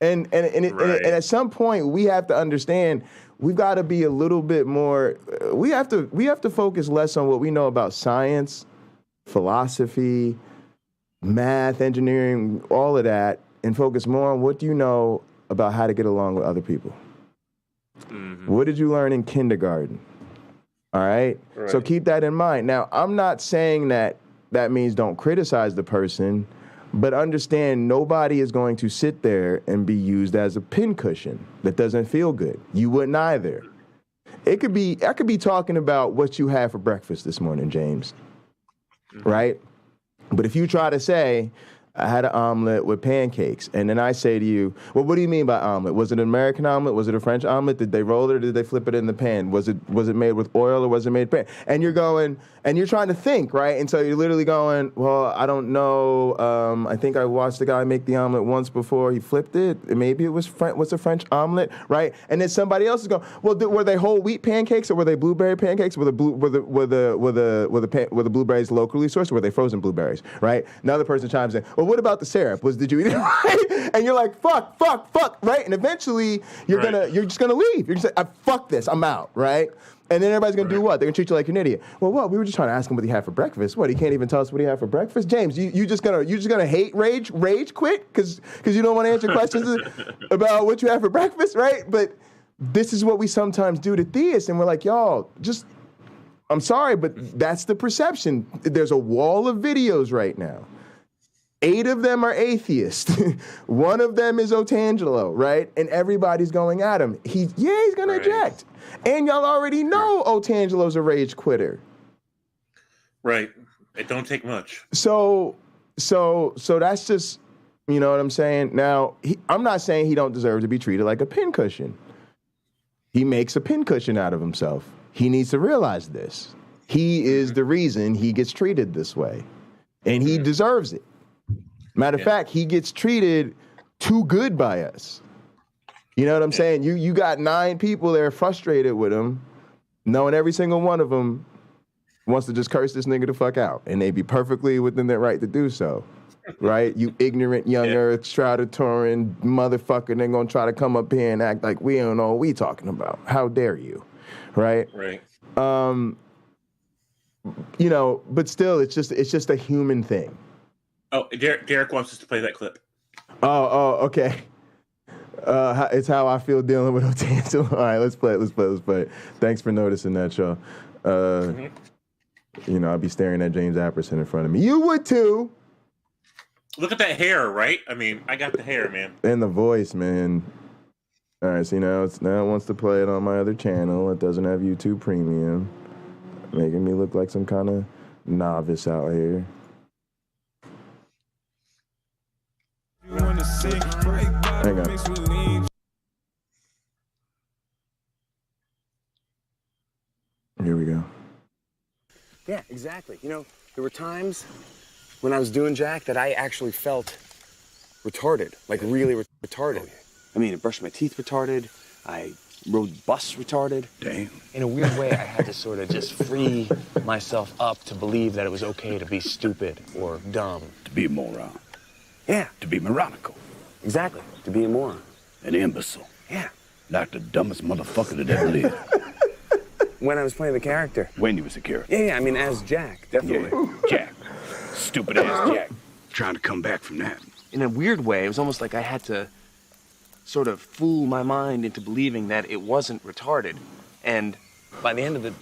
Speaker 7: And at some point, we have to understand we've got to be a little bit more. We have to focus less on what we know about science, philosophy, math, engineering, all of that, and focus more on what do you know about how to get along with other people. Mm-hmm. What did you learn in kindergarten? All right? So keep that in mind. Now, I'm not saying that means don't criticize the person, but understand nobody is going to sit there and be used as a pincushion that doesn't feel good. You wouldn't either. I could be talking about what you had for breakfast this morning, James. Mm-hmm. Right? But if you try to say, I had an omelet with pancakes, and then I say to you, well, what do you mean by omelet? Was it an American omelet? Was it a French omelet? Did they roll it or did they flip it in the pan? Was it made with oil or was it made pan? And you're going, and you're trying to think, right? And so you're literally going, well, I don't know. I think I watched the guy make the omelet once before he flipped it. Maybe it was a French omelet, right? And then somebody else is going, well, were they whole wheat pancakes or were they blueberry pancakes? Were the blueberries locally sourced or were they frozen blueberries, right? Another person chimes in, well, but what about the syrup? Did you eat it right? And you're like, fuck, right? And eventually you're just gonna leave. You're just like, fuck this, I'm out, right? And then everybody's gonna do what? They're gonna treat you like an idiot. Well, what? We were just trying to ask him what he had for breakfast. What? He can't even tell us what he had for breakfast. James, you just gonna hate rage quit because you don't want to answer questions about what you have for breakfast, right? But this is what we sometimes do to theists, and we're like, y'all, just. I'm sorry, but that's the perception. There's a wall of videos right now. 8 of them are atheists. 1 of them is Otangelo, right? And everybody's going at him. He's going to eject. And y'all already know Otangelo's a rage quitter.
Speaker 1: Right. It don't take much.
Speaker 7: So that's just, you know what I'm saying? Now, I'm not saying he don't deserve to be treated like a pincushion. He makes a pincushion out of himself. He needs to realize this. He is the reason he gets treated this way. And he deserves it. Matter of fact, he gets treated too good by us. You know what I'm saying? You got 9 people that are frustrated with him, knowing every single one of them wants to just curse this nigga the fuck out. And they be perfectly within their right to do so. Right? You ignorant young earth, Stradatorin motherfucker, they're gonna try to come up here and act like we don't know what we talking about. How dare you? Right?
Speaker 1: Right.
Speaker 7: You know, but still, it's just a human thing.
Speaker 1: Oh, Derek wants us to play that clip.
Speaker 7: Oh, okay. It's how I feel dealing with Otangelo. All right, let's play it. Thanks for noticing that, y'all. You know, I'll be staring at James Apperson in front of me. You would too.
Speaker 1: Look at that hair, right? I mean, I got the hair, man.
Speaker 7: And the voice, man. All right, see, now it wants to play it on my other channel. It doesn't have YouTube Premium. Making me look like some kind of novice out here. Hang on. Here we go.
Speaker 17: Yeah, exactly. You know, there were times when I was doing Jack that I actually felt retarded, like really retarded. I mean, I brushed my teeth retarded. I rode bus retarded.
Speaker 18: Damn.
Speaker 17: In a weird way, I had to sort of just free myself up to believe that it was okay to be stupid or dumb.
Speaker 18: To be a moron.
Speaker 17: Yeah.
Speaker 18: To be moronical.
Speaker 17: Exactly. To be a moron.
Speaker 18: An imbecile.
Speaker 17: Yeah.
Speaker 18: Like the dumbest motherfucker that ever lived.
Speaker 17: When I was playing the character.
Speaker 18: When you was a character.
Speaker 17: Yeah, I mean, as Jack, definitely.
Speaker 18: Yeah. Jack. Stupid ass Jack. Trying to come back from that.
Speaker 17: In a weird way, it was almost like I had to sort of fool my mind into believing that it wasn't retarded. And by the end of the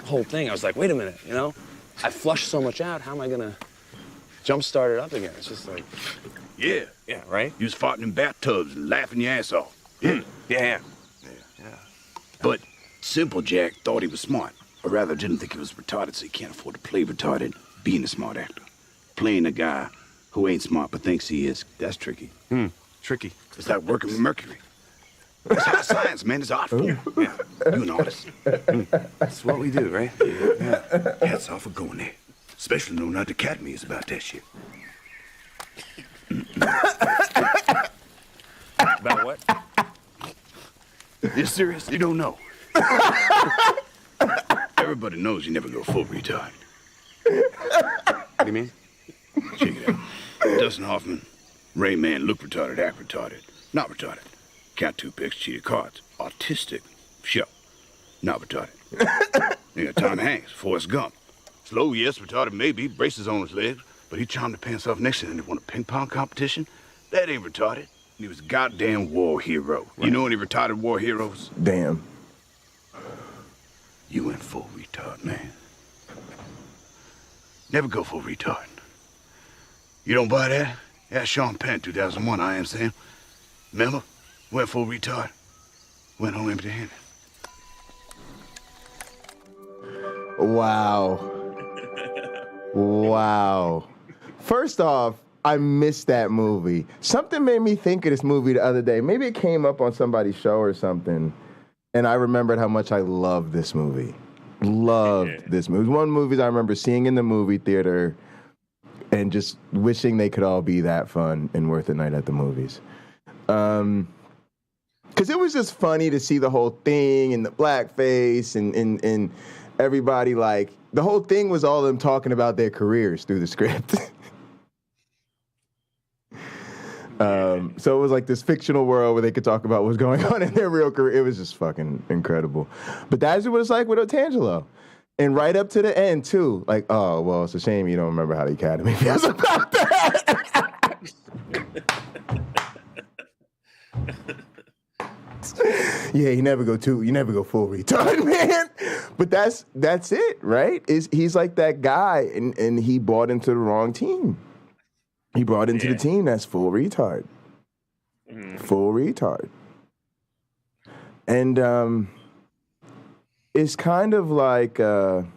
Speaker 17: whole thing, I was like, wait a minute, you know? I flushed so much out, how am I gonna jumpstart it up again? It's just like...
Speaker 18: Yeah.
Speaker 17: Yeah, right?
Speaker 18: You was farting in bathtubs and laughing your ass off. Yeah.
Speaker 17: Yeah.
Speaker 18: But Simple Jack thought he was smart. Or rather, didn't think he was retarded, so he can't afford to play retarded, being a smart actor. Playing a guy who ain't smart but thinks he is, that's tricky.
Speaker 17: Tricky.
Speaker 18: It's like working with Mercury. It's hard science, man. It's art form. Yeah. You an artist.
Speaker 17: That's what we do, right?
Speaker 18: Yeah. Hats off for going there. Especially knowing how the Academy is about that shit.
Speaker 17: About what?
Speaker 18: You serious? You don't know. Everybody knows you never go full retard.
Speaker 17: What do you mean?
Speaker 18: Check it out. Dustin Hoffman, Rain Man, look retarded, act retarded. Not retarded. Count 2 picks, cheated cards. Autistic. Show. Not retarded. You got Tom Hanks, Forrest Gump. Slow, yes, retarded, maybe, braces on his legs, but he charmed the pants off next to him and won a ping pong competition. That ain't retarded. He was a goddamn war hero. Right. You know any retarded war heroes?
Speaker 7: Damn.
Speaker 18: You went full retard, man. Never go full retard. You don't buy that? Ask Sean Penn, 2001, I Am Sam. Remember? Went full retard. Went home empty-handed.
Speaker 7: Wow. Wow. First off, I missed that movie. Something made me think of this movie the other day. Maybe it came up on somebody's show or something, and I remembered how much I loved this movie. Loved this movie. It was one of the movies I remember seeing in the movie theater and just wishing they could all be that fun and worth a night at the movies. Because it was just funny to see the whole thing and the blackface and everybody, like, the whole thing was all them talking about their careers through the script. So it was like this fictional world where they could talk about what's going on in their real career. It was just fucking incredible. But that's what it's like with Otangelo. And right up to the end, too. Like, oh, well, it's a shame you don't remember how the Academy feels about that. Yeah, you never go full retard, man. But that's it, right? He's like that guy, and he bought into the wrong team. He brought into the team that's full retard. Full retard. And it's kind of like, in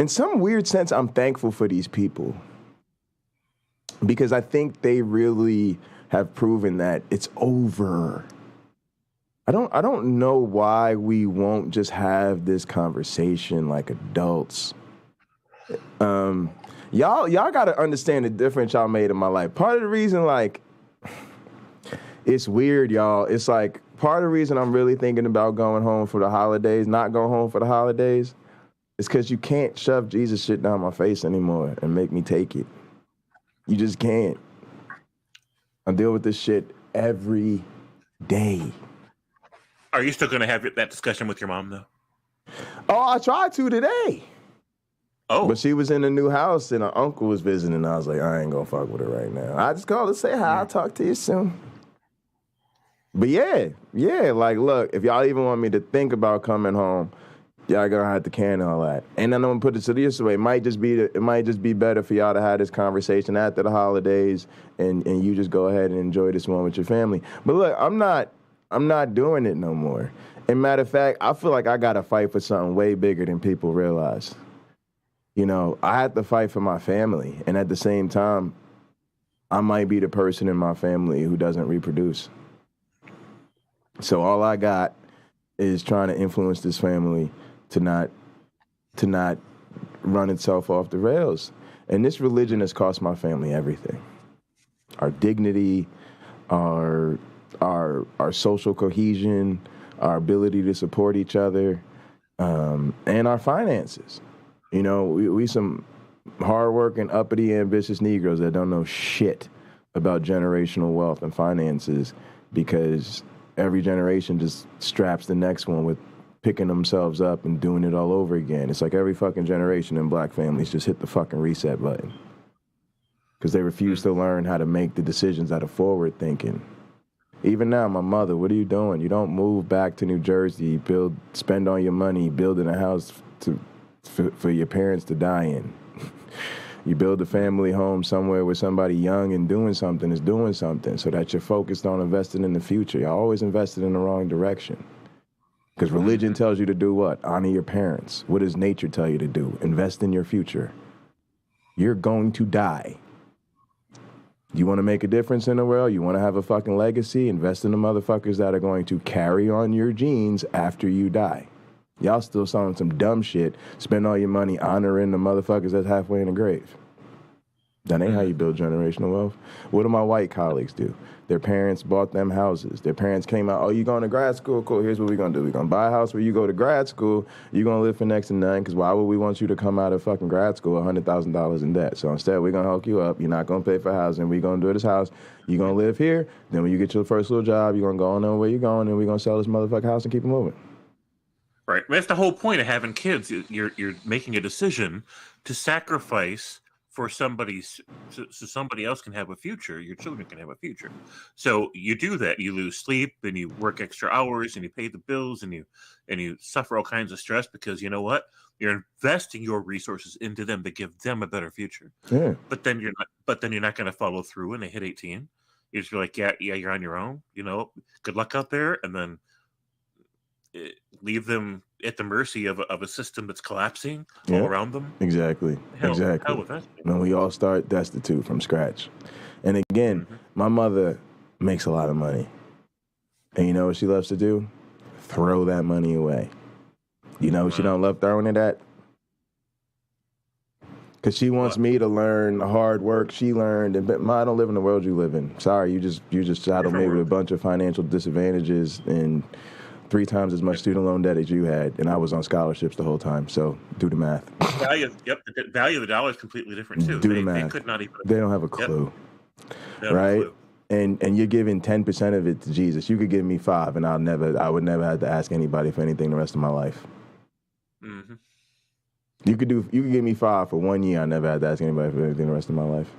Speaker 7: some weird sense, I'm thankful for these people. Because I think they really have proven that it's over. I don't know why we won't just have this conversation like adults. Y'all got to understand the difference y'all made in my life. Part of the reason, like, it's weird, y'all. It's like part of the reason I'm really thinking about going home for the holidays, not going home for the holidays, is because you can't shove Jesus shit down my face anymore and make me take it. You just can't. I deal with this shit every day.
Speaker 1: Are you still going to have that discussion with your mom, though?
Speaker 7: Oh, I tried to today. Oh. But she was in a new house and her uncle was visiting. And I was like, I ain't going to fuck with her right now. I just called to say hi. I'll talk to you soon. But yeah, like, look, if y'all even want me to think about coming home, y'all gonna have to can all that. And then I'm gonna put it this way: it might just be better for y'all to have this conversation after the holidays, and you just go ahead and enjoy this one with your family. But look, I'm not doing it no more. And matter of fact, I feel like I gotta fight for something way bigger than people realize. You know, I have to fight for my family, and at the same time, I might be the person in my family who doesn't reproduce. So all I got is trying to influence this family to not run itself off the rails. And this religion has cost my family everything. Our dignity, our social cohesion, our ability to support each other, and our finances. You know, we some hardworking, uppity, ambitious Negroes that don't know shit about generational wealth and finances because every generation just straps the next one with picking themselves up and doing it all over again. It's like every fucking generation in black families just hit the fucking reset button because they refuse to learn how to make the decisions out of forward thinking. Even now, my mother, what are you doing? You don't move back to New Jersey, spend all your money building a house for your parents to die in. You build a family home somewhere where somebody young and doing something is doing something so that you're focused on investing in the future. You're always invested in the wrong direction. Because religion tells you to do what? Honor your parents. What does nature tell you to do? Invest in your future. You're going to die. You want to make a difference in the world? You want to have a fucking legacy? Invest in the motherfuckers that are going to carry on your genes after you die. Y'all still selling some dumb shit. Spend all your money honoring the motherfuckers that's halfway in the grave. That ain't how you build generational wealth. What do my white colleagues do? Their parents bought them houses. Their parents came out, oh, you going to grad school? Cool, here's what we're going to do. We're going to buy a house where you go to grad school. You're going to live for next to none, because why would we want you to come out of fucking grad school $100,000 in debt? So instead, we're going to hook you up. You're not going to pay for housing. We're going to do this house. You're going to live here. Then when you get your first little job, you're going to go on where you're going, and we're going to sell this motherfucking house and keep it moving.
Speaker 1: Right. That's the whole point of having kids. You're making a decision to sacrifice for somebody so somebody else can have a future. Your children can have a future. So you do that. You lose sleep, and you work extra hours, and you pay the bills, and you suffer all kinds of stress because you know what? You're investing your resources into them to give them a better future.
Speaker 7: Yeah.
Speaker 1: But then you're not going to follow through when they hit 18. You just be like, yeah, you're on your own. You know, good luck out there, and then leave them at the mercy of a system that's collapsing all around them.
Speaker 7: Exactly. Hell with that. When we all start destitute from scratch. And again, my mother makes a lot of money. And you know what she loves to do? Throw that money away. You know what she don't love throwing it at? Because she wants me to learn the hard work she learned. But I don't live in the world you live in. Sorry, you just saddled me with a bunch of financial disadvantages and 3 times as much student loan debt as you had, and I was on scholarships the whole time. So do the math.
Speaker 1: The value of the dollar is completely different too.
Speaker 7: Do the math.
Speaker 1: They could not even.
Speaker 7: They don't have a clue, right? and you're giving 10% of it to Jesus, you could give me 5, and I would never have to ask anybody for anything the rest of my life.
Speaker 1: Mm-hmm.
Speaker 7: You could give me 5 for 1 year. I never had to ask anybody for anything the rest of my life.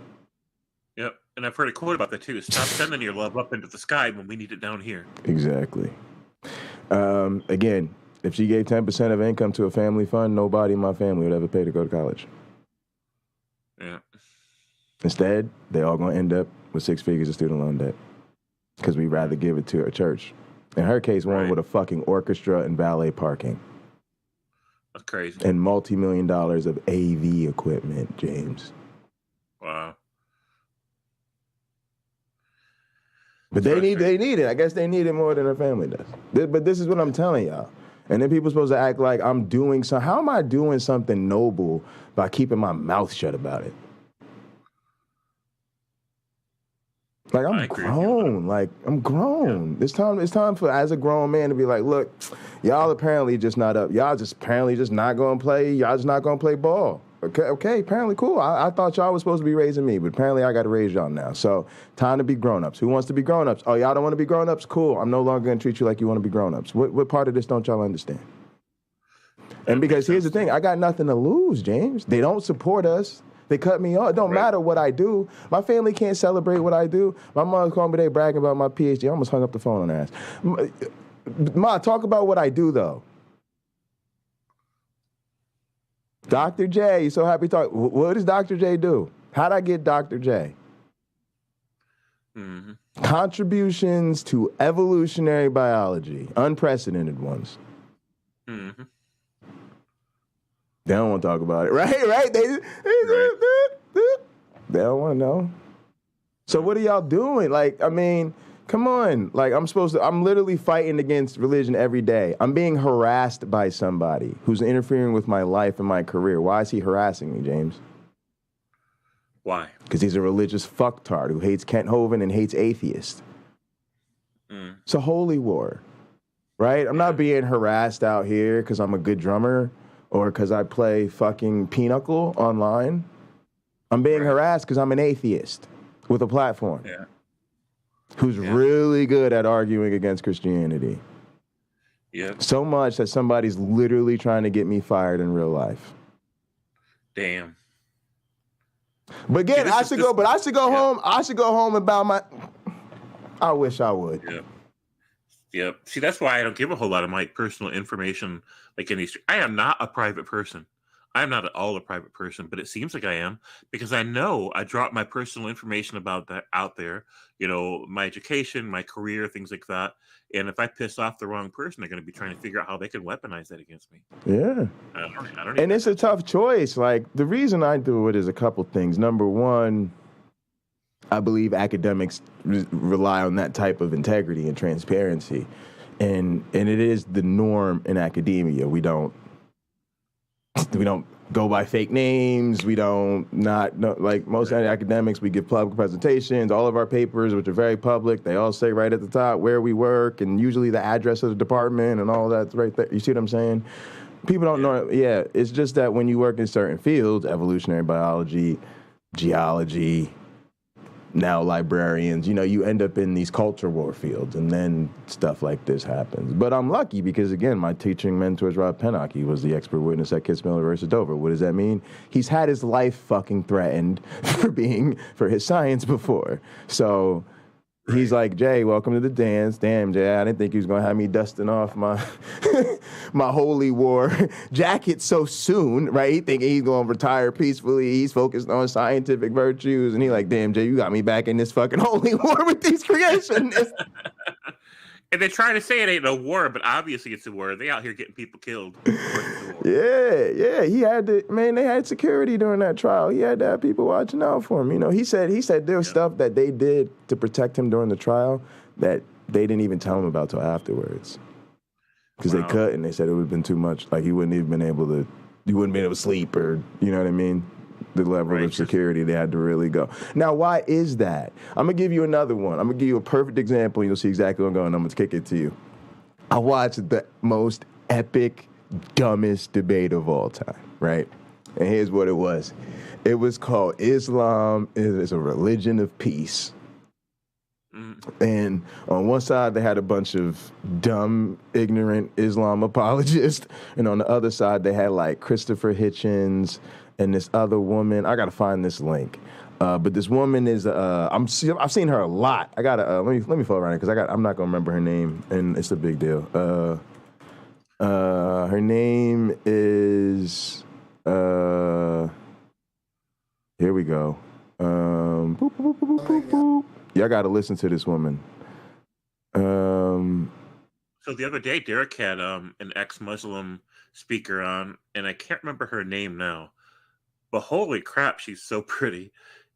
Speaker 1: Yep. And I've heard a quote about that too. Stop sending your love up into the sky when we need it down here.
Speaker 7: Exactly. Again, if she gave 10% of income to a family fund, nobody in my family would ever pay to go to college.
Speaker 1: Yeah.
Speaker 7: Instead, they all going to end up with 6 figures of student loan debt because we'd rather give it to a church. In her case, one with a fucking orchestra and valet parking.
Speaker 1: That's crazy.
Speaker 7: And multi-million dollars of AV equipment, James.
Speaker 1: Wow.
Speaker 7: But they need it. I guess they need it more than her family does. But this is what I'm telling y'all. And then people supposed to act like I'm doing something. How am I doing something noble by keeping my mouth shut about it? Like, I'm grown. Like, I'm grown. It's time for, as a grown man, to be like, look, y'all apparently just not up. Y'all just apparently just not going to play. Y'all just not going to play ball. Okay, apparently cool. I thought y'all was supposed to be raising me, but apparently I got to raise y'all now. So time to be grown-ups. Who wants to be grown-ups? Oh, y'all don't want to be grown-ups? Cool. I'm no longer going to treat you like you want to be grown-ups. What part of this don't y'all understand? And because here's the thing, I got nothing to lose, James. They don't support us. They cut me off. It don't matter what I do. My family can't celebrate what I do. My mom called me today bragging about my PhD. I almost hung up the phone on her ass. Ma, talk about what I do, though. Dr. J, you so happy to talk. What does Dr. J do? How'd I get Dr. J?
Speaker 1: Mm-hmm.
Speaker 7: Contributions to evolutionary biology, unprecedented ones.
Speaker 1: Mm-hmm.
Speaker 7: They don't want to talk about it, right? They don't want to know. So what are y'all doing? Like, I mean, come on. Like, I'm literally fighting against religion every day. I'm being harassed by somebody who's interfering with my life and my career. Why is he harassing me, James?
Speaker 1: Why?
Speaker 7: Because he's a religious fucktard who hates Kent Hovind and hates atheists. It's a holy war, right? I'm not being harassed out here because I'm a good drummer or because I play fucking Pinochle online. I'm being harassed because I'm an atheist with a platform.
Speaker 1: Yeah.
Speaker 7: Who's really good at arguing against Christianity.
Speaker 1: Yeah.
Speaker 7: So much that somebody's literally trying to get me fired in real life.
Speaker 1: Damn.
Speaker 7: But again, I should go home. I should go home about my. I wish I would.
Speaker 1: Yeah. Yep. See, that's why I don't give a whole lot of my personal information. Like I am not a private person. I'm not at all a private person, but it seems like I am because I know I drop my personal information about that out there. You know, my education, my career, things like that. And if I piss off the wrong person, they're going to be trying to figure out how they can weaponize that against me.
Speaker 7: Yeah.
Speaker 1: I don't.
Speaker 7: And it's a tough choice. Like, the reason I do it is a couple things. Number one, I believe academics rely on that type of integrity and transparency. And it is the norm in academia. We don't go by fake names. We don't like most academics, we give public presentations. All of our papers, which are very public, they all say right at the top where we work and usually the address of the department and all that's right there. You see what I'm saying? People don't know. Yeah, it's just that when you work in certain fields, evolutionary biology, geology, now librarians, you end up in these culture war fields, and then stuff like this happens. But I'm lucky because, again, my teaching mentor is Rob Pennock. He was the expert witness at Kitzmiller versus Dover. What does that mean? He's had his life fucking threatened for his science before. So he's like, Jay, welcome to the dance. Damn, Jay, I didn't think he was going to have me dusting off my my holy war jacket so soon, right? He thinking he's going to retire peacefully. He's focused on scientific virtues. And he like, damn, Jay, you got me back in this fucking holy war with these creationists.
Speaker 1: And they're trying to say it ain't no war, but obviously it's a war. They out here getting people killed.
Speaker 7: Yeah. He had to, man, they had security during that trial. He had to have people watching out for him. He said there was stuff that they did to protect him during the trial that they didn't even tell him about till afterwards. Because they cut and they said it would have been too much. Like he wouldn't have been able to sleep or, you know what I mean? The level of security they had to really go. Now, why is that? I'm going to give you another one. I'm going to give you a perfect example. You'll see exactly where I'm going. I'm going to kick it to you. I watched the most epic, dumbest debate of all time, right? And here's what it was. It was called Islam is a Religion of Peace. And on one side, they had a bunch of dumb, ignorant Islam apologists. And on the other side, they had like Christopher Hitchens and this other woman. I got to find this link. But this woman is, I've seen her a lot. I got to, let me follow around it because I'm not going to remember her name. And it's a big deal. Her name is, here we go. Boop, boop, boop, boop, boop, boop. Y'all got to listen to this woman.
Speaker 1: So the other day, Derek had an ex-Muslim speaker on, and I can't remember her name now. But holy crap, she's so pretty.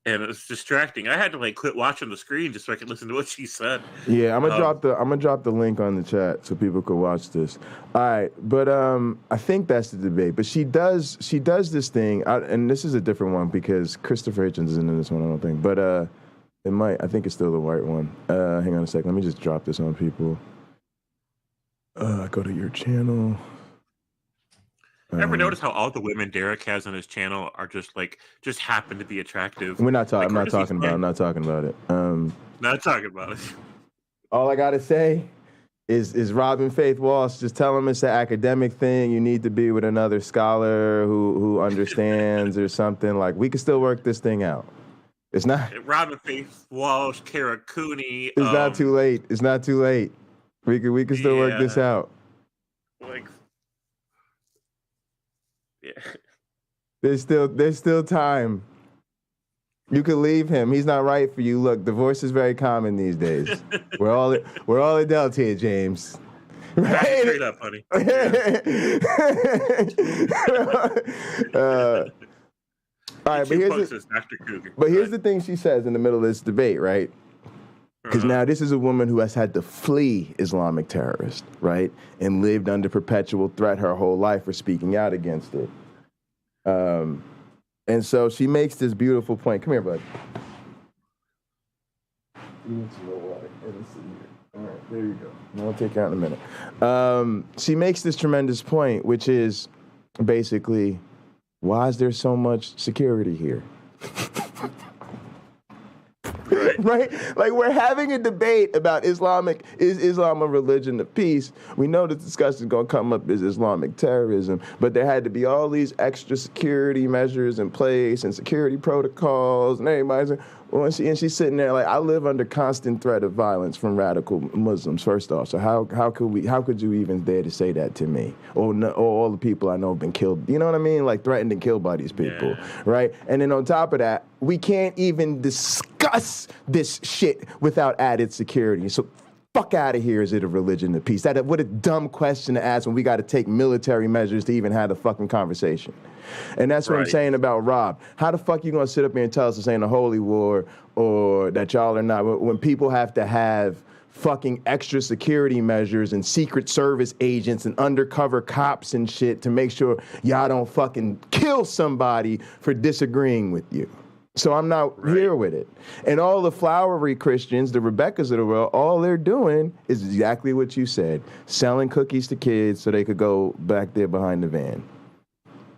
Speaker 1: And it was distracting. I had to like quit watching the screen just so I could listen to what she said.
Speaker 7: Yeah, I'm gonna drop the link on the chat so people could watch this. All right, but I think that's the debate. But she does this thing, and this is a different one because Christopher Hitchens isn't in this one, I don't think. But it might. I think it's still the white one. Hang on a second. Let me just drop this on people. Go to your channel.
Speaker 1: Ever notice how all the women Derek has on his channel are just happen to be attractive?
Speaker 7: We're not talking.
Speaker 1: Like,
Speaker 7: I'm not talking about. I'm not talking about it.
Speaker 1: Not talking about it.
Speaker 7: All I gotta say is Robin Faith Walsh. Just tell him it's an academic thing. You need to be with another scholar who understands or something. Like we can still work this thing out. It's not.
Speaker 1: Robin Faith Walsh, Kara Cooney.
Speaker 7: It's not too late. It's not too late. We can still work this out.
Speaker 1: Like, yeah.
Speaker 7: There's still time. You could leave him. He's not right for you. Look, divorce is very common these days. we're all adults here, James. Right?
Speaker 1: Straight up, honey.
Speaker 7: All right, but here's the thing she says in the middle of this debate, right? Because now this is a woman who has had to flee Islamic terrorists, right? And lived under perpetual threat her whole life for speaking out against it. And so she makes this beautiful point. Come here, bud. You need some more water. Let's see here. All right, there you go. I'll take you out in a minute. She makes this tremendous point, which is basically, why is there so much security here? Right? Like we're having a debate about is Islam a religion of peace? We know the discussion is going to come up is Islamic terrorism, but there had to be all these extra security measures in place and security protocols and everybody's and she's sitting there like, I live under constant threat of violence from radical Muslims, first off. So how could you even dare to say that to me? Or all the people I know have been killed, you know what I mean? Like threatened and killed by these people, right? And then on top of that, we can't even discuss this shit without added security. So fuck out of here, is it a religion of peace? What a dumb question to ask when we got to take military measures to even have the fucking conversation. And that's what I'm saying about Rob. How the fuck you gonna sit up here and tell us this ain't a holy war or that y'all are not, when people have to have fucking extra security measures and Secret Service agents and undercover cops and shit to make sure y'all don't fucking kill somebody for disagreeing with you. So I'm not here with it. And all the flowery Christians, the Rebeccas of the world, all they're doing is exactly what you said, selling cookies to kids so they could go back there behind the van.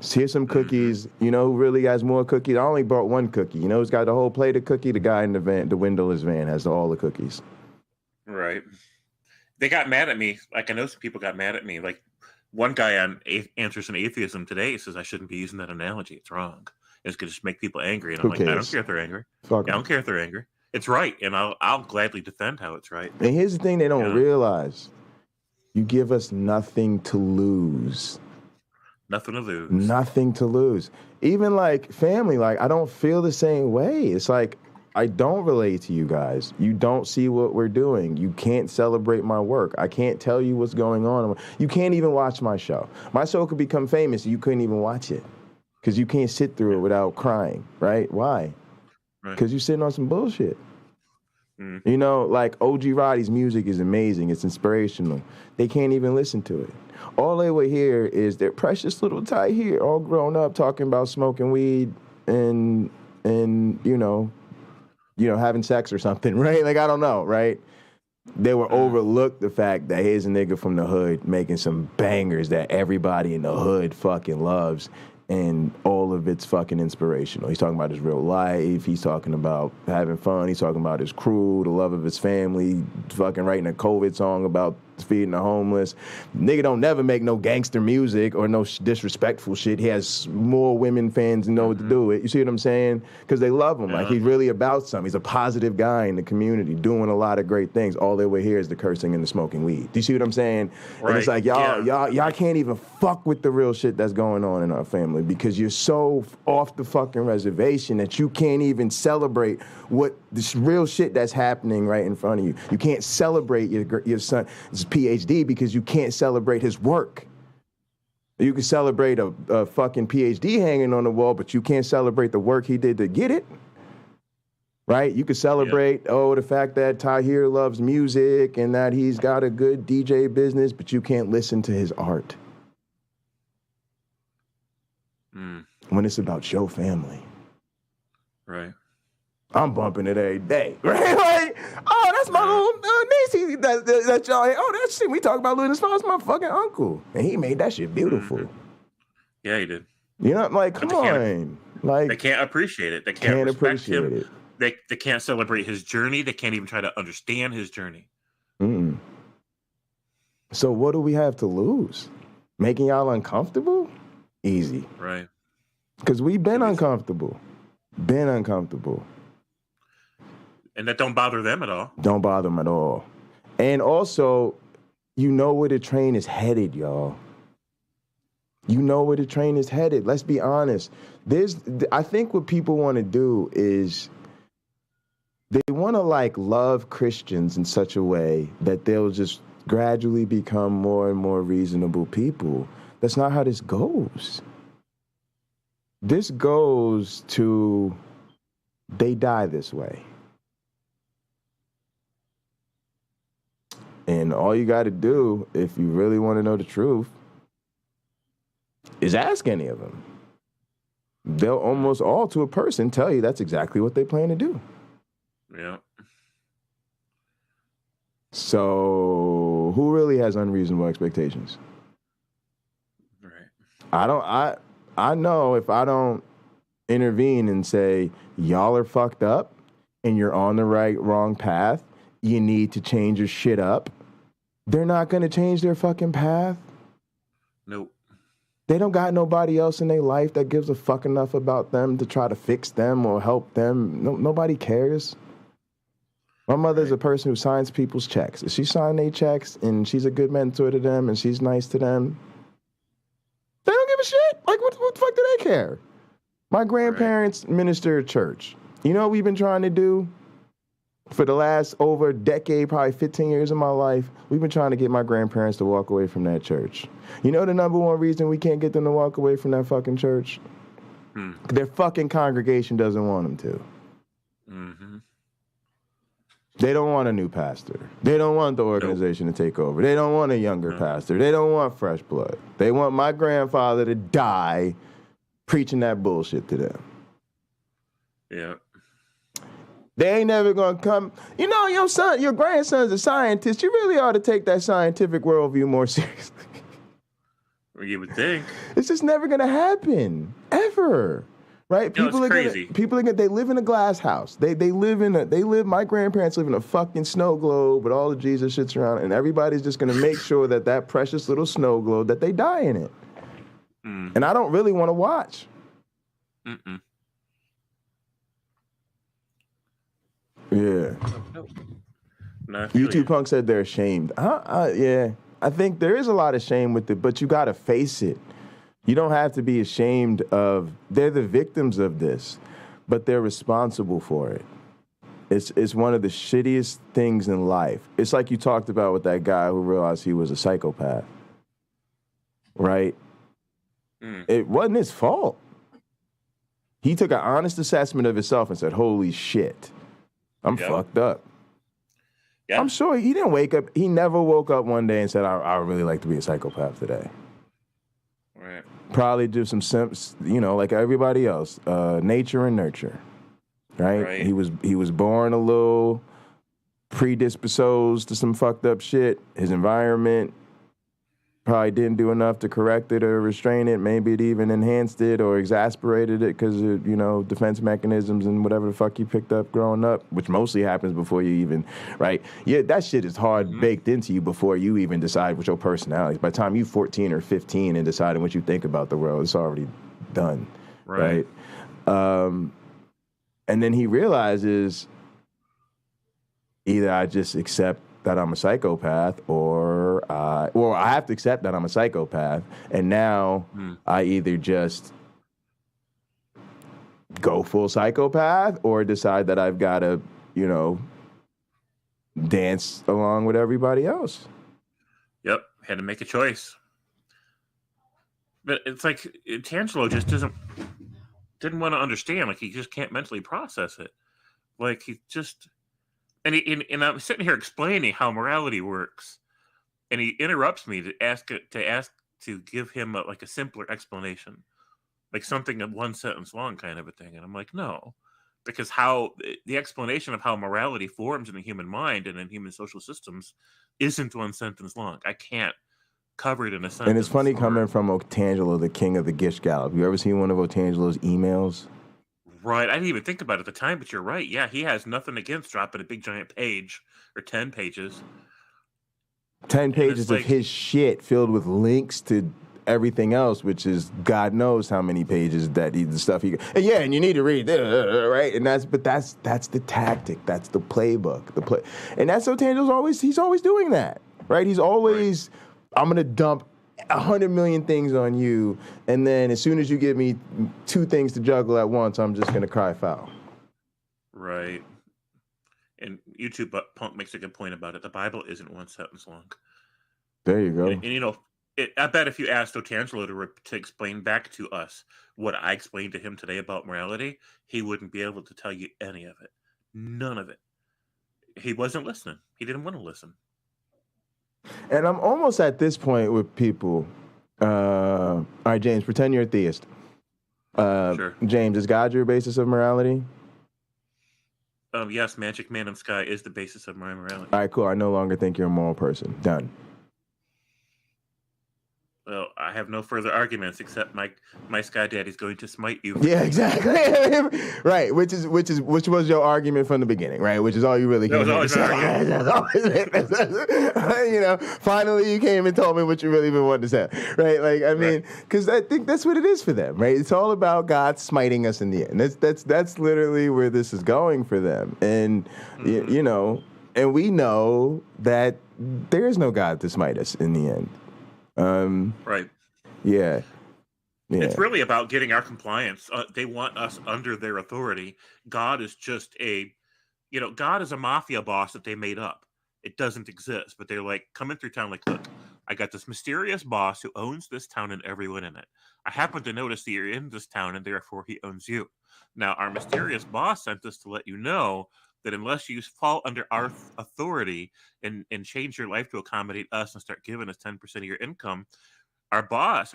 Speaker 7: Here's some cookies. You know who really has more cookies? I only brought one cookie. You know who's got the whole plate of cookie? The guy in the van, the windowless van, has all the cookies.
Speaker 1: Right. They got mad at me. Like, I know some people got mad at me. Like, one guy on Answers in Atheism today says I shouldn't be using that analogy. It's wrong. It's going to just make people angry. And I'm like, I don't care if they're angry. I don't care if they're angry. It's right. And I'll gladly defend how it's right.
Speaker 7: And here's the thing they don't realize. You give us nothing to lose.
Speaker 1: Nothing to lose.
Speaker 7: Nothing to lose. Even like family, like I don't feel the same way. It's like I don't relate to you guys. You don't see what we're doing. You can't celebrate my work. I can't tell you what's going on. You can't even watch my show. My show could become famous and you couldn't even watch it because you can't sit through it without crying, right? Why? Because you're sitting on some bullshit. You know, like OG Roddy's music is amazing. It's inspirational. They can't even listen to it. All they would hear is their precious little Ty here, all grown up, talking about smoking weed and you know, having sex or something, right? Like, I don't know, right? They were overlooked the fact that here's a nigga from the hood making some bangers that everybody in the hood fucking loves. and all of it's fucking inspirational. He's talking about his real life. He's talking about having fun. He's talking about his crew, the love of his family, fucking writing a COVID song about feeding the homeless. Nigga don't never make no gangster music or no disrespectful shit. He has more women fans who know what to do with. You see what I'm saying? Because they love him. Like, he's really about something. He's a positive guy in the community doing a lot of great things. All they would hear is the cursing and the smoking weed. Do you see what I'm saying?
Speaker 1: Right.
Speaker 7: And it's like, y'all can't even fuck with the real shit that's going on in our family because you're so off the fucking reservation that you can't even celebrate what this real shit that's happening right in front of you. You can't celebrate your son's PhD because you can't celebrate his work. You can celebrate a fucking PhD hanging on the wall, but you can't celebrate the work he did to get it. Right? You can celebrate, the fact that Tahir loves music and that he's got a good DJ business, but you can't listen to his art. When it's about your family.
Speaker 1: Right.
Speaker 7: I'm bumping it every day, right? Like, oh, that's my little niece. That y'all. Oh, that shit we talk about Louis Vuitton's my fucking uncle, and he made that shit beautiful.
Speaker 1: Yeah, he did.
Speaker 7: You know, like, come on, like
Speaker 1: they can't appreciate it. They can't appreciate him. They can't celebrate his journey. They can't even try to understand his journey.
Speaker 7: So what do we have to lose? Making y'all uncomfortable? Easy.
Speaker 1: Right.
Speaker 7: Because we've been uncomfortable.
Speaker 1: And that don't bother them at all.
Speaker 7: Don't bother them at all. And also, you know where the train is headed, y'all. You know where the train is headed. Let's be honest. I think what people want to do is they want to like love Christians in such a way that they'll just gradually become more and more reasonable people. That's not how this goes. This goes to they die this way. And all you got to do, if you really want to know the truth, is ask any of them. They'll almost all to a person tell you that's exactly what they plan to do.
Speaker 1: Yeah.
Speaker 7: So who really has unreasonable expectations?
Speaker 1: Right.
Speaker 7: I know if I don't intervene and say, y'all are fucked up and you're on the wrong path, you need to change your shit up. They're not going to change their fucking path.
Speaker 1: Nope.
Speaker 7: They don't got nobody else in their life that gives a fuck enough about them to try to fix them or help them. Nobody cares. My mother's a person who signs people's checks. If she signs their checks and she's a good mentor to them and she's nice to them, they don't give a shit. Like, what the fuck do they care? My grandparents minister at church. You know what we've been trying to do? For the last over a decade, probably 15 years of my life, we've been trying to get my grandparents to walk away from that church. You know the number one reason we can't get them to walk away from that fucking church? Their fucking congregation doesn't want them to. They don't want a new pastor. They don't want the organization to take over. They don't want a younger pastor. They don't want fresh blood. They want my grandfather to die preaching that bullshit to them.
Speaker 1: Yeah.
Speaker 7: They ain't never gonna come. You know, your grandson's a scientist. You really ought to take that scientific worldview more seriously.
Speaker 1: Or you would think.
Speaker 7: It's just never gonna happen. Ever. Right?
Speaker 1: No, it's crazy.
Speaker 7: They live in a glass house. My grandparents live in a fucking snow globe with all the Jesus shits around, and everybody's just gonna make sure that precious little snow globe, that they die in it. And I don't really want to watch. Yeah. YouTube Punk said they're ashamed. Yeah. I think there is a lot of shame with it, but you got to face it. You don't have to be ashamed of, they're the victims of this, but they're responsible for it. It's one of the shittiest things in life. It's like you talked about with that guy who realized he was a psychopath. Right? It wasn't his fault. He took an honest assessment of himself and said, holy shit, I'm fucked up. Yeah. I'm sure he didn't wake up. He never woke up one day and said, I really like to be a psychopath today.
Speaker 1: Right.
Speaker 7: Probably do some simps, like everybody else, nature and nurture. Right? He was born a little predisposed to some fucked up shit. His environment probably didn't do enough to correct it or restrain it. Maybe it even enhanced it or exasperated it because of, defense mechanisms and whatever the fuck you picked up growing up, which mostly happens before you even, right? Yeah, that shit is hard baked into you before you even decide what your personality is. By the time you're 14 or 15 and deciding what you think about the world, it's already done, right? And then he realizes either I just accept that I'm a psychopath, or I have to accept that I'm a psychopath, and now I either just go full psychopath or decide that I've got to, dance along with everybody else.
Speaker 1: Yep, had to make a choice. But it's like Tangelo just didn't want to understand. Like, he just can't mentally process it. Like, he just... And I'm sitting here explaining how morality works, and he interrupts me to ask to give him a simpler explanation, like something of one sentence long kind of a thing. And I'm like, no, because how the explanation of how morality forms in the human mind and in human social systems isn't one sentence long. I can't cover it in a sentence.
Speaker 7: And it's funny coming from Otangelo, the king of the Gish Gallop. You ever seen one of Otangelo's emails?
Speaker 1: Right. I didn't even think about it at the time, but you're right. Yeah, he has nothing against dropping a big giant page or 10 pages.
Speaker 7: 10 pages of his shit filled with links to everything else, which is God knows how many pages that the stuff he... And you need to read this, right? And that's the tactic. That's the playbook. And that's Otangelo's he's always doing that, right? He's always, I'm going to dump 100 million things on you, and then as soon as you give me 2 things to juggle at once, I'm just going to cry foul.
Speaker 1: Right. And YouTube Punk makes a good point about it. The Bible isn't one sentence long.
Speaker 7: There you go.
Speaker 1: And I bet if you asked Otangelo to explain back to us what I explained to him today about morality, he wouldn't be able to tell you any of it. None of it. He wasn't listening. He didn't want to listen.
Speaker 7: And I'm almost at this point with people. All right, James, pretend you're a theist.
Speaker 1: Sure.
Speaker 7: James, is God your basis of morality?
Speaker 1: Yes, Magic Man in Sky is the basis of my morality.
Speaker 7: All right, cool. I no longer think you're a moral person. Done.
Speaker 1: Well, I have no further arguments except my Sky Daddy's going to smite you.
Speaker 7: Yeah, exactly. Right, which was your argument from the beginning, right? Which is all you really came to say. Finally you came and told me what you really been wanting to say, right? Like, I mean, because I think that's what it is for them, right? It's all about God smiting us in the end. That's literally where this is going for them, and and we know that there is no God to smite us in the end.
Speaker 1: Right.
Speaker 7: Yeah.
Speaker 1: It's really about getting our compliance. They want us under their authority. God is just God is a mafia boss that they made up. It doesn't exist, but they're like coming through town like, look, I got this mysterious boss who owns this town and everyone in it. I happen to notice that you're in this town and therefore he owns you. Now, our mysterious boss sent us to let you know that unless you fall under our authority and change your life to accommodate us and start giving us 10% of your income, our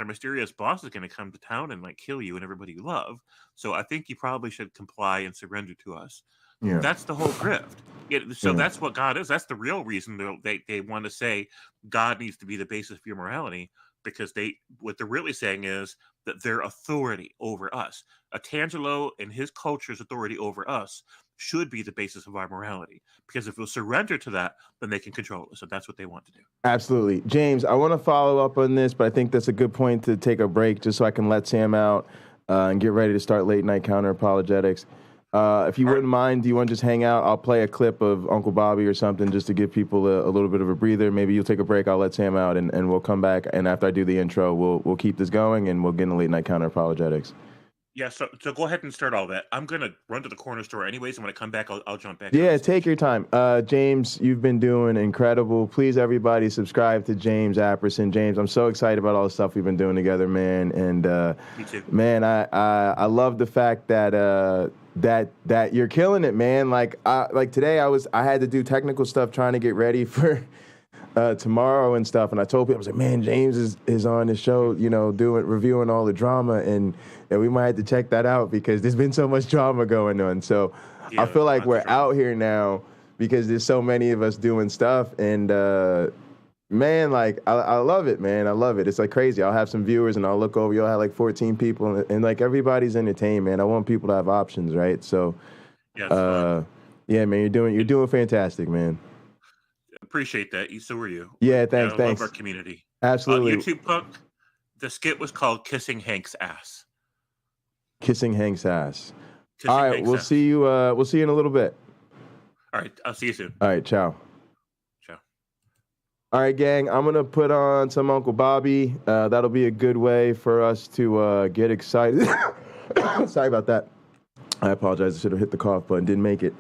Speaker 1: mysterious boss is going to come to town and kill you and everybody you love. So I think you probably should comply and surrender to us. Yeah. That's the whole grift. That's what God is. That's the real reason they want to say God needs to be the basis of your morality, because what they're really saying is that their authority over us, Otangelo and his culture's authority over us, should be the basis of our morality. Because if we'll surrender to that, then they can control us. So that's what they want to do.
Speaker 7: Absolutely. James, I want to follow up on this, but I think that's a good point to take a break just so I can let Sam out and get ready to start late night Counter-Apologetics. If you wouldn't mind, do you want to just hang out? I'll play a clip of Uncle Bobby or something just to give people a little bit of a breather. Maybe you'll take a break. I'll let Sam out and we'll come back. And after I do the intro, we'll keep this going and we'll get into late night Counter-Apologetics.
Speaker 1: Yeah, so go ahead and start all that. I'm going to run to the corner store anyways, and when I come back, I'll jump back.
Speaker 7: Yeah, take your time. James, you've been doing incredible. Please, everybody, subscribe to James Apperson. James, I'm so excited about all the stuff we've been doing together, man. And,
Speaker 1: me too.
Speaker 7: Man, I love the fact that that you're killing it, man. Like today, I had to do technical stuff trying to get ready for tomorrow and stuff, and I told people, I was like, man, James is on the show, reviewing all the drama, and we might have to check that out because there's been so much drama going on. So yeah, I feel like we're out here now because there's so many of us doing stuff, and Man, like I love it, man. I love it. It's like crazy. I'll have some viewers and I'll look over. You'll have like 14 people, and like everybody's entertained, man. I want people to have options, right? So, yeah, man, you're doing fantastic, man.
Speaker 1: Appreciate that. So are you.
Speaker 7: Yeah, thanks.
Speaker 1: I love our community.
Speaker 7: Absolutely.
Speaker 1: YouTube Punk. The skit was called "Kissing Hank's Ass."
Speaker 7: Kissing Hank's ass. All right, we'll see you. We'll see you in a little bit.
Speaker 1: All right, I'll see you soon.
Speaker 7: All right, ciao.
Speaker 1: Ciao.
Speaker 7: All right, gang, I'm going to put on some Uncle Bobby. That'll be a good way for us to get excited. Sorry about that. I apologize. I should have hit the cough button. Didn't make it.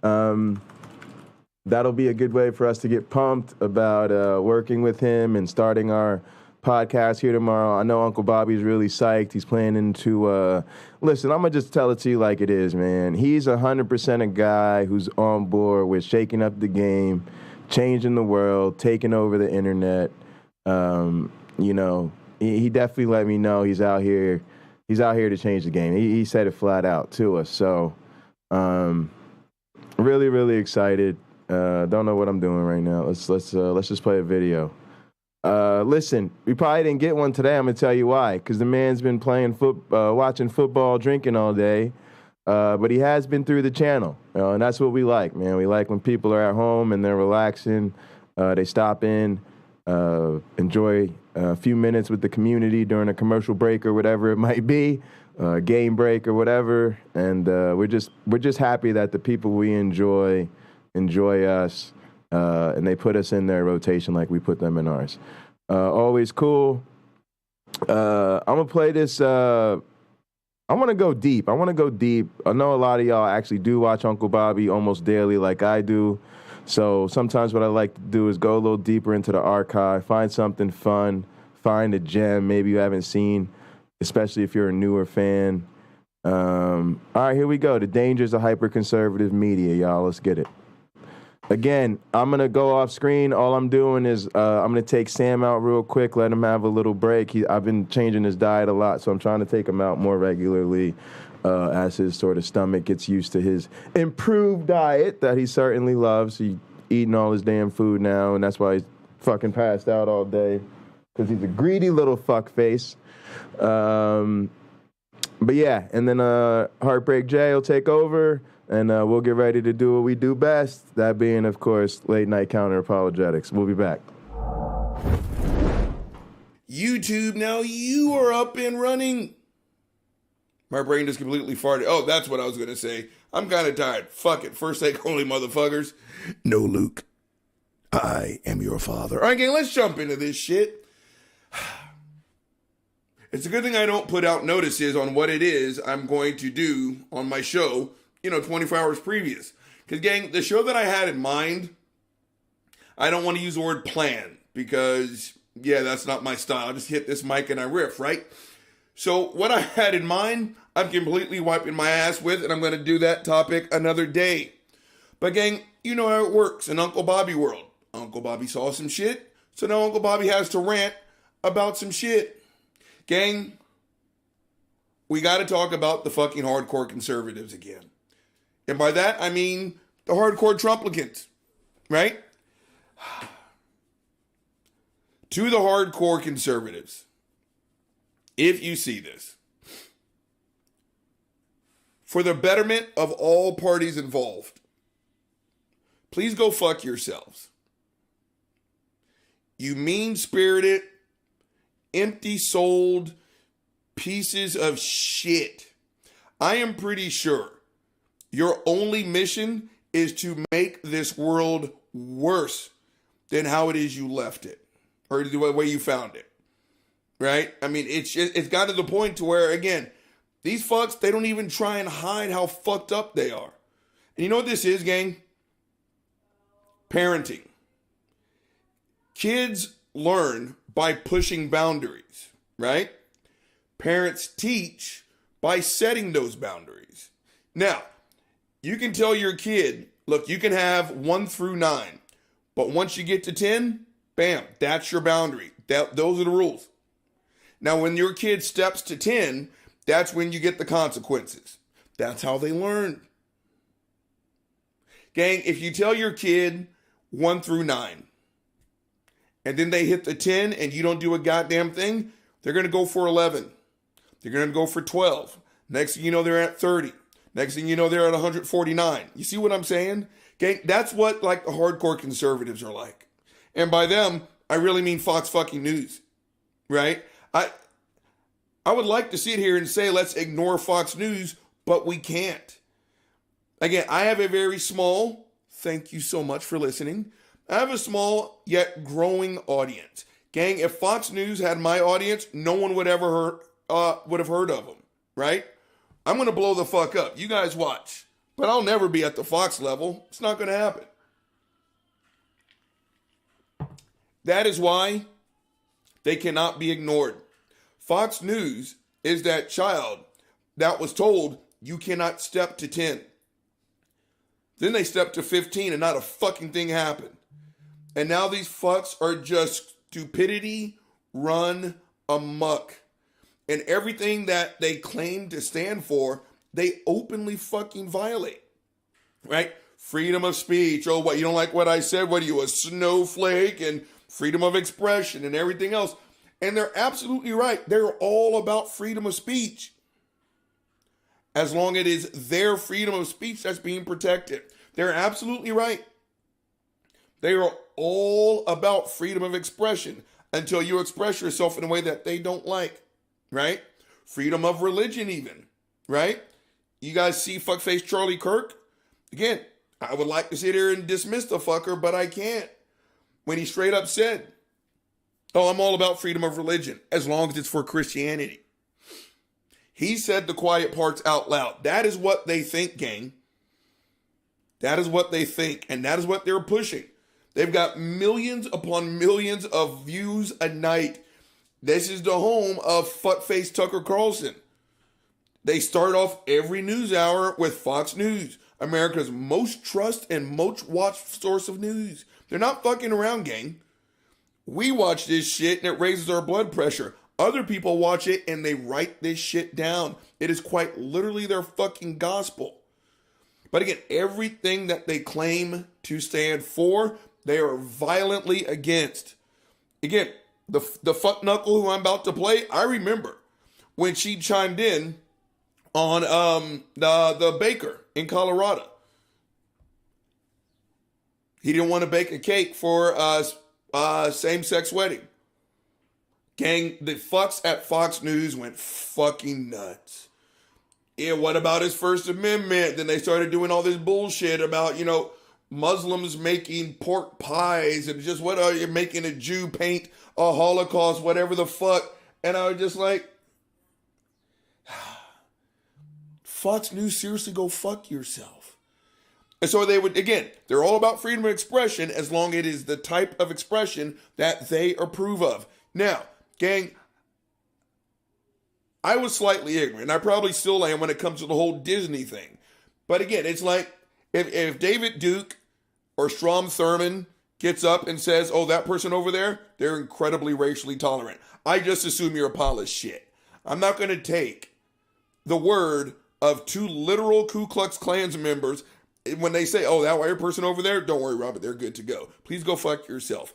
Speaker 7: That'll be a good way for us to get pumped about working with him and starting our podcast here tomorrow. I know Uncle Bobby's really psyched. He's planning to listen. I'm gonna just tell it to you like it is, man. He's 100% a guy who's on board with shaking up the game, changing the world, taking over the internet. You know, he definitely let me know he's out here. He's out here to change the game. He said it flat out to us. So, really, really excited. Don't know what I'm doing right now. Let's just play a video. Listen, we probably didn't get one today. I'm gonna tell you why. Because the man's been playing watching football, drinking all day. But he has been through the channel, and that's what we like, man. We like when people are at home and they're relaxing. They stop in, enjoy a few minutes with the community during a commercial break or whatever it might be, game break or whatever. And we're just happy that the people we enjoy us. And they put us in their rotation like we put them in ours. Always cool. I'm going to play this. I want to go deep. I know a lot of y'all actually do watch Uncle Bobby almost daily like I do. So sometimes what I like to do is go a little deeper into the archive, find something fun, find a gem maybe you haven't seen, especially if you're a newer fan. All right, here we go. The dangers of hyper-conservative media, y'all. Let's get it. Again, I'm going to go off screen. All I'm doing is I'm going to take Sam out real quick, let him have a little break. I've been changing his diet a lot, so I'm trying to take him out more regularly as his sort of stomach gets used to his improved diet that he certainly loves. He's eating all his damn food now, and that's why he's fucking passed out all day, because he's a greedy little fuckface. But yeah, and then Heartbreak Jay will take over. And we'll get ready to do what we do best, that being, of course, late night counter-apologetics. We'll be back.
Speaker 19: YouTube, now you are up and running. My brain just completely farted. Oh, that's what I was going to say. I'm kind of tired. Fuck it. First take only, motherfuckers. No, Luke. I am your father. All right, gang, let's jump into this shit. It's a good thing I don't put out notices on what it is I'm going to do on my show, 24 hours previous. Because, gang, the show that I had in mind, I don't want to use the word plan because, yeah, that's not my style. I just hit this mic and I riff, right? So what I had in mind, I'm completely wiping my ass with, and I'm going to do that topic another day. But, gang, you know how it works in Uncle Bobby world. Uncle Bobby saw some shit, so now Uncle Bobby has to rant about some shit. Gang, we got to talk about the fucking hardcore conservatives again. And by that, I mean the hardcore Trumplicans, right? To the hardcore conservatives, if you see this, for the betterment of all parties involved, please go fuck yourselves. You mean-spirited, empty-souled pieces of shit. I am pretty sure your only mission is to make this world worse than how it is you left it, or the way you found it, right? I mean, it's got to the point to where, again, these fucks, they don't even try and hide how fucked up they are. And you know what this is, gang? Parenting. Kids learn by pushing boundaries, right? Parents teach by setting those boundaries. Now, you can tell your kid, look, you can have 1 through 9, but once you get to 10, bam, that's your boundary. Those are the rules. Now, when your kid steps to 10, that's when you get the consequences. That's how they learn. Gang, if you tell your kid 1 through 9, and then they hit the 10 and you don't do a goddamn thing, they're going to go for 11. They're going to go for 12. Next thing you know, they're at 30. Next thing you know, they're at 149. You see what I'm saying? Okay, that's what like the hardcore conservatives are like. And by them, I really mean Fox fucking News, right? I would like to sit here and say, let's ignore Fox News, but we can't. Again, I have a very small, thank you so much for listening. I have a small yet growing audience. Gang, if Fox News had my audience, no one would have heard of them, right? I'm going to blow the fuck up. You guys watch. But I'll never be at the Fox level. It's not going to happen. That is why they cannot be ignored. Fox News is that child that was told you cannot step to 10. Then they stepped to 15 and not a fucking thing happened. And now these fucks are just stupidity run amok. And everything that they claim to stand for, they openly fucking violate. Right? Freedom of speech. Oh, what, you don't like what I said? What are you, a snowflake? And freedom of expression and everything else. And they're absolutely right. They're all about freedom of speech. As long as it is their freedom of speech that's being protected. They're absolutely right. They are all about freedom of expression until you express yourself in a way that they don't like. Right? Freedom of religion even. Right? You guys see fuckface Charlie Kirk? Again, I would like to sit here and dismiss the fucker, but I can't. When he straight up said, oh, I'm all about freedom of religion, as long as it's for Christianity. He said the quiet parts out loud. That is what they think, gang. That is what they think, and that is what they're pushing. They've got millions upon millions of views a night. This is the home of fuckface Tucker Carlson. They start off every news hour with Fox News, America's most trusted and most watched source of news. They're not fucking around, gang. We watch this shit and it raises our blood pressure. Other people watch it and they write this shit down. It is quite literally their fucking gospel. But again, everything that they claim to stand for, they are violently against. Again, the fuck knuckle who I'm about to play, I remember when she chimed in on the baker in Colorado. He didn't want to bake a cake for same-sex wedding. Gang, the fucks at Fox News went fucking nuts. Yeah, what about his First Amendment? Then they started doing all this bullshit about, Muslims making pork pies and just what are you making a Jew paint a Holocaust, whatever the fuck. And I was just like, Fox News, seriously, go fuck yourself. And so they would, again, they're all about freedom of expression as long as it is the type of expression that they approve of. Now, gang, I was slightly ignorant. I probably still am when it comes to the whole Disney thing. But again, it's like if David Duke or Strom Thurmond gets up and says, oh, that person over there, they're incredibly racially tolerant. I just assume you're a polished shit. I'm not going to take the word of two literal Ku Klux Klans members when they say, oh, that white person over there, don't worry, Robert, they're good to go. Please go fuck yourself.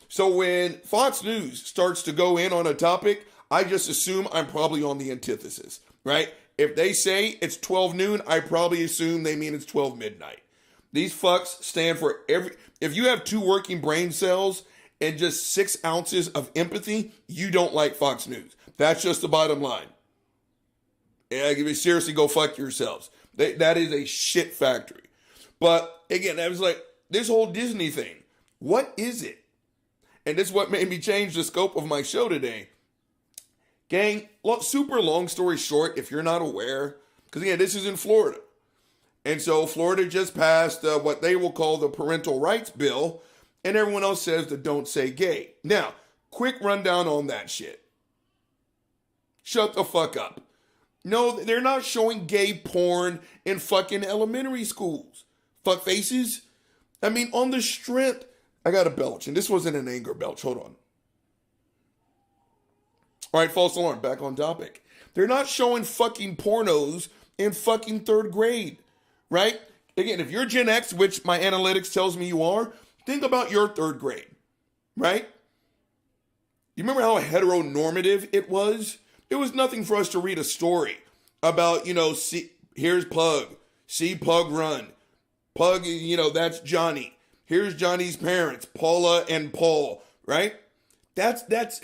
Speaker 19: So when Fox News starts to go in on a topic, I just assume I'm probably on the antithesis, right? If they say it's 12 noon, I probably assume they mean it's 12 midnight. These fucks stand for if you have 2 working brain cells and just 6 ounces of empathy, you don't like Fox News. That's just the bottom line. And seriously, go fuck yourselves. That is a shit factory. But again, I was like, this whole Disney thing, what is it? And this is what made me change the scope of my show today. Gang, super long story short, if you're not aware, because again, this is in Florida. And so Florida just passed what they will call the parental rights bill, and everyone else says the don't say gay. Now, quick rundown on that shit. Shut the fuck up. No, they're not showing gay porn in fucking elementary schools. Fuck faces. I mean, on the strength, I got a belch, and this wasn't an anger belch. Hold on. All right, false alarm, back on topic. They're not showing fucking pornos in fucking 3rd grade, right? Again, if you're Gen X, which my analytics tells me you are, think about your 3rd grade. right? You remember how heteronormative it was? It was nothing for us to read a story about, here's Pug, see Pug run. Pug, that's Johnny. Here's Johnny's parents, Paula and Paul, right? That's.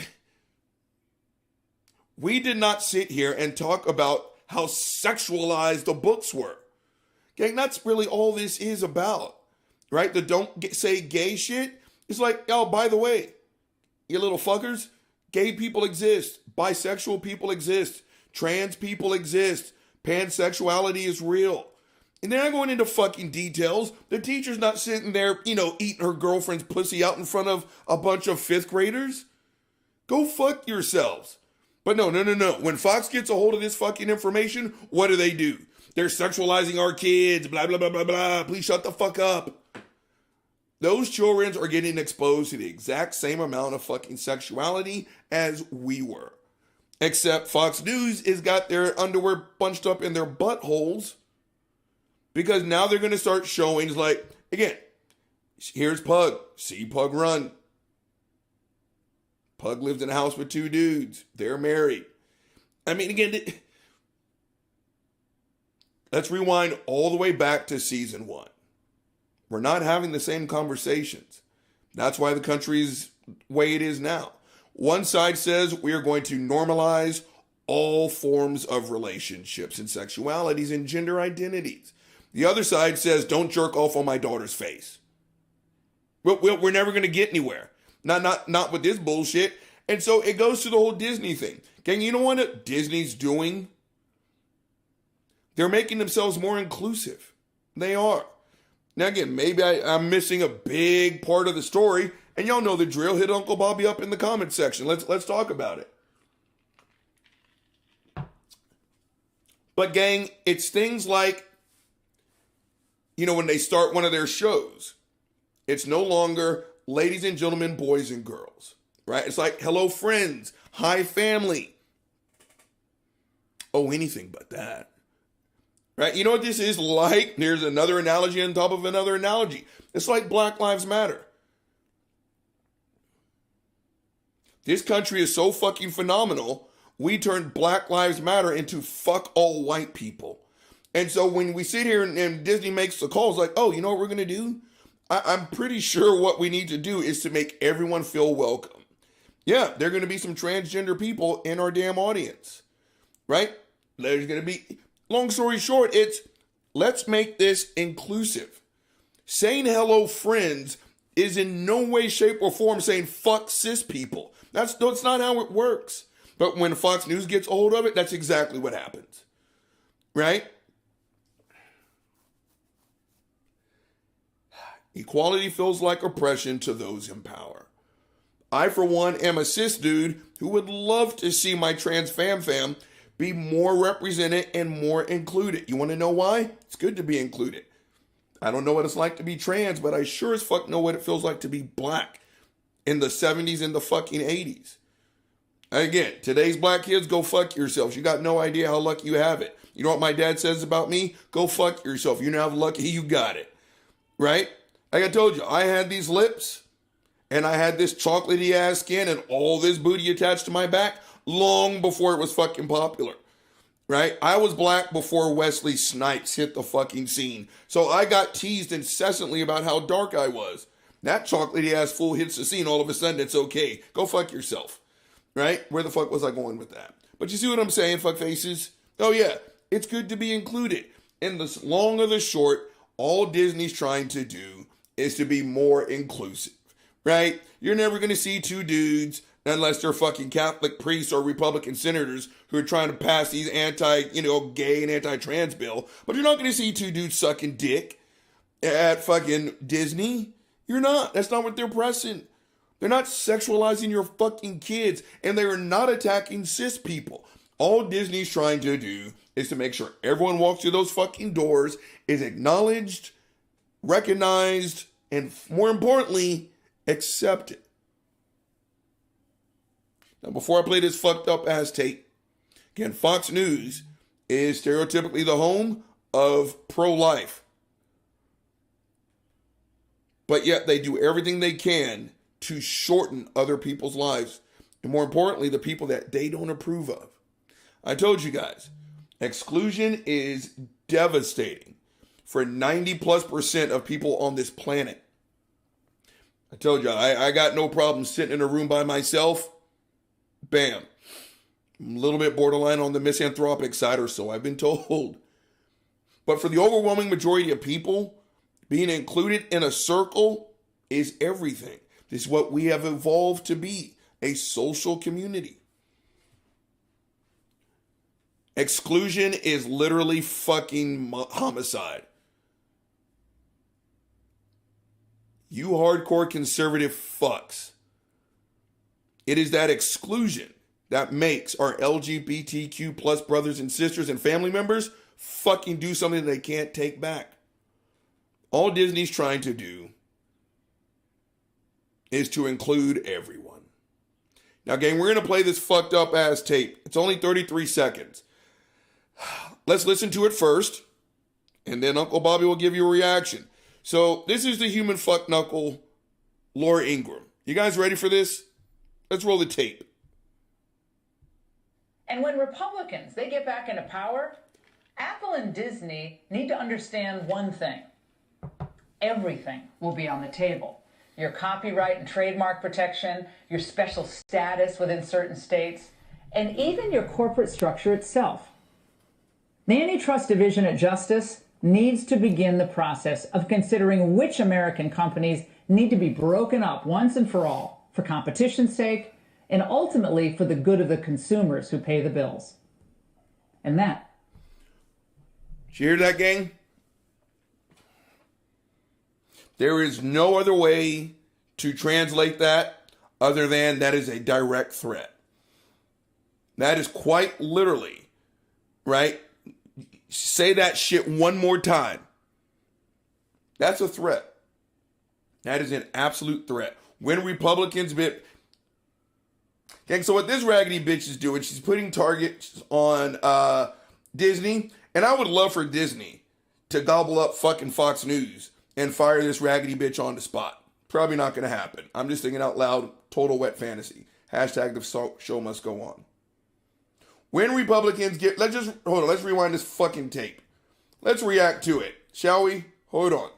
Speaker 19: We did not sit here and talk about how sexualized the books were. Gang, that's really all this is about, right? The don't say gay shit. It's like, oh, by the way, you little fuckers, gay people exist, bisexual people exist, trans people exist, pansexuality is real. And they're not going into fucking details. The teacher's not sitting there, eating her girlfriend's pussy out in front of a bunch of 5th graders. Go fuck yourselves. But no. When Fox gets a hold of this fucking information, what do? They're sexualizing our kids, blah, blah, blah, blah, blah. Please shut the fuck up. Those children are getting exposed to the exact same amount of fucking sexuality as we were. Except Fox News has got their underwear bunched up in their buttholes, because now they're going to start showing, like, again, here's Pug. See Pug run. Pug lives in a house with 2 dudes. They're married. I mean, again, let's rewind all the way back to season 1. We're not having the same conversations. That's why the country's the way it is now. One side says we are going to normalize all forms of relationships and sexualities and gender identities. The other side says, don't jerk off on my daughter's face. We're never going to get anywhere. Not with this bullshit. And so it goes to the whole Disney thing. Gang, you know what Disney's doing? They're making themselves more inclusive. They are. Now again, maybe I'm missing a big part of the story. And y'all know the drill. Hit Uncle Bobby up in the comment section. Let's talk about it. But gang, it's things like, when they start one of their shows, it's no longer ladies and gentlemen, boys and girls, right? It's like, hello, friends. Hi, family. Oh, anything but that, right? You know what this is like? There's another analogy on top of another analogy. It's like Black Lives Matter. This country is so fucking phenomenal, we turned Black Lives Matter into fuck all white people. And so when we sit here and Disney makes the calls like, oh, you know what we're going to do? I'm pretty sure what we need to do is to make everyone feel welcome. Yeah, there are going to be some transgender people in our damn audience, right? There's going to be, long story short, it's let's make this inclusive. Saying hello, friends, is in no way, shape, or form saying fuck cis people. That's not how it works. But when Fox News gets a hold of it, that's exactly what happens, right? Equality feels like oppression to those in power. I, for one, am a cis dude who would love to see my trans fam be more represented and more included. You want to know why? It's good to be included. I don't know what it's like to be trans, but I sure as fuck know what it feels like to be black in the 70s and the fucking 80s. Again, today's black kids, go fuck yourselves. You got no idea how lucky you have it. You know what my dad says about me? Go fuck yourself. You know how lucky you got it. Right? Like I told you, I had these lips and I had this chocolatey ass skin and all this booty attached to my back long before it was fucking popular. Right? I was black before Wesley Snipes hit the fucking scene. So I got teased incessantly about how dark I was. That chocolatey ass fool hits the scene, all of a sudden it's okay. Go fuck yourself. Right? Where the fuck was I going with that? But you see what I'm saying, fuck faces? Oh yeah, it's good to be included. In the long or the short, all Disney's trying to do is to be more inclusive, right? You're never going to see 2 dudes, unless they're fucking Catholic priests or Republican senators who are trying to pass these gay and anti-trans bill. But you're not going to see 2 dudes sucking dick at fucking Disney. You're not. That's not what they're pressing. They're not sexualizing your fucking kids, and they are not attacking cis people. All Disney's trying to do is to make sure everyone walks through those fucking doors, is acknowledged, recognized, and more importantly, accepted. Now, before I play this fucked up ass tape, again, Fox News is stereotypically the home of pro-life. But yet they do everything they can to shorten other people's lives, and more importantly, the people that they don't approve of. I told you guys, exclusion is devastating for 90+% of people on this planet. I told you, I got no problem sitting in a room by myself. Bam. I'm a little bit borderline on the misanthropic side, or so I've been told. But for the overwhelming majority of people, being included in a circle is everything. This is what we have evolved to be, a social community. Exclusion is literally fucking homicide. You hardcore conservative fucks. It is that exclusion that makes our LGBTQ plus brothers and sisters and family members fucking do something they can't take back. All Disney's trying to do is to include everyone. Now, gang, we're going to play this fucked up ass tape. It's only 33 seconds. Let's listen to it first, and then Uncle Bobby will give you a reaction. So this is the human fuck knuckle, Laura Ingraham. You guys ready for this? Let's roll the tape.
Speaker 20: And when Republicans, they get back into power, Apple and Disney need to understand one thing. Everything will be on the table. Your copyright and trademark protection, your special status within certain states, and even your corporate structure itself. The Antitrust Division at Justice needs to begin the process of considering which American companies need to be broken up once and for all for competition's sake and ultimately for the good of the consumers who pay the bills. And that.
Speaker 19: Did you hear that, gang? There is no other way to translate that other than that is a direct threat. That is quite literally, right? Say that shit one more time. That's a threat. That is an absolute threat. When Republicans bit. Okay, so what this raggedy bitch is doing, she's putting targets on Disney. And I would love for Disney to gobble up fucking Fox News and fire this raggedy bitch on the spot. Probably not going to happen. I'm just thinking out loud, total wet fantasy. Hashtag the show must go on. When Republicans get, let's rewind this fucking tape. Let's react to it, shall we? Hold on.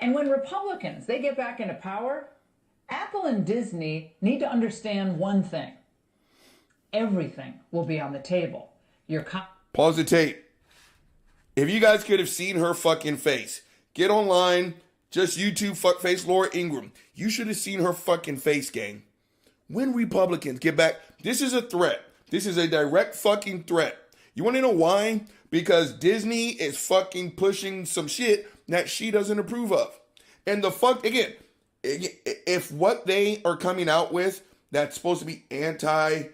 Speaker 20: And when Republicans, they get back into power, Apple and Disney need to understand one thing. Everything will be on the table.
Speaker 19: Pause the tape. If you guys could have seen her fucking face, get online, just YouTube fuckface Laura Ingraham. You should have seen her fucking face, gang. When Republicans get back, this is a threat. This is a direct fucking threat. You want to know why? Because Disney is fucking pushing some shit that she doesn't approve of. And the fuck, again, if what they are coming out with that's supposed to be anti,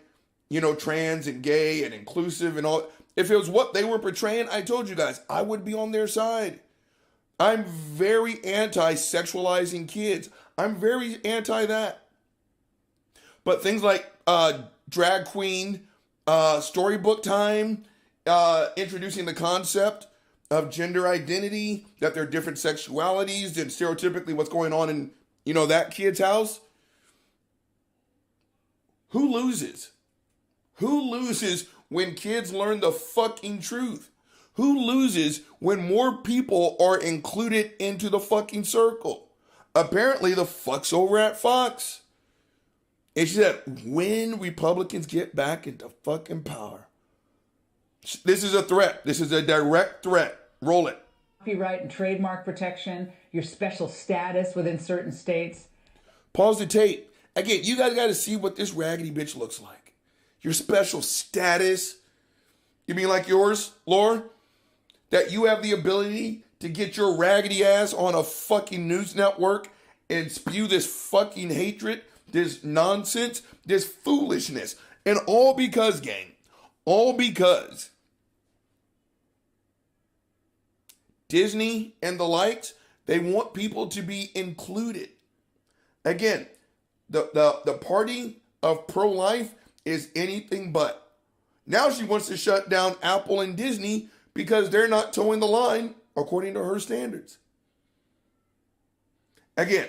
Speaker 19: trans and gay and inclusive and all, if it was what they were portraying, I told you guys, I would be on their side. I'm very anti-sexualizing kids. I'm very anti that. But things like drag queen, storybook time, introducing the concept of gender identity, that there are different sexualities and stereotypically what's going on in, that kid's house. Who loses? Who loses when kids learn the fucking truth? Who loses when more people are included into the fucking circle? Apparently the fuck's over at Fox. And she said, when Republicans get back into fucking power. This is a threat. This is a direct threat. Roll it.
Speaker 20: Copyright and trademark protection, your special status within certain states.
Speaker 19: Pause the tape. Again, you guys got to see what this raggedy bitch looks like. Your special status. You mean like yours, Laura? That you have the ability to get your raggedy ass on a fucking news network and spew this fucking hatred, this nonsense, this foolishness. And all because, gang, all because Disney and the likes, they want people to be included. Again, the party of pro-life is anything but. Now she wants to shut down Apple and Disney because they're not towing the line according to her standards. Again,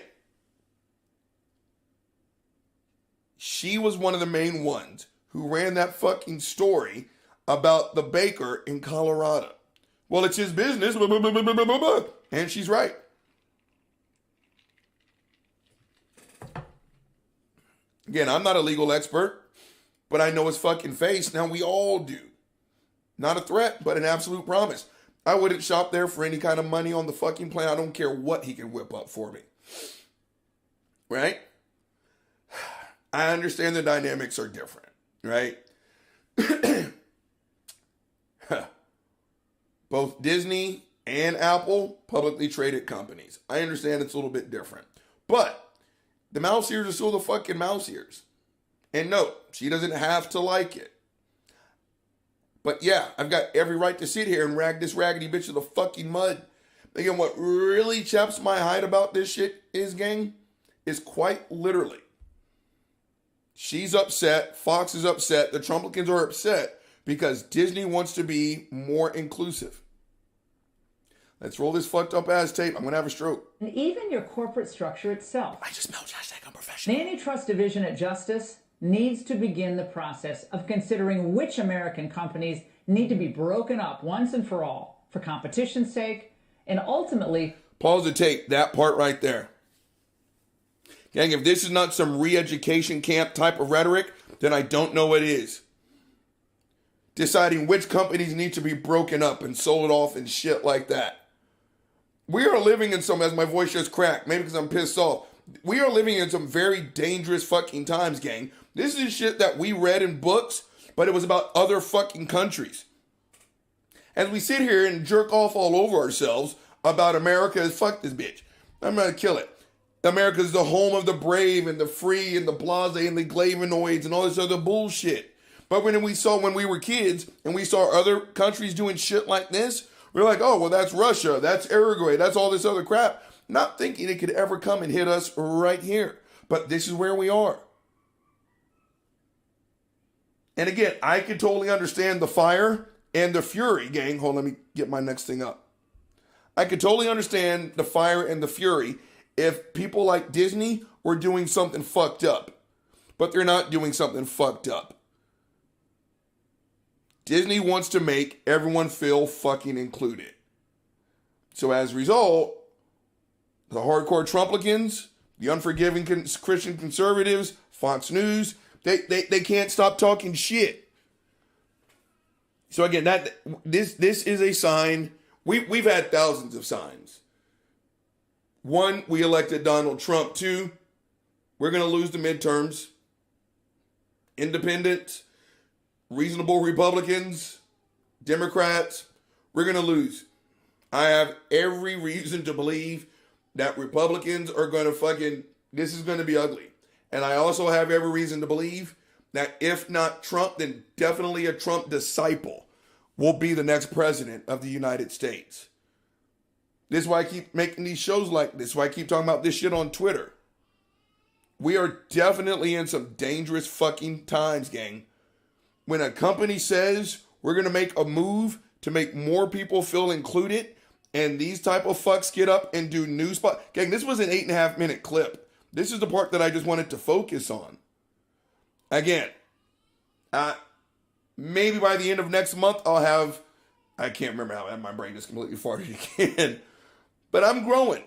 Speaker 19: She was one of the main ones who ran that fucking story about the baker in Colorado. Well, it's his business, blah, blah, blah, blah, blah, blah, blah. And she's right. Again, I'm not a legal expert, but I know his fucking face. Now, we all do. Not a threat, but an absolute promise. I wouldn't shop there for any kind of money on the fucking plane. I don't care what he can whip up for me. Right? I understand the dynamics are different, right? Both Disney and Apple, publicly traded companies. I understand it's a little bit different. But the mouse ears are still the fucking mouse ears. And no, she doesn't have to like it. But yeah, I've got every right to sit here and rag this raggedy bitch to the fucking mud. Again, what really chaps my hide about this shit is, gang, is quite literally, she's upset, Fox is upset, the Trumplicans are upset because Disney wants to be more inclusive. Let's roll this fucked up ass tape. I'm going to have a stroke.
Speaker 20: And even your corporate structure itself.
Speaker 19: I just spelled hashtag unprofessional.
Speaker 20: The Antitrust Division at Justice needs to begin the process of considering which American companies need to be broken up once and for all for competition's sake and ultimately...
Speaker 19: Pause the tape. That part right there. Gang, if this is not some re-education camp type of rhetoric, then I don't know what is. Deciding which companies need to be broken up and sold off and shit like that. We are living in some, as my voice just cracked, maybe because I'm pissed off. We are living in some very dangerous fucking times, gang. This is shit that we read in books, but it was about other fucking countries. As we sit here and jerk off all over ourselves about America as fuck this bitch. I'm gonna kill it. America is the home of the brave and the free and the blase and the flavonoids and all this other bullshit. But when we were kids and we saw other countries doing shit like this, we're like, oh, well, that's Russia, that's Uruguay, that's all this other crap. Not thinking it could ever come and hit us right here. But this is where we are. And again, I can totally understand the fire and the fury, gang. Hold on, let me get my next thing up. I could totally understand the fire and the fury if people like Disney were doing something fucked up. But they're not doing something fucked up. Disney wants to make everyone feel fucking included. So as a result, the hardcore Trumplicans, the unforgiving Christian conservatives, Fox News, they can't stop talking shit. So again, this is a sign. We've had thousands of signs. 1, we elected Donald Trump. 2, we're going to lose the midterms. Independents, reasonable Republicans, Democrats, we're going to lose. I have every reason to believe that Republicans are going to this is going to be ugly. And I also have every reason to believe that if not Trump, then definitely a Trump disciple will be the next president of the United States. This is why I keep making these shows like this. Why I keep talking about this shit on Twitter. We are definitely in some dangerous fucking times, gang. When a company says we're going to make a move to make more people feel included, and these type of fucks get up and do news spot. Gang, this was an 8.5 minute clip. This is the part that I just wanted to focus on. Again, maybe by the end of next month, I'll have, I can't remember how my brain just completely farted again, but I'm growing.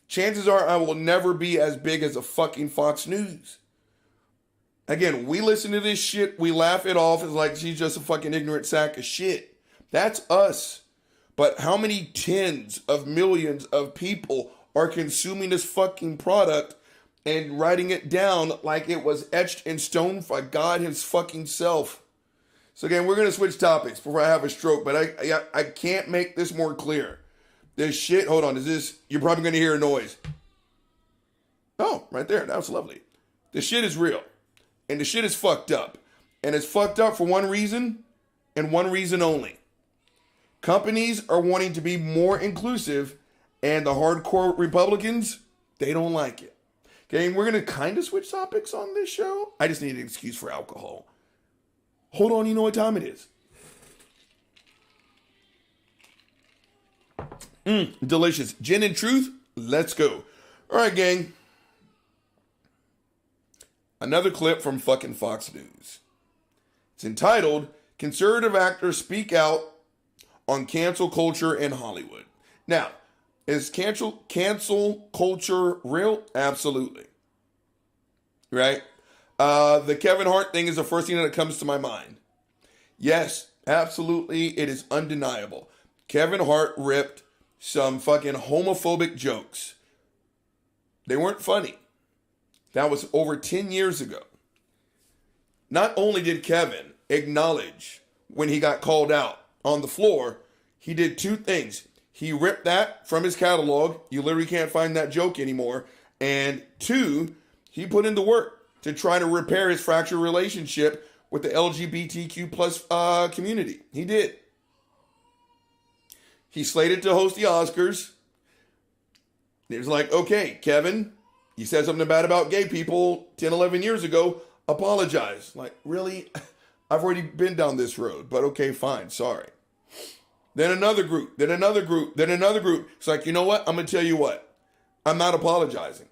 Speaker 19: Chances are I will never be as big as a fucking Fox News. Again, we listen to this shit, we laugh it off as like she's just a fucking ignorant sack of shit. That's us. But how many tens of millions of people are consuming this fucking product and writing it down like it was etched in stone by God his fucking self? So again, we're going to switch topics before I have a stroke, but I can't make this more clear. This shit, hold on, you're probably going to hear a noise. Oh, right there, that was lovely. This shit is real. And the shit is fucked up. And it's fucked up for one reason, and one reason only. Companies are wanting to be more inclusive, and the hardcore Republicans, they don't like it. Okay, and we're going to kind of switch topics on this show. I just need an excuse for alcohol. Hold on, you know what time it is. Delicious. Gin and truth, let's go. All right, gang. Another clip from fucking Fox News. It's entitled, Conservative Actors Speak Out on Cancel Culture in Hollywood. Now, is cancel culture real? Absolutely. Right? The Kevin Hart thing is the first thing that comes to my mind. Yes, absolutely, it is undeniable. Kevin Hart ripped some fucking homophobic jokes. They weren't funny. That was over 10 years ago. Not only did Kevin acknowledge when he got called out on the floor, he did two things. He ripped that from his catalog. You literally can't find that joke anymore. And two, he put in the work to try to repair his fractured relationship with the LGBTQ plus community. He did. He's slated to host the Oscars. It's like, okay, Kevin, you said something bad about gay people 10, 11 years ago. Apologize. Like, really? I've already been down this road, but okay, fine, sorry. Then another group, then another group, then another group. It's like, you know what? I'm going to tell you what. I'm not apologizing.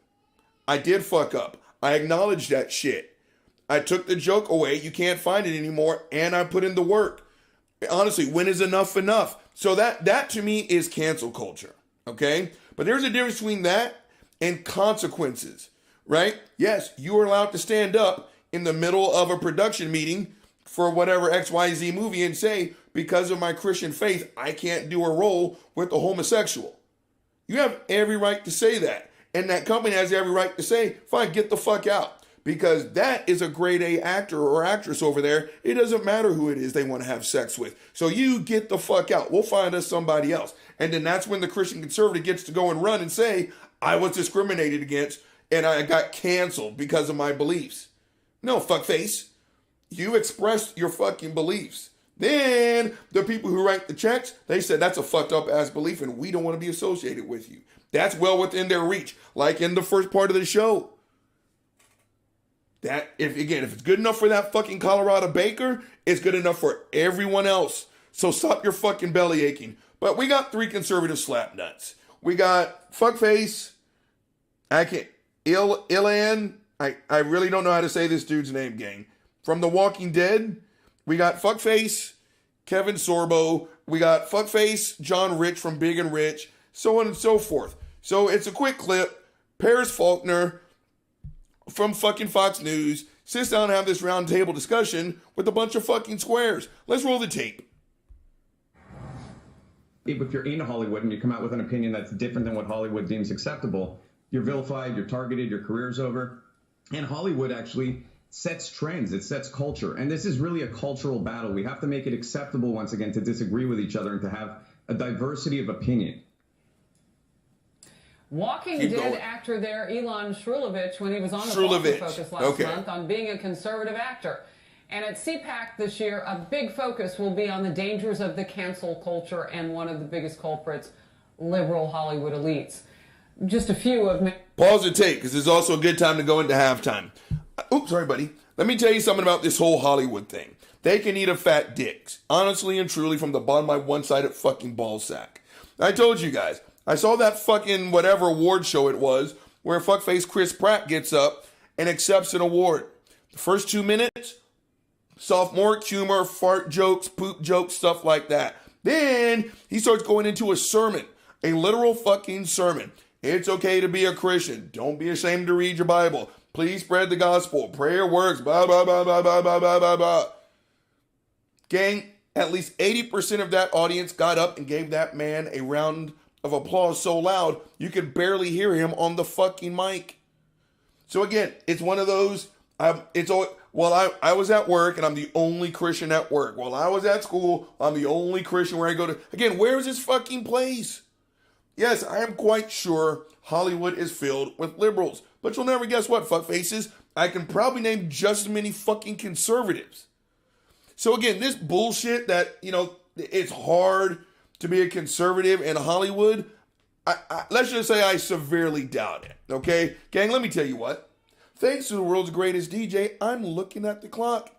Speaker 19: I did fuck up. I acknowledge that shit. I took the joke away. You can't find it anymore. And I put in the work. Honestly, when is enough enough? So that to me is cancel culture. Okay? But there's a difference between that and consequences, right? Yes, you are allowed to stand up in the middle of a production meeting for whatever XYZ movie and say, because of my Christian faith, I can't do a role with a homosexual. You have every right to say that. And that company has every right to say, fine, get the fuck out. Because that is a grade A actor or actress over there. It doesn't matter who it is they want to have sex with. So you get the fuck out. We'll find us somebody else. And then that's when the Christian conservative gets to go and run and say, I was discriminated against and I got canceled because of my beliefs. No, fuckface. You expressed your fucking beliefs. Then the people who write the checks, they said that's a fucked up ass belief and we don't want to be associated with you. That's well within their reach. Like in the first part of the show. That, if it's good enough for that fucking Colorado baker, it's good enough for everyone else. So stop your fucking belly aching. But we got three conservative slap nuts. We got fuckface. Ilan. I really don't know how to say this dude's name, gang. From The Walking Dead. We got fuckface Kevin Sorbo. We got fuckface John Rich from Big and Rich. So on and so forth. So it's a quick clip. Paris Faulkner from fucking Fox News sits down and have this round table discussion with a bunch of fucking squares. Let's roll the tape.
Speaker 21: If you're in Hollywood and you come out with an opinion that's different than what Hollywood deems acceptable, you're vilified, you're targeted, your career's over. And Hollywood actually sets trends, it sets culture. And this is really a cultural battle. We have to make it acceptable, once again, to disagree with each other and to have a diversity of opinion.
Speaker 22: Walking Dead actor there, Elon Shrulovich, when he was on the Boston Focus last month on being a conservative actor. And at CPAC this year, a big focus will be on the dangers of the cancel culture and one of the biggest culprits, liberal Hollywood elites. Just a few of...
Speaker 19: Pause the tape, because it's also a good time to go into halftime. Oops, sorry, buddy. Let me tell you something about this whole Hollywood thing. They can eat a fat dick, honestly and truly, from the bottom of my one-sided fucking ball sack. I told you guys, I saw that fucking whatever award show it was, where fuckface Chris Pratt gets up and accepts an award. The first 2 minutes, sophomore humor, fart jokes, poop jokes, stuff like that. Then he starts going into a sermon, a literal fucking sermon. It's okay to be a Christian. Don't be ashamed to read your Bible. Please spread the gospel. Prayer works. Blah, blah, blah, blah, blah, blah, blah, blah, blah. Gang, at least 80% of that audience got up and gave that man a round of applause so loud you could barely hear him on the fucking mic. So again, it's one of those, I was at work and I'm the only Christian at work. While I was at school, I'm the only Christian where I go to. Again, where is this fucking place? Yes, I am quite sure Hollywood is filled with liberals. But you'll never guess what, fuckfaces. I can probably name just as many fucking conservatives. So again, this bullshit that, it's hard to be a conservative in Hollywood, let's just say I severely doubt it, okay? Gang, let me tell you what. Thanks to the world's greatest DJ, I'm looking at the clock,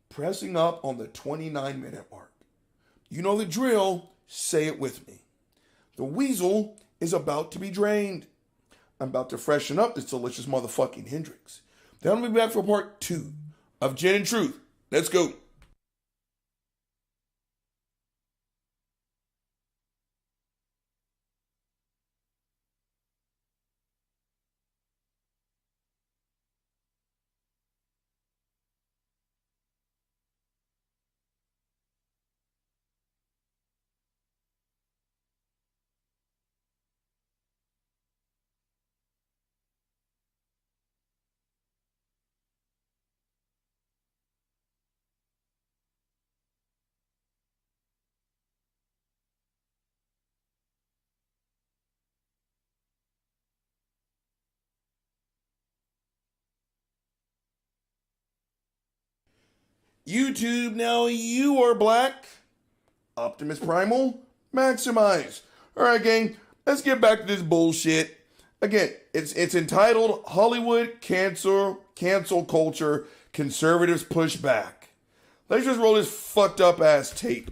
Speaker 19: pressing up on the 29-minute mark. You know the drill, say it with me. The weasel is about to be drained. I'm about to freshen up this delicious motherfucking Hendrix. Then we'll be back for part 2 of Gin and Truth. Let's go. YouTube, now you are black. Optimus Primal, maximize. All right, gang, let's get back to this bullshit. Again, it's entitled Hollywood Cancel Culture, Conservatives Push Back. Let's just roll this fucked up ass tape.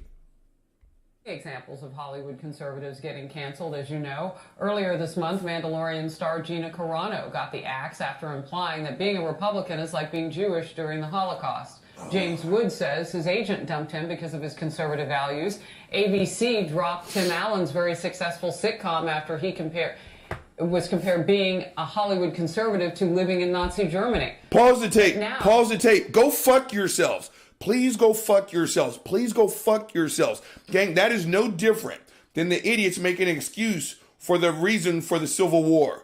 Speaker 22: Examples of Hollywood conservatives getting canceled, as you know. Earlier this month, Mandalorian star Gina Carano got the axe after implying that being a Republican is like being Jewish during the Holocaust. James Wood says his agent dumped him because of his conservative values. ABC dropped Tim Allen's very successful sitcom after he was compared being a Hollywood conservative to living in Nazi Germany.
Speaker 19: Pause the tape. Pause the tape. Go fuck yourselves. Please go fuck yourselves. Please go fuck yourselves. Gang, that is no different than the idiots making an excuse for the reason for the Civil War.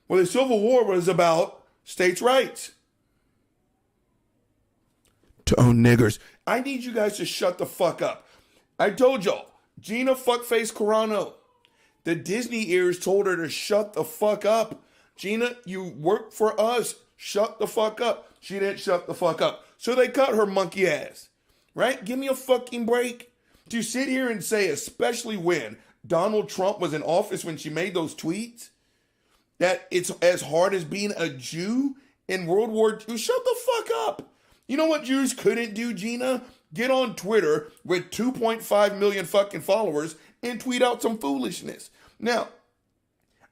Speaker 19: Well, the Civil War was about states' rights. To own niggers. I need you guys to shut the fuck up. I told y'all, Gina fuckface Carano. The Disney ears told her to shut the fuck up. Gina, you work for us. Shut the fuck up. She didn't shut the fuck up. So they cut her monkey ass. Right? Give me a fucking break. To sit here and say, especially when Donald Trump was in office when she made those tweets, that it's as hard as being a Jew in World War II. Shut the fuck up. You know what Jews couldn't do, Gina? Get on Twitter with 2.5 million fucking followers and tweet out some foolishness. Now,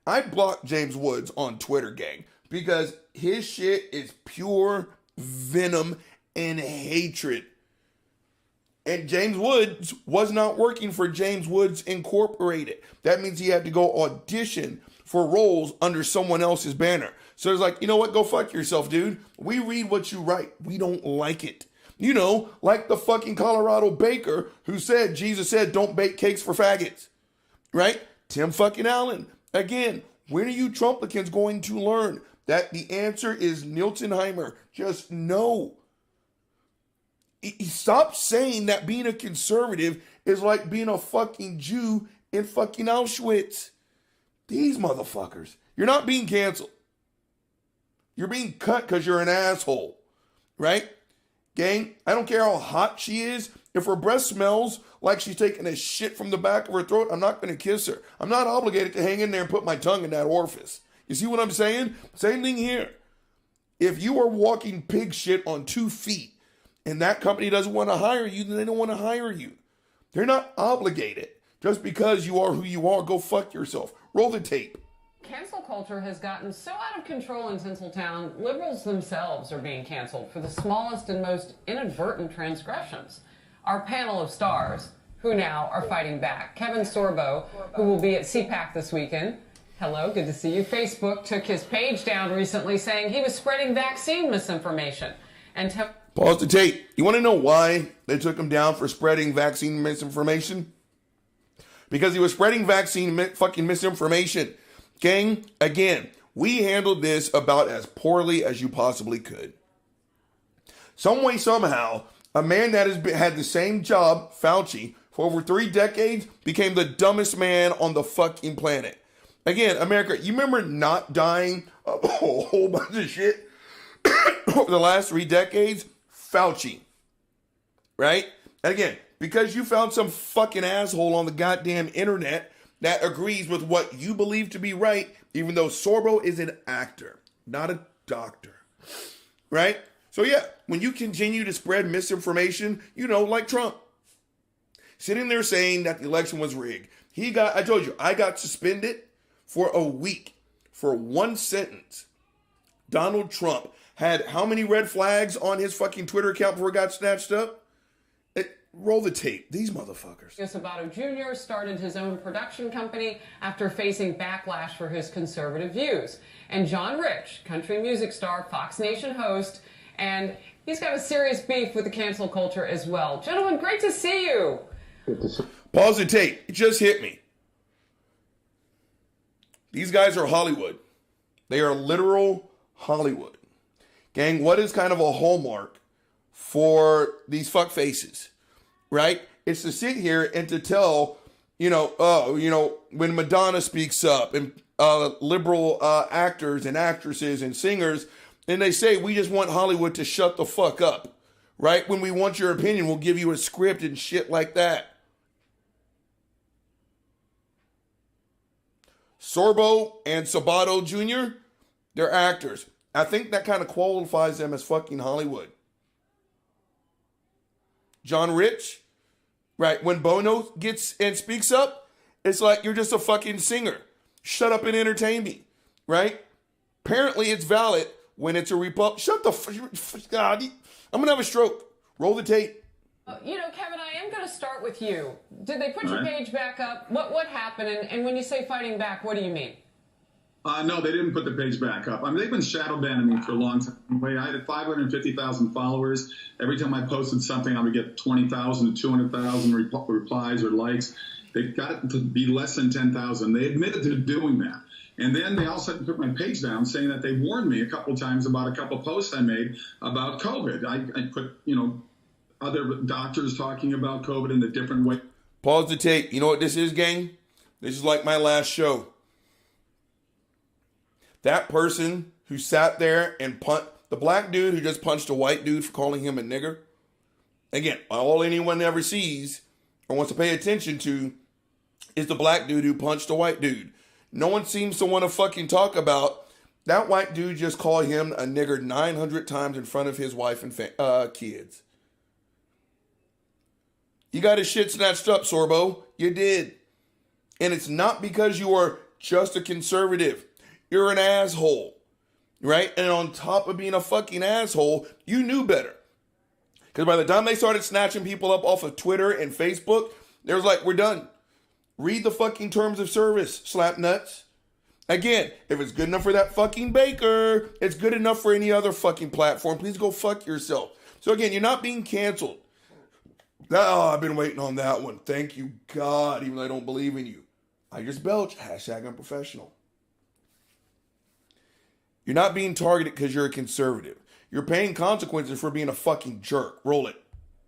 Speaker 19: I blocked James Woods on Twitter, gang, because his shit is pure venom and hatred. And James Woods was not working for James Woods Incorporated. That means he had to go audition for roles under someone else's banner. So it's like, you know what? Go fuck yourself, dude. We read what you write. We don't like it. You know, like the fucking Colorado baker who said, Jesus said, don't bake cakes for faggots. Right? Tim fucking Allen. Again, when are you Trumplicans going to learn that the answer is Niltonheimer? Just no. Stop saying that being a conservative is like being a fucking Jew in fucking Auschwitz. These motherfuckers. You're not being canceled. You're being cut because you're an asshole. Right? Gang, I don't care how hot she is. If her breath smells like she's taking a shit from the back of her throat, I'm not going to kiss her. I'm not obligated to hang in there and put my tongue in that orifice. You see what I'm saying? Same thing here. If you are walking pig shit on 2 feet and that company doesn't want to hire you, then they don't want to hire you. They're not obligated. Just because you are who you are, go fuck yourself. Roll the tape.
Speaker 22: Cancel culture has gotten so out of control in Tinseltown, liberals themselves are being canceled for the smallest and most inadvertent transgressions. Our panel of stars, who now are fighting back. Kevin Sorbo, who will be at CPAC this weekend. Hello, good to see you. Facebook took his page down recently saying he was spreading vaccine misinformation. And
Speaker 19: pause the tape. You want to know why they took him down for spreading vaccine misinformation? Because he was spreading vaccine fucking misinformation. Gang, again, we handled this about as poorly as you possibly could. Some way, somehow, a man that has had the same job, Fauci, for over 3 decades became the dumbest man on the fucking planet. Again, America, you remember not dying of a whole bunch of shit over the last 3 decades? Fauci. Right? And again, because you found some fucking asshole on the goddamn internet that agrees with what you believe to be right, even though Sorbo is an actor, not a doctor. Right? So yeah, when you continue to spread misinformation, you know, like Trump, sitting there saying that the election was rigged. I told you, I got suspended for a week for one sentence Donald Trump had how many red flags on his fucking Twitter account before it got snatched up? Roll the tape. These motherfuckers.
Speaker 22: Sabato Jr. started his own production company after facing backlash for his conservative views. And John Rich, country music star, Fox Nation host, and he's got a serious beef with the cancel culture as well. Gentlemen, great to see you.
Speaker 19: Pause the tape. It just hit me. These guys are Hollywood. They are literal Hollywood. Gang, what is kind of a hallmark for these fuck faces? Right? It's to sit here and to tell, when Madonna speaks up and liberal actors and actresses and singers, and they say, we just want Hollywood to shut the fuck up. Right? When we want your opinion, we'll give you a script and shit like that. Sorbo and Sabato Jr., they're actors. I think that kind of qualifies them as fucking Hollywood. John Rich, right? When Bono gets and speaks up, it's like you're just a fucking singer. Shut up and entertain me, right? Apparently it's valid when it's a Republic. Shut the fuck. God, I'm going to have a stroke. Roll the tape.
Speaker 22: Kevin, I am going to start with you. Did they put your page back up? What happened? And when you say fighting back, what do you mean?
Speaker 6: No, they didn't put the page back up. I mean, they've been shadow banning me for a long time. I had 550,000 followers. Every time I posted something, I would get 20,000 to 200,000 replies or likes. They got it to be less than 10,000. They admitted to doing that. And then they also took my page down, saying that they warned me a couple times about a couple posts I made about COVID. I put, other doctors talking about COVID in a different way.
Speaker 19: Pause the tape. You know what this is, gang? This is like my last show. That person who sat there and the black dude who just punched a white dude for calling him a nigger. Again, all anyone ever sees or wants to pay attention to is the black dude who punched a white dude. No one seems to want to fucking talk about that white dude just called him a nigger 900 times in front of his wife and kids. You got his shit snatched up, Sorbo. You did. And it's not because you are just a conservative. You're an asshole, right? And on top of being a fucking asshole, you knew better. Because by the time they started snatching people up off of Twitter and Facebook, they was like, we're done. Read the fucking terms of service, slap nuts. Again, if it's good enough for that fucking baker, it's good enough for any other fucking platform. Please go fuck yourself. So again, you're not being canceled. Oh, I've been waiting on that one. Thank you, God, even though I don't believe in you. I just belch. # unprofessional. You're not being targeted because you're a conservative. You're paying consequences for being a fucking jerk. Roll it.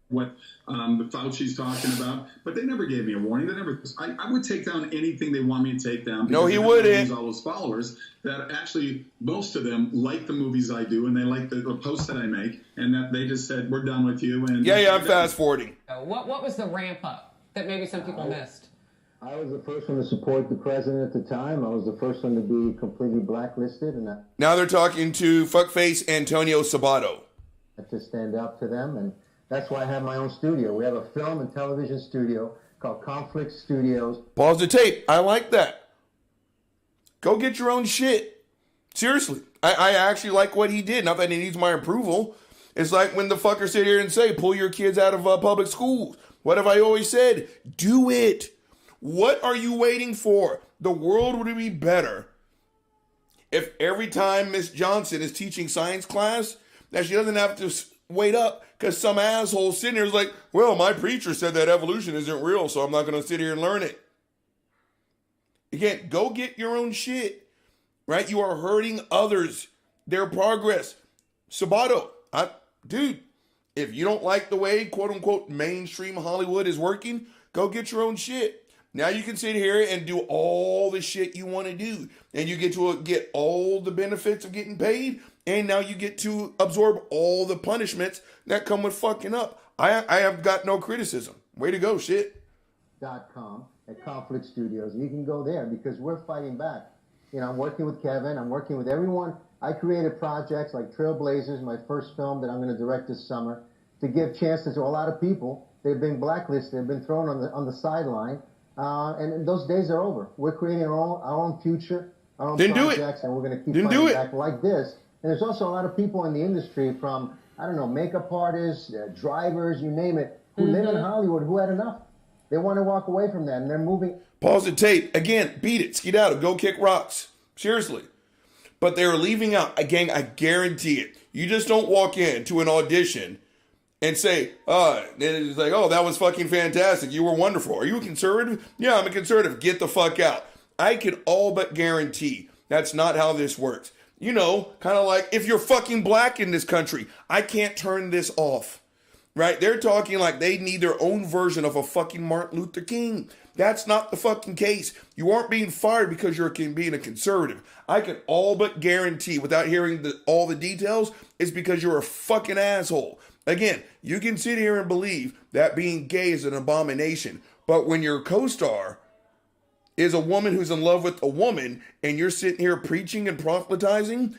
Speaker 6: What the Fauci's talking about, but they never gave me a warning. They never. I would take down anything they want me to take down.
Speaker 19: No, he wouldn't.
Speaker 6: All those followers that actually, most of them like the movies I do, and they like the posts that I make, and that they just said, "We're done with you." And
Speaker 19: yeah, I'm fast forwarding.
Speaker 22: What was the ramp up that maybe some people missed?
Speaker 9: I was the first one to support the president at the time. I was the first one to be completely blacklisted, and I
Speaker 19: now they're talking to fuckface Antonio Sabato.
Speaker 9: had to stand up to them, and that's why I have my own studio. We have a film and television studio called Conflict Studios.
Speaker 19: Pause the tape. I like that. Go get your own shit. Seriously. I actually like what he did. Not that he needs my approval. It's like when the fuckers sit here and say, pull your kids out of public schools. What have I always said? Do it. What are you waiting for? The world would be better if every time Miss Johnson is teaching science class that she doesn't have to wait up because some asshole sitting here is like, well, my preacher said that evolution isn't real, so I'm not going to sit here and learn it. Again, go get your own shit, right? You are hurting others, their progress. Sabato, dude, if you don't like the way, quote unquote, mainstream Hollywood is working, go get your own shit. Now you can sit here and do all the shit you want to do. And you get to get all the benefits of getting paid. And now you get to absorb all the punishments that come with fucking up. I have got no criticism. Way to go, shit.
Speaker 9: .com at Conflict Studios. You can go there because we're fighting back. I'm working with Kevin. I'm working with everyone. I created projects like Trailblazers, my first film that I'm going to direct this summer, to give chances to a lot of people. They've been blacklisted. They've been thrown on the sideline. And those days are over. We're creating our own future, our own projects, and we're going to keep fighting back like this And there's also a lot of people in the industry from, I don't know, makeup artists, drivers, you name it, who live in Hollywood who had enough. They want to walk away from that, and they're moving.
Speaker 19: Pause the tape. Again, beat it. Skedaddle. Go kick rocks. Seriously. But they're leaving out. Again, I guarantee it. You just don't walk into an audition and say, and it's like, oh, that was fucking fantastic. You were wonderful. Are you a conservative? Yeah, I'm a conservative. Get the fuck out. I can all but guarantee that's not how this works. You know, kind of like if you're fucking black in this country, I can't turn this off. Right? They're talking like they need their own version of a fucking Martin Luther King. That's not the fucking case. You aren't being fired because you're being a conservative. I can all but guarantee, without hearing all the details, it's because you're a fucking asshole. Again, you can sit here and believe that being gay is an abomination, but when your co-star is a woman who's in love with a woman and you're sitting here preaching and proselytizing,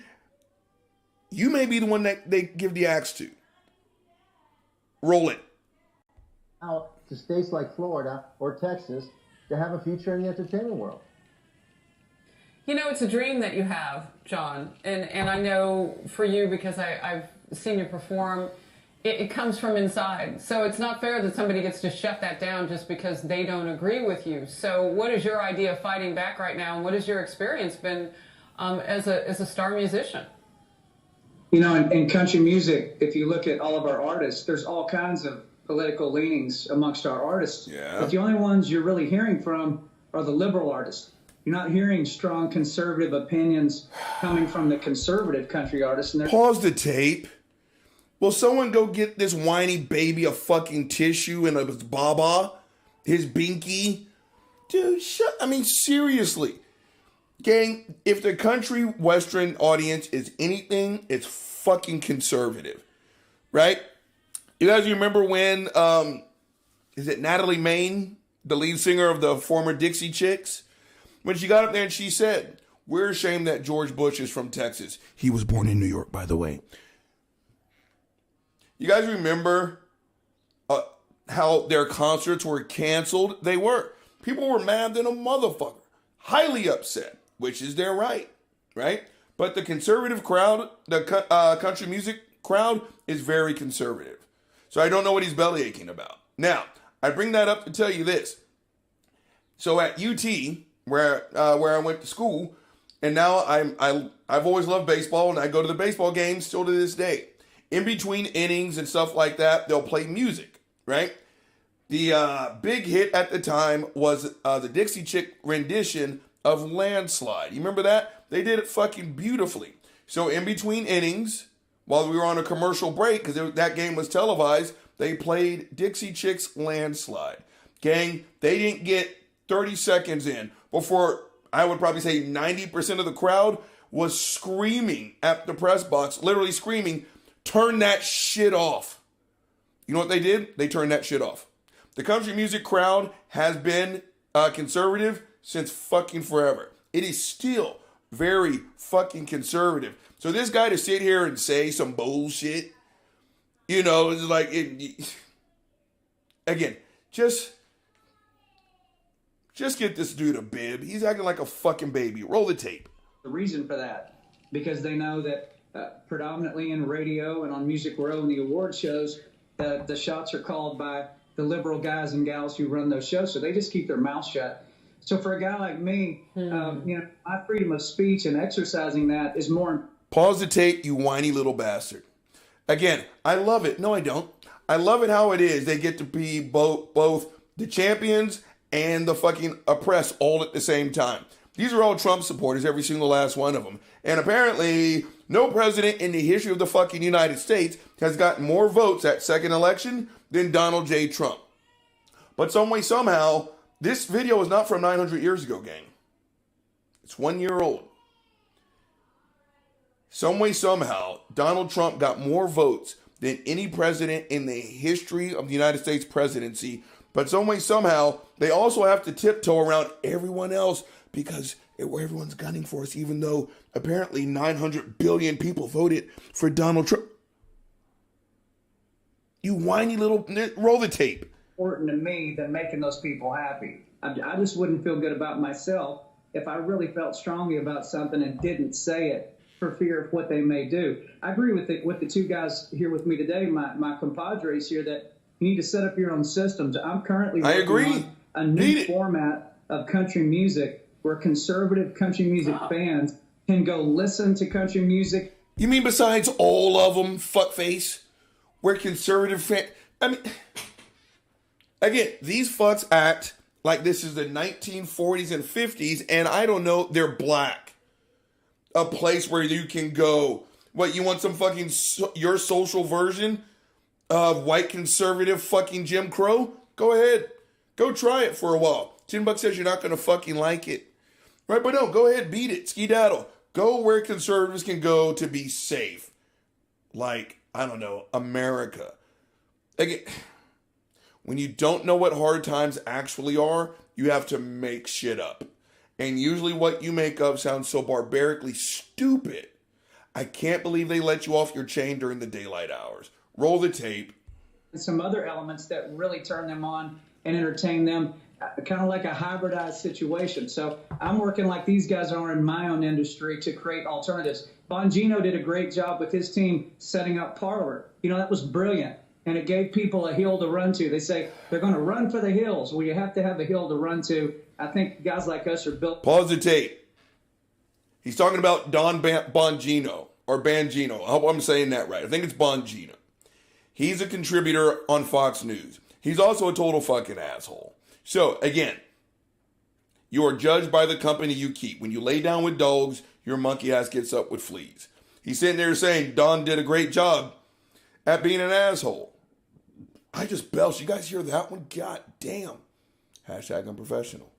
Speaker 19: you may be the one that they give the axe to. Roll it.
Speaker 9: Out to states like Florida or Texas to have a future in the entertainment world.
Speaker 22: You know, it's a dream that you have, John, and I know for you, because I've seen you perform, it comes from inside. So it's not fair that somebody gets to shut that down just because they don't agree with you. So what is your idea of fighting back right now, and what has your experience been as a star musician?
Speaker 5: You know, in country music, if you look at all of our artists, there's all kinds of political leanings amongst our artists.
Speaker 19: Yeah.
Speaker 5: But the only ones you're really hearing from are the liberal artists. You're not hearing strong conservative opinions coming from the conservative country artists. And
Speaker 19: pause the tape. Will someone go get this whiny baby a fucking tissue and his baba, his binky? Dude, seriously. Gang, if the country western audience is anything, it's fucking conservative, right? You guys remember when, is it Natalie Maine, the lead singer of the former Dixie Chicks? When she got up there and she said, we're ashamed that George Bush is from Texas. He was born in New York, by the way. You guys remember how their concerts were canceled? They were. People were mad than a motherfucker. Highly upset, which is their right? But the conservative crowd, the country music crowd, is very conservative. So I don't know what he's belly aching about. Now, I bring that up to tell you this. So at UT, where I went to school, and now I've always loved baseball, and I go to the baseball games still to this day. In between innings and stuff like that, they'll play music, right? The big hit at the time was the Dixie Chick rendition of Landslide. You remember that? They did it fucking beautifully. So in between innings, while we were on a commercial break, because that game was televised, they played Dixie Chicks Landslide. Gang, they didn't get 30 seconds in before, I would probably say 90% of the crowd was screaming at the press box, literally screaming, turn that shit off. You know what they did? They turned that shit off. The country music crowd has been conservative since fucking forever. It is still very fucking conservative. So this guy to sit here and say some bullshit, you know, it's like, again, just get this dude a bib. He's acting like a fucking baby. Roll the tape.
Speaker 5: The reason for that, because they know that predominantly in radio and on Music Row and the award shows, the shots are called by the liberal guys and gals who run those shows, so they just keep their mouth shut. So for a guy like me, you know, my freedom of speech and exercising that is more.
Speaker 19: Pause the tape, you whiny little bastard. Again, I love it. No, I don't. I love it how it is. They get to be both the champions and the fucking oppressed all at the same time. These are all Trump supporters, every single last one of them. And apparently, no president in the history of the fucking United States has gotten more votes at second election than Donald J. Trump. But some way, somehow, this video is not from 900 years ago, gang. It's 1 year old. Some way, somehow, Donald Trump got more votes than any president in the history of the United States presidency. But some way, somehow, they also have to tiptoe around everyone else because everyone's gunning for us, even though apparently 900 billion people voted for Donald Trump. You whiny little... Roll the tape.
Speaker 5: Important to me than making those people happy. I just wouldn't feel good about myself if I really felt strongly about something and didn't say it. for fear of what they may do. I agree with the two guys here with me today, my compadres here, that you need to set up your own systems. I'm currently working on a new format of country music where conservative country music fans can go listen to country music.
Speaker 19: You mean besides all of them, fuckface? Where conservative fans... I mean... Again, these fucks act like this is the 1940s and 50s, and I don't know, they're black. A place where you can go. What, you want some fucking... your social version of white conservative fucking Jim Crow? Go ahead. Go try it for a while. $10 says you're not going to fucking like it. Right, but no, go ahead, beat it. Skedaddle. Go where conservatives can go to be safe. Like, I don't know, America. Again, when you don't know what hard times actually are, you have to make shit up. And usually what you make up sounds so barbarically stupid. I can't believe they let you off your chain during the daylight hours. Roll the tape.
Speaker 5: And some other elements that really turn them on and entertain them, kind of like a hybridized situation. So I'm working like these guys are in my own industry to create alternatives. Bongino did a great job with his team setting up Parler. You know, that was brilliant. And it gave people a hill to run to. They say they're going to run for the hills. Well, you have to have a hill to run to. I think guys like us are built.
Speaker 19: Pause the tape. He's talking about Don Bongino, or Bangino. I hope I'm saying that right. I think it's Bongino. He's a contributor on Fox News. He's also a total fucking asshole. So, again, you are judged by the company you keep. When you lay down with dogs, your monkey ass gets up with fleas. He's sitting there saying Don did a great job at being an asshole. I just belched. You guys hear that one? God damn. Hashtag unprofessional.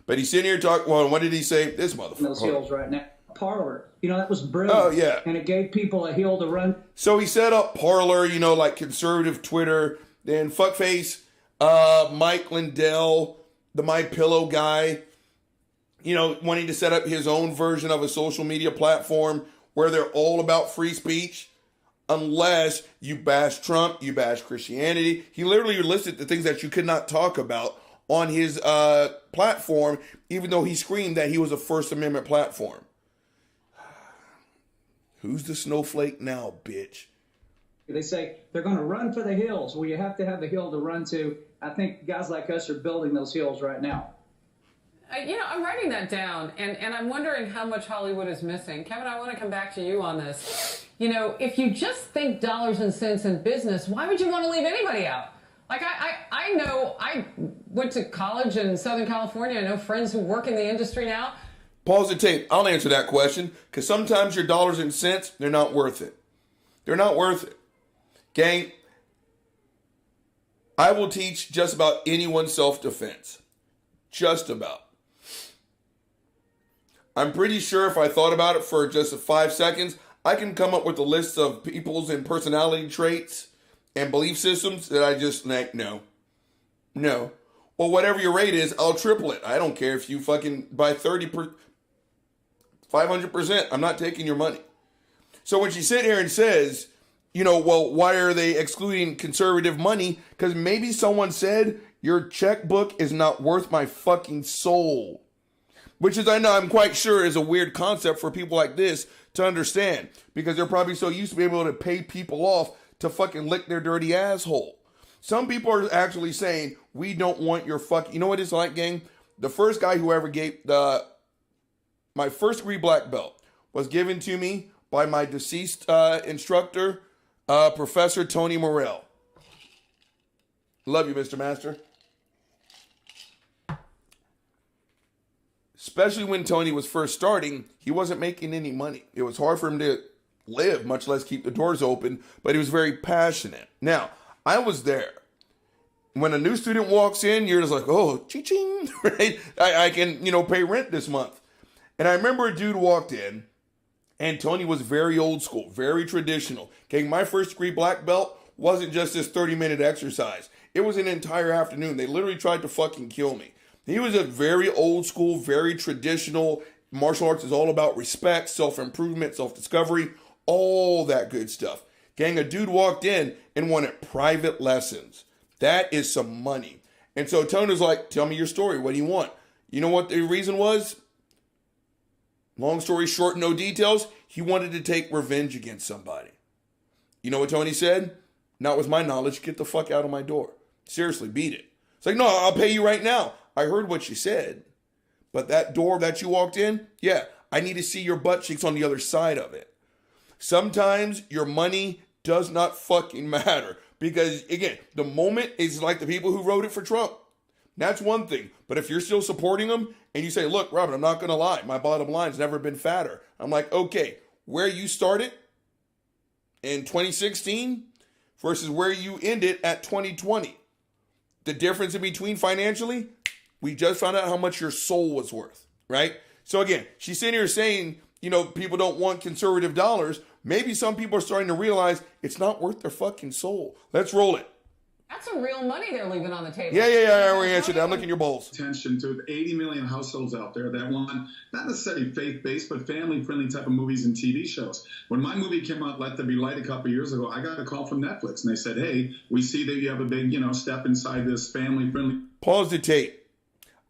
Speaker 19: But he's sitting here talking, well, what did he say? This motherfucker.
Speaker 5: Those hills right now. Parler. You know, that was brilliant.
Speaker 19: Oh, yeah.
Speaker 5: And it gave people a hill to run.
Speaker 19: So he set up Parler, you know, like conservative Twitter. Then fuckface Mike Lindell, the My Pillow guy, you know, wanting to set up his own version of a social media platform where they're all about free speech. Unless you bash Trump, you bash Christianity. He literally listed the things that you could not talk about on his platform, even though he screamed that he was a First Amendment platform. Who's the snowflake now, bitch?
Speaker 5: They say they're going to run for the hills. Well, you have to have a hill to run to. I think guys like us are building those hills right now.
Speaker 22: You know, I'm writing that down, and I'm wondering how much Hollywood is missing. Kevin, I want to come back to you on this. You know, if you just think dollars and cents in business, why would you want to leave anybody out? Like, I know I went to college in Southern California. I know friends who work in the industry now.
Speaker 19: Pause the tape. I'll answer that question, because sometimes your dollars and cents, they're not worth it. They're not worth it. Gang, I will teach just about anyone's self-defense. Just about. I'm pretty sure if I thought about it for just 5 seconds, I can come up with a list of people's and personality traits and belief systems that I just like, no. Well, whatever your rate is, I'll triple it. I don't care if you fucking buy 500%. I'm not taking your money. So when she sit here and says, you know, well, why are they excluding conservative money? Because maybe someone said your checkbook is not worth my fucking soul. Which is, I know, I'm quite sure is a weird concept for people like this to understand. Because they're probably so used to be able to pay people off to fucking lick their dirty asshole. Some people are actually saying, we don't want your fucking... You know what it's like, gang? The first guy who ever gave... My first degree black belt was given to me by my deceased instructor, Professor Tony Morrell. Love you, Mr. Master. Especially when Tony was first starting, he wasn't making any money. It was hard for him to live, much less keep the doors open, but he was very passionate. Now, I was there. When a new student walks in, you're just like, oh, ching, right? I can, you know, pay rent this month. And I remember a dude walked in, and Tony was very old school, very traditional. Okay, my first degree black belt wasn't just this 30-minute exercise. It was an entire afternoon. They literally tried to fucking kill me. He was a very old school, very traditional. Martial arts is all about respect, self-improvement, self-discovery, all that good stuff. Gang, a dude walked in and wanted private lessons. That is some money. And so Tony was like, tell me your story. What do you want? You know what the reason was? Long story short, no details. He wanted to take revenge against somebody. You know what Tony said? Not with my knowledge. Get the fuck out of my door. Seriously, beat it. It's like, no, I'll pay you right now. I heard what you said. But that door that you walked in, yeah, I need to see your butt cheeks on the other side of it. Sometimes your money does not fucking matter. Because, again, the moment is like the people who voted for Trump. That's one thing. But if you're still supporting them and you say, look, Robert, I'm not going to lie. My bottom line's never been fatter. I'm like, okay, where you started in 2016 versus where you ended at 2020. The difference in between financially, we just found out how much your soul was worth, right? So again, she's sitting here saying, you know, people don't want conservative dollars. Maybe some people are starting to realize it's not worth their fucking soul. Let's roll it.
Speaker 22: That's some real money they're leaving on the table.
Speaker 19: Yeah, we answered that. I'm looking at your bowls.
Speaker 6: Attention to 80 million households out there that want not necessarily faith-based, but family-friendly type of movies and TV shows. When my movie came out, Let There Be Light, a couple of years ago, I got a call from Netflix, and they said, hey, we see that you have a big, step inside this family-friendly.
Speaker 19: Pause the tape.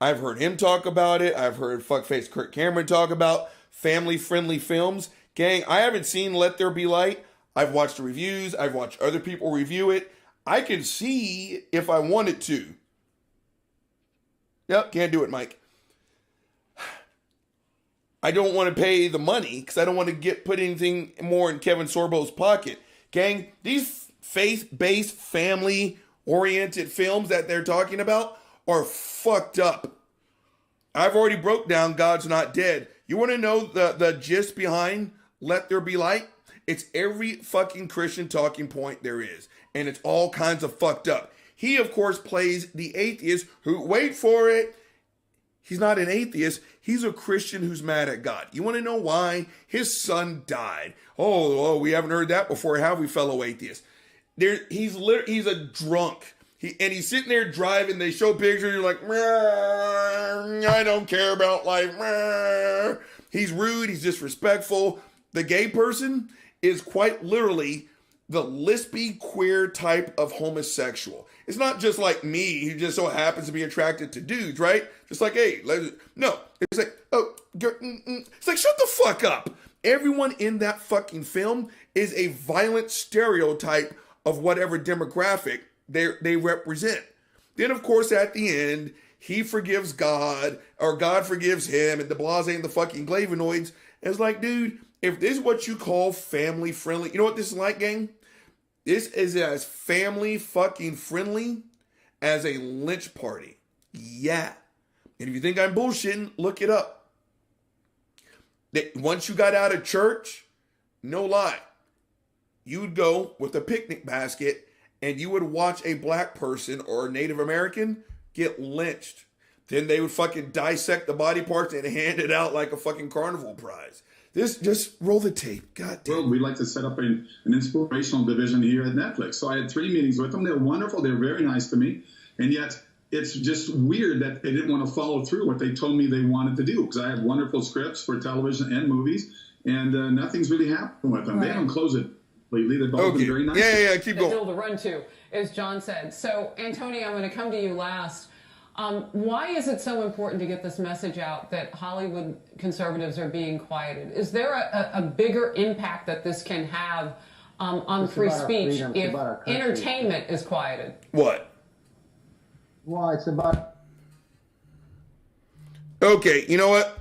Speaker 19: I've heard him talk about it. I've heard fuckface Kirk Cameron talk about family-friendly films. Gang, I haven't seen Let There Be Light. I've watched the reviews. I've watched other people review it. I can see if I wanted to. Yep, can't do it, Mike. I don't want to pay the money because I don't want to put anything more in Kevin Sorbo's pocket. Gang, these faith-based, family-oriented films that they're talking about are fucked up. I've already broke down God's Not Dead. You want to know the gist behind Let There Be Light? It's every fucking Christian talking point there is. And it's all kinds of fucked up. He, of course, plays the atheist who, wait for it, he's not an atheist. He's a Christian who's mad at God. You want to know why? His son died. Oh, we haven't heard that before, have we, fellow atheists? He's a drunk. He's sitting there driving. They show pictures. You're like, I don't care about life. He's rude. He's disrespectful. The gay person is quite literally the lispy queer type of homosexual. It's not just like me who just so happens to be attracted to dudes, right? Just like, hey, no. It's like, it's like, shut the fuck up. Everyone in that fucking film is a violent stereotype of whatever demographic they represent. Then, of course, at the end, he forgives God, or God forgives him, and the blase and the fucking flavonoids. It's like, dude, if this is what you call family friendly, you know what this is like, gang? This is as family fucking friendly as a lynch party. Yeah. And if you think I'm bullshitting, look it up. Once you got out of church, no lie, you would go with a picnic basket and you would watch a black person or a Native American get lynched. Then they would fucking dissect the body parts and hand it out like a fucking carnival prize. Just roll the tape. God damn.
Speaker 6: Well, we'd like to set up an inspirational division here at Netflix. So I had 3 meetings with them. They're wonderful. They're very nice to me. And yet it's just weird that they didn't want to follow through what they told me they wanted to do. Because I have wonderful scripts for television and movies. And nothing's really happened with them. Right. They haven't closed it lately. They've all been very nice.
Speaker 19: Yeah, keep going.
Speaker 22: Bill to run to, as John said. So, Antonio, I'm going to come to you last. Why is it so important to get this message out that Hollywood conservatives are being quieted? Is there a bigger impact that this can have on free speech if entertainment is quieted?
Speaker 19: What?
Speaker 9: Well, it's about...
Speaker 19: Okay, you know what?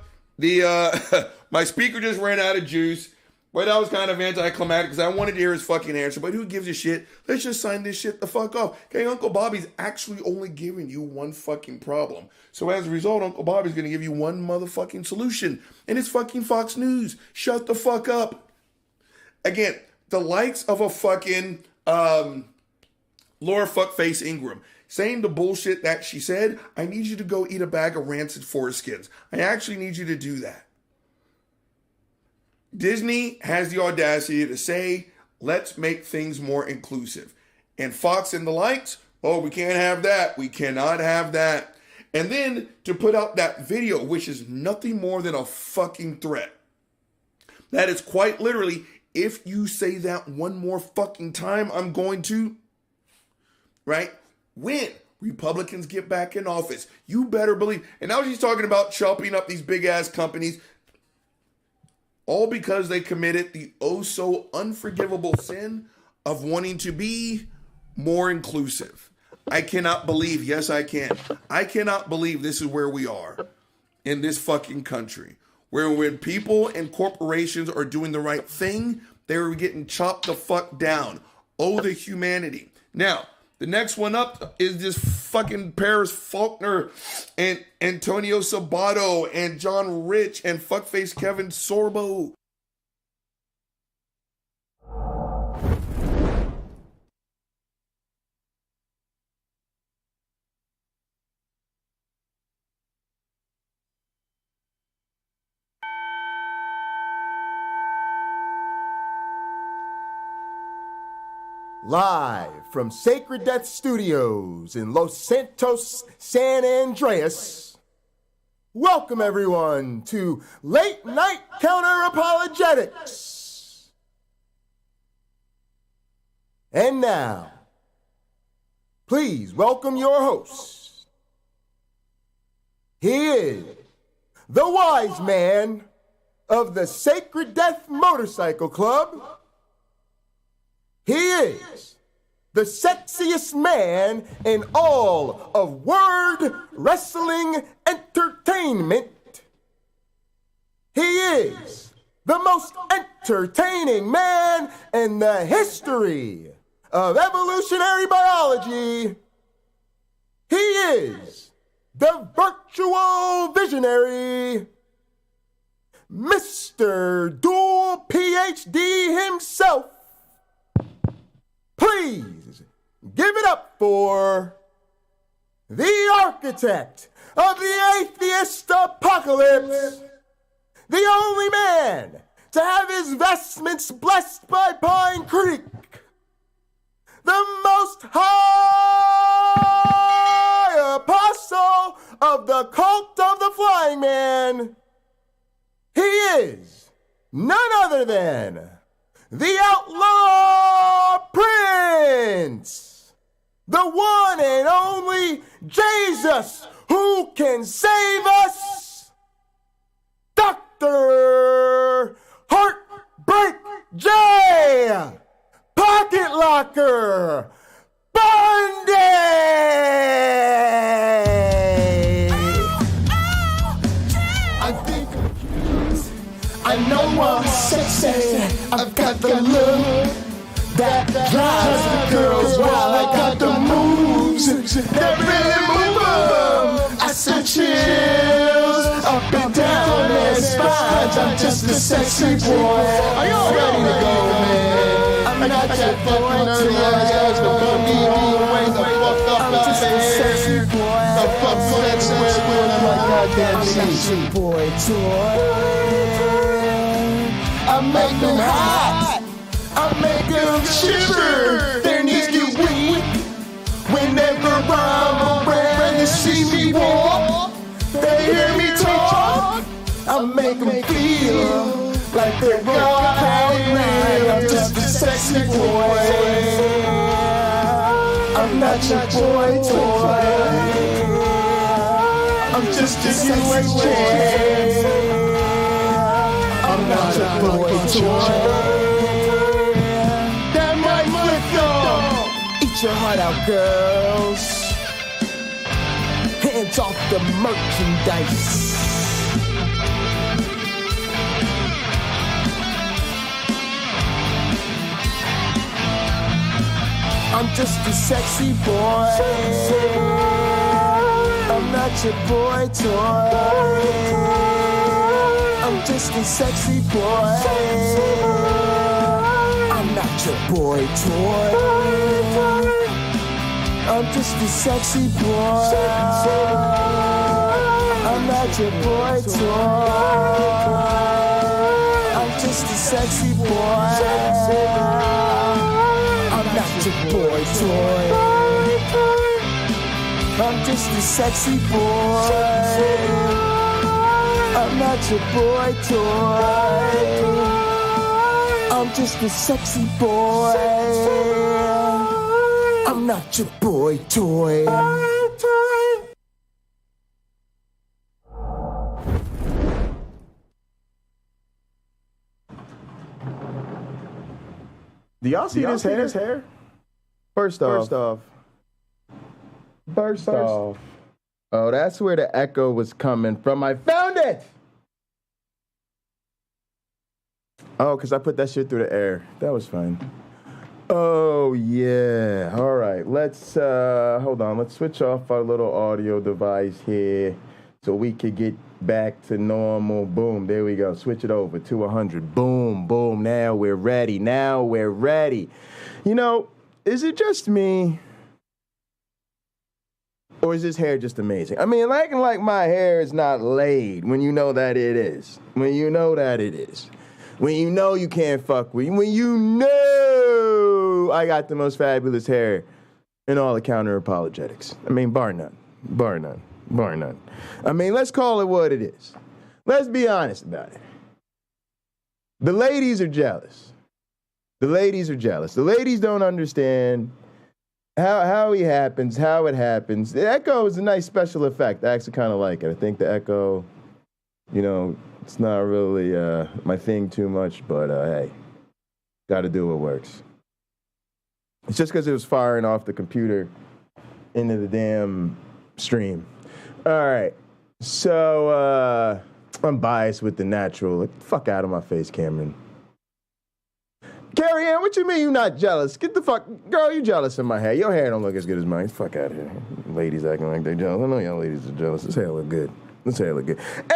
Speaker 19: My speaker just ran out of juice. But that was kind of anticlimactic because I wanted to hear his fucking answer. But who gives a shit? Let's just sign this shit the fuck off. Okay, Uncle Bobby's actually only giving you one fucking problem. So as a result, Uncle Bobby's going to give you one motherfucking solution. And it's fucking Fox News. Shut the fuck up. Again, the likes of a fucking Laura Fuckface Ingram saying the bullshit that she said, I need you to go eat a bag of rancid foreskins. I actually need you to do that. Disney has the audacity to say, let's make things more inclusive. And Fox and the likes, oh, we can't have that. We cannot have that. And then to put out that video, which is nothing more than a fucking threat. That is quite literally, if you say that one more fucking time, I'm going to, right? When Republicans get back in office, you better believe. And now she's talking about chopping up these big ass companies. all because they committed the oh so unforgivable sin of wanting to be more inclusive. I cannot believe, yes I can, I cannot believe this is where we are in this fucking country, where when people and corporations are doing the right thing, they're getting chopped the fuck down. Oh, the humanity. Now, the next one up is this fucking Paris Faulkner and Antonio Sabato and John Rich and fuckface Kevin Sorbo.
Speaker 7: Live from Sacred Death Studios in Los Santos, San Andreas. Welcome everyone to Late Night Counter-Apologetics. And now, please welcome your host. He is the wise man of the Sacred Death Motorcycle Club. He is the sexiest man in all of word wrestling entertainment. He is the most entertaining man in the history of evolutionary biology. He is the virtual visionary, Mr. Dual PhD himself. Please give it up for the architect of the atheist apocalypse, the only man to have his vestments blessed by Pine Creek, the most high apostle of the cult of the Flying Man. He is none other than the Outlaw Prince, the one and only Jesus who can save us, Dr. Heartbreak J. Pocket Locker Bundy! I know I'm sexy, I've got the look that drives the girls wild. I got the moves that really move them. I send chills up and down their spines. I'm just a sexy boy. Are you ready to go, man? I'm not that fucking nerdy ass to put me all way the fuck up out of here. The fuck sexy boy, my goddamn sexy boy toy. I make them hot, I make them shiver, their knees get weak. Whenever I'm around, they see me walk, they hear me talk. I make them feel like they're gonna pound me. I'm just a sexy boy, I'm not your boy toy. I'm just a sexy boy. I'm not a boy toy. That might flick on. Eat your heart out, girls. Hands off the merchandise. I'm just a sexy boy. I'm not your boy toy. I'm just a sexy boy. I'm not your boy toy. I'm just a sexy boy. I'm not your boy toy. I'm just a sexy boy. I'm not your boy toy. I'm just a sexy boy. I'm not your boy toy. I'm just a sexy boy. I'm not your boy toy. Do y'all see this hair? First off. Oh, that's where the echo was coming from. I found it! Oh, because I put that shit through the air. That was fine. Oh, yeah. All right. Let's, hold on. Let's switch off our little audio device here so we could get back to normal. Boom. There we go. Switch it over to 100. Boom, boom. Now we're ready. You know, is it just me? Or is this hair just amazing? I mean, acting like my hair is not laid when you know that it is. When you know you can't fuck with. When you know I got the most fabulous hair in all the Counter-Apologetics. I mean, bar none. I mean, let's call it what it is. Let's be honest about it. The ladies are jealous. The ladies don't understand how it happens. The echo is a nice special effect. I actually kind of like it. I think the echo, you know, it's not really my thing too much, but hey, got to do what works. It's just because it was firing off the computer into the damn stream. All right, so I'm biased with the natural. Like, fuck out of my face, Cameron. Carrie Ann, what you mean you not jealous? Get the fuck, girl, you jealous of my hair. Your hair don't look as good as mine. Fuck out of here. Ladies acting like they jealous. I know y'all ladies are jealous. This hair look good.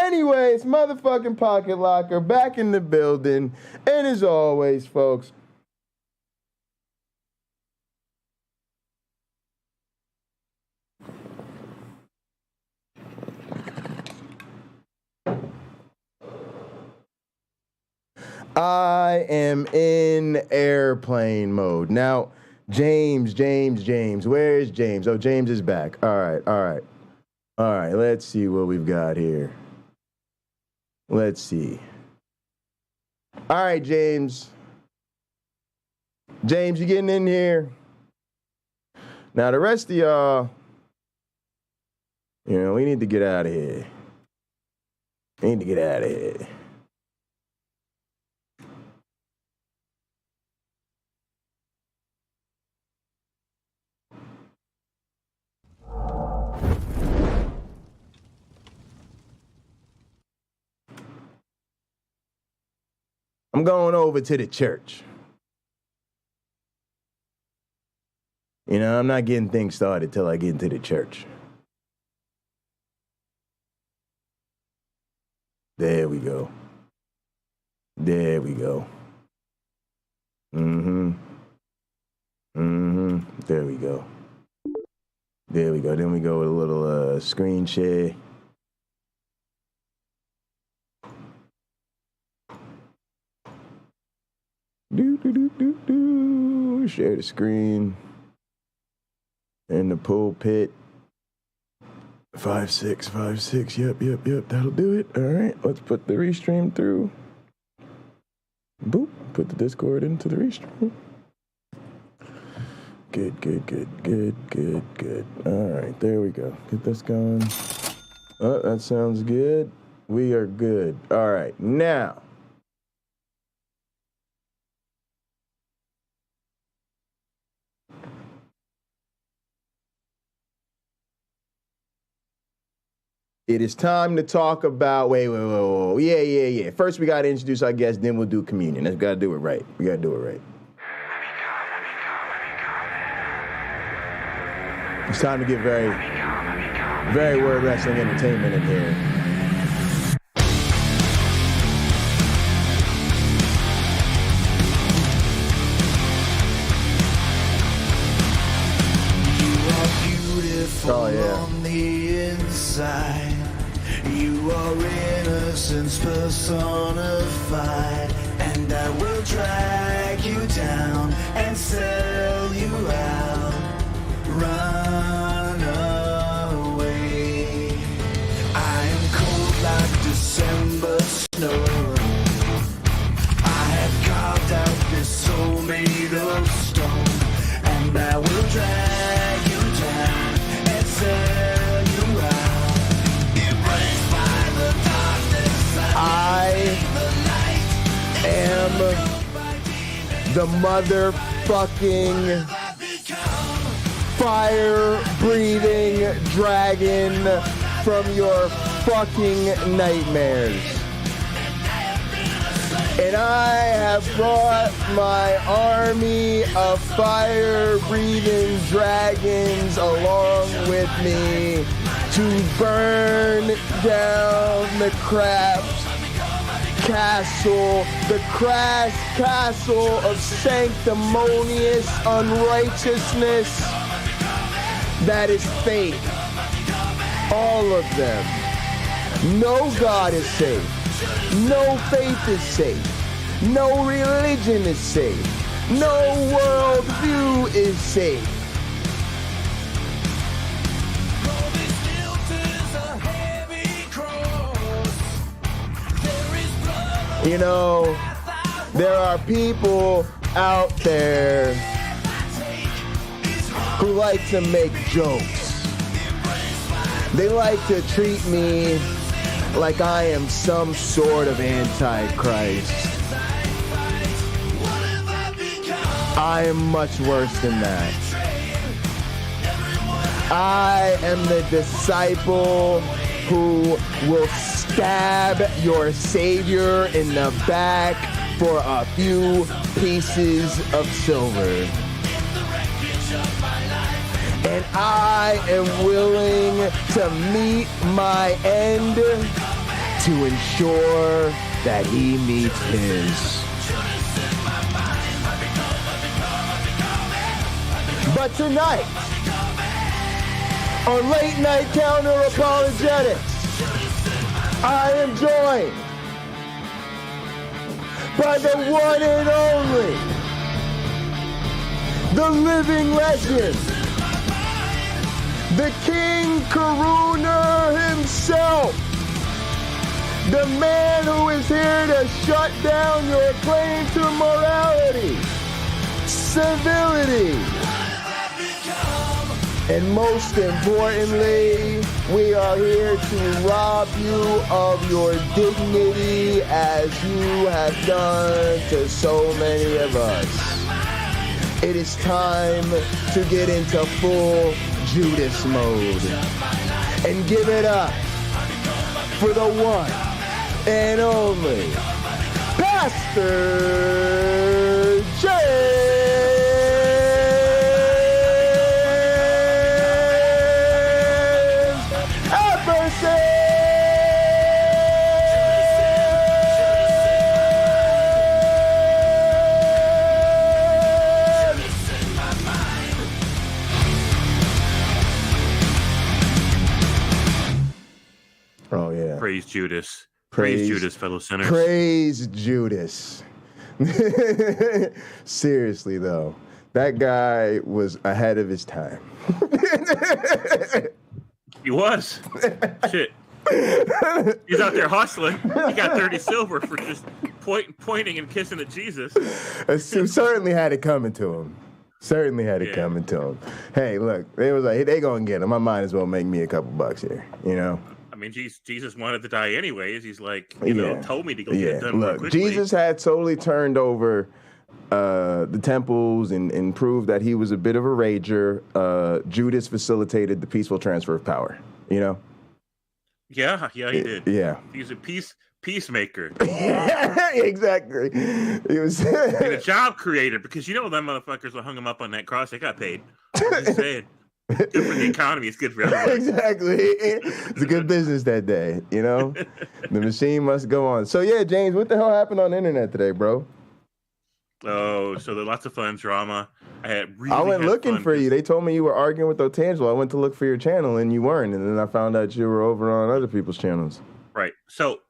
Speaker 7: Anyways, motherfucking Pocket Locker back in the building. And as always, folks, I am in airplane mode. Now, James. Where is James? Oh, James is back. All right, let's see what we've got here. Let's see. All right, James. James, you getting in here? Now, the rest of y'all, you know, we need to get out of here. I'm going over to the church. You know, I'm not getting things started till I get into the church. There we go. There we go. Then we go with a little screen share. Share the screen. In the pulpit. 5-6. Yep. That'll do it. All right. Let's put the restream through. Boop. Put the Discord into the restream. Good. All right. There we go. Get this going. Oh, that sounds good. We are good. All right. Now. It is time to talk about, wait. Yeah. First, we got to introduce our guest, then we'll do communion. We got to do it right. It's time to get very word wrestling entertainment in here. Oh, yeah.
Speaker 8: On the inside, you are innocence personified, and I will drag you down and sell you out. Run away. I am cold like December snow. I have carved out this soul made of stone, and I will drag you down.
Speaker 7: I am the motherfucking fire-breathing dragon from your fucking nightmares. And I have brought my army of fire-breathing dragons along with me to burn down the craft castle, the crass castle of sanctimonious unrighteousness that is faith. All of them. No God is safe. No faith is safe. No religion is safe. No worldview is safe. You know, there are people out there who like to make jokes. They like to treat me like I am some sort of antichrist. I am much worse than that. I am the disciple who will stab your Savior in the back for a few pieces of silver. And I am willing to meet my end to ensure that he meets his. But tonight, on Late Night Counter-Apologetics, I am joined by the one and only, the living legend, the King Karuna himself, the man who is here to shut down your claim to morality, civility, and most importantly, we are here to rob you of your dignity as you have done to so many of us. It is time to get into full Judas mode and give it up for the one and only Pastor James Epperson. Oh yeah.
Speaker 1: Praise Judas. Praise Judas, fellow sinners.
Speaker 7: Praise Judas. Seriously though, that guy was ahead of his time.
Speaker 1: He was. Shit. He's out there hustling. He got 30 silver for just pointing and kissing at Jesus.
Speaker 7: He certainly had it coming to him. Coming to him. Hey, look, they was like, hey, they gonna get him. I might as well make me a couple bucks here, you know?
Speaker 1: I mean, Jesus wanted to die anyways. He's like, you know, told me to go get it done
Speaker 7: Look,
Speaker 1: quickly.
Speaker 7: Jesus had totally turned over the temples and proved that he was a bit of a rager. Judas facilitated the peaceful transfer of power, you know?
Speaker 1: Yeah, he did.
Speaker 7: Yeah.
Speaker 1: He's a peacemaker.
Speaker 7: Exactly. He was
Speaker 1: and a job creator, because you know them motherfuckers that hung him up on that cross, they got paid. I'm just saying. Good for the economy. It's good for everyone.
Speaker 7: Exactly. It's a good business that day, you know? The machine must go on. So, yeah, James, what the hell happened on the internet today, bro?
Speaker 1: Oh, so there lots of fun drama. I
Speaker 7: went looking for you. They told me you were arguing with Otangelo. I went to look for your channel, and you weren't. And then I found out you were over on other people's channels.
Speaker 1: Right. So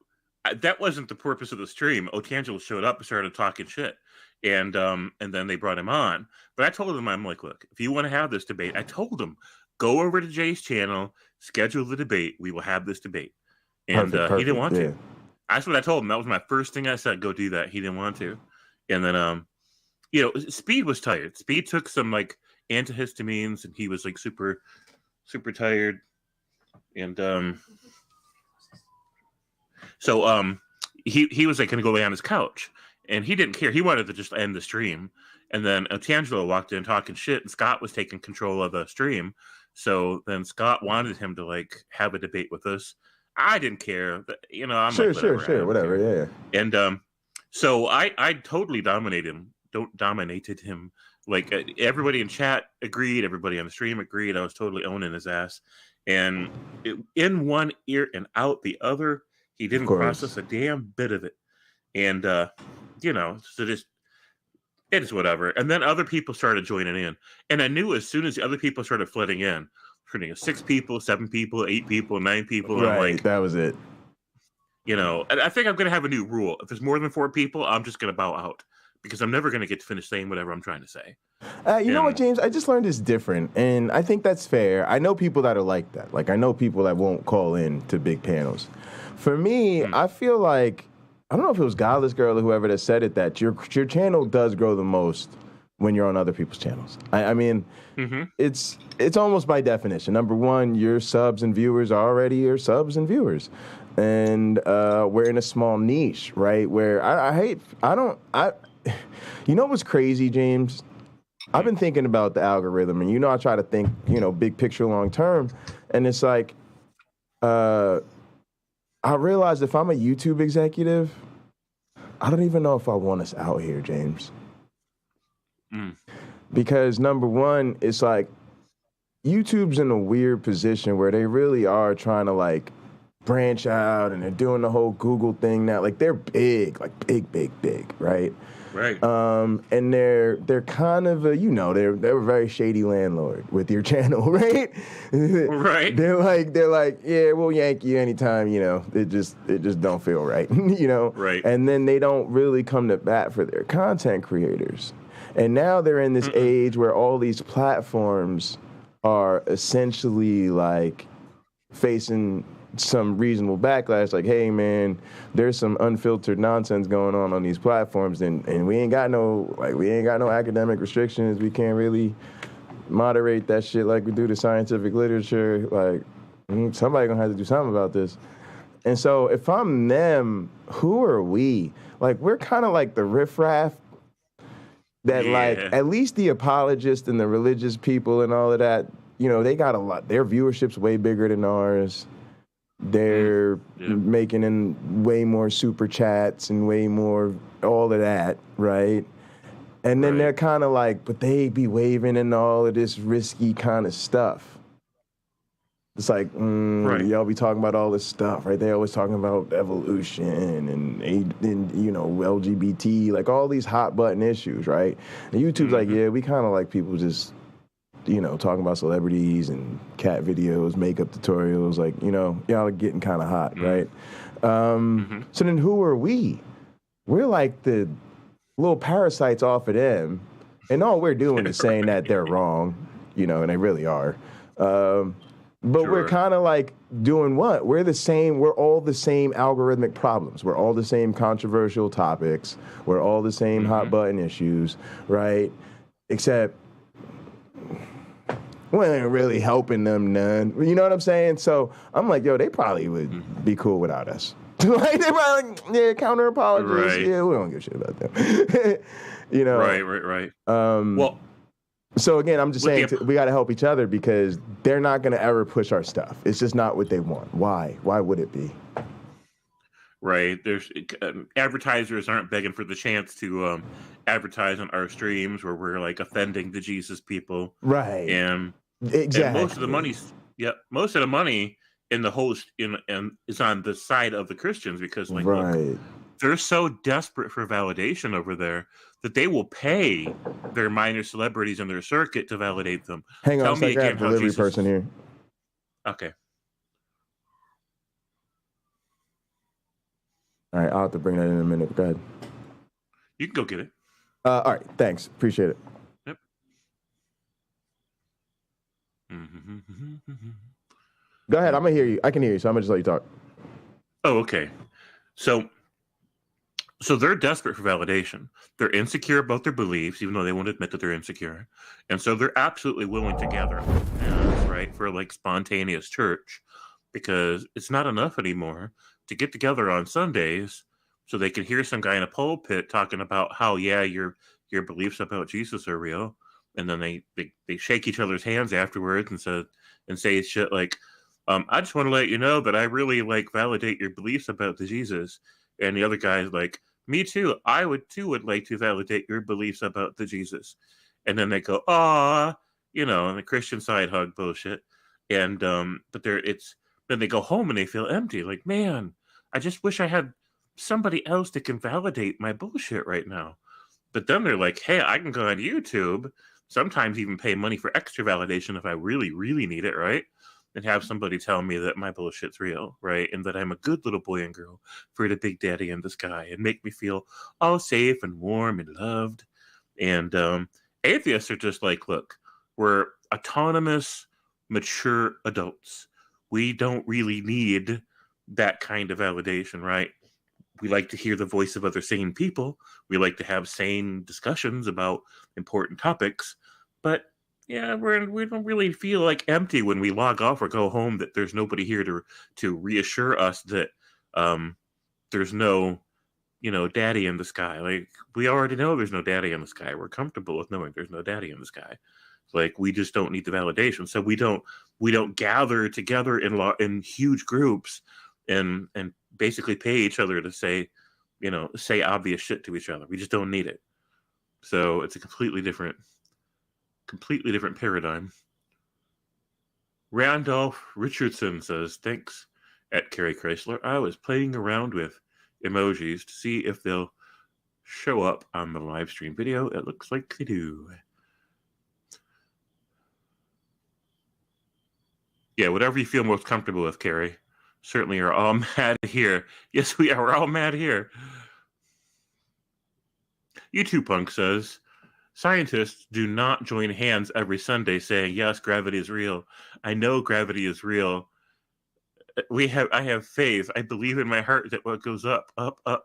Speaker 1: that wasn't the purpose of the stream. Otangelo showed up and started talking shit. And then they brought him on. But I told him, I'm like, look, if you want to have this debate, I told him, go over to Jay's channel, schedule the debate. We will have this debate. And
Speaker 7: Perfect,
Speaker 1: he didn't want
Speaker 7: yeah.
Speaker 1: to. That's what I told him. That was my first thing I said, go do that. He didn't want to. And then, you know, Speed was tired. Speed took some like antihistamines and he was like super, super tired. And so he was like going to go lay on his couch. and he didn't care. He wanted to just end the stream. And then Tangelo walked in talking shit, and Scott was taking control of the stream. So then Scott wanted him to like have a debate with us. I didn't care, but, you know. I'm
Speaker 7: sure,
Speaker 1: like,
Speaker 7: whatever, yeah.
Speaker 1: And so I totally dominated him. Like everybody in chat agreed, everybody on the stream agreed. I was totally owning his ass, and in one ear and out the other. He didn't process a damn bit of it, and you know, so just it is whatever. And then other people started joining in, and I knew as soon as the other people started flooding in, 6 people, 7 people, 8 people, 9 people.
Speaker 7: Right,
Speaker 1: I'm like,
Speaker 7: that was it.
Speaker 1: You know, and I think I'm going to have a new rule. If there's more than 4 people, I'm just going to bow out because I'm never going to get to finish saying whatever I'm trying to say.
Speaker 7: You know what, James? I just learned it's different, and I think that's fair. I know people that are like that. Like, I know people that won't call in to big panels. For me, I feel like, I don't know if it was Godless Girl or whoever that said it, that your channel does grow the most when you're on other people's channels. I mean, it's almost by definition. Number one, your subs and viewers are already your subs and viewers. And we're in a small niche, right? Where you know what's crazy, James? I've been thinking about the algorithm, and you know I try to think, you know, big picture, long term, and it's like, I realized if I'm a YouTube executive, I don't even know if I want us out here, James. Because number one, it's like YouTube's in a weird position where they really are trying to like branch out, and they're doing the whole Google thing now. Like they're big, like big, right?
Speaker 1: Right.
Speaker 7: And they're kind of a, you know, they're a very shady landlord with your channel, right?
Speaker 1: Right.
Speaker 7: They're like, yeah, we'll yank you anytime, you know. It just don't feel right, you know.
Speaker 1: Right.
Speaker 7: And then they don't really come to bat for their content creators. And now they're in this age where all these platforms are essentially like facing some reasonable backlash, like, hey man, there's some unfiltered nonsense going on these platforms, and we ain't got no academic restrictions. We can't really moderate that shit like we do the scientific literature. Like, somebody gonna have to do something about this. And so if I'm them, who are we? Like, we're kind of like the riffraff that like at least the apologists and the religious people and all of that, you know, they got a lot. Their viewership's way bigger than ours. They're making in way more super chats and way more all of that, right? And then they're kind of like, but they be waving in all of this risky kind of stuff. It's like, y'all be talking about all this stuff, right? They always talking about evolution and you know, LGBT, like all these hot button issues, right? And YouTube's like, yeah, we kind of like people just, you know, talking about celebrities and cat videos, makeup tutorials, like, you know, y'all are getting kind of hot, right? So then who are we? We're like the little parasites off of them, and all we're doing is saying that they're wrong, you know, and they really are. But we're kind of like doing what? We're all the same algorithmic problems. We're all the same controversial topics. We're all the same hot button issues, right? Except we ain't really helping them none. You know what I'm saying? So I'm like, yo, they probably would be cool without us. Like, they probably like, yeah, counter-apologists. Right. Yeah, we don't give a shit about them. You know?
Speaker 1: Right.
Speaker 7: Well, so again, I'm just saying we got to help each other because they're not going to ever push our stuff. It's just not what they want. Why? Why would it be?
Speaker 1: Right. There's advertisers aren't begging for the chance to advertise on our streams where we're like offending the Jesus people.
Speaker 7: Right.
Speaker 1: And
Speaker 7: exactly.
Speaker 1: And most of the money in the host is on the side of the Christians because like look, they're so desperate for validation over there that they will pay their minor celebrities in their circuit to validate them.
Speaker 7: Hang on, I got a delivery person here.
Speaker 1: Okay.
Speaker 7: All right, I'll have to bring that in a minute. Go ahead.
Speaker 1: You can go get it.
Speaker 7: All right, thanks. Appreciate it.
Speaker 1: Yep.
Speaker 7: Go ahead. I'm going to hear you. I can hear you, so I'm going to just let you talk.
Speaker 1: Oh, okay. So they're desperate for validation. They're insecure about their beliefs, even though they won't admit that they're insecure. And so they're absolutely willing to gather right, for like spontaneous church because it's not enough anymore to get together on Sundays So they can hear some guy in a pulpit talking about how, yeah, your beliefs about Jesus are real, and then they shake each other's hands afterwards and say shit like, I just want to let you know that I really like validate your beliefs about the Jesus. And the other guy's like, me too. I would like to validate your beliefs about the Jesus. And then they go, ah, and the Christian side hug bullshit. And but then they go home and they feel empty. Like, man, I just wish I had somebody else that can validate my bullshit right now. But then they're like, hey, I can go on YouTube, sometimes even pay money for extra validation if I really, really need it, right? And have somebody tell me that my bullshit's real, right? And that I'm a good little boy and girl for the big daddy in the sky, and make me feel all safe and warm and loved. And atheists are just like, look, we're autonomous, mature adults. We don't really need that kind of validation, right? We like to hear the voice of other sane people. We like to have sane discussions about important topics. But yeah, we don't really feel like empty when we log off or go home, that there's nobody here to reassure us that there's no, daddy in the sky. Like, we already know there's no daddy in the sky. We're comfortable with knowing there's no daddy in the sky. Like, we just don't need the validation. So we don't gather together in huge groups and basically pay each other to say obvious shit to each other. We just don't need it. So it's a completely different paradigm. Randolph Richardson says, thanks at Kerry Chrysler. I was playing around with emojis to see if they'll show up on the live stream video. It looks like they do. Yeah, whatever you feel most comfortable with, Kerry. Certainly are all mad here. Yes, we are. We're all mad here. YouTube Punk says, scientists do not join hands every Sunday saying, yes, gravity is real. I know gravity is real. I have faith. I believe in my heart that what goes up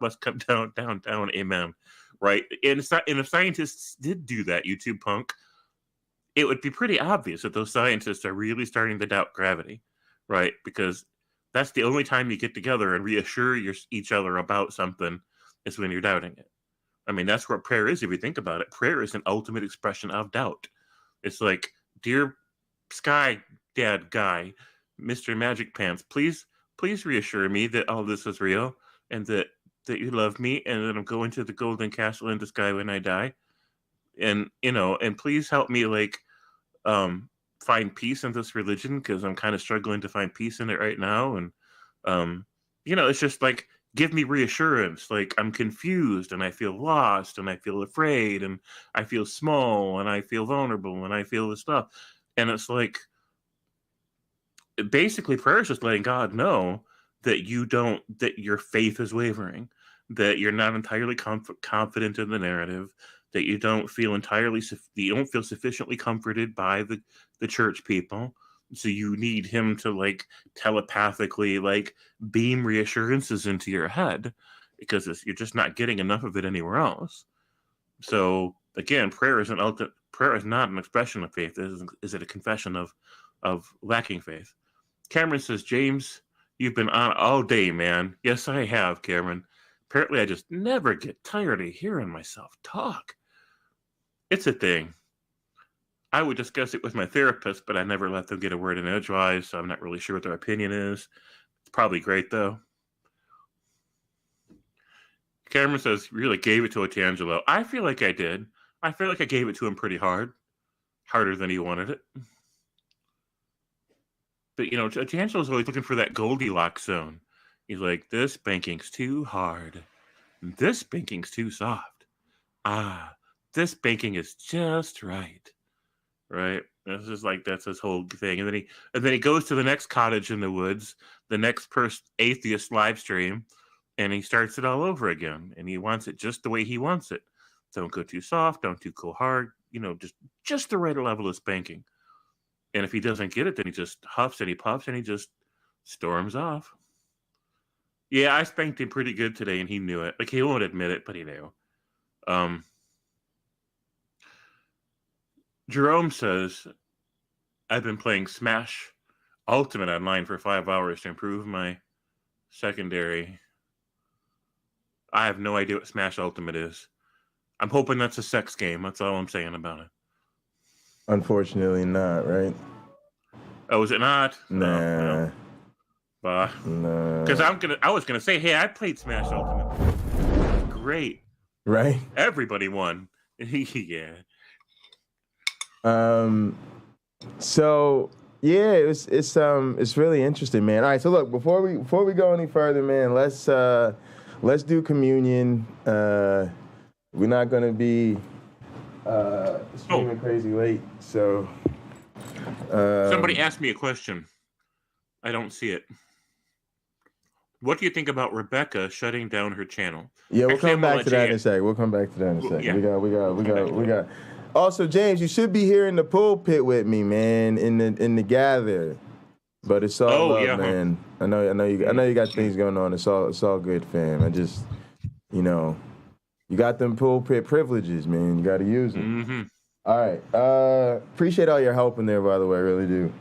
Speaker 1: must come down, down, down. Amen. Right? And if scientists did do that, YouTube Punk, it would be pretty obvious that those scientists are really starting to doubt gravity, right? Because that's the only time you get together and reassure each other about something, is when you're doubting it. I mean, that's what prayer is if you think about it. Prayer is an ultimate expression of doubt. It's like, dear Sky Dad guy, Mr. Magic Pants, please reassure me that all this is real, and that you love me, and that I'm going to the golden castle in the sky when I die. And, and please help me, find peace in this religion, because I'm kind of struggling to find peace in it right now. And, it's just like, give me reassurance. Like, I'm confused, and I feel lost, and I feel afraid, and I feel small, and I feel vulnerable, and I feel this stuff. And it's like, basically prayer is just letting God know that that your faith is wavering, that you're not entirely confident in the narrative, that you don't feel sufficiently comforted by the church people. So you need him to telepathically beam reassurances into your head, because you're just not getting enough of it anywhere else. So again, prayer is not an expression of faith. Is it a confession of lacking faith? Cameron says, James, you've been on all day, man. Yes, I have, Cameron. Apparently I just never get tired of hearing myself talk. It's a thing. I would discuss it with my therapist, but I never let them get a word in edgewise, so I'm not really sure what their opinion is. It's probably great, though. Cameron says, really gave it to Otangelo. I feel like I did. I feel like I gave it to him pretty hard. Harder than he wanted it. But, Otangelo's always looking for that Goldilocks zone. He's like, this banking's too hard. This banking's too soft. This banking is just right. Right? This is that's his whole thing. And then he goes to the next cottage in the woods, the next atheist live stream, and he starts it all over again. And he wants it just the way he wants it. Don't go too soft, don't go hard, just the right level of spanking. And if he doesn't get it, then he just huffs and he puffs and he just storms off. Yeah, I spanked him pretty good today, and he knew it. He won't admit it, but he knew. Jerome says, I've been playing Smash Ultimate online for 5 hours to improve my secondary I have no idea what Smash Ultimate is. I'm hoping that's a sex game. That's all I'm saying about it.
Speaker 7: Unfortunately not, right?
Speaker 1: Oh, is it not?
Speaker 7: Nah.
Speaker 1: Nah. Because I was gonna say, hey, I played Smash Ultimate. Great.
Speaker 7: Right?
Speaker 1: Everybody won. Yeah.
Speaker 7: So yeah, it's really interesting, man. All right, so look, before we go any further, man, let's do communion. We're not gonna be streaming crazy late, so
Speaker 1: somebody asked me a question. I don't see it. What do you think about Rebecca shutting down her channel?
Speaker 7: Yeah, we'll come back to that in a second. We'll come back to that in a second.
Speaker 1: Yeah.
Speaker 7: We got. Also, James, you should be here in the pulpit with me, man, in the gather. But it's all love, man. I know you got things going on. It's all good, fam. I just, you got them pulpit privileges, man. You got to use them.
Speaker 1: Mm-hmm.
Speaker 7: All right. Appreciate all your help in there, by the way. I really do.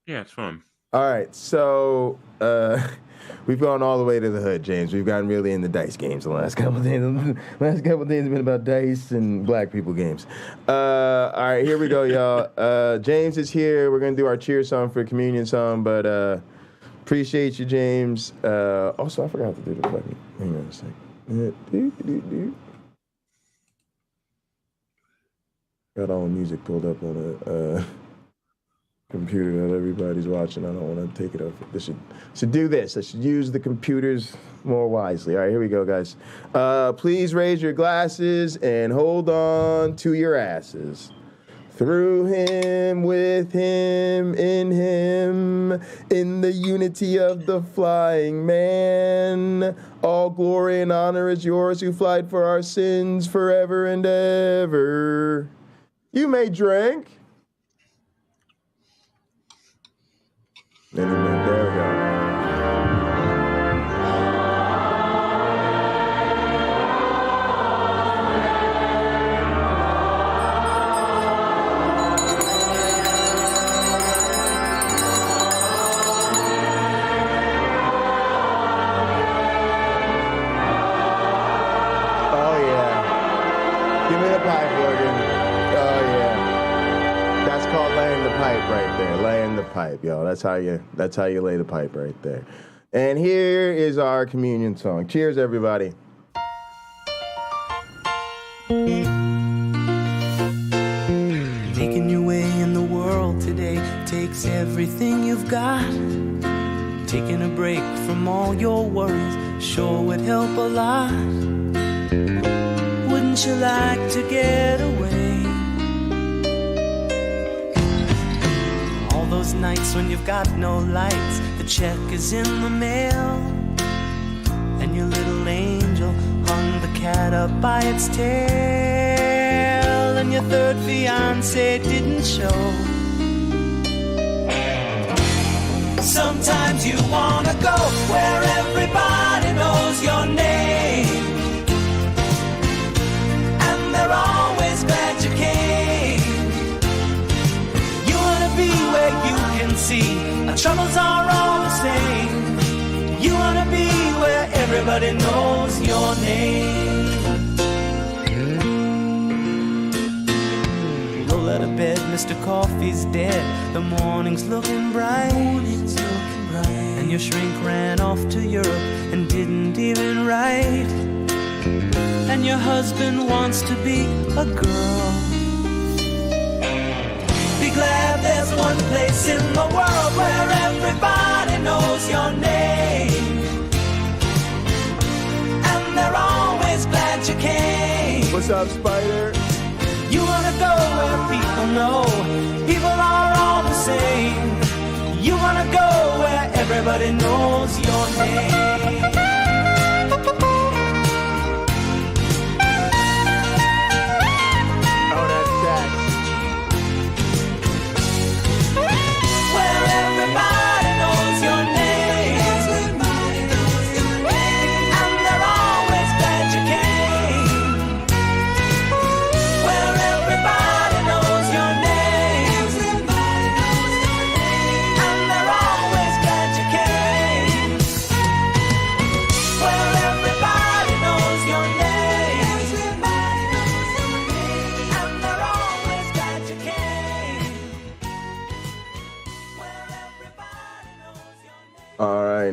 Speaker 1: Yeah, it's fun.
Speaker 7: All right, so we've gone all the way to the hood, James. We've gotten really into dice games the last couple of days. The last couple of days have been about dice and black people games. All right, here we go, y'all. James is here. We're going to do our cheer song for communion song, but appreciate you, James. Also, I forgot to do the fucking... Hang on a second. Got all the music pulled up on a computer that everybody's watching. I don't want to take it off. They should do this. I should use the computers more wisely. All right, here we go, guys. Please raise your glasses and hold on to your asses. Through him, with him, in the unity of the flying man. All glory and honor is yours who flied for our sins forever and ever. You may drink. There we go. Pipe, y'all. That's how you lay the pipe right there. And here is our communion song. Cheers, everybody.
Speaker 2: Making your way in the world today takes everything you've got. Taking a break from all your worries sure would help a lot. Wouldn't you like to get away? Those nights when you've got no lights, the check is in the mail, and your little angel hung the cat up by its tail, and your third fiance didn't show. Sometimes you wanna go where everybody knows your name, and they're always glad you came. Where you can see our troubles are all the same. You wanna be where everybody knows your name. Roll out of bed, Mr. Coffee's dead. The morning's looking bright. And your shrink ran off to Europe and didn't even write. And your husband wants to be a girl. Glad there's one place in the world where everybody knows your name, and they're always glad you came.
Speaker 7: What's up, Spider?
Speaker 2: You wanna go where people know people are all the same. You wanna go where everybody knows your name.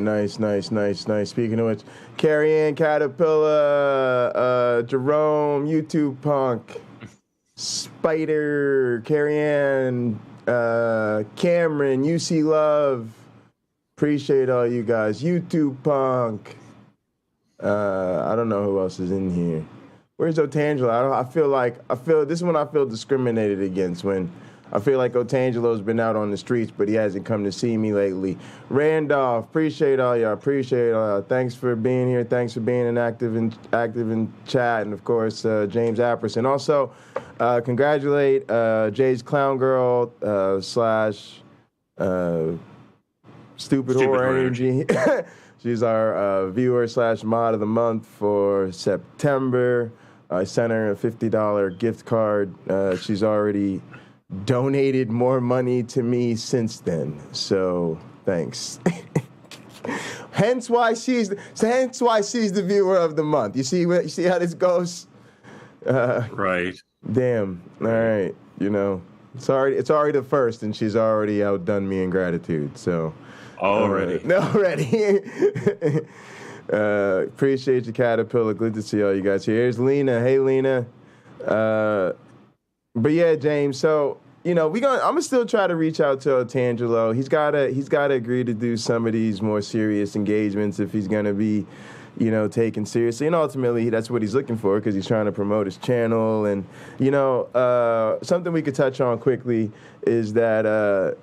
Speaker 7: nice. Speaking of which, Carrie Ann Caterpillar, Jerome, YouTube Punk, Spider, Carrie Ann, Cameron, UC Love. Appreciate all you guys. YouTube Punk. I don't know who else is in here. Where's Otangelo? I feel this is when I feel discriminated against, when I feel like Otangelo's been out on the streets, but he hasn't come to see me lately. Randolph, appreciate all y'all. Thanks for being here. Thanks for being active in chat. And, of course, James Apperson. Also, congratulate Jay's Clown Girl / Stupid Horror Energy. She's our viewer / mod of the month for September. I sent her a $50 gift card. She's already donated more money to me since then. So thanks. Hence why she's the viewer of the month. You see how this goes?
Speaker 1: Right.
Speaker 7: Damn. All right. You know, it's already the first, and she's already outdone me in gratitude. So
Speaker 1: already.
Speaker 7: Appreciate you, Caterpillar. Good to see all you guys here. Here's Lena. Hey, Lena. But yeah, James. So I'm gonna still try to reach out to Otangelo. He's gotta agree to do some of these more serious engagements if he's gonna be, taken seriously. And ultimately, that's what he's looking for, because he's trying to promote his channel. And something we could touch on quickly is that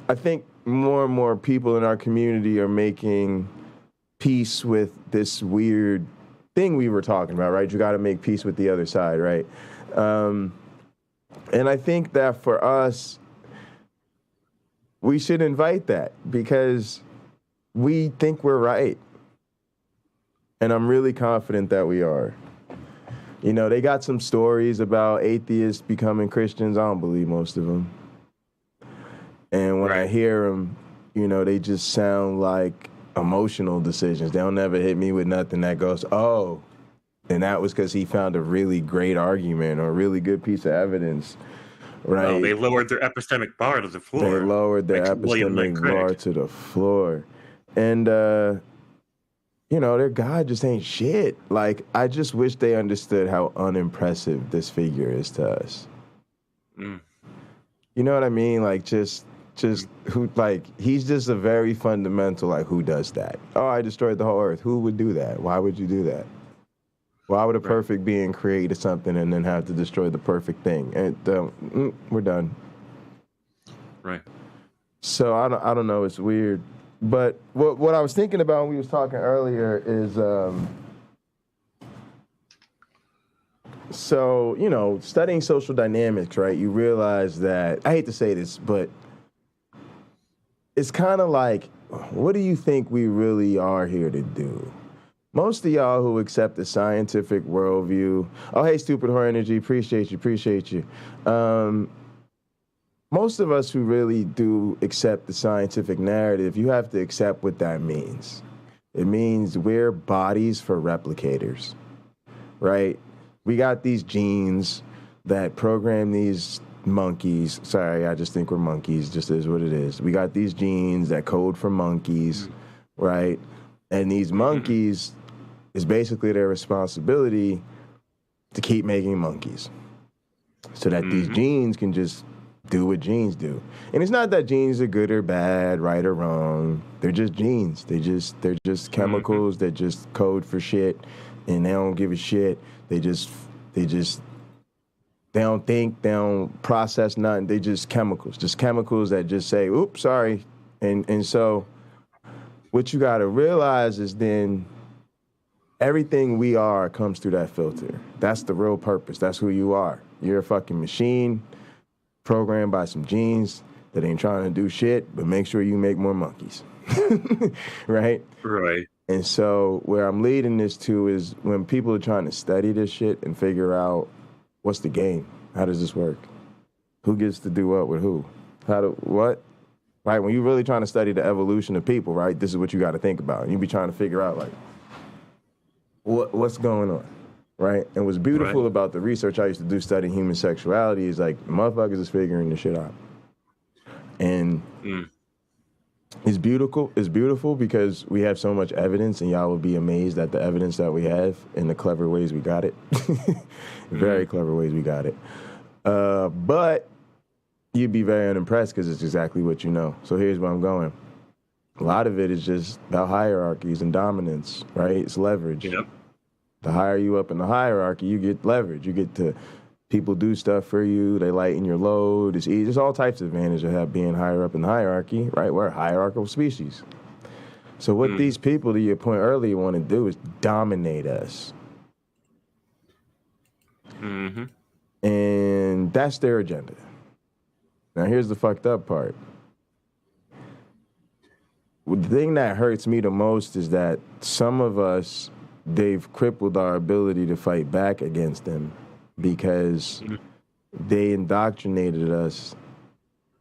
Speaker 7: I think more and more people in our community are making peace with this weird thing we were talking about, right? You got to make peace with the other side, right? And I think that for us, we should invite that, because we think we're right. And I'm really confident that we are. They got some stories about atheists becoming Christians. I don't believe most of them. And when I hear them, they just sound like emotional decisions. They'll never hit me with nothing that goes, oh, and that was because he found a really great argument or a really good piece of evidence, right?
Speaker 1: No, they lowered their epistemic bar to the floor.
Speaker 7: They lowered their epistemic bar to the floor. And, their God just ain't shit. Like, I just wish they understood how unimpressive this figure is to us. You know what I mean? Like, just who, like, he's just a very fundamental, like, who does that? Oh, I destroyed the whole earth. Who would do that? Why would you do that? Why would a perfect being create something and then have to destroy the perfect thing? And we're done.
Speaker 1: Right.
Speaker 7: So I don't know. It's weird. But what I was thinking about when we was talking earlier is, studying social dynamics, right? You realize that, I hate to say this, but it's kind of like, what do you think we really are here to do? Most of y'all who accept the scientific worldview, oh, hey, Stupid Horror Energy, appreciate you. Most of us who really do accept the scientific narrative, you have to accept what that means. It means we're bodies for replicators, right? We got these genes that program these monkeys. Sorry, I just think we're monkeys, just is what it is. We got these genes that code for monkeys, right? And these monkeys is basically their responsibility to keep making monkeys so that these genes can just do what genes do. And it's not that genes are good or bad, right or wrong. They're just genes. They're just chemicals that just code for shit, and they don't give a shit. They don't think, they don't process nothing. They just chemicals that just say, oops, sorry. And so what you got to realize is then everything we are comes through that filter. That's the real purpose. That's who you are. You're a fucking machine programmed by some genes that ain't trying to do shit, but make sure you make more monkeys. Right?
Speaker 1: Right.
Speaker 7: And so where I'm leading this to is when people are trying to study this shit and figure out what's the game? How does this work? Who gets to do what with who? What? Right? When you're really trying to study the evolution of people, right, this is what you got to think about. You be trying to figure out, like, what's going on, right? And what's beautiful about the research I used to do studying human sexuality is, like, motherfuckers is figuring this shit out. And It's beautiful. It's beautiful because we have so much evidence, and y'all will be amazed at the evidence that we have and the clever ways we got it. Very clever ways we got it. But you'd be very unimpressed because it's exactly what you know. So here's where I'm going. A lot of it is just about hierarchies and dominance, right? It's leverage.
Speaker 1: Yep.
Speaker 7: The higher you up in the hierarchy, you get leverage. You get to, people do stuff for you. They lighten your load. It's easy. There's all types of advantage of have being higher up in the hierarchy, right? We're a hierarchical species. So what these people, to your point earlier, want to do is dominate us.
Speaker 1: Mm-hmm.
Speaker 7: And that's their agenda. Now, here's the fucked up part. The thing that hurts me the most is that some of us, they've crippled our ability to fight back against them because they indoctrinated us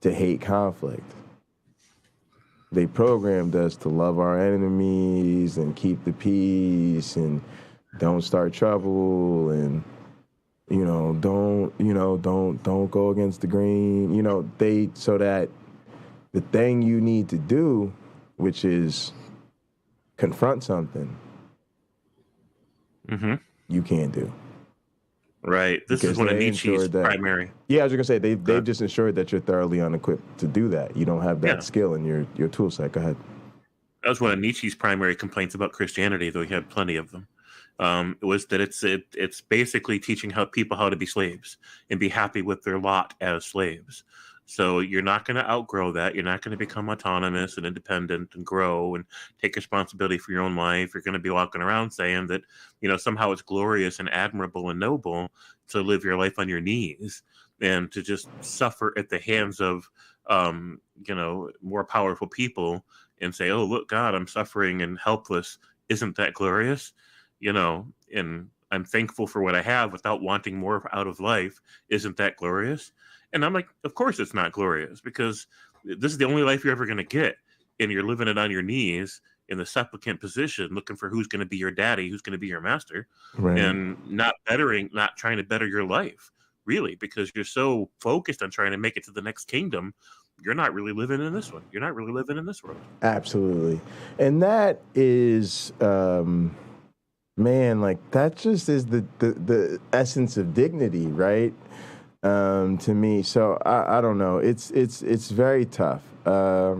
Speaker 7: to hate conflict. They programmed us to love our enemies and keep the peace and don't start trouble and don't go against the green. So that the thing you need to do, which is confront something, you can't do.
Speaker 1: Right. This is one of Nietzsche's primary.
Speaker 7: Yeah, I was going to say, they've just ensured that you're thoroughly unequipped to do that. You don't have that skill in your tool set. Go ahead.
Speaker 1: That was one of Nietzsche's primary complaints about Christianity, though he had plenty of them. It was that it's basically teaching people how to be slaves and be happy with their lot as slaves. So you're not going to outgrow that. You're not going to become autonomous and independent and grow and take responsibility for your own life. You're going to be walking around saying that, somehow it's glorious and admirable and noble to live your life on your knees and to just suffer at the hands of, more powerful people and say, oh, look, God, I'm suffering and helpless. Isn't that glorious? And I'm thankful for what I have without wanting more out of life. Isn't that glorious? And I'm like, of course it's not glorious, because this is the only life you're ever going to get. And you're living it on your knees in the supplicant position, looking for who's going to be your daddy, who's going to be your master, and not trying to better your life, really, because you're so focused on trying to make it to the next kingdom. You're not really living in this one. You're not really living in this world.
Speaker 7: Absolutely. And that is, man, like that just is the essence of dignity, right? To me. So I don't know. It's very tough. I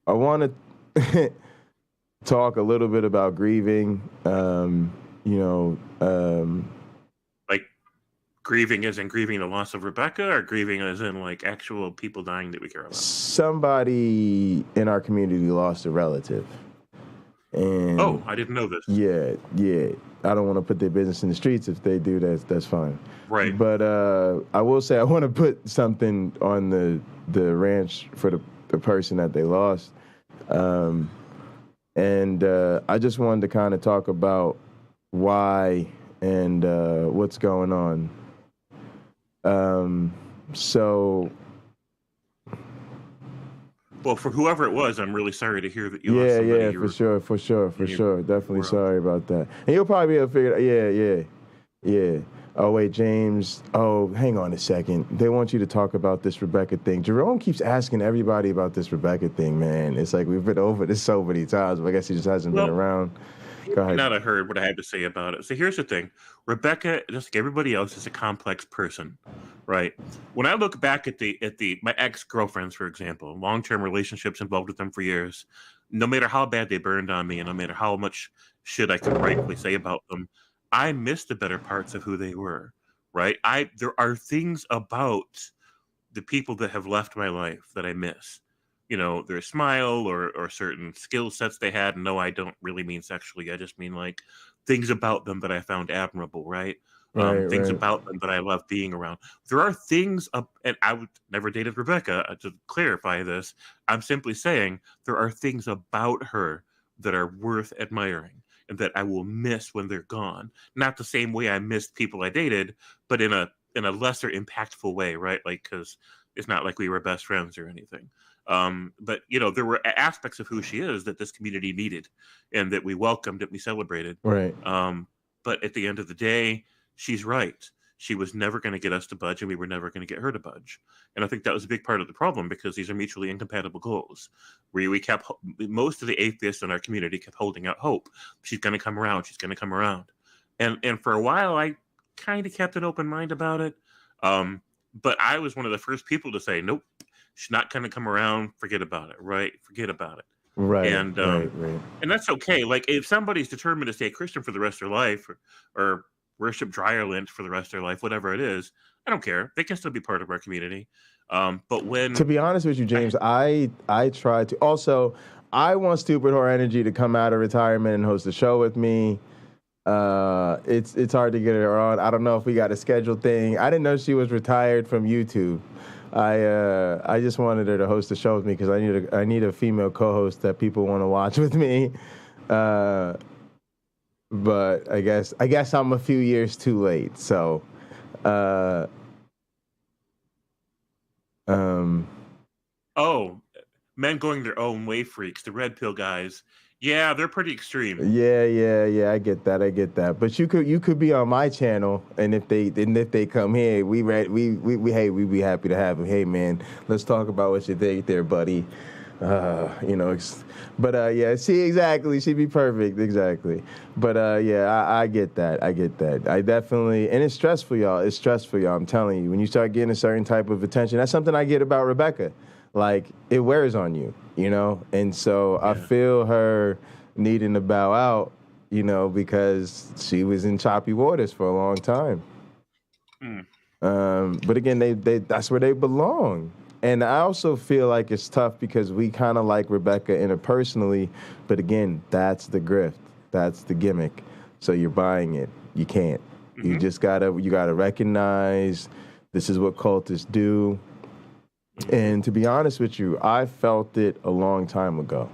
Speaker 7: want to talk a little bit about grieving.
Speaker 1: Like grieving as in grieving the loss of Rebecca, or grieving as in like actual people dying that we care about?
Speaker 7: Somebody in our community lost a relative. And
Speaker 1: I didn't know this.
Speaker 7: Yeah. I don't want to put their business in the streets. If they do, that's fine.
Speaker 1: Right.
Speaker 7: But I will say I want to put something on the ranch for the person that they lost. And I just wanted to kind of talk about why and what's going on.
Speaker 1: Well, for whoever it was, I'm really sorry to hear that you lost somebody.
Speaker 7: For sure. Definitely sorry about that. And you'll probably be able to figure it out. Yeah. Oh, wait, James. Oh, hang on a second. They want you to talk about this Rebecca thing. Jerome keeps asking everybody about this Rebecca thing, man. It's like we've been over this so many times, but I guess he just hasn't been around. Go ahead.
Speaker 1: Not heard what I had to say about it. So here's the thing. Rebecca, just like everybody else, is a complex person, right? When I look back at my ex-girlfriends, for example, long-term relationships involved with them for years, no matter how bad they burned on me and no matter how much shit I could rightfully say about them, I miss the better parts of who they were, right? There are things about the people that have left my life that I miss. Their smile or certain skill sets they had. No, I don't really mean sexually. I just mean like things about them that I found admirable, right? Things about them that I love being around. There are things and I would never dated Rebecca, to clarify this. I'm simply saying there are things about her that are worth admiring and that I will miss when they're gone. Not the same way I missed people I dated, but in a lesser impactful way, right? Like, because it's not like we were best friends or anything. But there were aspects of who she is that this community needed and that we welcomed and we celebrated.
Speaker 7: Right.
Speaker 1: But at the end of the day, she's right. she was never going to get us to budge, and we were never going to get her to budge. And I think that was a big part of the problem, because these are mutually incompatible goals. We kept, most of the atheists in our community kept holding out hope. She's going to come around. She's going to come around. And for a while, I kind of kept an open mind about it. But I was one of the first people to say, nope, she's not going to come around. Forget about it. Right. Forget about it.
Speaker 7: Right.
Speaker 1: And
Speaker 7: right.
Speaker 1: And that's okay. Like, if somebody's determined to stay Christian for the rest of their life, or worship dryer lint for the rest of their life, whatever it is, I don't care. They can still be part of our community. But when,
Speaker 7: to be honest with you, James, I try to. Also, I want Stupid Whore Energy to come out of retirement and host a show with me. It's hard to get her on. I don't know if we got a scheduled thing. I didn't know she was retired from YouTube. I just wanted her to host a show with me because I need a female co-host that people want to watch with me. But I guess I'm a few years too late. So,
Speaker 1: oh, men going their own way freaks, the red pill guys. Yeah, they're pretty extreme.
Speaker 7: Yeah. I get that. But you could be on my channel, and if they come here, we'd be happy to have them. Hey man, let's talk about what you think there, buddy. Yeah, see, exactly. She'd be perfect, exactly. But I get that. I definitely, and it's stressful, y'all. I'm telling you, when you start getting a certain type of attention, that's something I get about Rebecca. Like, it wears on you, And so I feel her needing to bow out, because she was in choppy waters for a long time. But again, they that's where they belong. And I also feel like it's tough because we kind of like Rebecca interpersonally, but again, that's the grift, that's the gimmick. So you're buying it. You can't. You just gotta recognize this is what cultists do. And to be honest with you, I felt it a long time ago.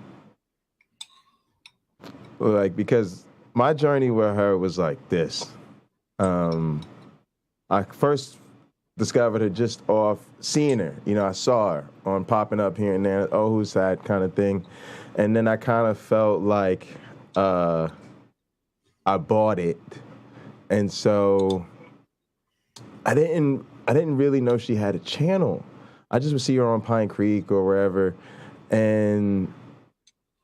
Speaker 7: Like, because my journey with her was like this. I first discovered her just off seeing her. I saw her on popping up here and there. Oh, who's that kind of thing? And then I kind of felt like I bought it. And so I didn't really know she had a channel. I just would see her on Pine Creek or wherever. And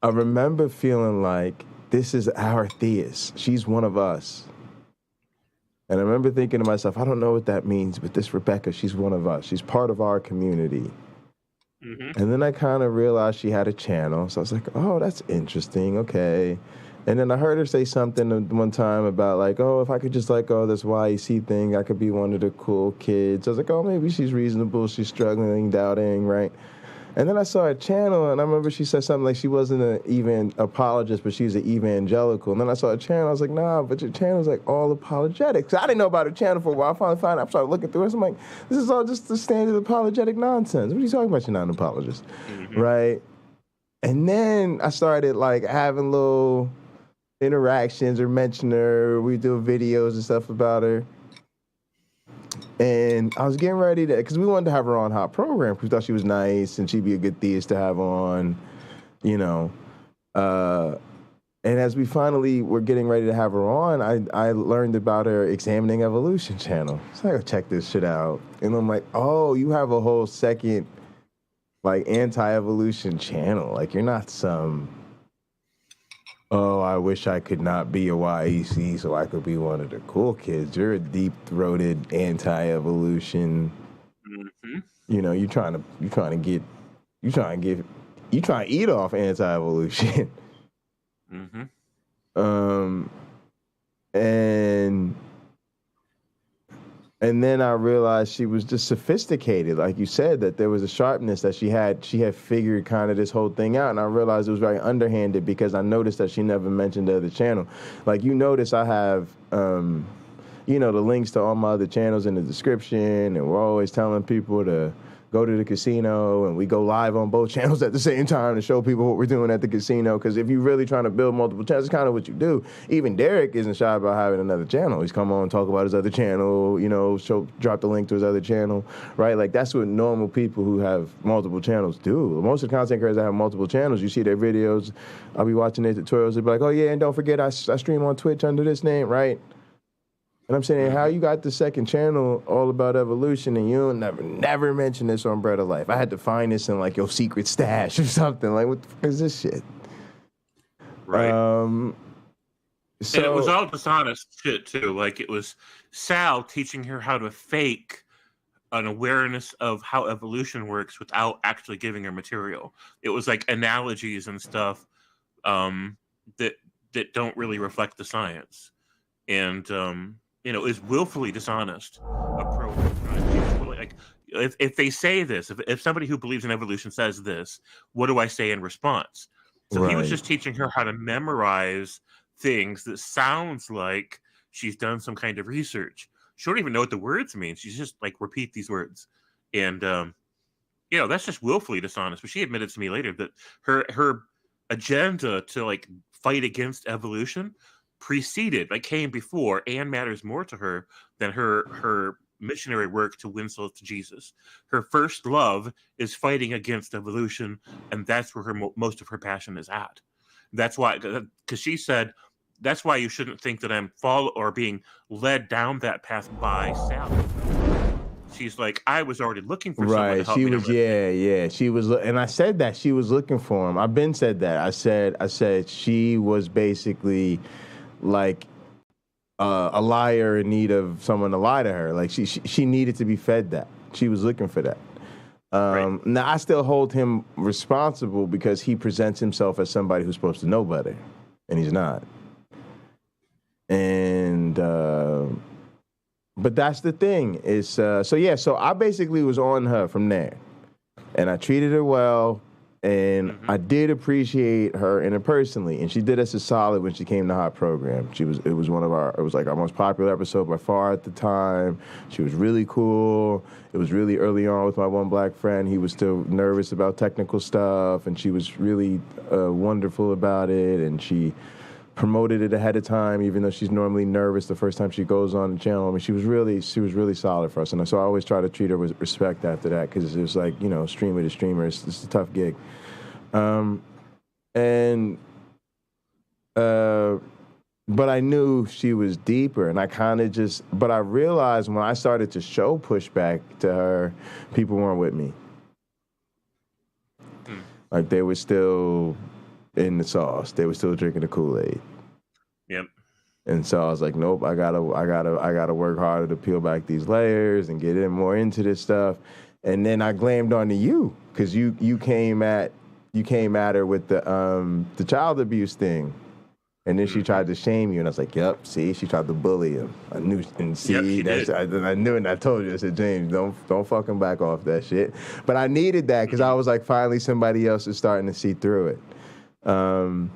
Speaker 7: I remember feeling like, this is our theist. She's one of us. And I remember thinking to myself, I don't know what that means, but this Rebecca, she's one of us. She's part of our community. And then I kind of realized she had a channel. So I was like, oh, that's interesting. Okay. And then I heard her say something one time about like, oh, if I could just let go of this YEC thing, I could be one of the cool kids. I was like, oh, maybe she's reasonable. She's struggling, doubting, right? And then I saw her channel, and I remember she said something like she wasn't an even apologist, but she's an evangelical. And then I saw her channel. I was like, nah, but your channel's like all apologetics. I didn't know about her channel for a while. I finally found out. I started looking through it. I'm like, this is all just the standard apologetic nonsense. What are you talking about? You're not an apologist, right? And then I started like having little interactions or mention her. We do videos and stuff about her. And I was getting ready to, because we wanted to have her on Hot Program because we thought she was nice and she'd be a good theist to have on, and as we finally were getting ready to have her on, I learned about her Examining Evolution channel. So I go check this shit out. And I'm like, oh, you have a whole second, like, anti-evolution channel. Like, you're not some, oh, I wish I could not be a YEC so I could be one of the cool kids. You're a deep-throated anti-evolution. You trying to eat off anti-evolution. And then I realized she was just sophisticated, like you said, that there was a sharpness that she had figured kind of this whole thing out. And I realized it was very underhanded because I noticed that she never mentioned the other channel. Like, you notice I have, the links to all my other channels in the description, and we're always telling people to go to the casino, and we go live on both channels at the same time to show people what we're doing at the casino. Because if you're really trying to build multiple channels, it's kind of what you do. Even Derek isn't shy about having another channel. He's come on and talk about his other channel, drop the link to his other channel, right? Like, that's what normal people who have multiple channels do. Most of the content creators that have multiple channels, you see their videos, I'll be watching their tutorials, they'll be like, oh yeah, and don't forget I stream on Twitch under this name, right? And I'm saying, how you got the second channel all about evolution and you never mention this on Bread of Life? I had to find this in like your secret stash or something. Like, what the fuck is this shit?
Speaker 1: Right.
Speaker 7: So
Speaker 1: and it was all dishonest shit too. Like it was Sal teaching her how to fake an awareness of how evolution works without actually giving her material. It was like analogies and stuff that don't really reflect the science, and is willfully dishonest approach. Like if they say this, if somebody who believes in evolution says this, what do I say in response? So he was just teaching her how to memorize things that sounds like she's done some kind of research. She don't even know what the words mean. She's just like repeat these words, and that's just willfully dishonest. But she admitted to me later that her agenda to like fight against evolution came before and matters more to her than her missionary work to win souls to Jesus. Her first love is fighting against evolution, and that's where most of her passion is at. That's why, because she said, that's why you shouldn't think that I'm being led down that path by Sally. She's like, I was already looking for someone to help me.
Speaker 7: She was, she was, and I said that she was looking for him. I've been said that. I said she was basically like a liar in need of someone to lie to her. Like she needed to be fed that. She was looking for that. Now I still hold him responsible because he presents himself as somebody who's supposed to know better, and he's not. And but that's the thing is so I basically was on her from there, and I treated her well, and I did appreciate her interpersonally, and she did us a solid when she came to our program. It was like our most popular episode by far at the time. She was really cool. It was really early on with my one black friend. He was still nervous about technical stuff, and she was really wonderful about it, and she promoted it ahead of time, even though she's normally nervous the first time she goes on the channel. I mean, she was really solid for us, and so I always try to treat her with respect after that, because it was like, streamer to streamer, it's a tough gig. But I knew she was deeper, and I kind of but I realized when I started to show pushback to her, people weren't with me. Like they were still in the sauce. They were still drinking the Kool-Aid.
Speaker 1: Yep.
Speaker 7: And so I was like, nope, I gotta work harder to peel back these layers and get more into this stuff. And then I glammed onto you, because you came at her with the child abuse thing. And then she tried to shame you, and I was like, yep, see, she tried to bully him. I knew, and see, I knew, and I told you, I said, James, don't fucking back off that shit. But I needed that, because I was like, finally somebody else is starting to see through it. I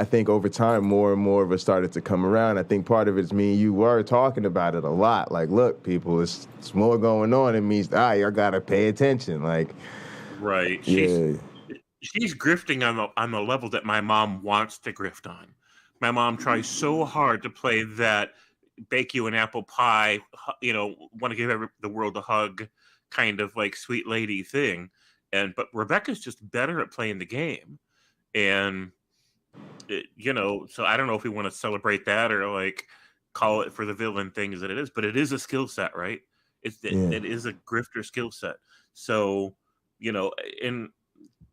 Speaker 7: think over time, more and more of us started to come around. I think part of it's me and you were talking about it a lot. Like, look, people, it's more going on. It means, I gotta pay attention. Like,
Speaker 1: right. She's grifting on the level that my mom wants to grift on. My mom tries so hard to play that bake you an apple pie, want to give the world a hug kind of like sweet lady thing. But Rebecca's just better at playing the game. And, so I don't know if we want to celebrate that or like call it for the villain thing as it is, but it is a skill set, right? It is a grifter skill set. So, and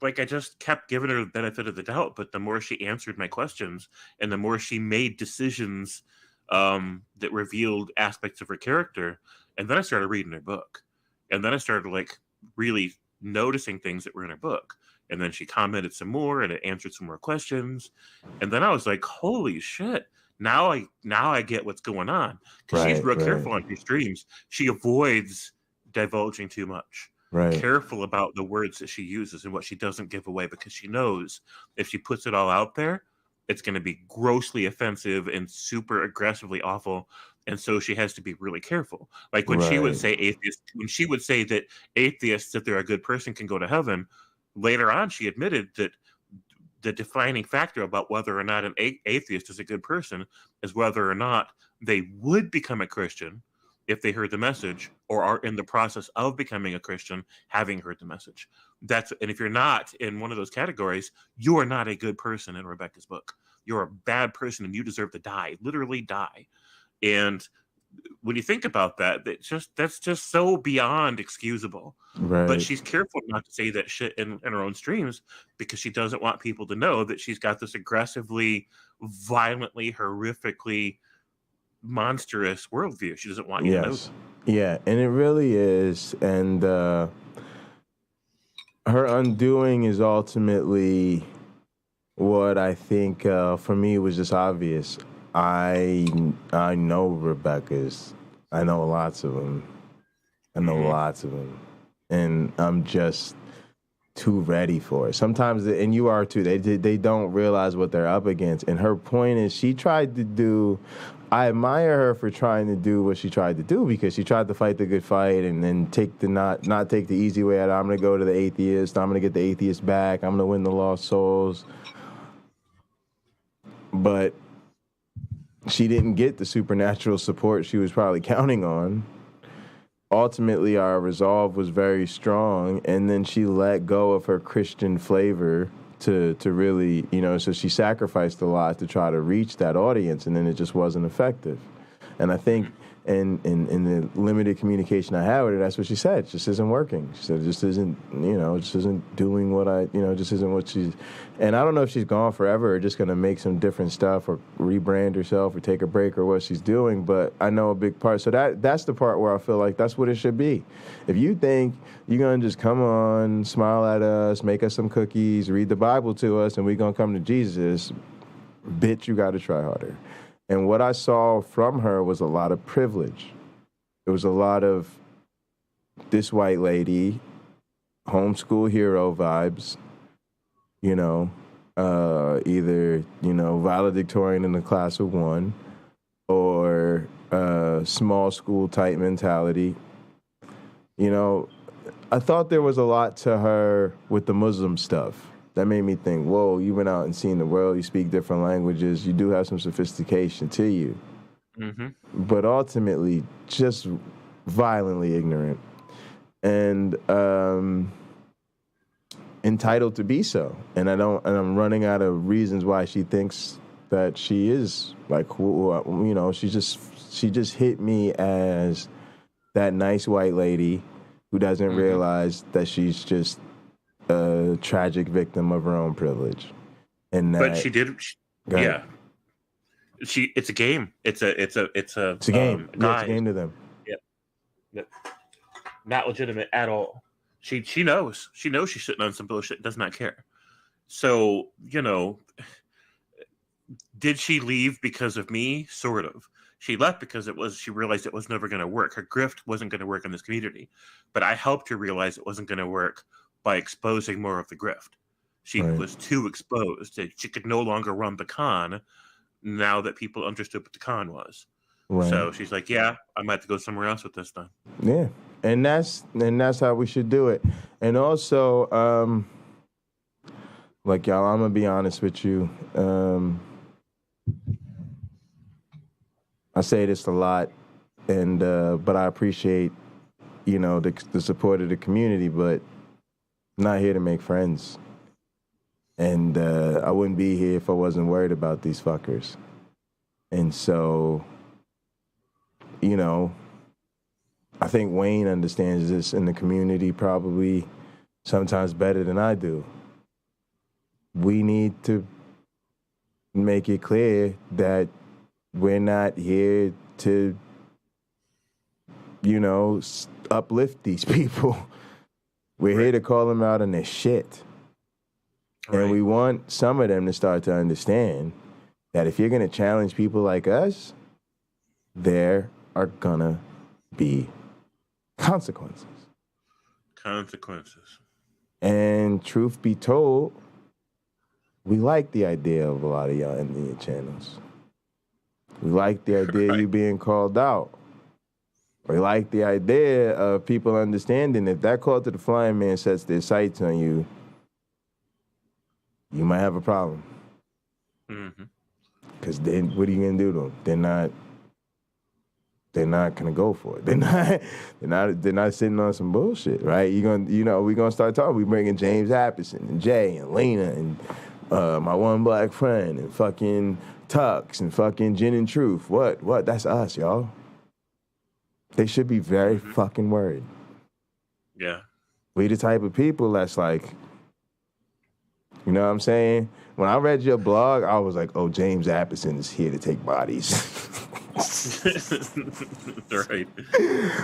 Speaker 1: like I just kept giving her the benefit of the doubt, but the more she answered my questions and the more she made decisions that revealed aspects of her character, and then I started reading her book, and then I started like really noticing things that were in her book, and then she commented some more and it answered some more questions, and then I was like, holy shit, now I get what's going on, because she's real careful on her streams. She avoids divulging too much. Careful about the words that she uses and what she doesn't give away, because she knows if she puts it all out there, it's going to be grossly offensive and super aggressively awful. And so she has to be really careful. Like when she would say when she would say that atheists, if they're a good person, can go to heaven, later on she admitted that the defining factor about whether or not an atheist is a good person is whether or not they would become a Christian if they heard the message, or are in the process of becoming a Christian having heard the message. And if you're not in one of those categories, you are not a good person in Rebecca's book. You're a bad person and you deserve to die, literally die. And when you think about that, that's just so beyond excusable.
Speaker 7: Right.
Speaker 1: But she's careful not to say that shit in her own streams because she doesn't want people to know that she's got this aggressively, violently, horrifically monstrous worldview. She doesn't want you to know.
Speaker 7: Yeah, and it really is. And her undoing is ultimately what I think for me was just obvious. I know Rebecca's. I know lots of them. And I'm just too ready for it. Sometimes, and you are too, they don't realize what they're up against. And her point is she tried to do, I admire her for trying to do what she tried to do because she tried to fight the good fight and then take the not take the easy way out. I'm going to go to the atheist. I'm going to get the atheist back. I'm going to win the lost souls. But she didn't get the supernatural support she was probably counting on. Ultimately, our resolve was very strong, and then she let go of her Christian flavor to really, so she sacrificed a lot to try to reach that audience, and then it just wasn't effective. And I think in the limited communication I had with her, that's what she said. It just isn't working. She said it just isn't, it just isn't doing what just isn't what she's. And I don't know if she's gone forever or just going to make some different stuff or rebrand herself or take a break or what she's doing. But I know a big part. So that's the part where I feel like that's what it should be. If you think you're going to just come on, smile at us, make us some cookies, read the Bible to us, and we're going to come to Jesus, bitch, you got to try harder. And what I saw from her was a lot of privilege. There was a lot of this white lady, homeschool hero vibes, either, valedictorian in the class of one or small school type mentality. I thought there was a lot to her with the Muslim stuff. That made me think, whoa, you went out and seen the world, you speak different languages, you do have some sophistication to you.
Speaker 1: Mm-hmm.
Speaker 7: But ultimately, just violently ignorant. And entitled to be so. And I'm running out of reasons why she thinks that she is like, she just hit me as that nice white lady who doesn't realize that she's just a tragic victim of her own privilege. And that,
Speaker 1: but she did, yeah. It's a game. It's a
Speaker 7: game. It's a game to them.
Speaker 1: Yeah. Not legitimate at all. She knows. She knows she's sitting on some bullshit. Does not care. So, did she leave because of me? Sort of. She left because she realized it was never going to work. Her grift wasn't going to work in this community. But I helped her realize it wasn't going to work by exposing more of the grift. She was too exposed. She could no longer run the con now that people understood what the con was. Right. So she's like, yeah, I might have to go somewhere else with this then.
Speaker 7: Yeah. And that's how we should do it. And also, y'all, I'm going to be honest with you. I say this a lot, and but I appreciate, the support of the community, but I'm not here to make friends. And I wouldn't be here if I wasn't worried about these fuckers. And so, I think Wayne understands this in the community probably sometimes better than I do. We need to make it clear that we're not here to, uplift these people. We're here to call them out on their shit. Right. And we want some of them to start to understand that if you're going to challenge people like us, there are going to be consequences. And truth be told, we like the idea of a lot of y'all Indian channels. We like the idea of you being called out. We like the idea of people understanding that that call to the flying man sets their sights on you, you might have a problem. Because then what are you going to do to them? They're not going to go for it. They're not sitting on some bullshit, right? We're going to start talking. We bringing James Appison and Jay and Lena and my one black friend and fucking Tux and fucking Gin and Truth. What? That's us, y'all. They should be very fucking worried.
Speaker 1: Yeah.
Speaker 7: We the type of people that's like, you know what I'm saying? When I read your blog, I was like, oh, James Apperson is here to take bodies.
Speaker 1: Right.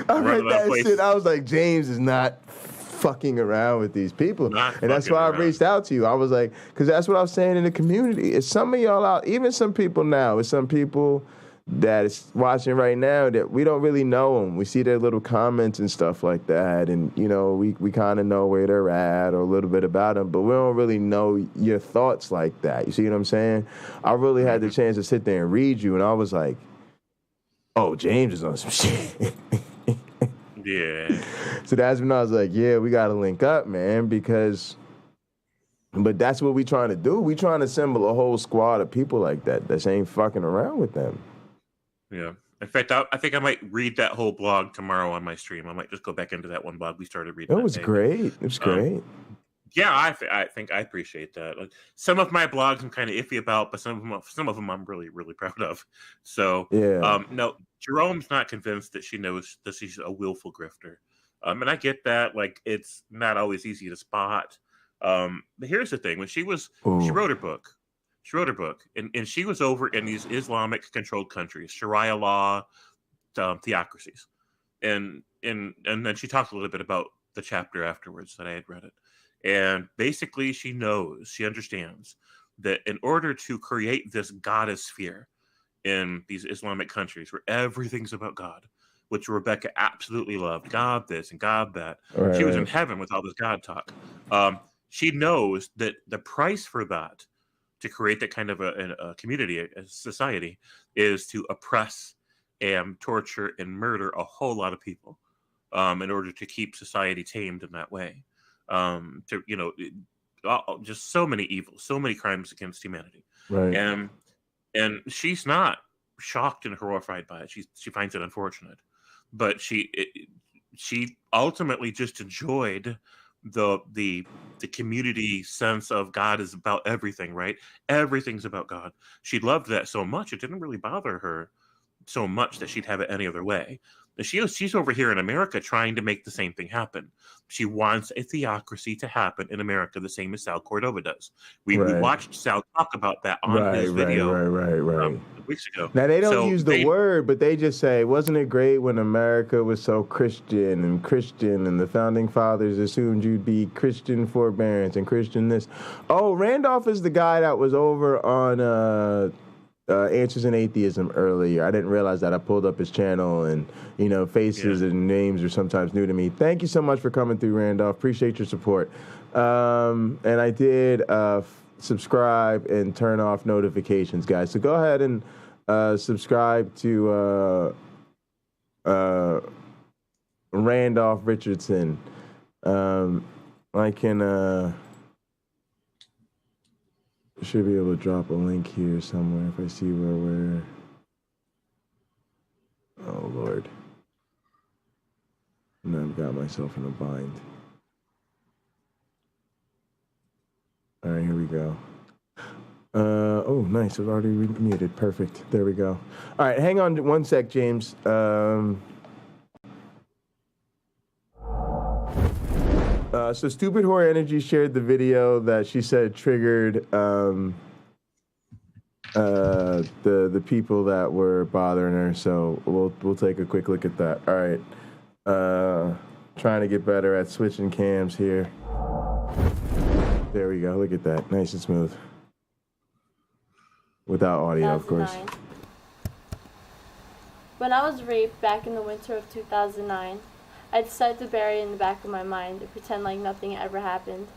Speaker 7: I read that shit. I was like, James is not fucking around with these people. And that's why I reached out to you. I was like, because that's what I was saying in the community. It's some of y'all out, even some people now, it's some people that is watching right now that we don't really know them. We see their little comments and stuff like that, and you know, we kind of know where they're at or a little bit about them, but we don't really know your thoughts like that. You see what I'm saying? I really had the chance to sit there and read you, and I was like, oh, James is on some shit.
Speaker 1: Yeah.
Speaker 7: So that's when I was like, yeah, we got to link up, man, because... But that's what we trying to do. We trying to assemble a whole squad of people like that ain't fucking around with them.
Speaker 1: Yeah. In fact, I think I might read that whole blog tomorrow on my stream. I might just go back into that one blog we started reading.
Speaker 7: It was great. It was great.
Speaker 1: Yeah, I think I appreciate that. Like, some of my blogs I'm kind of iffy about, but some of them I'm really, really proud of. So,
Speaker 7: yeah.
Speaker 1: No, Jerome's not convinced that she knows that she's a willful grifter. And I get that. Like, it's not always easy to spot. But here's the thing: when she wrote her book. She wrote her book, and she was over in these Islamic-controlled countries, Sharia law, theocracies, and then she talked a little bit about the chapter afterwards that I had read it, and basically she understands that in order to create this goddess-sphere in these Islamic countries where everything's about God, which Rebecca absolutely loved, God this and God that, she was in heaven with all this God talk. She knows that the price for that, to create that kind of a community, a society, is to oppress and torture and murder a whole lot of people in order to keep society tamed in that way. Just so many evils, so many crimes against humanity.
Speaker 7: Right.
Speaker 1: And she's not shocked and horrified by it. She finds it unfortunate, but she ultimately just enjoyed the community sense of God is about everything, right? Everything's about God. She loved that so much it didn't really bother her so much that she'd have it any other way. She's over here in America trying to make the same thing happen. She wants a theocracy to happen in America the same as Sal Cordova does. We watched Sal talk about that on his video weeks ago.
Speaker 7: Now, they don't use the word, but they just say, wasn't it great when America was so Christian and the founding fathers assumed you'd be Christian forbearance and Christian this. Oh, Randolph is the guy that was over on Answers in Atheism earlier. I didn't realize that. I pulled up his channel, and faces and names are sometimes new to me. Thank you so much for coming through, Randolph. Appreciate your support. And I did subscribe and turn off notifications, guys. So go ahead and subscribe to Randolph Richardson. I can should be able to drop a link here somewhere if I see where we're... Oh, Lord. Now I've got myself in a bind. All right, here we go. Oh, nice. I've already muted. Perfect. There we go. All right, hang on one sec, James. So Stupid Whore Energy shared the video that she said triggered the people that were bothering her. So we'll take a quick look at that. All right. Trying to get better at switching cams here. There we go. Look at that. Nice and smooth. Without audio, of course.
Speaker 10: When I was raped back in the winter of 2009, I decided to bury it in the back of my mind and pretend like nothing ever happened.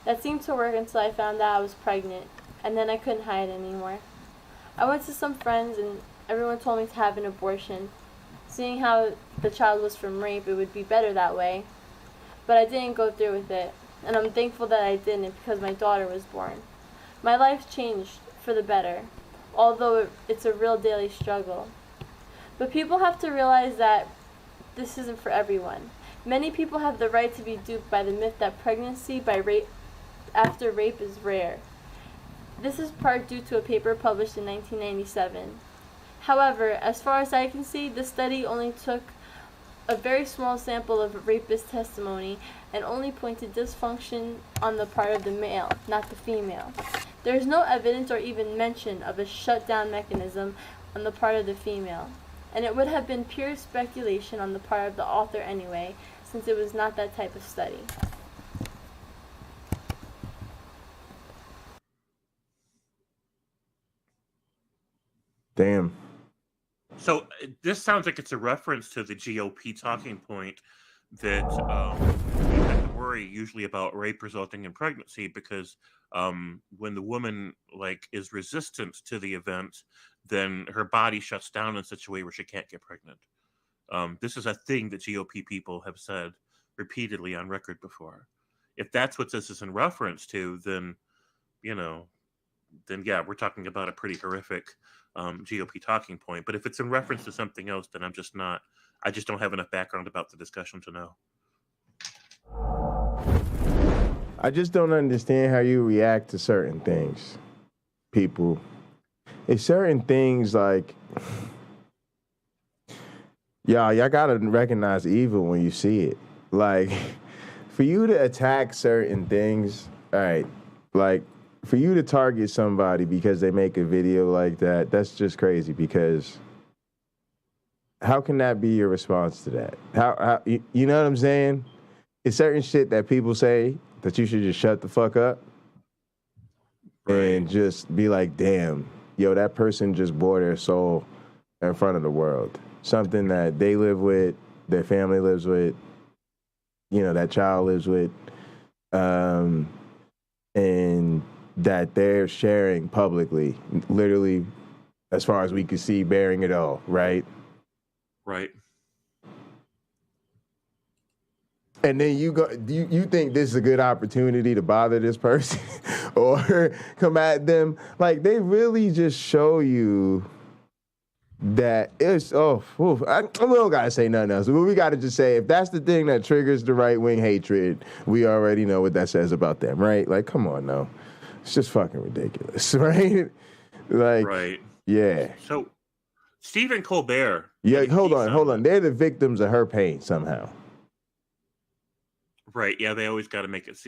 Speaker 10: That seemed to work until I found out I was pregnant, and then I couldn't hide anymore. I went to some friends and everyone told me to have an abortion. Seeing how the child was from rape, it would be better that way. But I didn't go through with it, and I'm thankful that I didn't because my daughter was born. My life changed for the better, although it's a real daily struggle. But people have to realize that this isn't for everyone. Many people have the right to be duped by the myth that pregnancy after rape is rare. This is part due to a paper published in 1997. However, as far as I can see, the study only took a very small sample of rapist testimony and only pointed dysfunction on the part of the male, not the female. There is no evidence or even mention of a shutdown mechanism on the part of the female, and it would have been pure speculation on the part of the author anyway, since it was not that type of study.
Speaker 7: Damn.
Speaker 1: So this sounds like it's a reference to the GOP talking point that you have to worry usually about rape resulting in pregnancy because when the woman is resistant to the event, then her body shuts down in such a way where she can't get pregnant. This is a thing that GOP people have said repeatedly on record before. If that's what this is in reference to, then yeah, we're talking about a pretty horrific GOP talking point. But if it's in reference to something else, then I just don't have enough background about the discussion to know.
Speaker 7: I just don't understand how you react to certain things, people. It's certain things like, y'all gotta recognize evil when you see it. Like, for you to attack certain things, all right, like, for you to target somebody because they make a video like that, that's just crazy because how can that be your response to that? How you know what I'm saying? It's certain shit that people say that you should just shut the fuck up and just be like, damn, yo, that person just bore their soul in front of the world. Something that they live with, their family lives with, that child lives with, and that they're sharing publicly, literally, as far as we could see, bearing it all, right?
Speaker 1: Right.
Speaker 7: And then you think this is a good opportunity to bother this person or come at them? Like, they really just show you that it's, we don't gotta say nothing else. We gotta just say, if that's the thing that triggers the right-wing hatred, we already know what that says about them, right? Like, come on now. It's just fucking ridiculous, right? Like,
Speaker 1: right.
Speaker 7: Yeah.
Speaker 1: So, Stephen Colbert.
Speaker 7: Yeah, hold on. They're the victims of her pain somehow.
Speaker 1: Right. Yeah, they always got to make it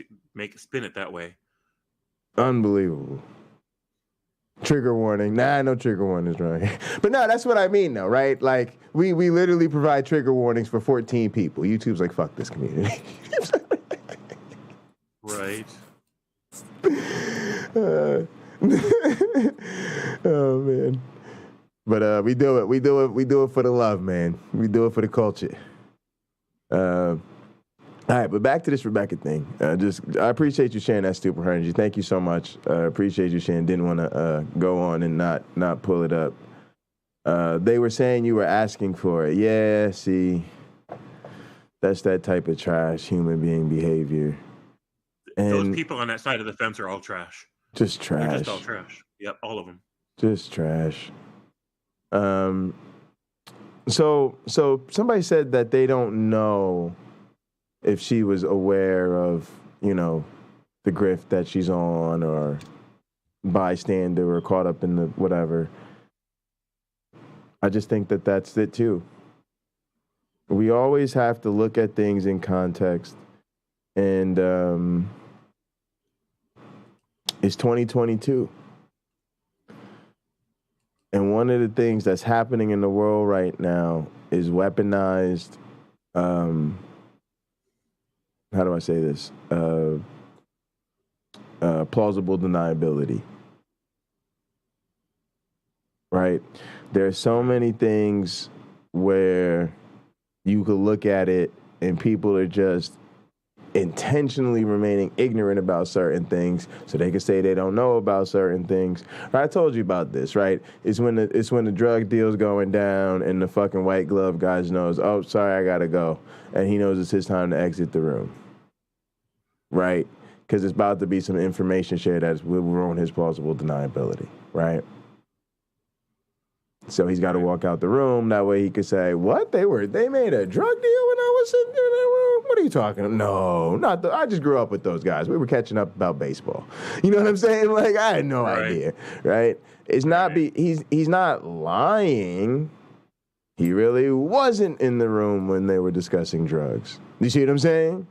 Speaker 1: spin it that way.
Speaker 7: Unbelievable. Trigger warning. Nah, no trigger warnings, right? But no, that's what I mean, though, right? Like, we literally provide trigger warnings for 14 people. YouTube's like, fuck this community.
Speaker 1: Right.
Speaker 7: Oh man. But we do it for the love, man. We do it for the culture. All right, but back to this Rebecca thing. I appreciate you sharing that stupid energy. Thank you so much. I appreciate you sharing. Didn't want to go on and not pull it up. They were saying you were asking for it. Yeah, see, that's that type of trash human being behavior. And
Speaker 1: those people on that side of the fence are all trash.
Speaker 7: Just trash.
Speaker 1: They're just all trash. Yep, all of them.
Speaker 7: Just trash. So somebody said that they don't know if she was aware of, the grift that she's on or bystander or caught up in the whatever. I just think that that's it too. We always have to look at things in context. And it's 2022. And one of the things that's happening in the world right now is weaponized, how do I say this? Plausible deniability. Right? There are so many things where you could look at it and people are just intentionally remaining ignorant about certain things so they can say they don't know about certain things. I told you about this, right? It's when the drug deal's going down and the fucking white glove guy knows, oh, sorry, I gotta go. And he knows it's his time to exit the room. Right? Because it's about to be some information shared that will ruin his plausible deniability, right? So he's got to walk out the room. That way he could say, what? They made a drug deal when I was sitting in that room? What are you talking about? No, I just grew up with those guys. We were catching up about baseball. You know what I'm saying? Like, I had no idea, right? It's not, he's not lying. He really wasn't in the room when they were discussing drugs. You see what I'm saying?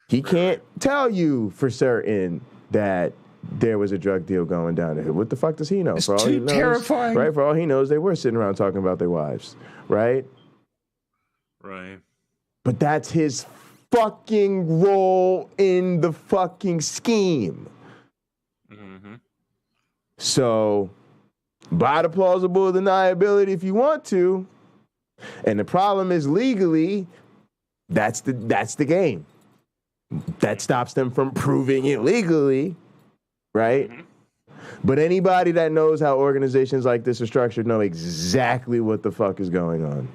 Speaker 7: He can't tell you for certain that there was a drug deal going down there. What the fuck does he know?
Speaker 15: It's
Speaker 7: for all
Speaker 15: too
Speaker 7: he knows,
Speaker 15: terrifying.
Speaker 7: Right? For all he knows, they were sitting around talking about their wives, right?
Speaker 1: Right.
Speaker 7: But that's his fucking role in the fucking scheme.
Speaker 1: Mm-hmm.
Speaker 7: So, buy the plausible deniability if you want to. And the problem is legally, that's the game. That stops them from proving it legally, right? Mm-hmm. But anybody that knows how organizations like this are structured know exactly what the fuck is going on.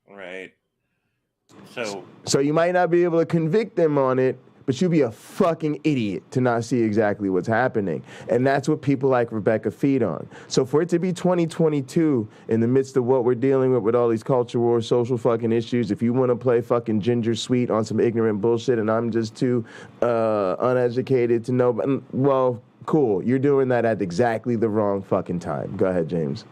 Speaker 1: Right.
Speaker 7: So you might not be able to convict them on it, but you'd be a fucking idiot to not see exactly what's happening. And that's what people like Rebecca feed on. So for it to be 2022 in the midst of what we're dealing with all these culture wars, social fucking issues, if you want to play fucking ginger sweet on some ignorant bullshit and I'm just too uneducated to know, well, cool. You're doing that at exactly the wrong fucking time. Go ahead, James.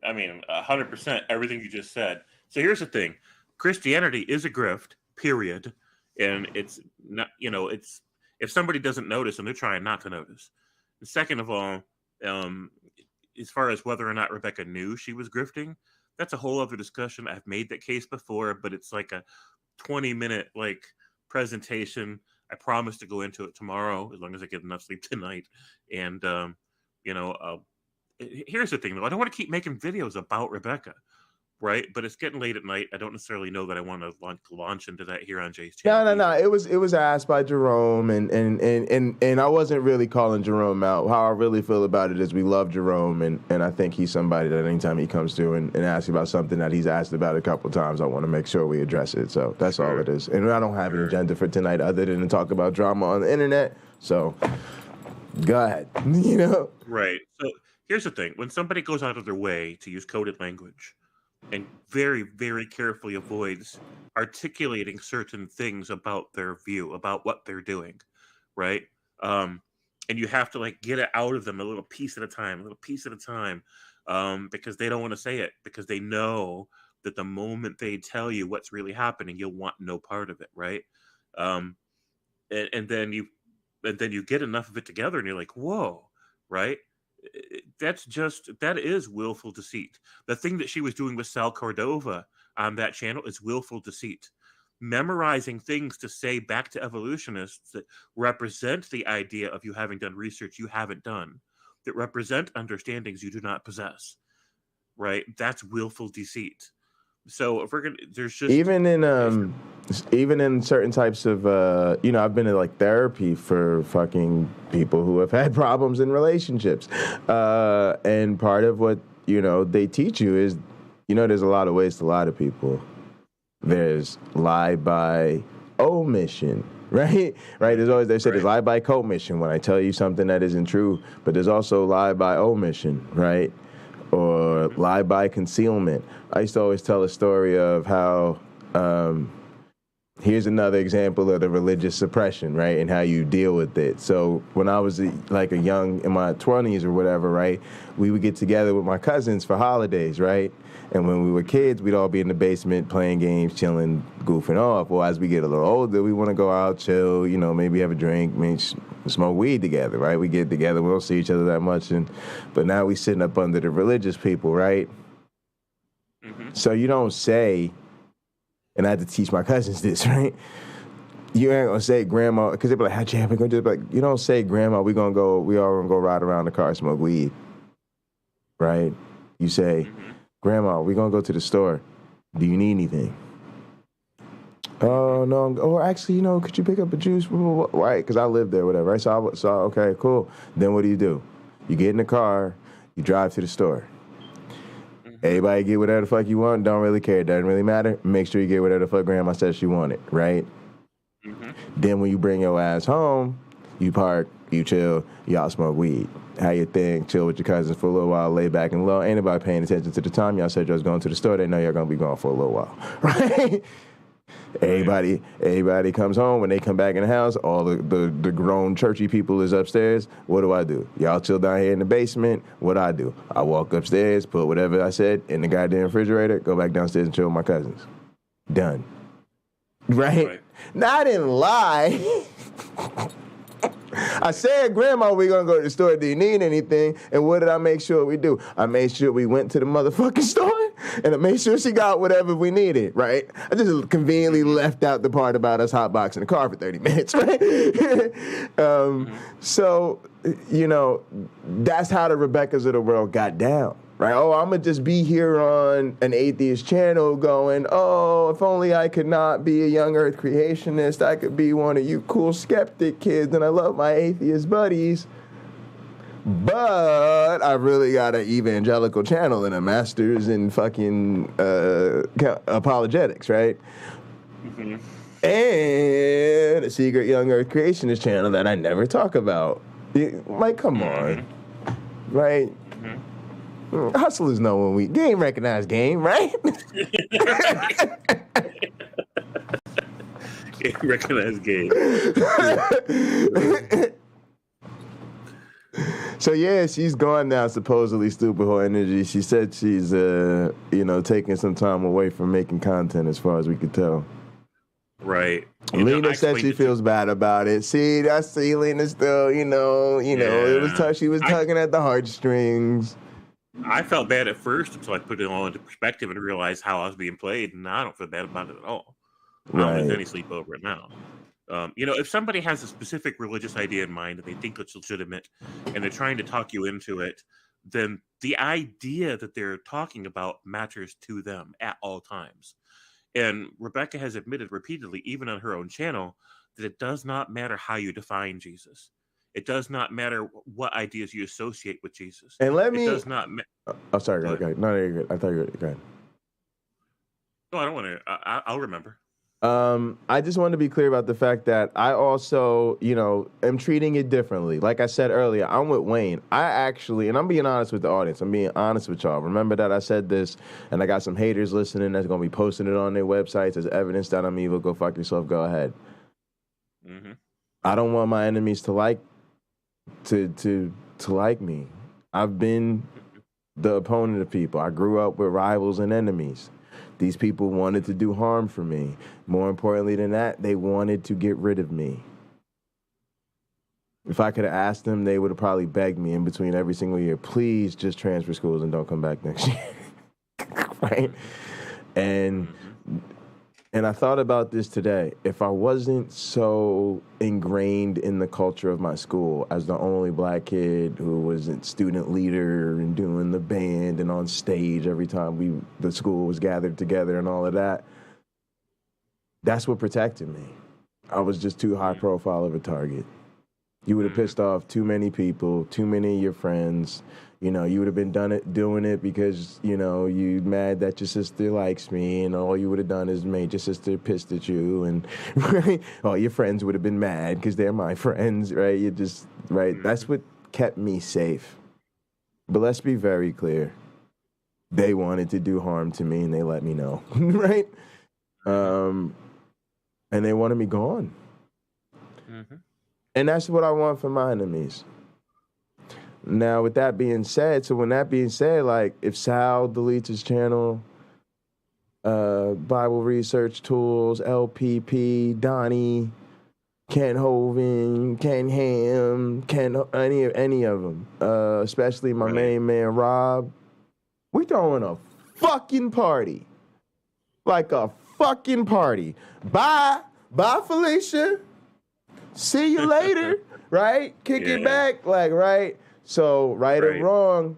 Speaker 1: I mean, 100% everything you just said. So here's the thing. Christianity is a grift, period. And it's not, it's if somebody doesn't notice, and they're trying not to notice. And second of all, as far as whether or not Rebecca knew she was grifting, that's a whole other discussion. I've made that case before, but it's like a 20-minute presentation. I promise to go into it tomorrow, as long as I get enough sleep tonight. And here's the thing, though. I don't want to keep making videos about Rebecca. Right, but it's getting late at night. I don't necessarily know that I want to launch into that here on Jay's channel.
Speaker 7: No. It was asked by Jerome, and I wasn't really calling Jerome out. How I really feel about it is we love Jerome, and I think he's somebody that anytime he comes through and asks about something that he's asked about a couple times, I want to make sure we address it. So that's all it is. And I don't have an agenda for tonight other than to talk about drama on the internet. So go ahead.
Speaker 1: Right. So here's the thing: when somebody goes out of their way to use coded language and very, very carefully avoids articulating certain things about their view, about what they're doing, right? And you have to get it out of them a little piece at a time, because they don't want to say it, because they know that the moment they tell you what's really happening, you'll want no part of it, right? And then you get enough of it together, and you're like, whoa, right? That is willful deceit. The thing that she was doing with Sal Cordova on that channel is willful deceit. Memorizing things to say back to evolutionists that represent the idea of you having done research you haven't done, that represent understandings you do not possess, right? That's willful deceit. So if we're gonna, there's just
Speaker 7: even in certain types of I've been in therapy for fucking people who have had problems in relationships, and part of what they teach you is there's a lot of ways to lie to people. There's lie by omission, right? There's always there's lie by commission when I tell you something that isn't true, but there's also lie by omission, right? Or lie by concealment. I used to always tell a story of how, here's another example of the religious suppression, right, and how you deal with it. So when I was in my 20s or whatever, right, we would get together with my cousins for holidays, right? And when we were kids, we'd all be in the basement playing games, chilling, goofing off. Well, as we get a little older, we want to go out, chill, maybe have a drink, maybe smoke weed together, right? We get together, we don't see each other that much, but now we sitting up under the religious people, right? Mm-hmm. So you don't say, and I had to teach my cousins this, right? You ain't gonna say, Grandma, because they be like, how you gonna do it? You don't say, Grandma, we all gonna go ride around the car, smoke weed, right? You say, Grandma, we gonna go to the store. Do you need anything? Oh, no. Or actually, could you pick up a juice? Right, because I live there, whatever. Right? So okay, cool. Then what do? You get in the car, you drive to the store. Everybody get whatever the fuck you want. Don't really care. It doesn't really matter. Make sure you get whatever the fuck Grandma says she wanted, right? Mm-hmm. Then when you bring your ass home, You park, you chill, y'all smoke weed. How you think? Chill with your cousins for a little while, lay back and low. Ain't nobody paying attention to the time. Y'all said y'all was going to the store. They know y'all gonna be gone for a little while, right? Everybody comes home. When they come back in the house, all the grown churchy people is upstairs. What do? Y'all chill down here in the basement. What I do? I walk upstairs, put whatever I said in the goddamn refrigerator, go back downstairs and chill with my cousins. Done. Right? Now, I didn't lie. I said, Grandma, we're going to go to the store. Do you need anything? And what did I make sure we do? I made sure we went to the motherfucking store, and I made sure she got whatever we needed, right? I just conveniently left out the part about us hotboxing the car for 30 minutes, right? So, you know, that's how the Rebeccas of the world got down. Right? Oh, I'm going to just be here on an atheist channel going, oh, if only I could not be a young earth creationist, I could be one of you cool skeptic kids, and I love my atheist buddies. But I really got an evangelical channel and a master's in fucking apologetics, right? Mm-hmm. And a secret young earth creationist channel that I never talk about. Like, come on. Right? Hustlers know when we game recognize game, right?
Speaker 1: Game recognize game.
Speaker 7: So yeah, she's gone now. Supposedly stupid whole energy. She said she's taking some time away from making content, as far as we could tell.
Speaker 1: Right.
Speaker 7: Lena said she feels bad about it. See, Lena still, it was tough. She was tugging at the heartstrings.
Speaker 1: I felt bad at first until I put it all into perspective and realized how I was being played, and I don't feel bad about it at all. I don't lose any sleep over it now. If somebody has a specific religious idea in mind and they think it's legitimate and they're trying to talk you into it, then the idea that they're talking about matters to them at all times. And Rebecca has admitted repeatedly, even on her own channel, that it does not matter how you define Jesus. It does not matter what ideas you associate with Jesus.
Speaker 7: And let me...
Speaker 1: It does not
Speaker 7: oh, sorry. Go ahead. No, you're good. I thought you were good. Go ahead.
Speaker 1: No, I don't want to... I'll remember.
Speaker 7: I just wanted to be clear about the fact that I also, am treating it differently. Like I said earlier, I'm with Wayne. I actually, and I'm being honest with the audience. I'm being honest with y'all. Remember that I said this, and I got some haters listening that's going to be posting it on their websites as evidence that I'm evil. Go fuck yourself. Go ahead. Mm-hmm. I don't want my enemies to like me. I've been the opponent of people. I grew up with rivals and enemies. These people wanted to do harm for me. More importantly than that, they wanted to get rid of me. If I could have asked them, they would have probably begged me in between every single year, please just transfer schools and don't come back next year. Right? And I thought about this today. If I wasn't so ingrained in the culture of my school as the only black kid who was a student leader and doing the band and on stage every time the school was gathered together and all of that, that's what protected me. I was just too high profile of a target. You would have pissed off too many people, too many of your friends. You would have been doing it because, you mad that your sister likes me, and all you would have done is made your sister pissed at you, and right? All your friends would have been mad because they're my friends, right? You just, right? That's what kept me safe. But let's be very clear. They wanted to do harm to me, and they let me know, right? And they wanted me gone. Mm-hmm. And that's what I want for my enemies. Now, with that being said, like, if Sal deletes his channel, Bible Research Tools, LPP, Donnie, Ken Hovind, Ken Ham, any of them, especially my main man, Rob, we throwing a fucking party. Like a fucking party. Bye, Felicia. See you later, right? Kick it back, like, right? So, right or wrong,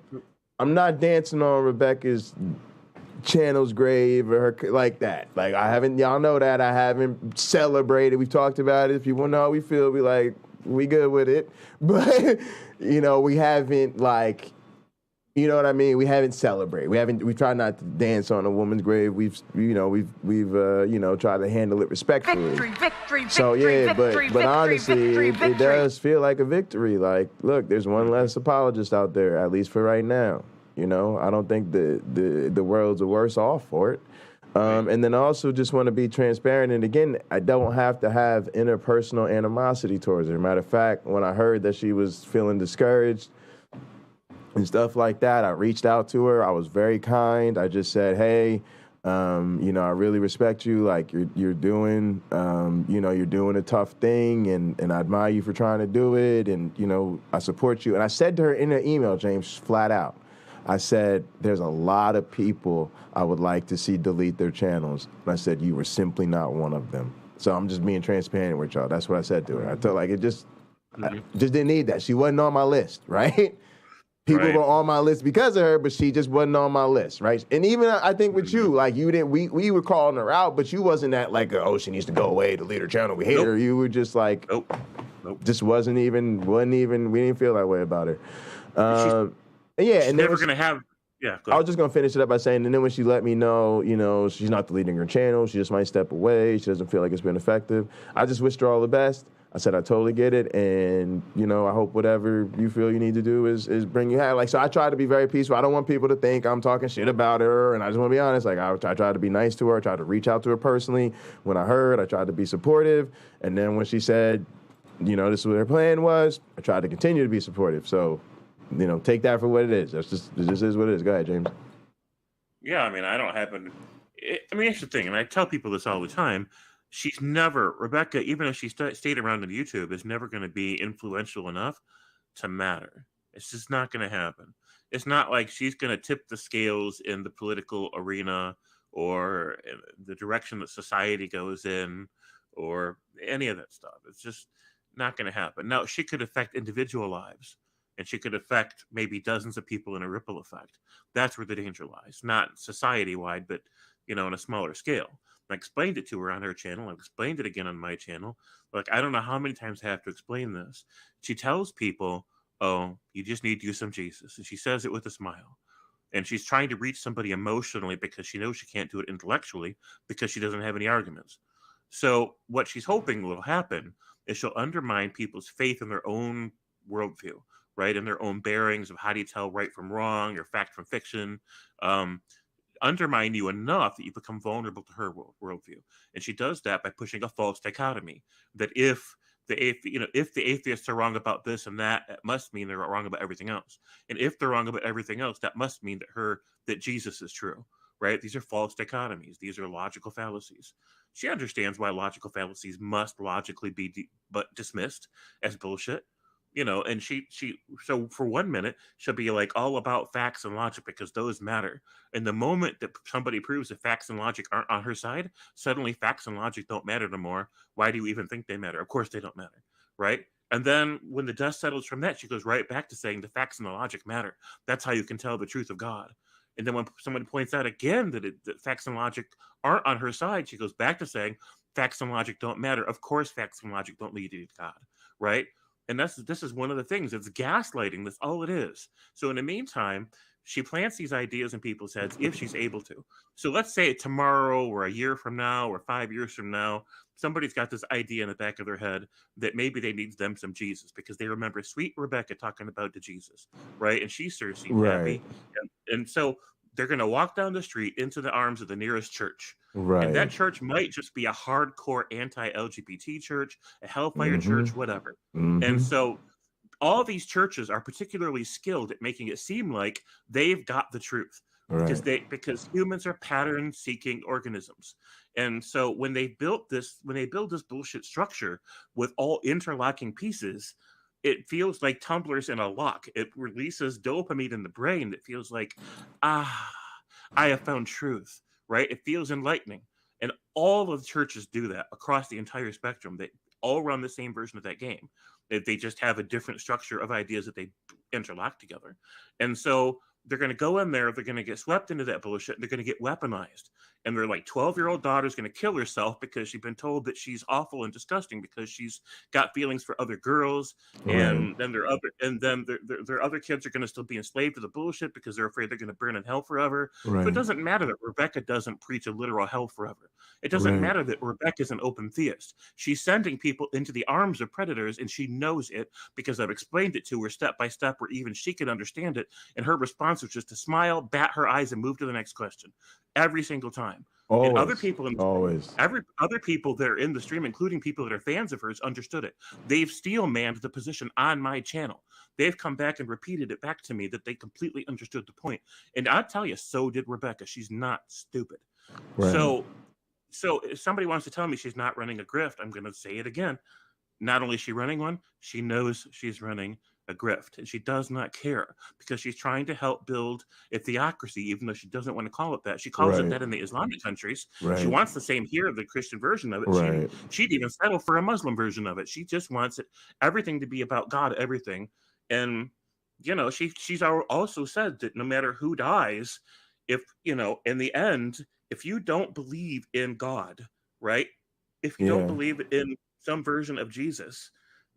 Speaker 7: I'm not dancing on Rebecca's channel's grave or her, like that. Like, y'all know that I haven't celebrated. We've talked about it. If you want to know how we feel, we good with it. But, we haven't, like, You know what I mean? We haven't celebrated. We tried not to dance on a woman's grave. We've tried to handle it respectfully.
Speaker 8: Victory,
Speaker 7: So yeah, but honestly, it does feel like a victory. Like, look, there's one less apologist out there, at least for right now. You know, I don't think the world's worse off for it. And then I also just want to be transparent. And again, I don't have to have interpersonal animosity towards her. Matter of fact, when I heard that she was feeling discouraged and stuff like that, I reached out to her. I was very kind. I just said, hey, I really respect you. Like you're doing, you're doing a tough thing, and I admire you for trying to do it. And, I support you. And I said to her in her email, James, flat out, I said, there's a lot of people I would like to see delete their channels. And I said, you were simply not one of them. So I'm just being transparent with y'all. That's what I said to her. I felt like I just didn't need that. She wasn't on my list, right? People were on my list because of her, but she just wasn't on my list, right? And even I think with you, like you didn't, we were calling her out, but you wasn't that like, she needs to go away, delete her channel, we hate her. You were just like, just wasn't even, we didn't feel that way about her.
Speaker 1: She's never going to have. Yeah,
Speaker 7: I was just going to finish it up by saying, and then when she let me know, she's not deleting her channel, she just might step away, she doesn't feel like it's been effective. I just wished her all the best. I said, I totally get it. And, I hope whatever you feel you need to do is bring you happy. So I try to be very peaceful. I don't want people to think I'm talking shit about her. And I just want to be honest. Like, I tried to be nice to her. I tried to reach out to her personally. When I heard, I tried to be supportive. And then when she said, this is what her plan was, I tried to continue to be supportive. So, take that for what it is. It just is what it is. Go ahead, James.
Speaker 1: Yeah, I mean, I don't happen. Here's the thing, and I tell people this all the time. She's never, Rebecca, even if she stayed around on YouTube, is never going to be influential enough to matter. It's just not going to happen. It's not like she's going to tip the scales in the political arena or the direction that society goes in or any of that stuff. It's just not going to happen. Now, she could affect individual lives, and she could affect maybe dozens of people in a ripple effect. That's where the danger lies. Not society-wide, but, on a smaller scale. I explained it to her on her channel. I've explained it again on my channel. Like, I don't know how many times I have to explain this. She tells people, you just need to do some Jesus. And she says it with a smile. And she's trying to reach somebody emotionally because she knows she can't do it intellectually because she doesn't have any arguments. So what she's hoping will happen is she'll undermine people's faith in their own worldview, right? In their own bearings of how do you tell right from wrong or fact from fiction. Undermine you enough that you become vulnerable to her worldview. And she does that by pushing a false dichotomy that if the atheists are wrong about this and that, it must mean they're wrong about everything else. And if they're wrong about everything else, that must mean that Jesus is true, right? These are false dichotomies. These are logical fallacies. She understands why logical fallacies must logically be dismissed as bullshit. And so for 1 minute, she'll be like all about facts and logic because those matter. And the moment that somebody proves that facts and logic aren't on her side, suddenly facts and logic don't matter anymore. Why do you even think they matter? Of course they don't matter, right? And then when the dust settles from that, she goes right back to saying the facts and the logic matter. That's how you can tell the truth of God. And then when someone points out again that facts and logic aren't on her side, she goes back to saying facts and logic don't matter. Of course facts and logic don't lead you to God, right? And this is one of the things. It's gaslighting. That's all it is. So in the meantime, she plants these ideas in people's heads if she's able to. So let's say tomorrow or a year from now or 5 years from now, somebody's got this idea in the back of their head that maybe they need them some Jesus because they remember sweet Rebecca talking about the Jesus, right? And she sure seemed happy. And so they're going to walk down the street into the arms of the nearest church.
Speaker 7: Right.
Speaker 1: And that church might just be a hardcore anti-LGBT church, a hellfire church, whatever. And so all these churches are particularly skilled at making it seem like they've got the truth because humans are pattern-seeking organisms. And so when they build this bullshit structure with all interlocking pieces, it feels like tumblers in a lock. It releases dopamine in the brain that feels like, I have found truth. Right? It feels enlightening. And all of the churches do that across the entire spectrum. They all run the same version of that game. They just have a different structure of ideas that they interlock together. And so they're going to go in there, they're going to get swept into that bullshit, and they're going to get weaponized. and their like 12-year-old daughter's going to kill herself because she's been told that she's awful and disgusting because she's got feelings for other girls, and then their other kids are going to still be enslaved to the bullshit because they're afraid they're going to burn in hell forever. So
Speaker 7: Right.
Speaker 1: it doesn't matter that Rebecca doesn't preach a literal hell forever. It doesn't
Speaker 7: Right.
Speaker 1: matter that Rebecca's an open theist. She's sending people into the arms of predators, and she knows it because I've explained it to her step by step where even she could understand it, and her response was just to smile, bat her eyes, and move to the next question every single time.
Speaker 7: Always.
Speaker 1: And other people
Speaker 7: Always.
Speaker 1: other people that are in the stream, including people that are fans of hers, understood it. They've steel manned the position on my channel. They've come back and repeated it back to me that they completely understood the point. And I tell you, so did Rebecca. She's not stupid.
Speaker 7: Right.
Speaker 1: So if somebody wants to tell me she's not running a grift, I'm going to say it again. Not only is she running one, she knows she's running a grift, and she does not care because she's trying to help build a theocracy, even though she doesn't want to call it that. She calls it
Speaker 7: Right.
Speaker 1: that in the Islamic countries.
Speaker 7: Right.
Speaker 1: She wants the same here, the Christian version of it.
Speaker 7: Right.
Speaker 1: She'd even settle for a Muslim version of it. She just wants everything to be about God, everything. And, you know, she's also said that no matter who dies, if, you know, in the end, if you don't believe in God, right? If you don't
Speaker 7: Yeah.
Speaker 1: believe in some version of Jesus,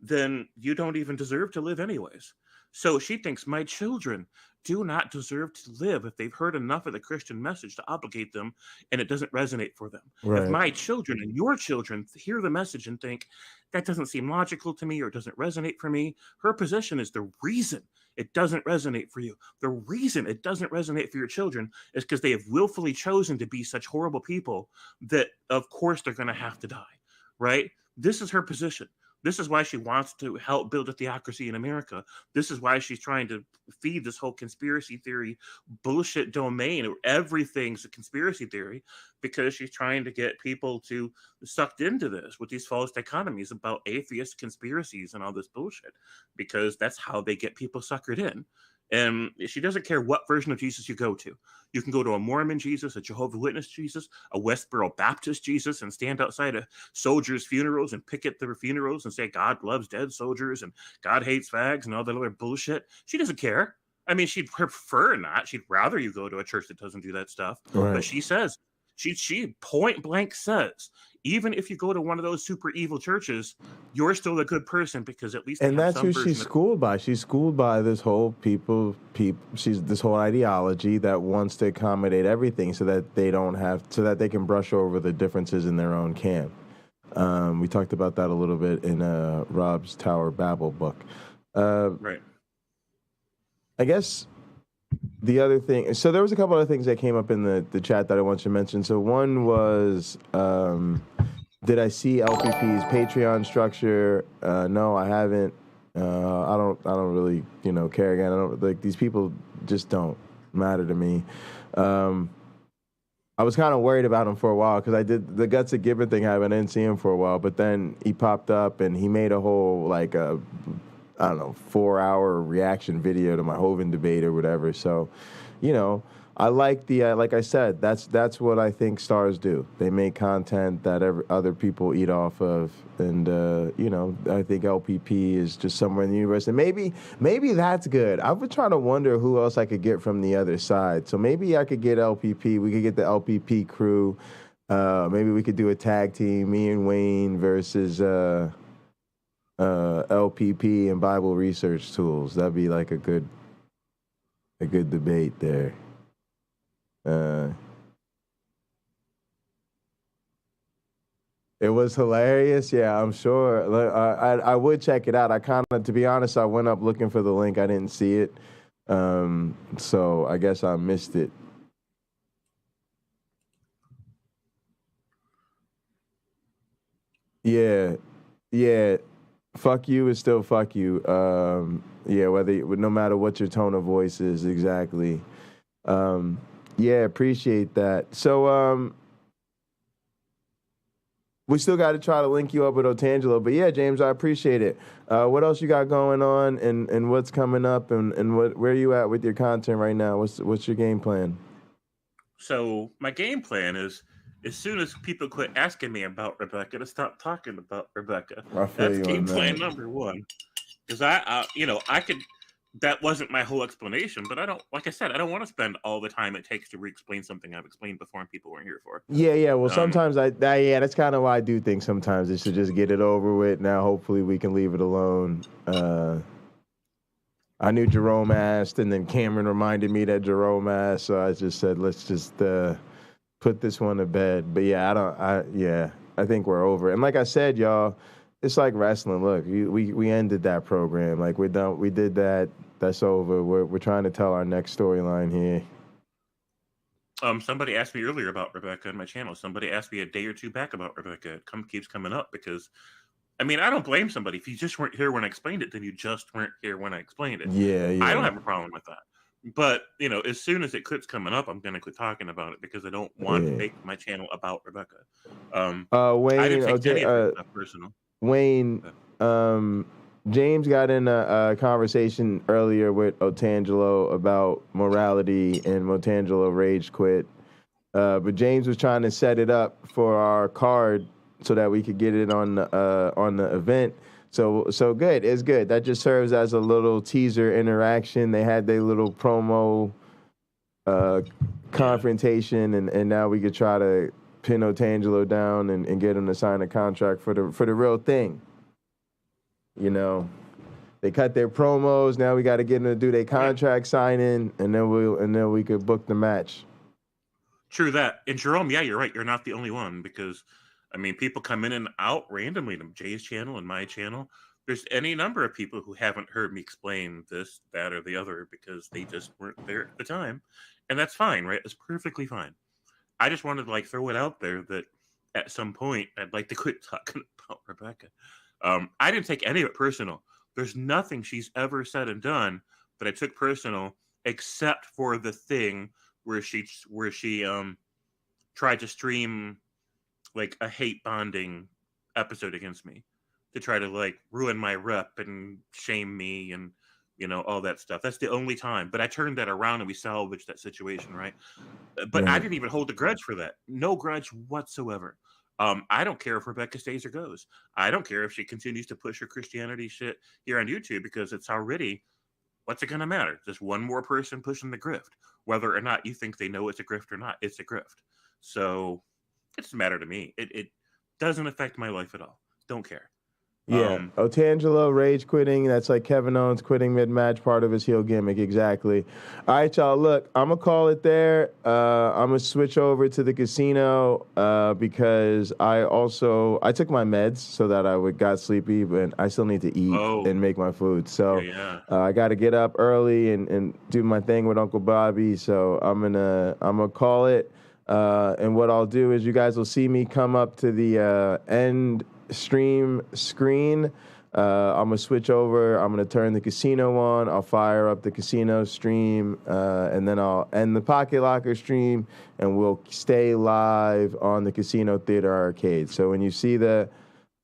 Speaker 1: then you don't even deserve to live anyways. So she thinks my children do not deserve to live if they've heard enough of the Christian message to obligate them and it doesn't resonate for them.
Speaker 7: Right.
Speaker 1: If my children and your children hear the message and think that doesn't seem logical to me or doesn't resonate for me, her position is the reason it doesn't resonate for you. The reason it doesn't resonate for your children is because they have willfully chosen to be such horrible people that, of course, they're going to have to die, right? This is her position. This is why she wants to help build a theocracy in America. This is why she's trying to feed this whole conspiracy theory bullshit domain where everything's a conspiracy theory, because she's trying to get people to sucked into this with these false dichotomies about atheist conspiracies and all this bullshit, because that's how they get people suckered in. And she doesn't care what version of Jesus you go to. You can go to a Mormon Jesus, a Jehovah's Witness Jesus, a Westboro Baptist Jesus, and stand outside of soldiers' funerals and picket their funerals and say God loves dead soldiers and God hates fags and all that other bullshit. She doesn't care. I mean, she'd prefer not. She'd rather you go to a church that doesn't do that stuff.
Speaker 7: Right.
Speaker 1: But she says, she point blank says, even if you go to one of those super evil churches, you're still a good person because at least they
Speaker 7: And
Speaker 1: have
Speaker 7: that's
Speaker 1: some
Speaker 7: who
Speaker 1: version
Speaker 7: she's
Speaker 1: of-
Speaker 7: schooled by. She's schooled by this whole she's this whole ideology that wants to accommodate everything so that they can brush over the differences in their own camp. We talked about that a little bit in Rob's Tower Babel book.
Speaker 1: Right.
Speaker 7: I guess the other thing, so there was a couple other things that came up in the chat that I want you to mention. So one was, did I see LPP's Patreon structure? No, I haven't. I don't really, care. Again, I don't like these people. Just don't matter to me. I was kind of worried about him for a while because I did the Guts of Gibbon thing. I didn't see him for a while, but then he popped up and he made a whole 4-hour reaction video to my Hovind debate or whatever. So, I like the like I said, that's what I think stars do. They make content that other people eat off of, and I think LPP is just somewhere in the universe, and maybe that's good. I've been trying to wonder who else I could get from the other side. So maybe I could get LPP. We could get the LPP crew. Maybe we could do a tag team, me and Wayne versus LPP and Bible Research Tools. That'd be like a good debate there. It was hilarious. Yeah, I'm sure. I would check it out. To be honest, I went up looking for the link. I didn't see it. So I guess I missed it. Yeah. Fuck you is still fuck you. No matter what your tone of voice is, exactly. Appreciate that. So, we still got to try to link you up with Otangelo, but yeah, James, I appreciate it. What else you got going on, and what's coming up, and where are you at with your content right now? What's your game plan?
Speaker 1: So my game plan is, as soon as people quit asking me about Rebecca, to stop talking about Rebecca.
Speaker 7: I feel
Speaker 1: That's
Speaker 7: you
Speaker 1: game
Speaker 7: on
Speaker 1: plan
Speaker 7: that.
Speaker 1: number one. Because I could that wasn't my whole explanation, but I don't want to spend all the time it takes to re-explain something I've explained before and people weren't here for.
Speaker 7: Yeah. Well, sometimes that's kind of why I do think sometimes it's to just get it over with. Now, hopefully we can leave it alone. I knew Jerome asked, and then Cameron reminded me that Jerome asked, so I just said, let's just put this one to bed. But yeah, I think we're over it. And like I said, y'all, it's like wrestling. Look, we ended that program. Like, we're done. We did that. That's over. We're trying to tell our next storyline here.
Speaker 1: Somebody asked me earlier about Rebecca in my channel. Somebody asked me a day or two back about Rebecca. It keeps coming up because, I mean, I don't blame somebody. If you just weren't here when I explained it, then you just weren't here when I explained it.
Speaker 7: Yeah.
Speaker 1: I don't have a problem with that. But, you know, as soon as it quits coming up, I'm going to quit talking about it because I don't want to make my channel about Rebecca.
Speaker 7: Wayne,
Speaker 1: I didn't take any of that personal.
Speaker 7: Wayne, James got in a conversation earlier with Otangelo about morality, and Otangelo rage quit. But James was trying to set it up for our card so that we could get it on the event. So good. It's good. That just serves as a little teaser interaction. They had their little promo confrontation, and now we could try to pin Otangelo down and get him to sign a contract for the real thing. You know, they cut their promos. Now we got to get them to do their contract signing, and then we could book the match.
Speaker 1: True that. And Jerome, yeah, you're right. You're not the only one because, I mean, people come in and out randomly to Jay's channel and my channel. There's any number of people who haven't heard me explain this, that, or the other because they just weren't there at the time. And that's fine, right? It's perfectly fine. I just wanted to like throw it out there that at some point I'd like to quit talking about Rebecca. I didn't take any of it personal. There's nothing she's ever said and done that I took personal, except for the thing where she tried to stream like a hate bonding episode against me to try to like ruin my rep and shame me and, you know, all that stuff. That's the only time. But I turned that around and we salvaged that situation, right? But I didn't even hold a grudge for that. No grudge whatsoever. I don't care if Rebecca stays or goes. I don't care if she continues to push her Christianity shit here on YouTube because it's already, what's it going to matter? Just one more person pushing the grift. Whether or not you think they know it's a grift or not, it's a grift. So it doesn't matter to me. It doesn't affect my life at all. Don't care.
Speaker 7: Yeah, Otangelo rage quitting. That's like Kevin Owens quitting mid-match, part of his heel gimmick. Exactly. All right, y'all. Look, I'm going to call it there. I'm going to switch over to the casino because I took my meds so that I got sleepy, but I still need to eat and make my food. So I got to get up early and do my thing with Uncle Bobby. So I'm gonna call it. And what I'll do is you guys will see me come up to the end stream screen. I'm gonna switch over. I'm gonna turn the casino on. I'll fire up the casino stream, and then I'll end the Pocket Locker stream, and we'll stay live on the Casino Theater Arcade. So when you see the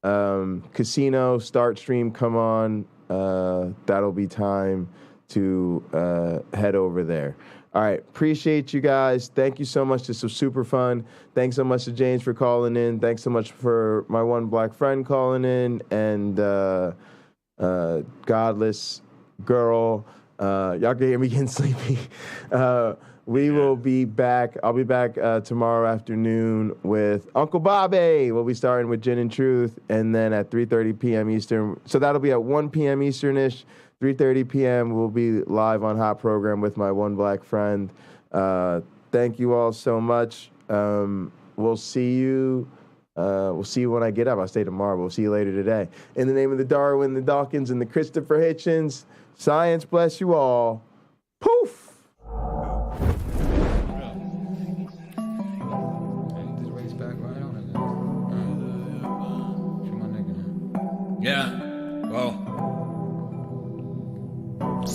Speaker 7: casino start stream come on, that'll be time to head over there. All right, appreciate you guys. Thank you so much. This was super fun. Thanks so much to James for calling in. Thanks so much for my one black friend calling in, and Godless Girl. Y'all can hear me getting sleepy. We will be back. I'll be back tomorrow afternoon with Uncle Bobby. We'll be starting with Gin and Truth, and then at 3:30 p.m. Eastern. So that'll be at 1 p.m. Eastern-ish. 3:30 p.m. we'll be live on Hot Program with my one black friend. Thank you all so much. We'll see you. We'll see you when I get up. I'll stay tomorrow. We'll see you later today. In the name of the Darwin, the Dawkins, and the Christopher Hitchens, science bless you all. Poof!
Speaker 3: Yeah, well.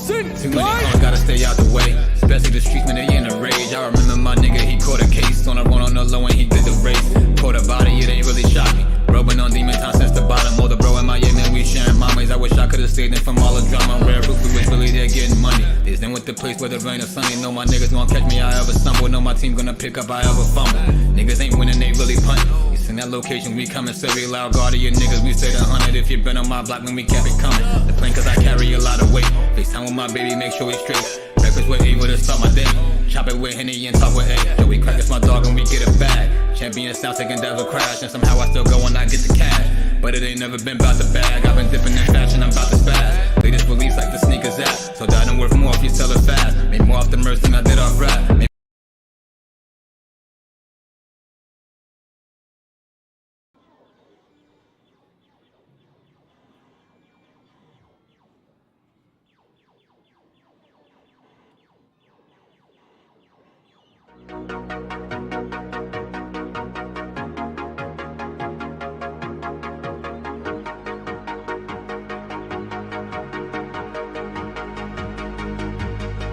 Speaker 3: Too many cars, gotta stay out the way. Especially the streets when they in a rage. I remember my nigga, he caught a case. On a run on the low and he did the race. Caught a body, it ain't really shocked me. Rubbing on demon time since the bottom. All the bro in my yeah, man, we sharing mama's. I wish I could've stayed in from all the drama. Rare roof, we was really there getting money. This then with the place where the rain or sunny. Know my niggas gon' catch me, I ever stumble. Know my team gonna pick up, I ever fumble. Niggas ain't winning, they really punt. In that location, we coming so we loud. Guard of your niggas, we say the 100 if you been on my block when we kept it coming. The plane cause I carry a lot of weight. Face Time with my baby, make sure we straight. Breakfast with A with a start my day. Chop it with Henny and talk with A. Yo, we crack, it's my dog and we get it back. Champion sound taking devil crash. And somehow I still go when I get the cash. But it ain't never been about the bag. I've been dipping in fashion, I'm about to spaz. Latest release like the sneakers at. So that ain't worth more if you sell it fast. Made more off the merch than I did off rap.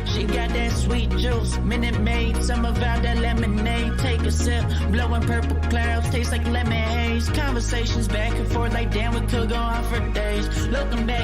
Speaker 2: She got that sweet juice, Minute Maid, some of out that lemonade. Take a sip, blowing purple clouds, taste like lemon haze. Conversations back and forth like damn, we could go on for days. Looking back